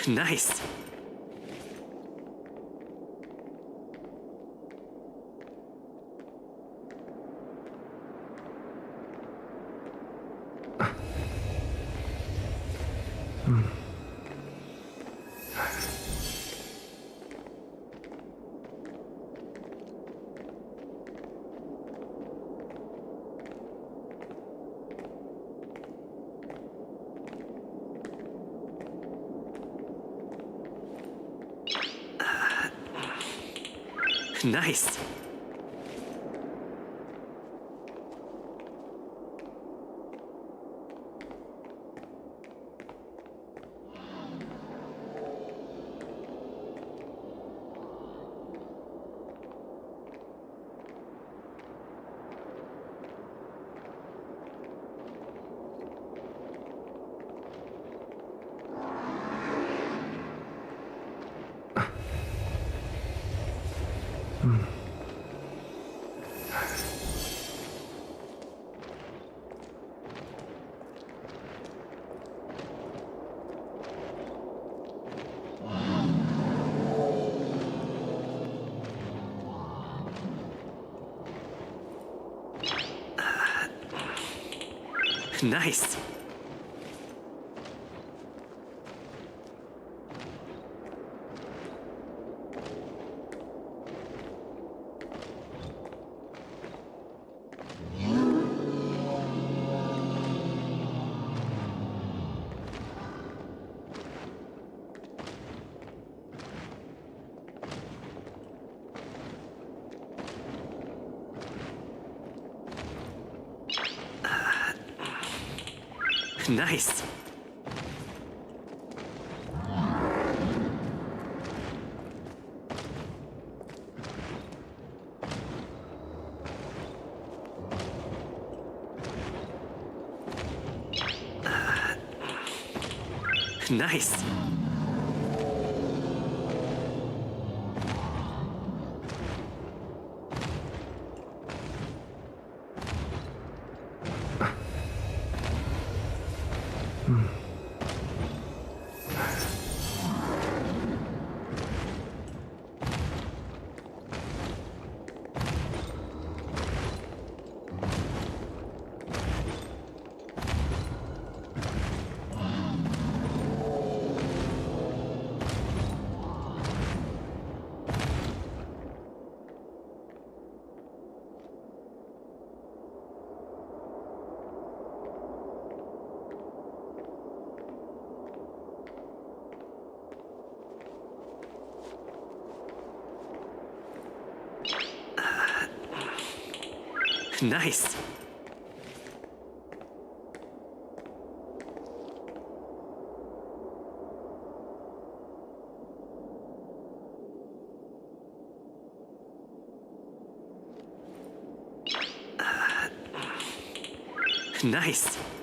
[SPEAKER 14] Nice. Nice. Nice. Nice. Nice. Nice. Nice.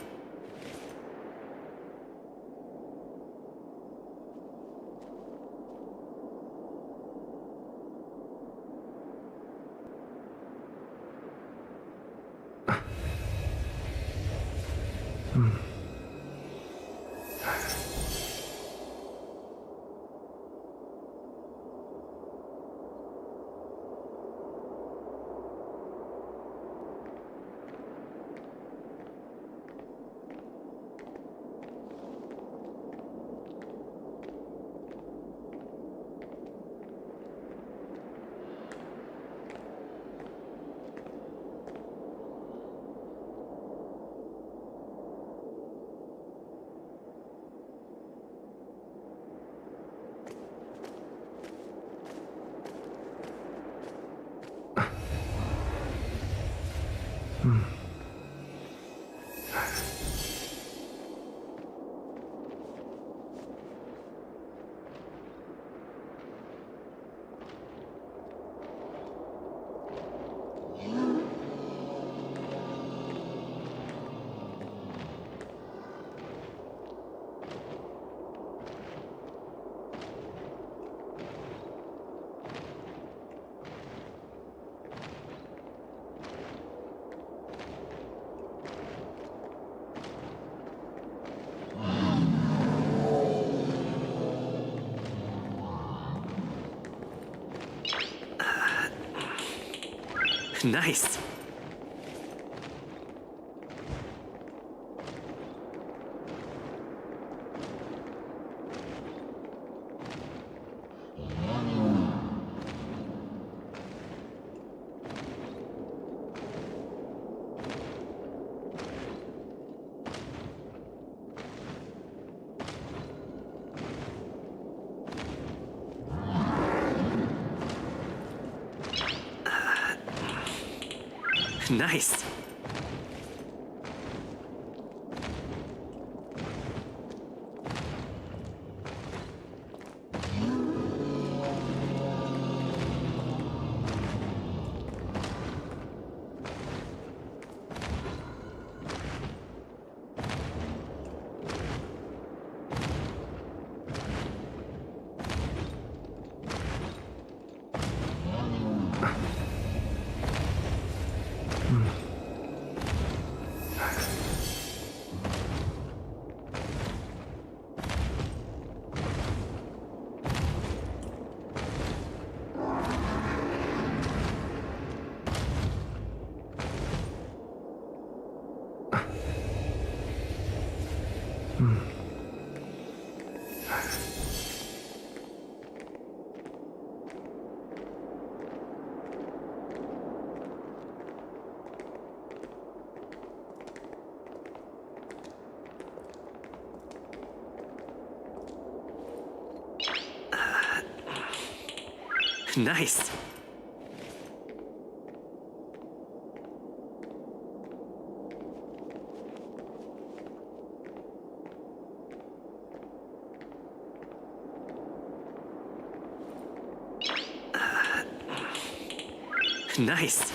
[SPEAKER 14] Nice. Nice. Nice. Nice.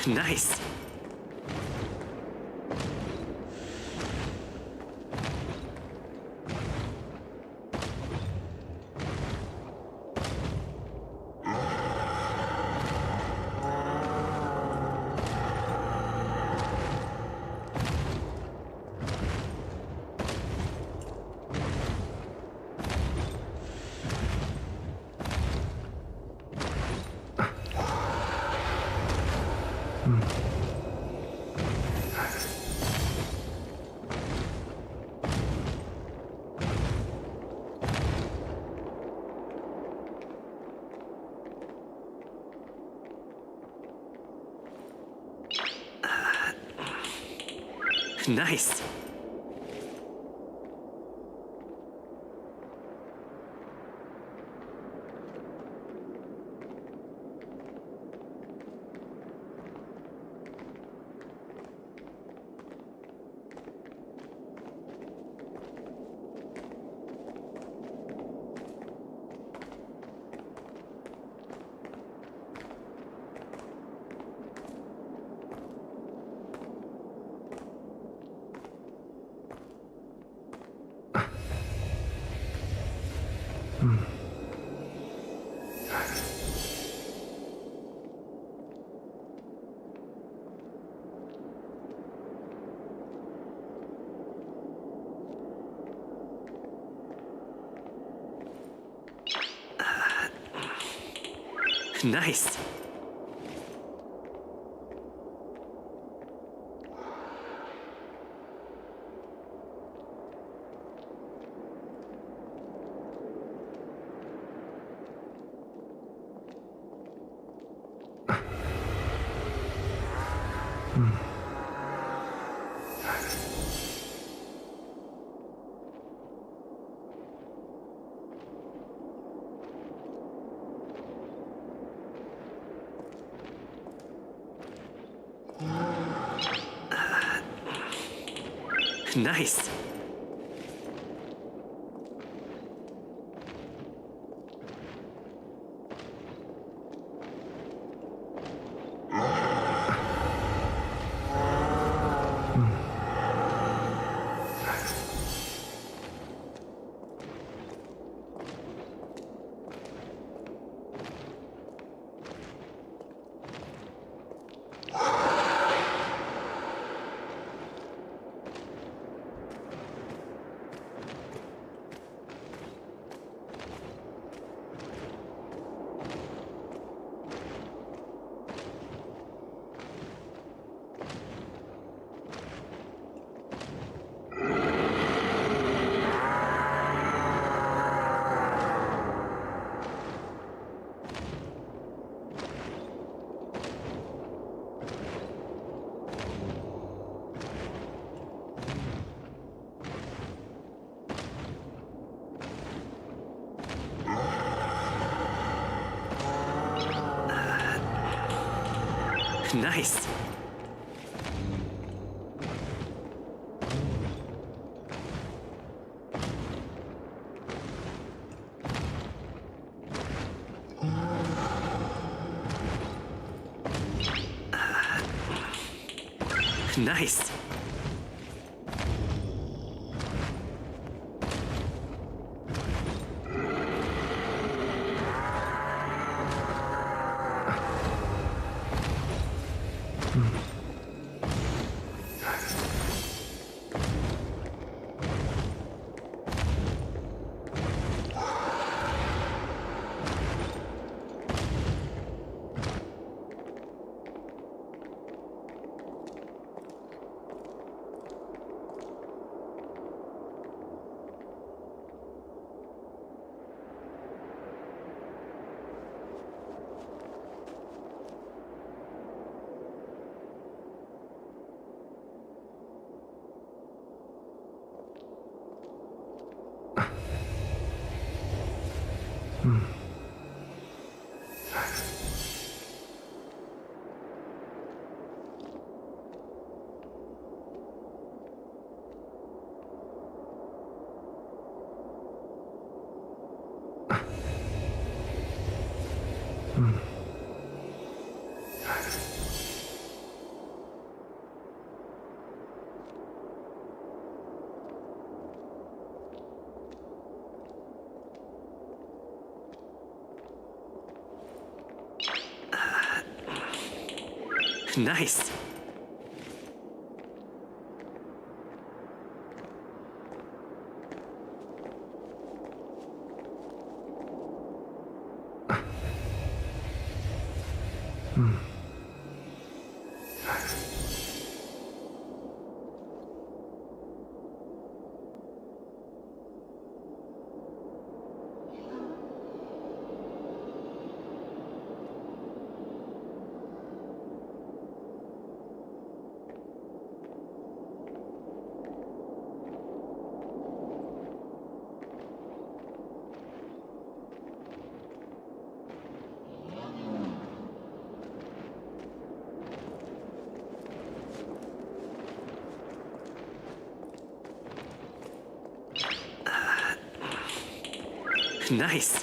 [SPEAKER 14] Nice. Nice. Nice. Nice. Nice. Nice. Nice. Nice.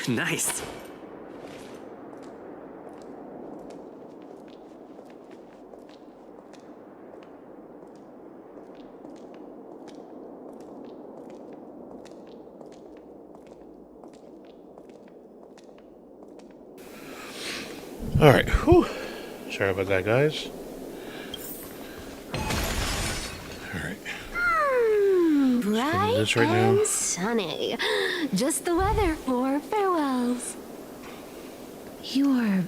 [SPEAKER 14] Nice.
[SPEAKER 4] All right. Whew. Sorry about that, guys. All right.
[SPEAKER 6] Bright
[SPEAKER 4] this right
[SPEAKER 6] and
[SPEAKER 4] now.
[SPEAKER 6] sunny. Just the weather for farewells.
[SPEAKER 1] You're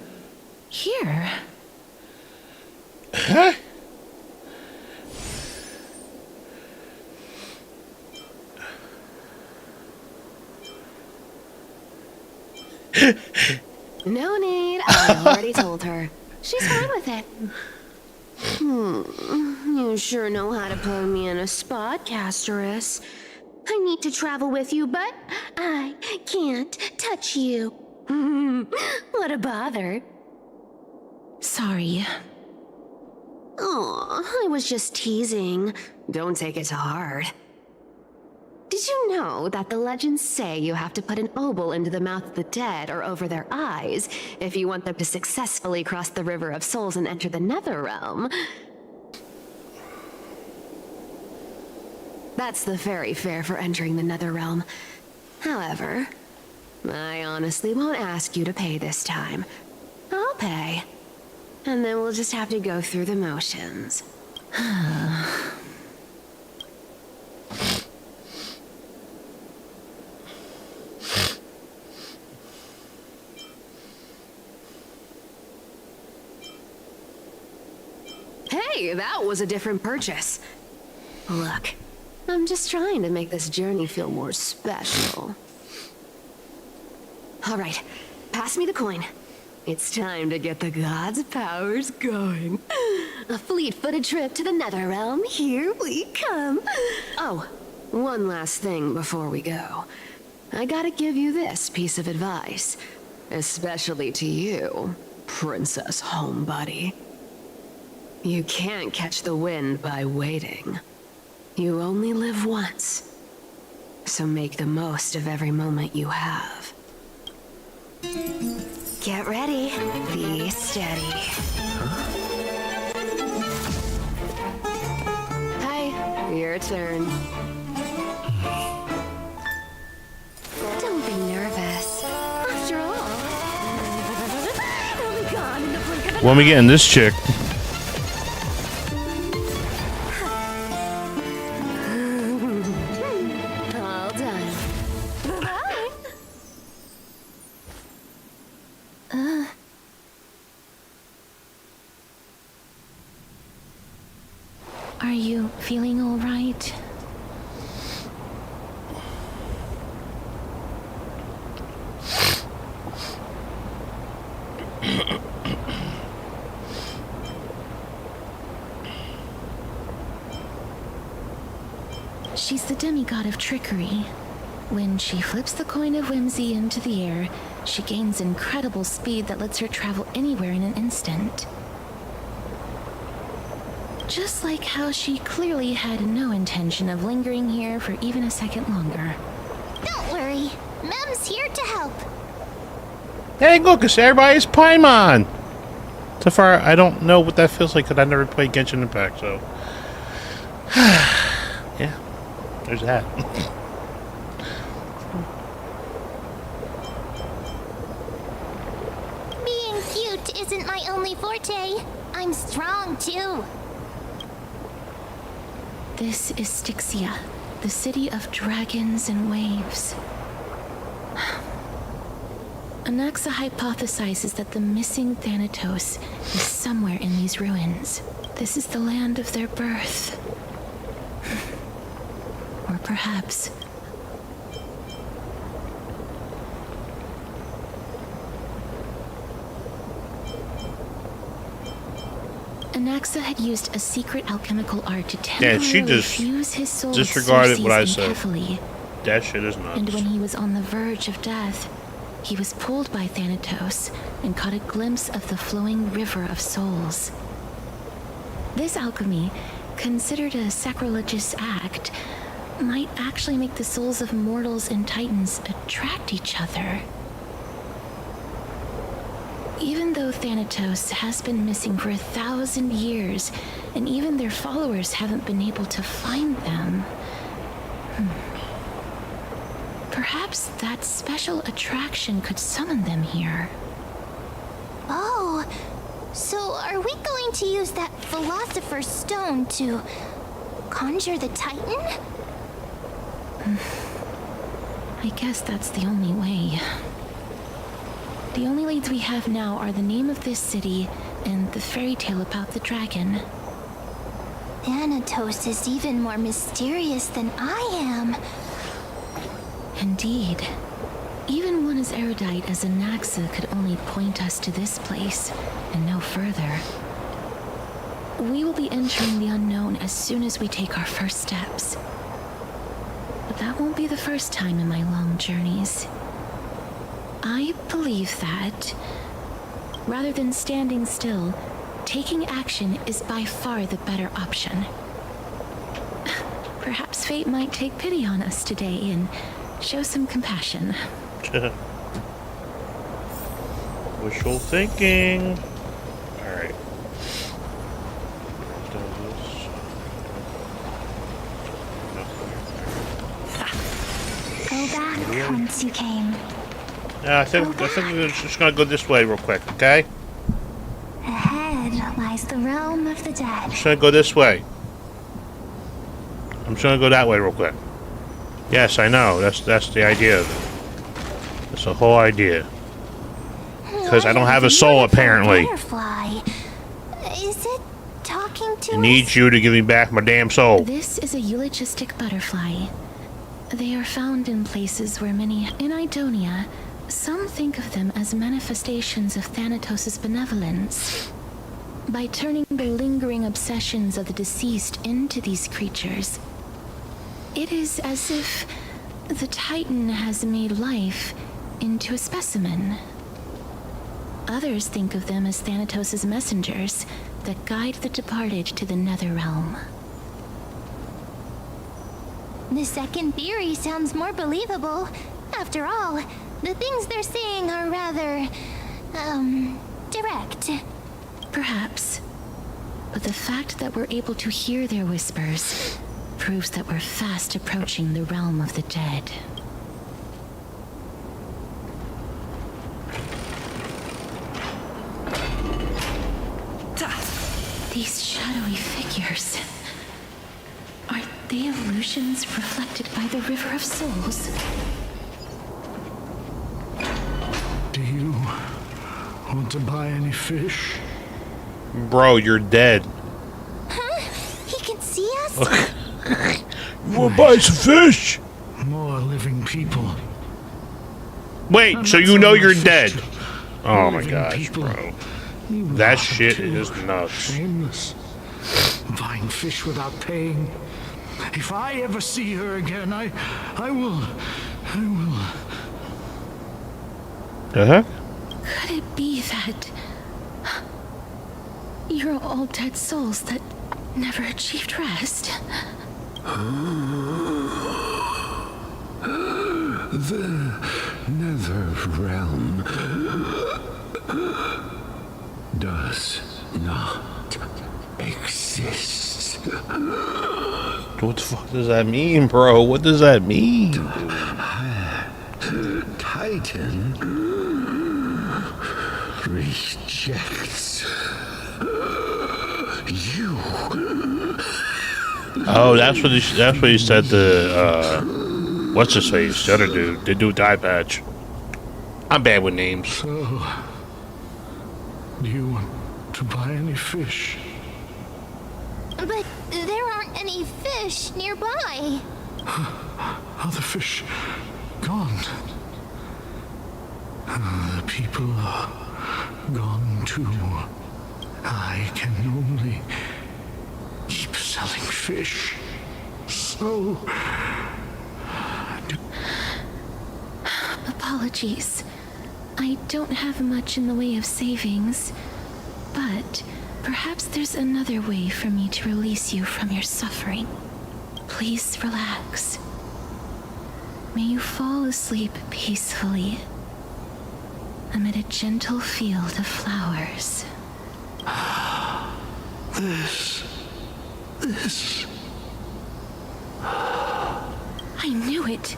[SPEAKER 1] here.
[SPEAKER 4] Huh?
[SPEAKER 6] No need. I already told her. She's fine with it. You sure know how to put me in a spot, Castorus. I need to travel with you, but I can't touch you. What a bother.
[SPEAKER 1] Sorry.
[SPEAKER 6] Aw, I was just teasing. Don't take it to heart. Did you know that the legends say you have to put an obol into the mouth of the dead or over their eyes if you want them to successfully cross the River of Souls and enter the Nether Realm? That's the fairy fare for entering the Nether Realm. However, I honestly won't ask you to pay this time. I'll pay. And then we'll just have to go through the motions. Hey, that was a different purchase. Look, I'm just trying to make this journey feel more special. All right, pass me the coin. It's time to get the gods' powers going. A fleet-footed trip to the Nether Realm. Here we come. Oh, one last thing before we go. I gotta give you this piece of advice. Especially to you, Princess Homebody. You can't catch the wind by waiting. You only live once. So make the most of every moment you have. Get ready. Be steady. Hi, your turn. Don't be nervous. After all, it'll be gone in the blink of an
[SPEAKER 4] When we getting this chick?
[SPEAKER 6] all done. Bye-bye.
[SPEAKER 1] Are you feeling all right? She's the demigod of trickery. When she flips the coin of whimsy into the air, she gains incredible speed that lets her travel anywhere in an instant. Just like how she clearly had no intention of lingering here for even a second longer.
[SPEAKER 3] Don't worry, Mem's here to help.
[SPEAKER 4] Hey, look, it's everybody's Paimon! So far, I don't know what that feels like because I never played Genshin Impact, so... yeah, there's that.
[SPEAKER 3] Being cute isn't my only forte. I'm strong, too.
[SPEAKER 1] This is Styxia, the city of dragons and waves. Anaxa hypothesizes that the missing Thanatos is somewhere in these ruins. This is the land of their birth. Or perhaps... Anaxa had used a secret alchemical art to temporarily fuse his soul with
[SPEAKER 4] disregarded what I said.
[SPEAKER 1] Cephali.
[SPEAKER 4] That shit is nuts.
[SPEAKER 1] And when he was on the verge of death, he was pulled by Thanatos and caught a glimpse of the flowing river of souls. This alchemy, considered a sacrilegious act, might actually make the souls of mortals and titans attract each other. Even though Thanatos has been missing for 1,000 years, and even their followers haven't been able to find them, perhaps that special attraction could summon them here.
[SPEAKER 3] Oh, so are we going to use that Philosopher's Stone to conjure the Titan?
[SPEAKER 1] I guess that's the only way. The only leads we have now are the name of this city and the fairy tale about the dragon.
[SPEAKER 3] Thanatos is even more mysterious than I am.
[SPEAKER 1] Indeed. Even one as erudite as Anaxa could only point us to this place, and no further. We will be entering the unknown as soon as we take our first steps. But that won't be the first time in my long journeys. I believe that, rather than standing still, taking action is by far the better option. Perhaps fate might take pity on us today and show some compassion.
[SPEAKER 4] Wishful thinking. Alright.
[SPEAKER 3] Go back whence you came.
[SPEAKER 4] I think we're just gonna go this way real quick, okay?
[SPEAKER 3] Ahead lies the realm of the dead.
[SPEAKER 4] I'm just gonna go this way. I'm just gonna go that way real quick. Yes, I know. That's the idea of it. That's the whole idea. Because I don't have a soul, apparently.
[SPEAKER 3] Butterfly. Is it talking to
[SPEAKER 4] I need you to give me back my damn soul.
[SPEAKER 1] This is a eulogistic butterfly. They are found in places where many... In Idonia, some think of them as manifestations of Thanatos' benevolence. By turning the lingering obsessions of the deceased into these creatures, it is as if the Titan has made life into a specimen. Others think of them as Thanatos' messengers that guide the departed to the nether realm.
[SPEAKER 3] The second theory sounds more believable. After all, the things they're saying are rather, direct.
[SPEAKER 1] Perhaps. But the fact that we're able to hear their whispers proves that we're fast approaching the realm of the dead. These shadowy figures... Are they illusions reflected by the River of Souls?
[SPEAKER 10] Do you want to buy any fish?
[SPEAKER 4] Bro, you're dead.
[SPEAKER 3] Huh? He can see
[SPEAKER 4] You wanna buy some fish?
[SPEAKER 11] More living people.
[SPEAKER 4] Wait, so you know you're dead? Oh my gosh,
[SPEAKER 11] people.
[SPEAKER 4] bro. That shit is nuts.
[SPEAKER 11] Shameless. Buying fish without paying. If I ever see her again, I will.
[SPEAKER 4] The heck?
[SPEAKER 1] Could it be that you're all dead souls that never achieved rest?
[SPEAKER 9] The nether realm does not exist.
[SPEAKER 4] What the fuck does that mean, bro? What does that mean?
[SPEAKER 9] Titan rejects you.
[SPEAKER 4] Oh, that's what he said to what's his face? The other dude. The dude with the eye patch. I'm bad with names.
[SPEAKER 11] So, do you want to buy any fish?
[SPEAKER 3] But there aren't any fish nearby.
[SPEAKER 11] Are the fish gone? The people are gone too. I can only keep selling fish. So...
[SPEAKER 1] Apologies. I don't have much in the way of savings, but perhaps there's another way for me to release you from your suffering. Please relax. May you fall asleep peacefully amid a gentle field of flowers.
[SPEAKER 11] This...
[SPEAKER 1] I knew it.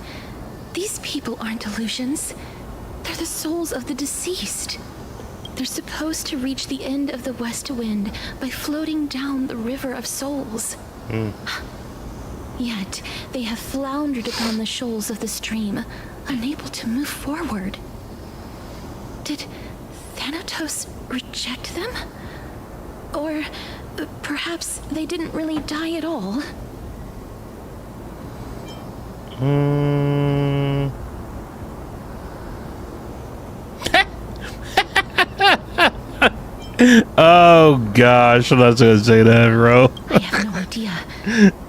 [SPEAKER 1] These people aren't illusions. They're the souls of the deceased. They're supposed to reach the end of the west wind by floating down the river of souls. Yet, they have floundered upon the shoals of the stream, unable to move forward. Did Thanatos reject them? Or perhaps they didn't really die at all?
[SPEAKER 4] Oh gosh, I'm not gonna say that, bro.
[SPEAKER 1] I have no idea.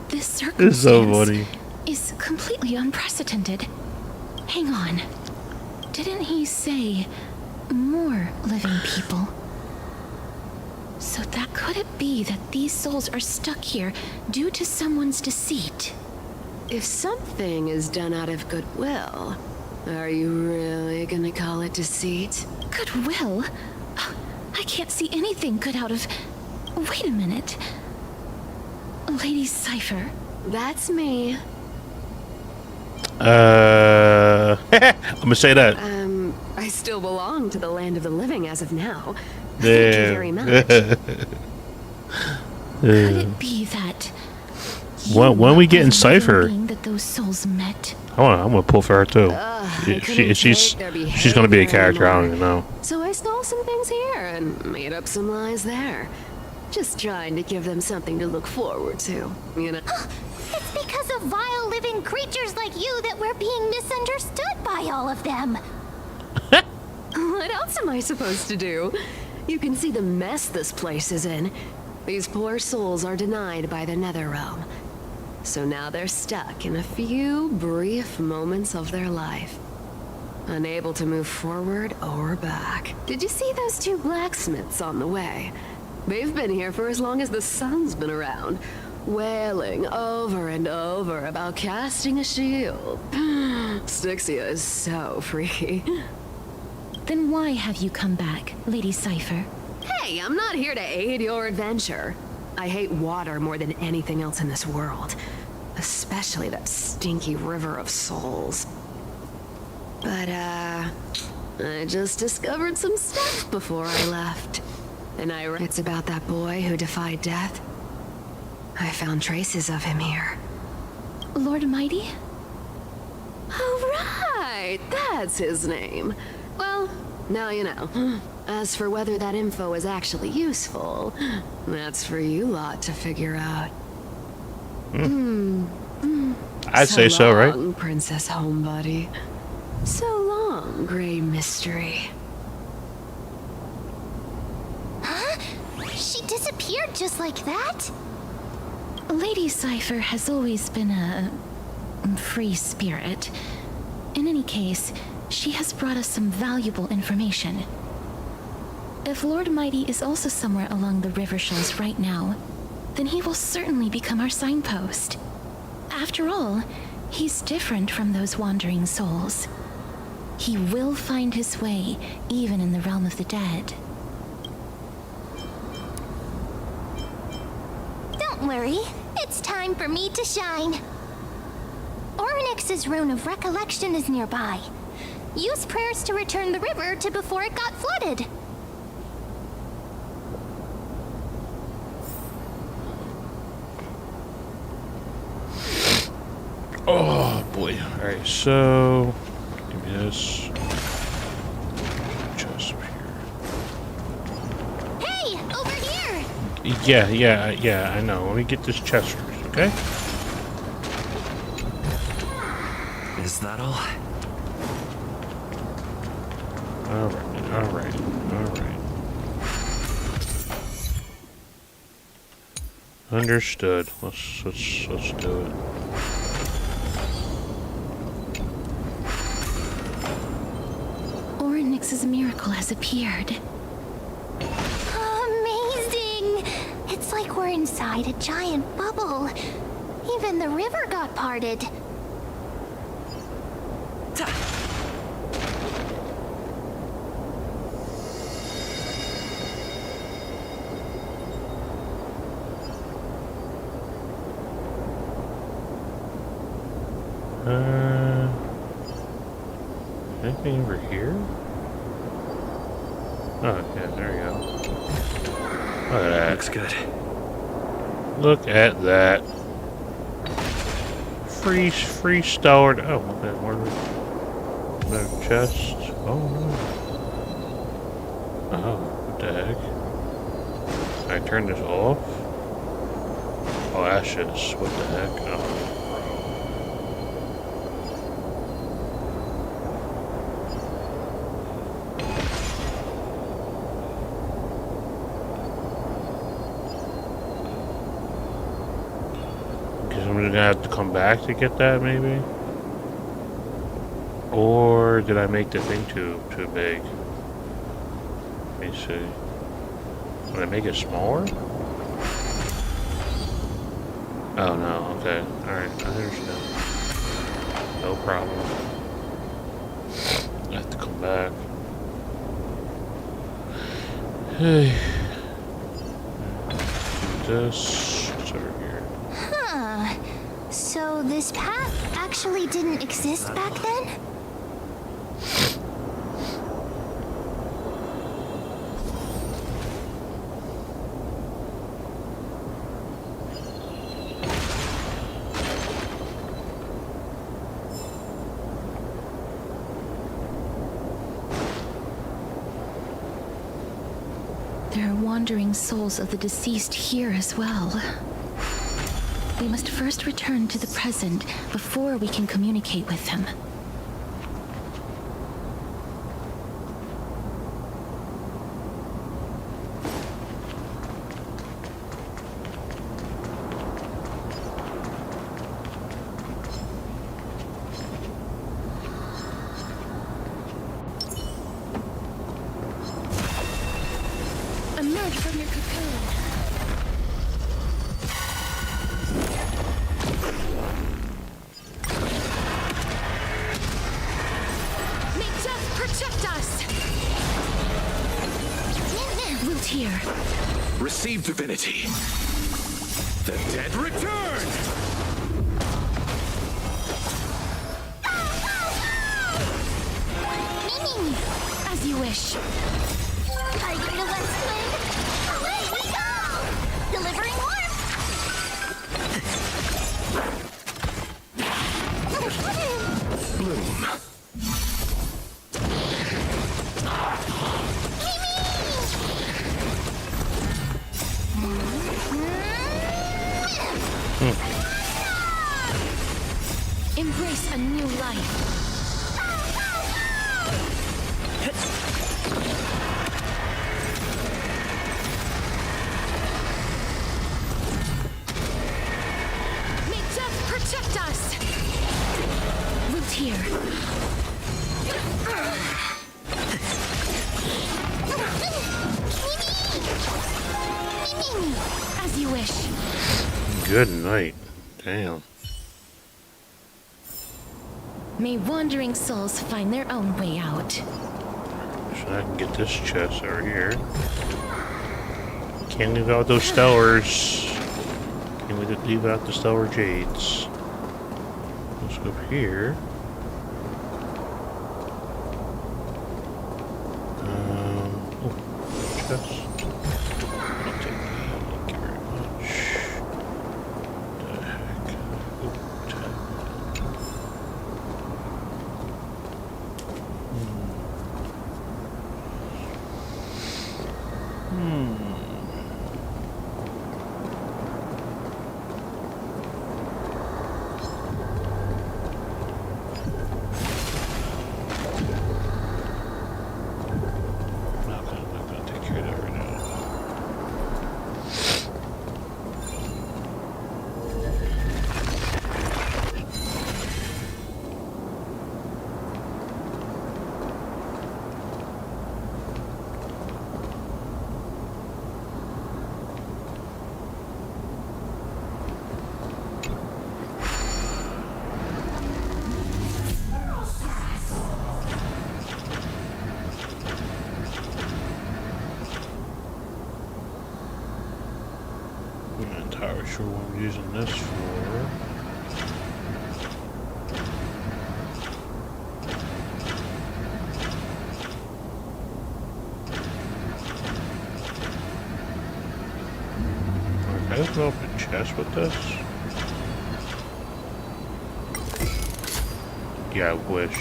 [SPEAKER 1] This circumstance
[SPEAKER 4] It's so funny.
[SPEAKER 1] is completely unprecedented. Hang on. Didn't he say more living people? So that could it be that these souls are stuck here due to someone's deceit?
[SPEAKER 6] If something is done out of goodwill, are you really gonna call it deceit?
[SPEAKER 1] Goodwill? I can't see anything good out of... Wait a minute. Lady Cypher.
[SPEAKER 6] That's me.
[SPEAKER 4] I'm gonna say that.
[SPEAKER 6] I still belong to the land of the living as of now. Thank you very much.
[SPEAKER 1] Could it be that...
[SPEAKER 4] When we get in Cypher,
[SPEAKER 1] that those souls met?
[SPEAKER 4] I'm gonna pull for her too. She's gonna be a character. I don't even know.
[SPEAKER 6] So I stole some things here and made up some lies there. Just trying to give them something to look forward to, you know?
[SPEAKER 3] It's because of vile living creatures like you that we're being misunderstood by all of them.
[SPEAKER 6] What else am I supposed to do? You can see the mess this place is in. These poor souls are denied by the nether realm. So now they're stuck in a few brief moments of their life. Unable to move forward or back. Did you see those two blacksmiths on the way? They've been here for as long as the sun's been around, wailing over and over about casting a shield. Styxia is so freaky.
[SPEAKER 1] Then why have you come back, Lady Cypher?
[SPEAKER 6] Hey, I'm not here to aid your adventure. I hate water more than anything else in this world. Especially that stinky river of souls. But, I just discovered some stuff before I left. And it's about that boy who defied death. I found traces of him here.
[SPEAKER 1] Lord Mighty?
[SPEAKER 6] Oh, right! That's his name. Well, now you know. As for whether that info is actually useful, that's for you lot to figure out.
[SPEAKER 4] I'd say so, right?
[SPEAKER 8] Long, Princess Homebody. So long, Gray Mystery.
[SPEAKER 3] Huh? She disappeared just like that?
[SPEAKER 1] Lady Cypher has always been a free spirit. In any case, she has brought us some valuable information. If Lord Mighty is also somewhere along the river shoals right now, then he will certainly become our signpost. After all, he's different from those wandering souls. He will find his way, even in the realm of the dead.
[SPEAKER 3] Don't worry, it's time for me to shine. Orynyx's rune of recollection is nearby. Use prayers to return the river to before it got flooded.
[SPEAKER 4] Oh boy. Alright, so give me this. Chest over here.
[SPEAKER 3] Hey, over here!
[SPEAKER 4] Yeah, I know. Let me get this chest first, okay?
[SPEAKER 7] Is that all?
[SPEAKER 4] Alright. Understood. Let's do it.
[SPEAKER 1] Orynyx's miracle has appeared.
[SPEAKER 3] Amazing! It's like we're inside a giant bubble. Even the river got parted.
[SPEAKER 4] Anything over here? Oh, yeah, there you go. Look at that.
[SPEAKER 7] Looks good.
[SPEAKER 4] Look at that. Free stored. Oh, okay, where the chest? Oh, no. Oh, what the heck? Can I turn this off? Oh, ashes. What the heck? Oh. I'm gonna have to come back to get that, maybe? Or did I make the thing too big? Let me see. Did I make it smaller? Oh no, okay. Alright, I understand. No problem. I have to come back. Hey. Do this. It's over here.
[SPEAKER 3] Huh. So this path actually didn't exist back then?
[SPEAKER 1] There are wandering souls of the deceased here as well. We must first return to the present before we can communicate with them. Emerge from your cocoon. May death protect us! Wilt here.
[SPEAKER 11] Receive divinity. The dead return!
[SPEAKER 3] Mimi!
[SPEAKER 1] As you wish.
[SPEAKER 3] Are you the West Wind? Away we go! Delivering warmth!
[SPEAKER 11] Bloom.
[SPEAKER 1] Embrace a new life. May death protect us! Root here. As you wish.
[SPEAKER 4] Good night. Damn.
[SPEAKER 1] May wandering souls find their own way out.
[SPEAKER 4] So I can get this chest over here. Can't leave out those stellars. Can't leave out the stellar jades. Let's go over here. Oh, chest. I'll take that. Thank you very much. The heck? Oh, tab. Not gonna take care of that right now. I'm not entirely sure what I'm using this for. Can I open up a chest with this? Yeah, I wish.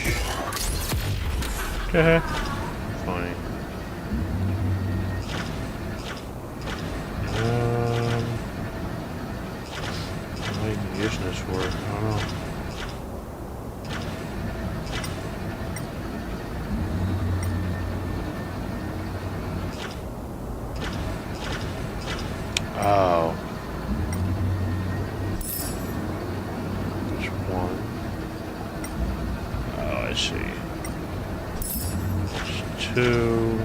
[SPEAKER 4] Funny. What am I even using this for? I don't know. Oh. There's one. Oh, I see. There's two.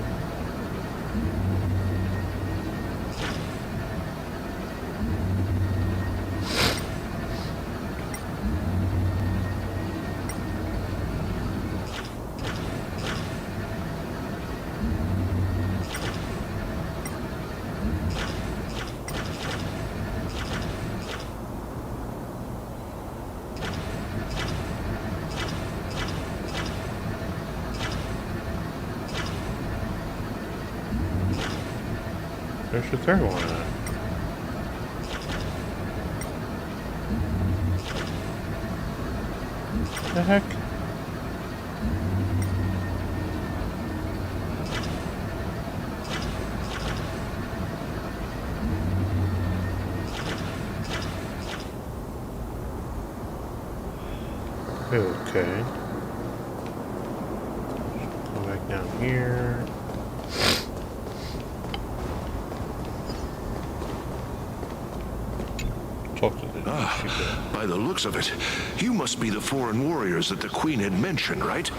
[SPEAKER 4] There's the third one. What the heck? Okay. Go back down here.
[SPEAKER 17] By the looks of it, you must be the foreign warriors that the Queen had mentioned, right?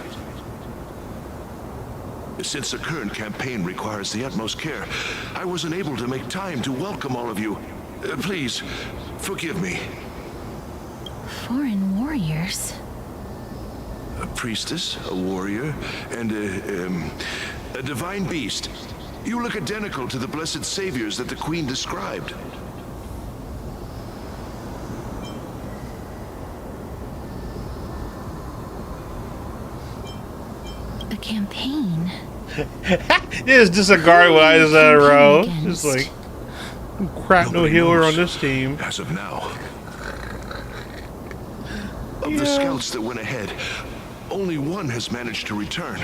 [SPEAKER 17] Since the current campaign requires the utmost care, I wasn't able to make time to welcome all of you. Please, forgive me.
[SPEAKER 1] Foreign warriors?
[SPEAKER 17] A priestess, a warrior, and a divine beast. You look identical to the blessed saviors that the Queen described.
[SPEAKER 1] A campaign?
[SPEAKER 4] It's just a guard with eyes in a row. Just like, crap, no healer on this team.
[SPEAKER 17] As of now. Of the scouts that went ahead, only one has managed to return.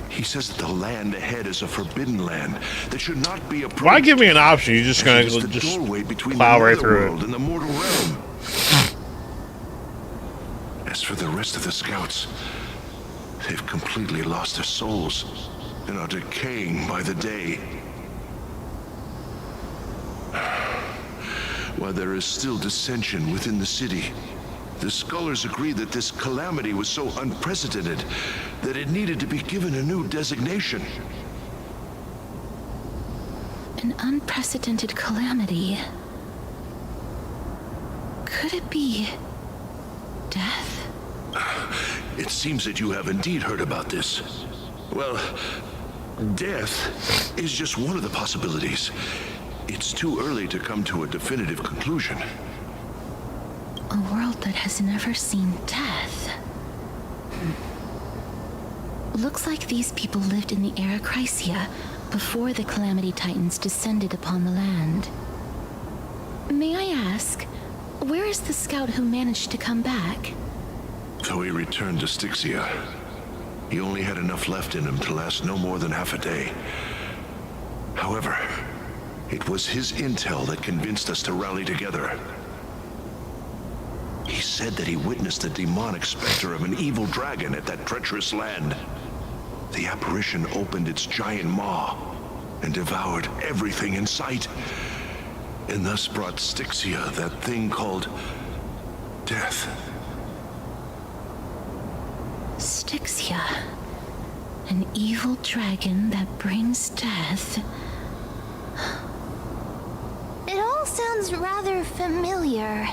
[SPEAKER 17] He says that the land ahead is a forbidden land that should not be approached.
[SPEAKER 4] Why give me an option? You're just gonna just plow right through it.
[SPEAKER 17] And the mortal realm. as for the rest of the scouts, they've completely lost their souls and are decaying by the day. While there is still dissension within the city, the scholars agree that this calamity was so unprecedented that it needed to be given a new designation.
[SPEAKER 1] An unprecedented calamity. Could it be death?
[SPEAKER 17] It seems that you have indeed heard about this. Well, death is just one of the possibilities. It's too early to come to a definitive conclusion.
[SPEAKER 1] A world that has never seen death. Looks like these people lived in the era Chrysia before the Calamity Titans descended upon the land. May I ask, where is the scout who managed to come back?
[SPEAKER 17] Though he returned to Styxia, he only had enough left in him to last no more than half a day. However, it was his intel that convinced us to rally together. He said that he witnessed the demonic specter of an evil dragon at that treacherous land. The apparition opened its giant maw and devoured everything in sight, and thus brought Styxia that thing called death.
[SPEAKER 1] Styxia. An evil dragon that brings death.
[SPEAKER 3] It all sounds rather familiar.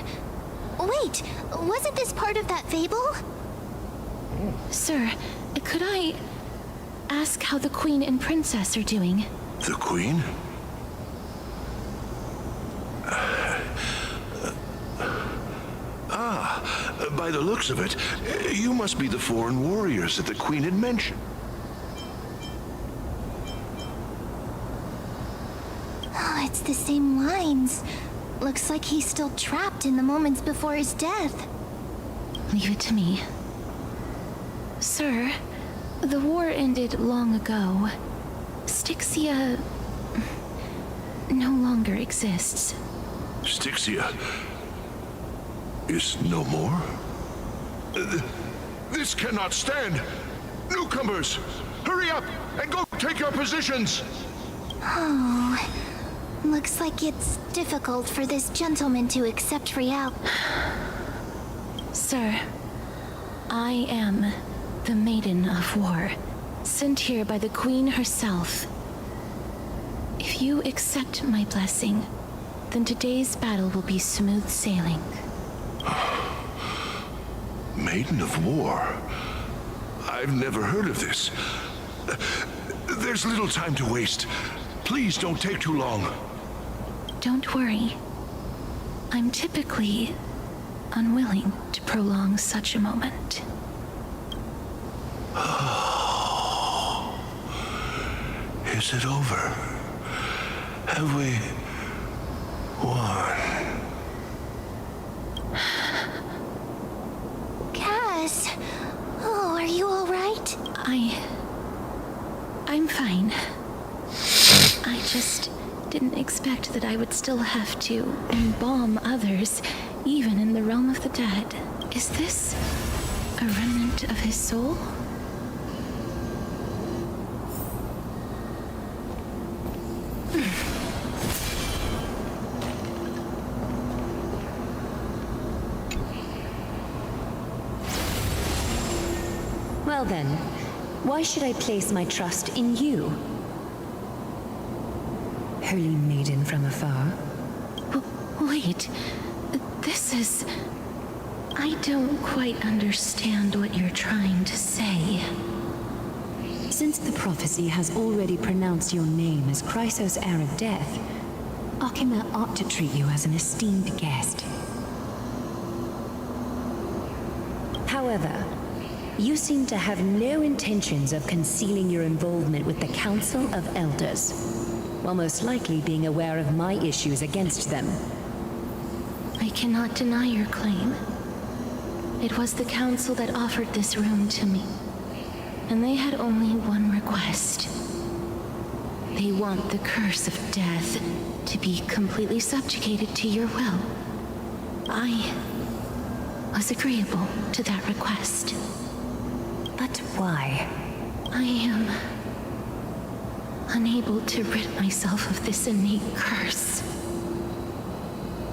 [SPEAKER 3] Wait, wasn't this part of that fable?
[SPEAKER 1] Sir, could I ask how the Queen and Princess are doing?
[SPEAKER 17] The Queen? By the looks of it, you must be the foreign warriors that the Queen had mentioned.
[SPEAKER 3] Oh, it's the same lines. Looks like he's still trapped in the moments before his death.
[SPEAKER 1] Leave it to me. Sir, the war ended long ago. Styxia no longer exists.
[SPEAKER 17] Styxia is no more? This cannot stand! Newcomers, hurry up and go take your positions!
[SPEAKER 3] Oh, looks like it's difficult for this gentleman to accept reality.
[SPEAKER 1] Sir, I am the Maiden of War, sent here by the Queen herself. If you accept my blessing, then today's battle will be smooth sailing.
[SPEAKER 17] Maiden of War? I've never heard of this. There's little time to waste. Please don't take too long.
[SPEAKER 1] Don't worry. I'm typically unwilling to prolong such a moment.
[SPEAKER 17] Is it over? Have we won?
[SPEAKER 3] Cass! Oh, are you alright?
[SPEAKER 1] I'm fine. I just didn't expect that I would still have to embalm others, even in the realm of the dead. Is this a remnant of his soul?
[SPEAKER 2] Well then, why should I place my trust in you? Holy maiden from afar.
[SPEAKER 1] Wait, this is... I don't quite understand what you're trying to say.
[SPEAKER 2] Since the prophecy has already pronounced your name as Chrysos' heir of death, Akima ought to treat you as an esteemed guest. However, you seem to have no intentions of concealing your involvement with the Council of Elders, while most likely being aware of my issues against them.
[SPEAKER 1] I cannot deny your claim. It was the Council that offered this room to me, and they had only one request. They want the curse of death to be completely subjugated to your will. was agreeable to that request.
[SPEAKER 2] But why?
[SPEAKER 1] I am unable to rid myself of this innate curse.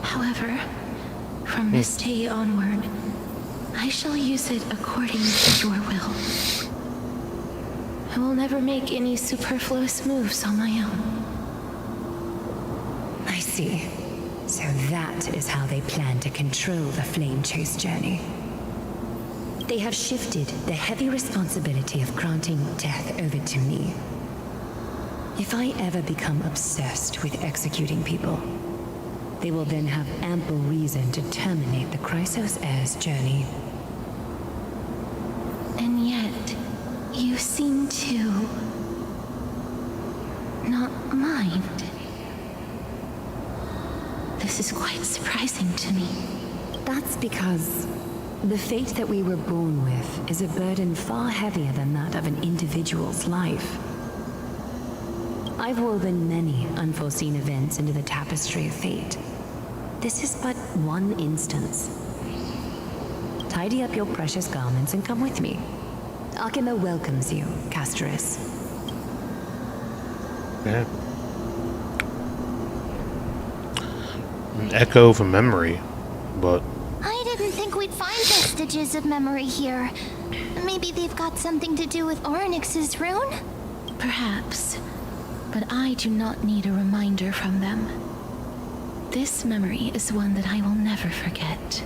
[SPEAKER 1] However, from this day onward, I shall use it according to your will. I will never make any superfluous moves on my own.
[SPEAKER 2] I see. So that is how they plan to control the Flame Chase journey. They have shifted the heavy responsibility of granting death over to me. If I ever become obsessed with executing people, they will then have ample reason to terminate the Chrysos Heir's journey.
[SPEAKER 1] And yet, you seem to not mind. This is quite surprising to me.
[SPEAKER 2] That's because the fate that we were born with is a burden far heavier than that of an individual's life. I've woven many unforeseen events into the tapestry of fate. This is but one instance. Tidy up your precious garments and come with me. Akima welcomes you, Castoris.
[SPEAKER 4] Yeah. An echo from memory, but...
[SPEAKER 3] I didn't think we'd find vestiges of memory here. Maybe they've got something to do with Orynyx's rune?
[SPEAKER 1] Perhaps. But I do not need a reminder from them. This memory is one that I will never forget.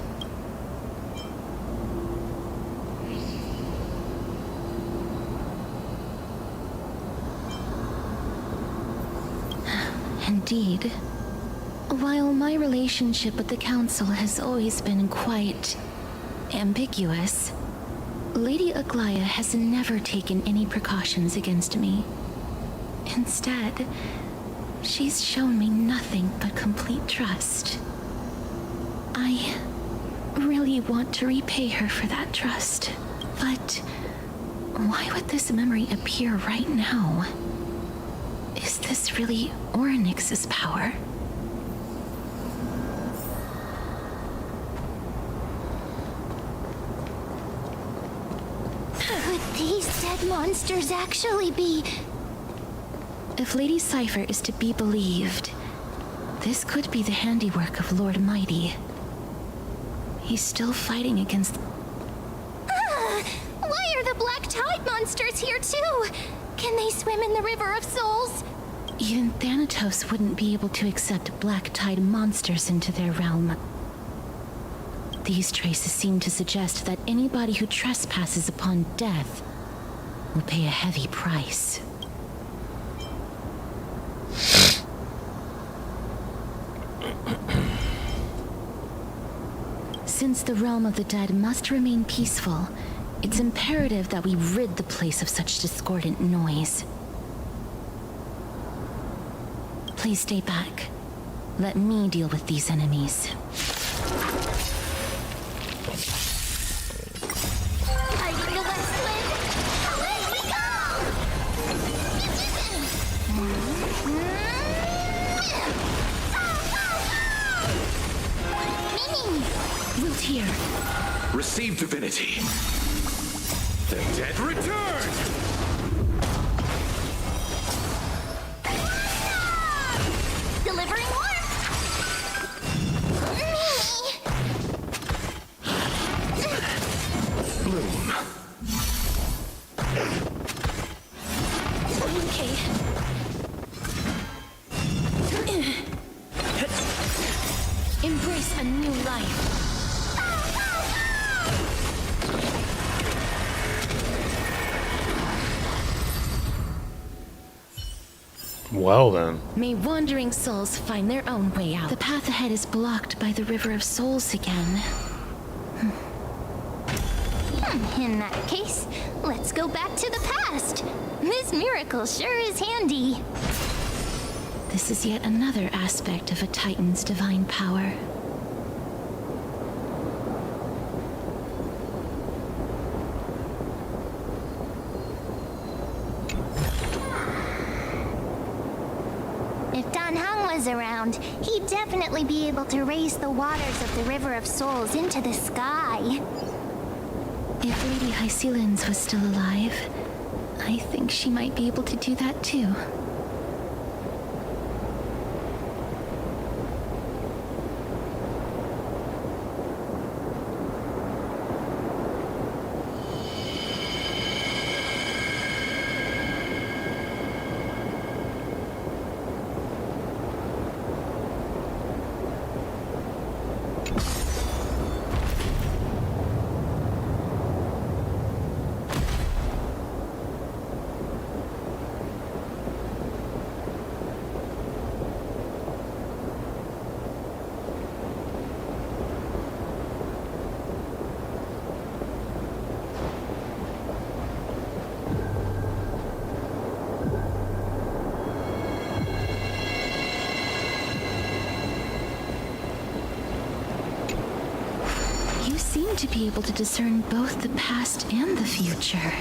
[SPEAKER 1] Indeed. While my relationship with the Council has always been quite ambiguous, Lady Aglaya has never taken any precautions against me. Instead, she's shown me nothing but complete trust. I really want to repay her for that trust, but why would this memory appear right now? Is this really Orynyx's power?
[SPEAKER 3] Could these dead monsters actually be...
[SPEAKER 1] If Lady Cypher is to be believed, this could be the handiwork of Lord Mighty. He's still fighting against...
[SPEAKER 3] Why are the Black Tide monsters here too? Can they swim in the River of Souls?
[SPEAKER 1] Even Thanatos wouldn't be able to accept Black Tide monsters into their realm. These traces seem to suggest that anybody who trespasses upon death will pay a heavy price. Since the realm of the dead must remain peaceful, it's imperative that we rid the place of such discordant noise. Please stay back. Let me deal with these enemies.
[SPEAKER 3] Fighting the West Wind! Away we go! Mini!
[SPEAKER 1] Wilt here.
[SPEAKER 11] Receive divinity. The dead return!
[SPEAKER 3] Delivering warmth!
[SPEAKER 11] Bloom.
[SPEAKER 1] Okay. Embrace a new life.
[SPEAKER 4] Well then.
[SPEAKER 1] May wandering souls find their own way out. The path ahead is blocked by the River of Souls again.
[SPEAKER 3] In that case, let's go back to the past. This miracle sure is handy.
[SPEAKER 1] This is yet another aspect of a Titan's divine power.
[SPEAKER 3] was around, he'd definitely be able to raise the waters of the River of Souls into the sky.
[SPEAKER 1] If Lady Hycelens was still alive, I think she might be able to do that too. You seem to be able to discern both the past and the future.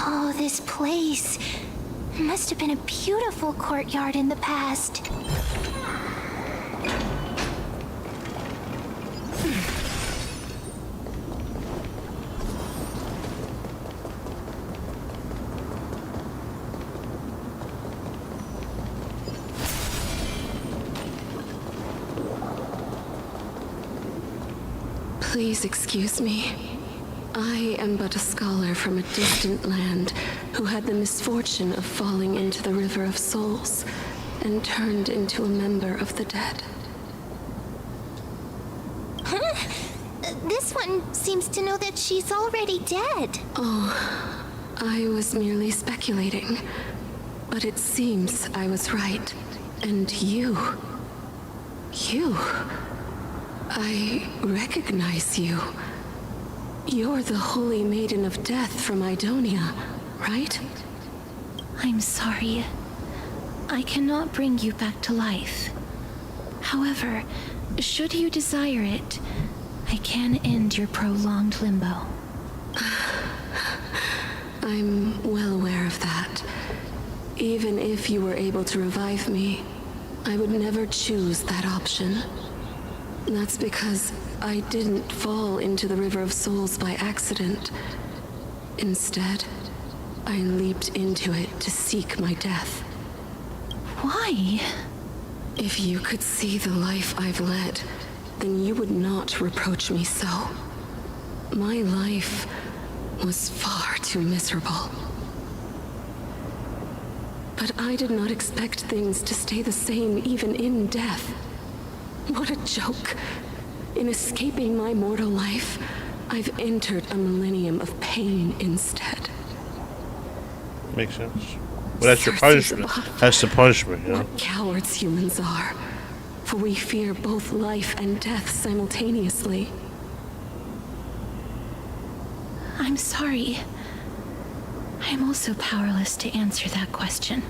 [SPEAKER 3] Oh, this place must have been a beautiful courtyard in the past.
[SPEAKER 16] Please excuse me. I am but a scholar from a distant land who had the misfortune of falling into the River of Souls and turned into a member of the dead.
[SPEAKER 3] Huh? This one seems to know that she's already dead.
[SPEAKER 16] Oh, I was merely speculating. But it seems I was right. And you... I recognize you. You're the Holy Maiden of Death from Idonia, right?
[SPEAKER 1] I'm sorry. I cannot bring you back to life. However, should you desire it, I can end your prolonged limbo.
[SPEAKER 16] I'm well aware of that. Even if you were able to revive me, I would never choose that option. That's because I didn't fall into the River of Souls by accident. Instead, I leaped into it to seek my death.
[SPEAKER 1] Why?
[SPEAKER 16] If you could see the life I've led, then you would not reproach me so. My life was far too miserable. But I did not expect things to stay the same even in death. What a joke. In escaping my mortal life, I've entered a millennium of pain instead.
[SPEAKER 4] Makes sense. Well, that's your punishment. That's the punishment, you know?
[SPEAKER 16] What cowards humans are. For we fear both life and death simultaneously.
[SPEAKER 1] I'm sorry. I'm also powerless to answer that question.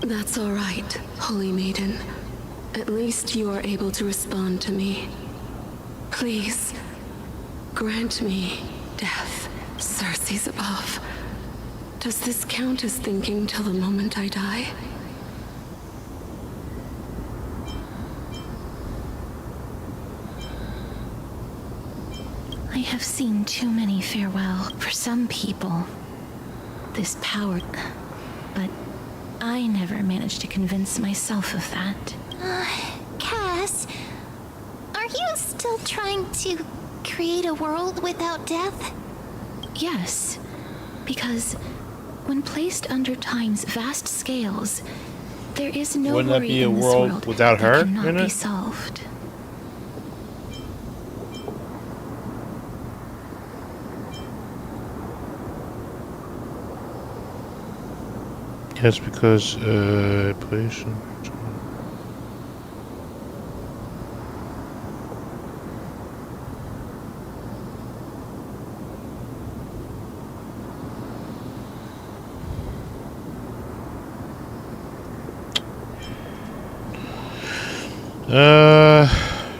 [SPEAKER 16] That's all right, Holy Maiden. At least you are able to respond to me. Please, grant me death, Circes above. Does this count as thinking till the moment I die?
[SPEAKER 1] I have seen too many farewell for some people. This power... But I never managed to convince myself of that.
[SPEAKER 3] Cass, are you still trying to create a world without death?
[SPEAKER 1] Yes, because when placed under time's vast scales, there is no
[SPEAKER 4] Wouldn't that
[SPEAKER 1] worry
[SPEAKER 4] be a
[SPEAKER 1] in this
[SPEAKER 4] world without her
[SPEAKER 1] that cannot
[SPEAKER 4] in
[SPEAKER 1] be
[SPEAKER 4] it?
[SPEAKER 1] solved.
[SPEAKER 4] Yes, because patient.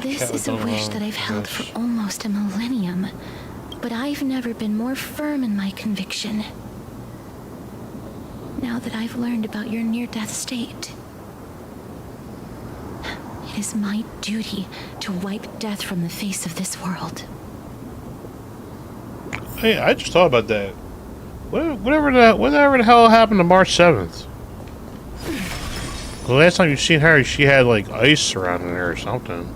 [SPEAKER 1] This is a wish that I've held for almost a millennium, but I've never been more firm in my conviction. Now that I've learned about your near-death state, it is my duty to wipe death from the face of this world.
[SPEAKER 4] Hey, I just thought about that. Whatever the hell happened to March 7th? The last time you seen her, she had like ice surrounding her or something.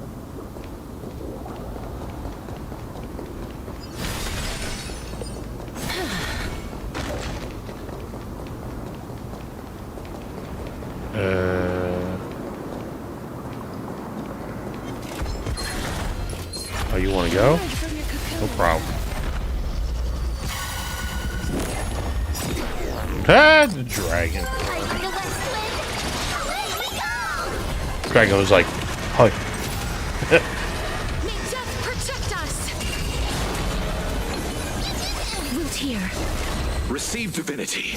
[SPEAKER 4] Oh, you want to go? No problem. Ah, the dragon. Dragon was like, hi.
[SPEAKER 1] May death protect us! Root here.
[SPEAKER 11] Receive divinity.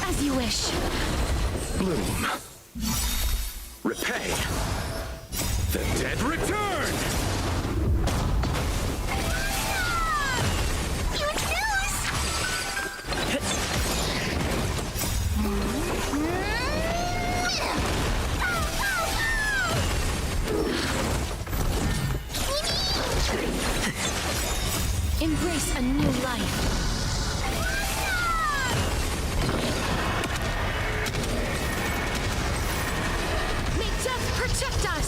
[SPEAKER 1] As you wish.
[SPEAKER 11] Bloom. Repay. The dead return!
[SPEAKER 1] Embrace a new life. May death protect us!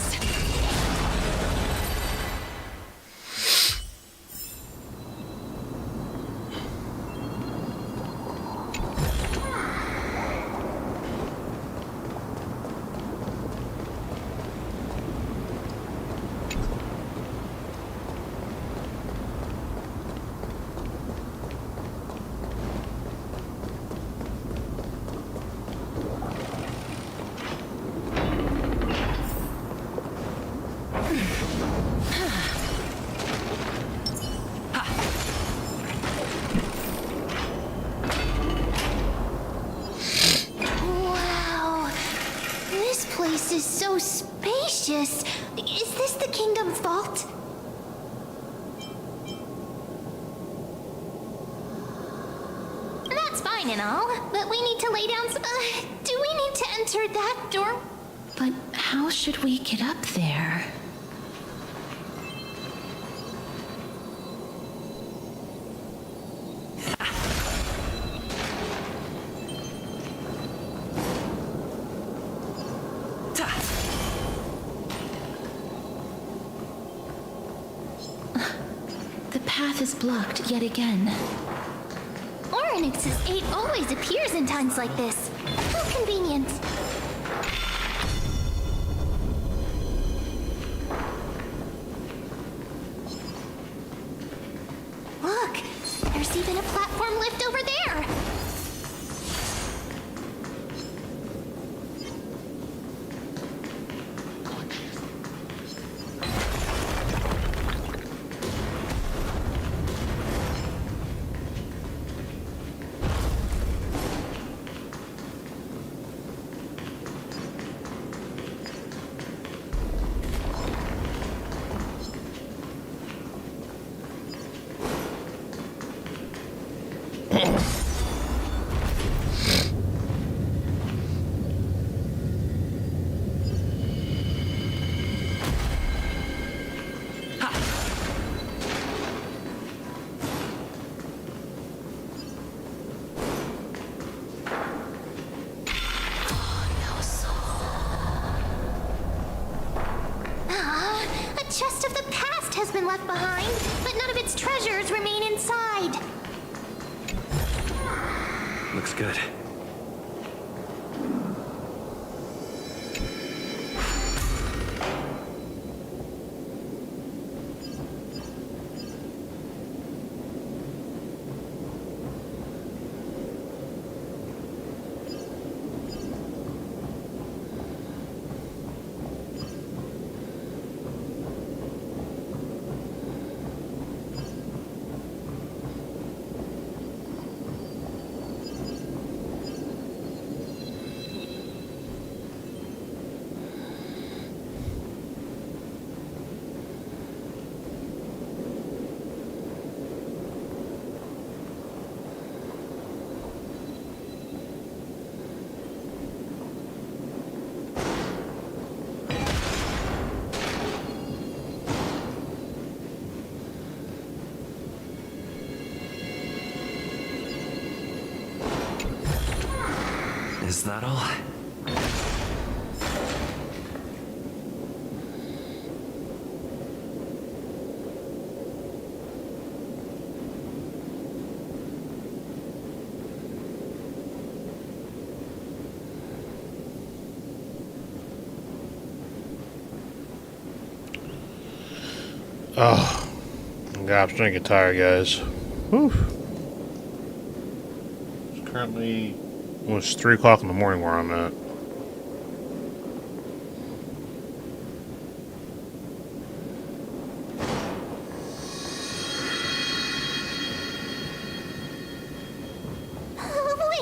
[SPEAKER 3] Wow. This place is so spacious. Is this the kingdom's vault? That's fine and all, but we need to lay down some... do we need to enter that door?
[SPEAKER 1] But how should we get up there? The path is blocked yet again.
[SPEAKER 3] Oryx's 8 always appears in times like this. How convenient. Look, there's even a platform lift over there. A chest of the past has been left behind, but none of its treasures remain inside.
[SPEAKER 14] Looks good. Was that all?
[SPEAKER 4] Oh, God, I'm starting to get tired, guys. Whew. It's currently almost 3 o'clock in the morning where I'm at.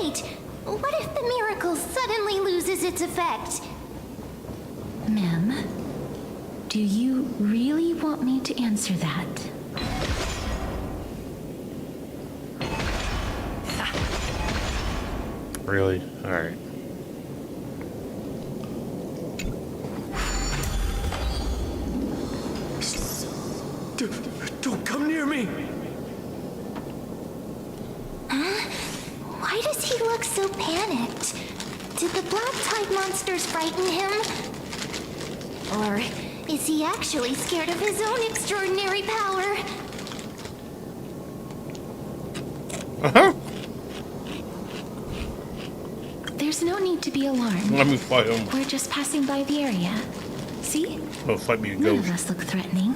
[SPEAKER 3] Wait! What if the miracle suddenly loses its effect?
[SPEAKER 1] Ma'am, do you really want me to answer that?
[SPEAKER 4] Really? Alright.
[SPEAKER 11] Don't come near me!
[SPEAKER 3] Huh? Why does he look so panicked? Did the black tide monsters frighten him? Or is he actually scared of his own extraordinary power?
[SPEAKER 4] Uh-huh.
[SPEAKER 1] There's no need to be alarmed.
[SPEAKER 4] Let me fight him.
[SPEAKER 1] We're just passing by the area. See?
[SPEAKER 4] Oh, fight me a
[SPEAKER 1] None
[SPEAKER 4] ghost.
[SPEAKER 1] of us look threatening.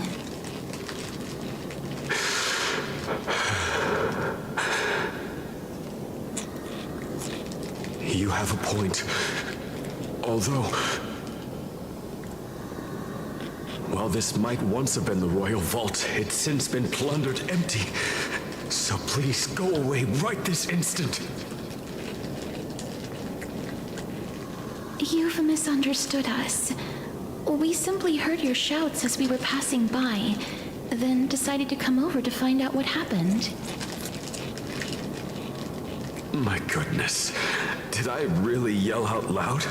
[SPEAKER 5] You have a point. Although, while this might once have been the royal vault, it's since been plundered empty. So please go away right this instant.
[SPEAKER 1] You've misunderstood us. We simply heard your shouts as we were passing by, then decided to come over to find out what happened.
[SPEAKER 5] My goodness. Did I really yell out loud?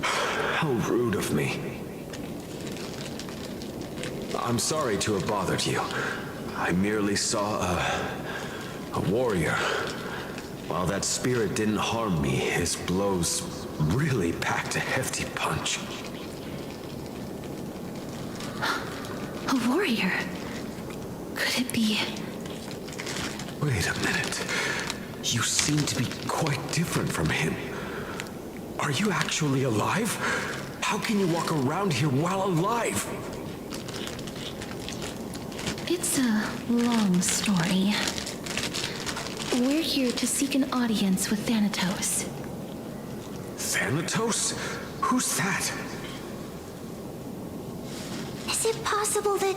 [SPEAKER 5] How rude of me. I'm sorry to have bothered you. I merely saw a warrior. While that spirit didn't harm me, his blows really packed a hefty punch.
[SPEAKER 1] A warrior? Could it be?
[SPEAKER 5] Wait a minute. You seem to be quite different from him. Are you actually alive? How can you walk around here while alive?
[SPEAKER 1] It's a long story. We're here to seek an audience with Thanatos.
[SPEAKER 5] Thanatos? Who's that?
[SPEAKER 3] Is it possible that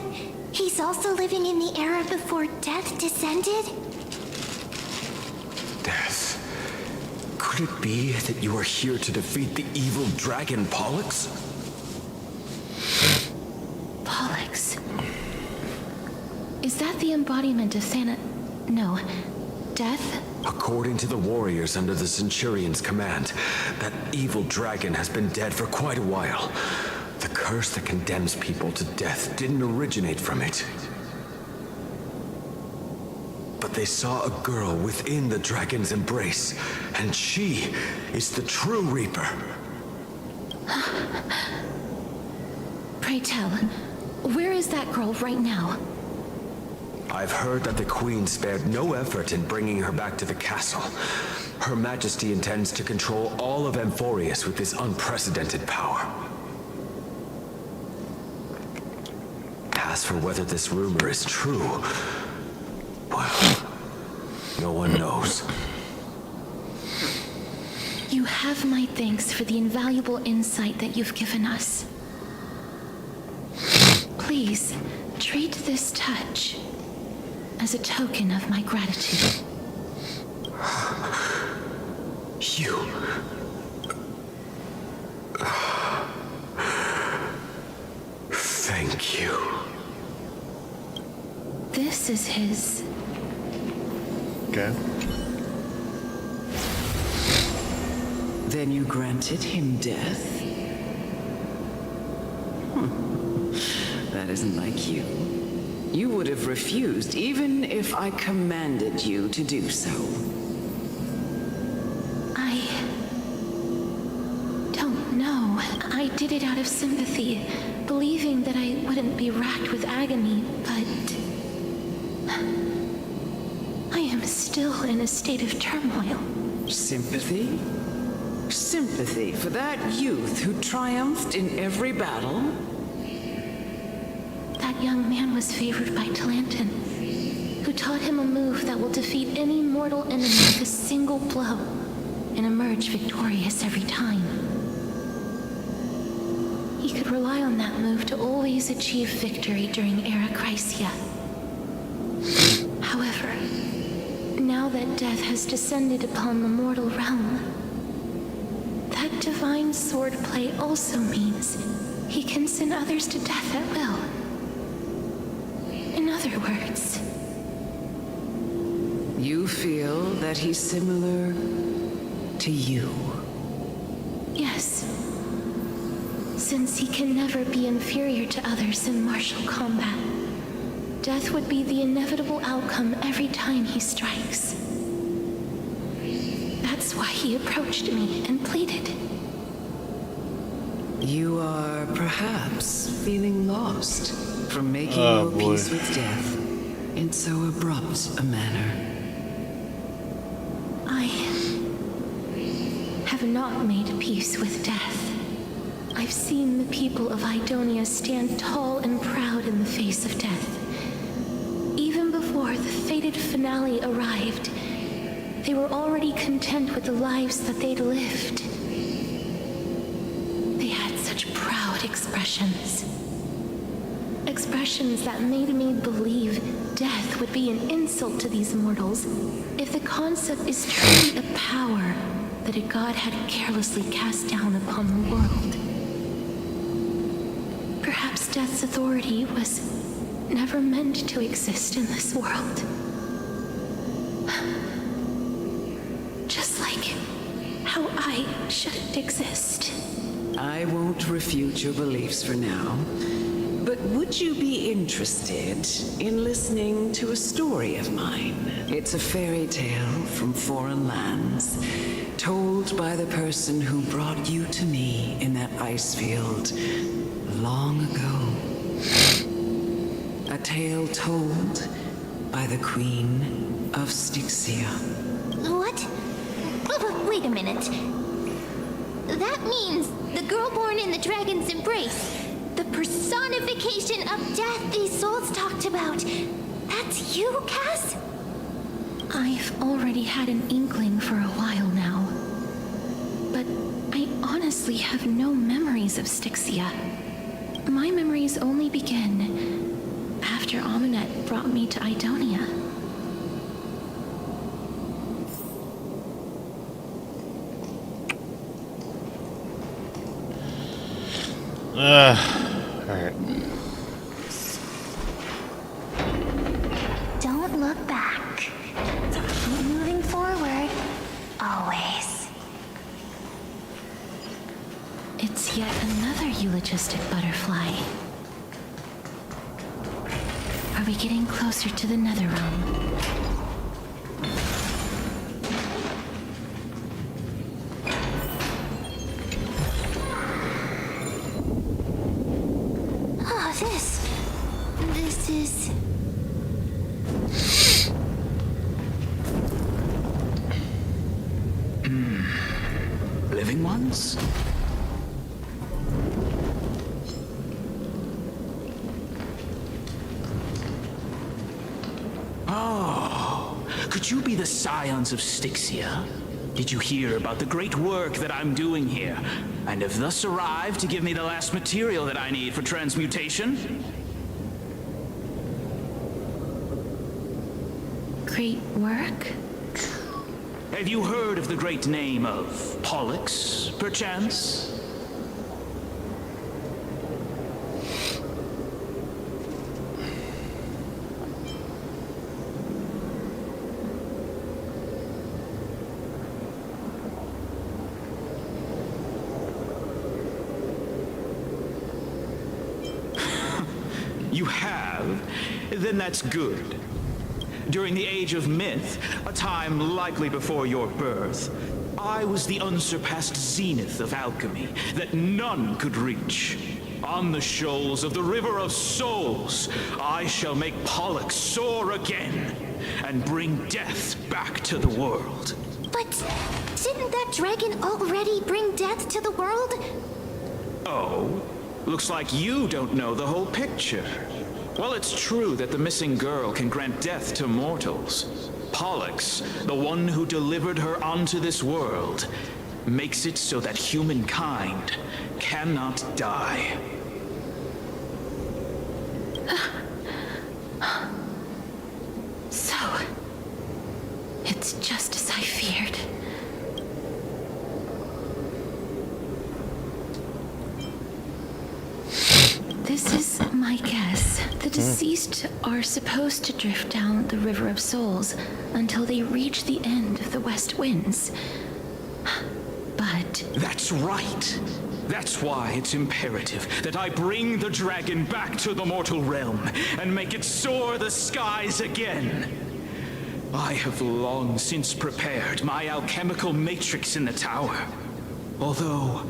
[SPEAKER 3] he's also living in the era before death descended?
[SPEAKER 5] Death. Could it be that you are here to defeat the evil dragon Pollux?
[SPEAKER 1] Pollux? Is that the embodiment of No. Death?
[SPEAKER 5] According to the warriors under the Centurion's command, that evil dragon has been dead for quite a while. The curse that condemns people to death didn't originate from it. But they saw a girl within the dragon's embrace, and she is the true Reaper.
[SPEAKER 1] Pray tell, where is that girl right now?
[SPEAKER 5] I've heard that the Queen spared no effort in bringing her back to the castle. Her Majesty intends to control all of Amphorius with this unprecedented power. As for whether this rumor is true, well, no one knows.
[SPEAKER 1] You have my thanks for the invaluable insight that you've given us. Please, treat this touch as a token of my gratitude.
[SPEAKER 5] You... Thank you.
[SPEAKER 1] This is his...
[SPEAKER 4] Okay.
[SPEAKER 18] Then you granted him death? That isn't like you. You would have refused even if I commanded you to do so.
[SPEAKER 1] did it out of sympathy, believing that I wouldn't be racked with agony, but I am still in a state of turmoil.
[SPEAKER 18] Sympathy? Sympathy for that youth who triumphed in every battle?
[SPEAKER 1] That young man was favored by Talantin, who taught him a move that will defeat any mortal enemy with a single blow and emerge victorious every time. He could rely on that move to always achieve victory during Era Chrysia. However, now that death has descended upon the mortal realm, that divine swordplay also means he can send others to death at will. In other words,
[SPEAKER 18] you feel that he's similar to you?
[SPEAKER 1] Yes. Since he can never be inferior to others in martial combat, death would be the inevitable outcome every time he strikes. That's why he approached me and pleaded.
[SPEAKER 18] You are perhaps feeling lost from making your peace with death in so abrupt a manner.
[SPEAKER 1] I have not made peace with death. I've seen the people of Idonia stand tall and proud in the face of death. Even before the fated finale arrived, they were already content with the lives that they'd lived. They had such proud expressions. Expressions that made me believe death would be an insult to these mortals if the concept is truly a power that a god had carelessly cast down upon the world. Perhaps death's authority was never meant to exist in this world. Just like how I shouldn't exist.
[SPEAKER 18] I won't refute your beliefs for now, but would you be interested in listening to a story of mine? It's a fairy tale from foreign lands, told by the person who brought you to me in that ice field long ago. A tale told by the Queen of Styxia.
[SPEAKER 3] What? Wait a minute. That means the girl born in the dragon's embrace, the personification of death these souls talked about. That's you, Cass?
[SPEAKER 1] I've already had an inkling for a while now. But I honestly have no memories of Styxia. My memories only begin after Aminet brought me to Idonia.
[SPEAKER 4] Alright.
[SPEAKER 3] Don't look back. Keep moving forward. Always.
[SPEAKER 1] It's yet another eulogistic butterfly. Are we getting closer to the nether realm?
[SPEAKER 3] This is...
[SPEAKER 7] Living ones?
[SPEAKER 11] Oh, could you be the scions of Styxia? Did you hear about the great work that I'm doing here, and have thus arrived to give me the last material that I need for transmutation?
[SPEAKER 1] Great work?
[SPEAKER 11] Have you heard of the great name of Pollux, perchance? You have? Then that's good. During the Age of Myth, a time likely before your birth, I was the unsurpassed zenith of alchemy that none could reach. On the shoals of the River of Souls, I shall make Pollux soar again and bring death back to the world.
[SPEAKER 3] But didn't that dragon already bring death to the world?
[SPEAKER 11] Oh? Looks like you don't know the whole picture. Well, it's true that the missing girl can grant death to mortals. Pollux, the one who delivered her onto this world, makes it so that humankind cannot die.
[SPEAKER 1] So, it's just as I feared. This is my guess. The deceased are supposed to drift down the River of Souls until they reach the end of the West Winds. But...
[SPEAKER 11] That's right. That's why it's imperative that I bring the dragon back to the mortal realm and make it soar the skies again. I have long since prepared my alchemical matrix in the tower, although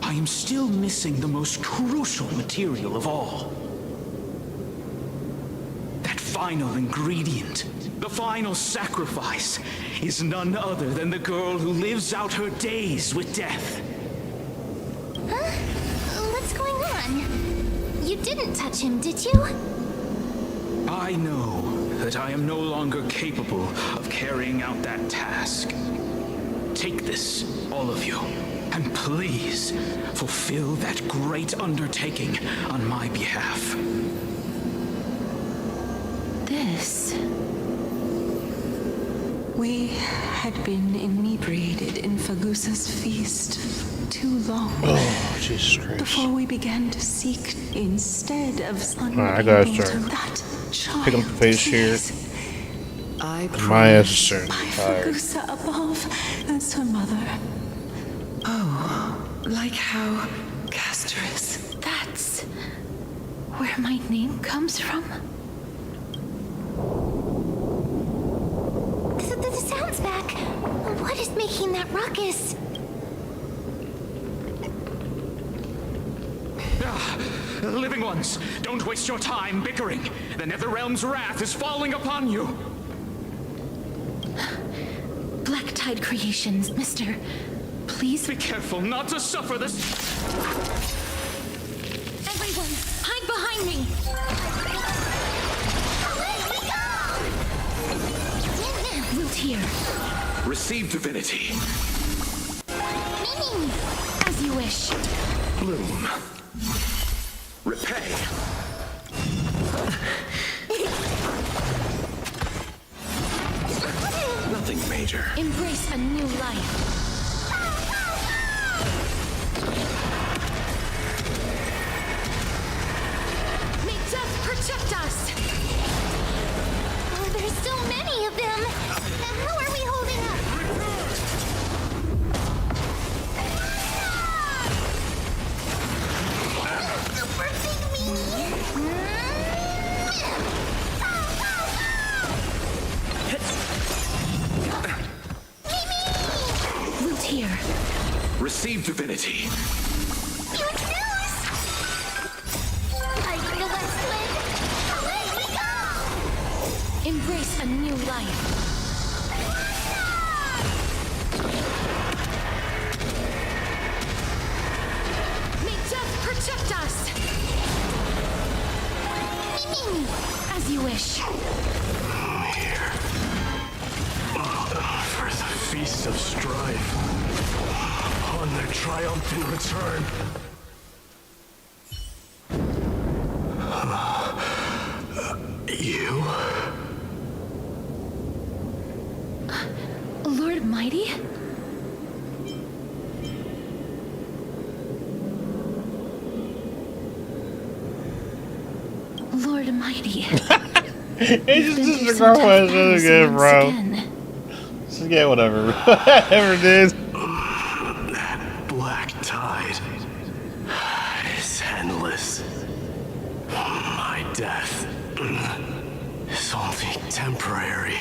[SPEAKER 11] I am still missing the most crucial material of all. That final ingredient, the final sacrifice, is none other than the girl who lives out her days with death.
[SPEAKER 3] Huh? What's going on? You didn't touch him, did you?
[SPEAKER 11] I know that I am no longer capable of carrying out that task. Take this, all of you, and please fulfill that great undertaking on my behalf.
[SPEAKER 1] This...
[SPEAKER 8] We had been inebriated in Fagusa's feast too long.
[SPEAKER 4] Oh, Jesus Christ.
[SPEAKER 8] Before we began to seek instead of
[SPEAKER 4] Alright, I gotta start picking up the pace here. My ass is starting to be tired.
[SPEAKER 8] Fagusa above as her mother.
[SPEAKER 2] Oh, like how Castorus.
[SPEAKER 1] That's where my name comes from?
[SPEAKER 3] The sound's back. What is making that ruckus?
[SPEAKER 11] Living ones, don't waste your time bickering. The Netherrealm's wrath is falling upon you.
[SPEAKER 1] Black Tide Creations, mister. Please
[SPEAKER 11] be careful not to suffer this.
[SPEAKER 1] Everyone, hide behind me! Root here.
[SPEAKER 17] Receive divinity.
[SPEAKER 3] Meaning.
[SPEAKER 1] As you wish.
[SPEAKER 17] Bloom. Repay. Nothing major.
[SPEAKER 1] Embrace a new life. May death protect us!
[SPEAKER 3] Oh, there's so many of them. How are we holding up?
[SPEAKER 1] Root here.
[SPEAKER 17] Receive divinity.
[SPEAKER 3] Huge news! Like the West Wind. Let me go!
[SPEAKER 1] Embrace a new life. May death protect us! As you wish.
[SPEAKER 11] Here. For the Feast of Strife. On their triumphant return. You?
[SPEAKER 1] Lord Mighty? Lord Mighty.
[SPEAKER 4] It's just a girlfriend really good, bro. Just get whatever. Whatever it is.
[SPEAKER 11] That black tide is endless. My death is only temporary.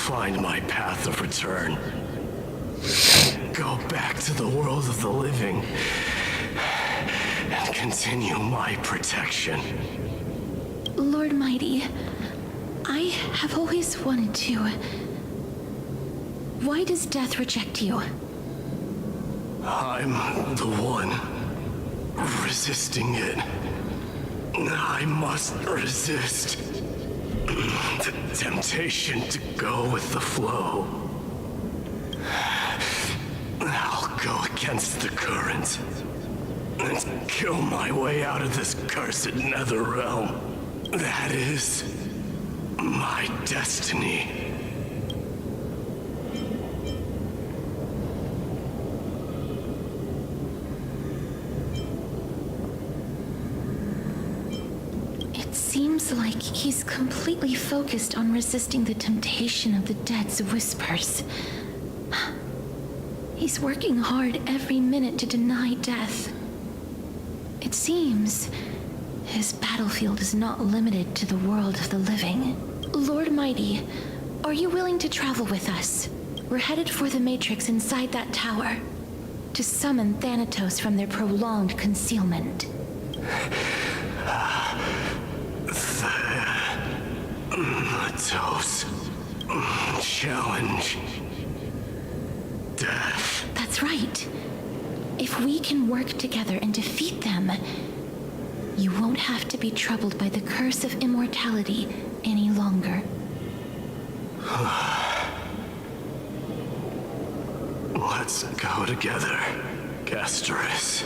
[SPEAKER 20] find my path of return. Go back to the world of the living and continue my protection.
[SPEAKER 1] Lord Mighty, I have always wanted to. Why does death reject you?
[SPEAKER 20] I'm the one resisting it. I must resist the temptation to go with the flow. I'll go against the current and kill my way out of this cursed nether realm. That is my destiny.
[SPEAKER 1] It seems like he's completely focused on resisting the temptation of the dead's whispers. He's working hard every minute to deny death. It seems his battlefield is not limited to the world of the living. Lord Mighty, are you willing to travel with us? We're headed for the Matrix inside that tower, to summon Thanatos from their prolonged concealment.
[SPEAKER 20] Thanatos. Challenge. Death.
[SPEAKER 1] That's right. If we can work together and defeat them, you won't have to be troubled by the curse of immortality any longer.
[SPEAKER 20] Let's go together, Castorus.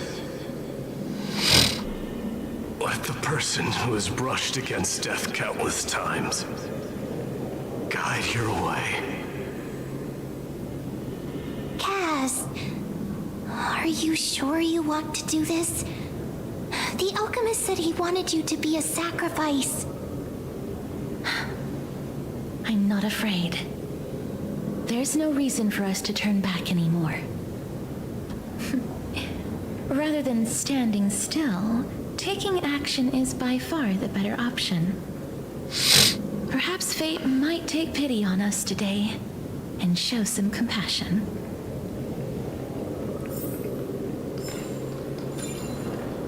[SPEAKER 20] Let the person who has brushed against death countless times guide your way.
[SPEAKER 3] Cass, are you sure you want to do this? The alchemist said he wanted you to be a sacrifice.
[SPEAKER 1] I'm not afraid. There's no reason for us to turn back anymore. Rather than standing still, taking action is by far the better option. Perhaps fate might take pity on us today and show some compassion.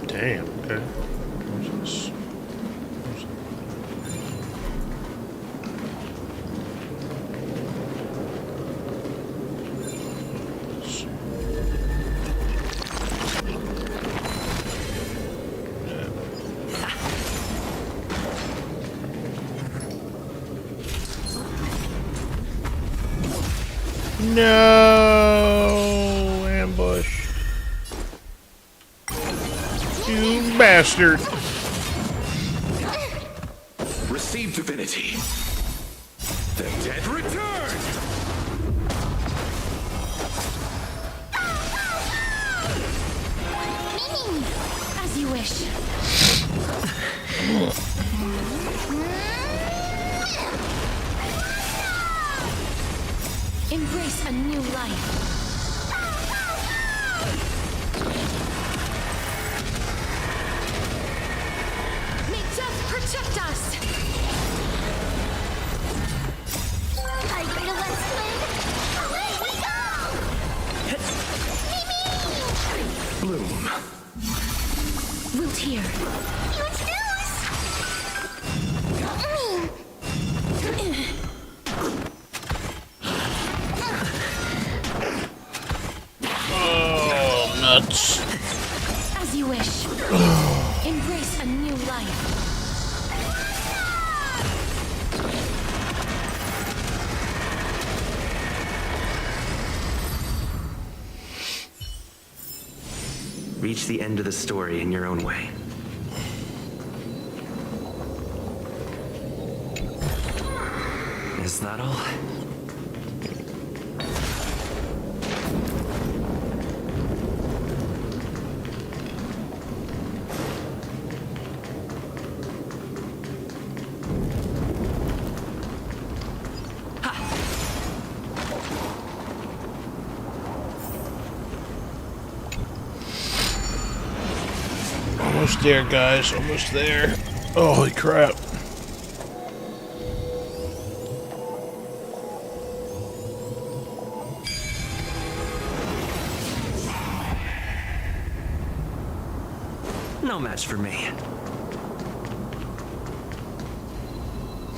[SPEAKER 4] Damn, okay. What's this? No! Ambush. You bastard.
[SPEAKER 11] Receive divinity. The dead return!
[SPEAKER 1] As you wish. Embrace a new life. May death protect us!
[SPEAKER 3] Are you ready to let's play? Away we go!
[SPEAKER 11] Bloom.
[SPEAKER 1] Wilt here.
[SPEAKER 3] You choose!
[SPEAKER 4] Oh, nuts.
[SPEAKER 1] As you wish. Embrace a new life.
[SPEAKER 14] Reach the end of the story in your own way. Is that all?
[SPEAKER 4] Almost there, guys. Almost there. Oh, holy crap.
[SPEAKER 14] No match for me.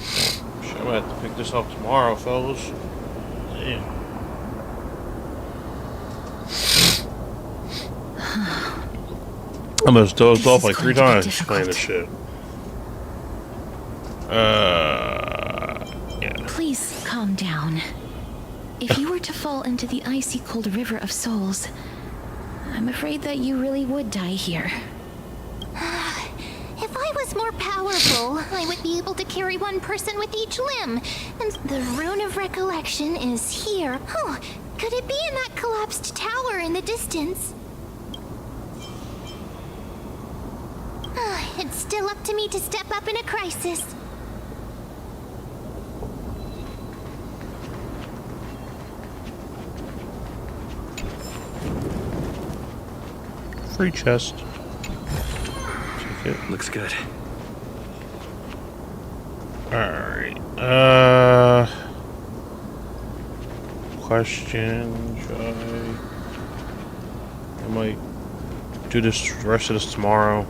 [SPEAKER 4] Shit, I'm gonna have to pick this up tomorrow, fellas. Damn. I almost dozed off like 3 times playing this shit. Yeah.
[SPEAKER 1] Please calm down. If you were to fall into the icy cold river of souls, I'm afraid that you really would die here.
[SPEAKER 3] If I was more powerful, I would be able to carry one person with each limb. And the Rune of Recollection is here. Oh, could it be in that collapsed tower in the distance? It's still up to me to step up in a crisis.
[SPEAKER 4] Free chest. Take it.
[SPEAKER 14] Looks good.
[SPEAKER 4] Alright. Question, should I might do this the rest of this tomorrow.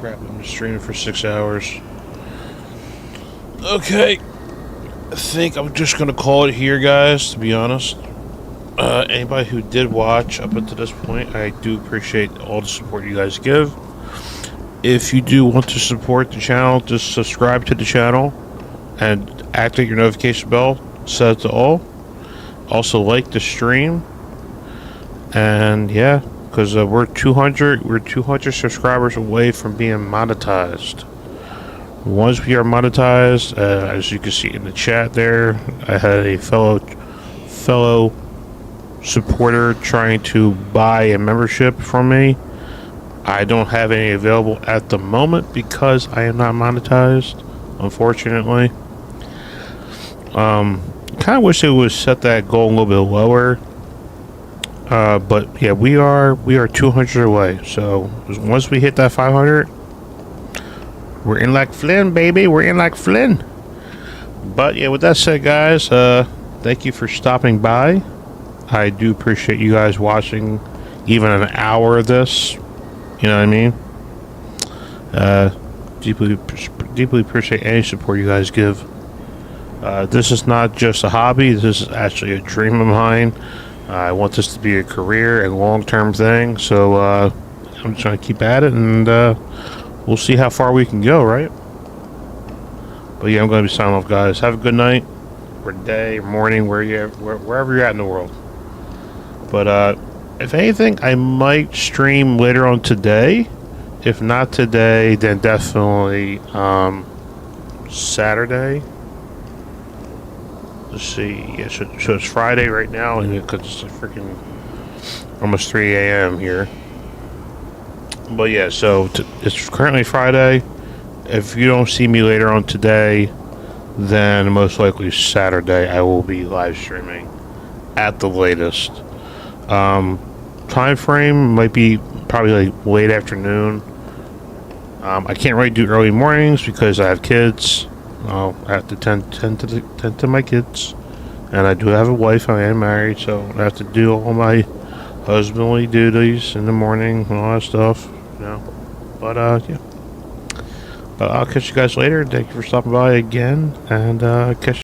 [SPEAKER 4] Crap, I'm just streaming for 6 hours. Okay. I think I'm just gonna call it here, guys, to be honest. Anybody who did watch up until this point, I do appreciate all the support you guys give. If you do want to support the channel, just subscribe to the channel and activate your notification bell, set it to all. Also like the stream. And yeah, because we're 200 subscribers away from being monetized. Once we are monetized, as you can see in the chat there, I had a fellow supporter trying to buy a membership from me. I don't have any available at the moment because I am not monetized, unfortunately. Kind of wish they would set that goal a little bit lower. But yeah, we are 200 away. So once we hit that 500, we're in like Flynn, baby. We're in like Flynn. But yeah, with that said, guys, thank you for stopping by. I do appreciate you guys watching even an hour of this. You know what I mean? Deeply appreciate any support you guys give. This is not just a hobby. This is actually a dream of mine. I want this to be a career and long-term thing. So I'm trying to keep at it, and we'll see how far we can go, right? But yeah, I'm going to be signing off, guys. Have a good night, or day, or morning, wherever you're at in the world. But if anything, I might stream later on today. If not today, then definitely Saturday. Let's see. Yeah, so it's Friday right now, because it's freaking almost 3 a.m. here. But yeah, so it's currently Friday. If you don't see me later on today, then most likely Saturday I will be live streaming at the latest. Time frame might be probably like late afternoon. I can't really do early mornings because I have kids. I have to tend to my kids, and I do have a wife. I am married, so I have to do all my husbandly duties in the morning and all that stuff. You know, but yeah. I'll catch you guys later. Thank you for stopping by again, and catch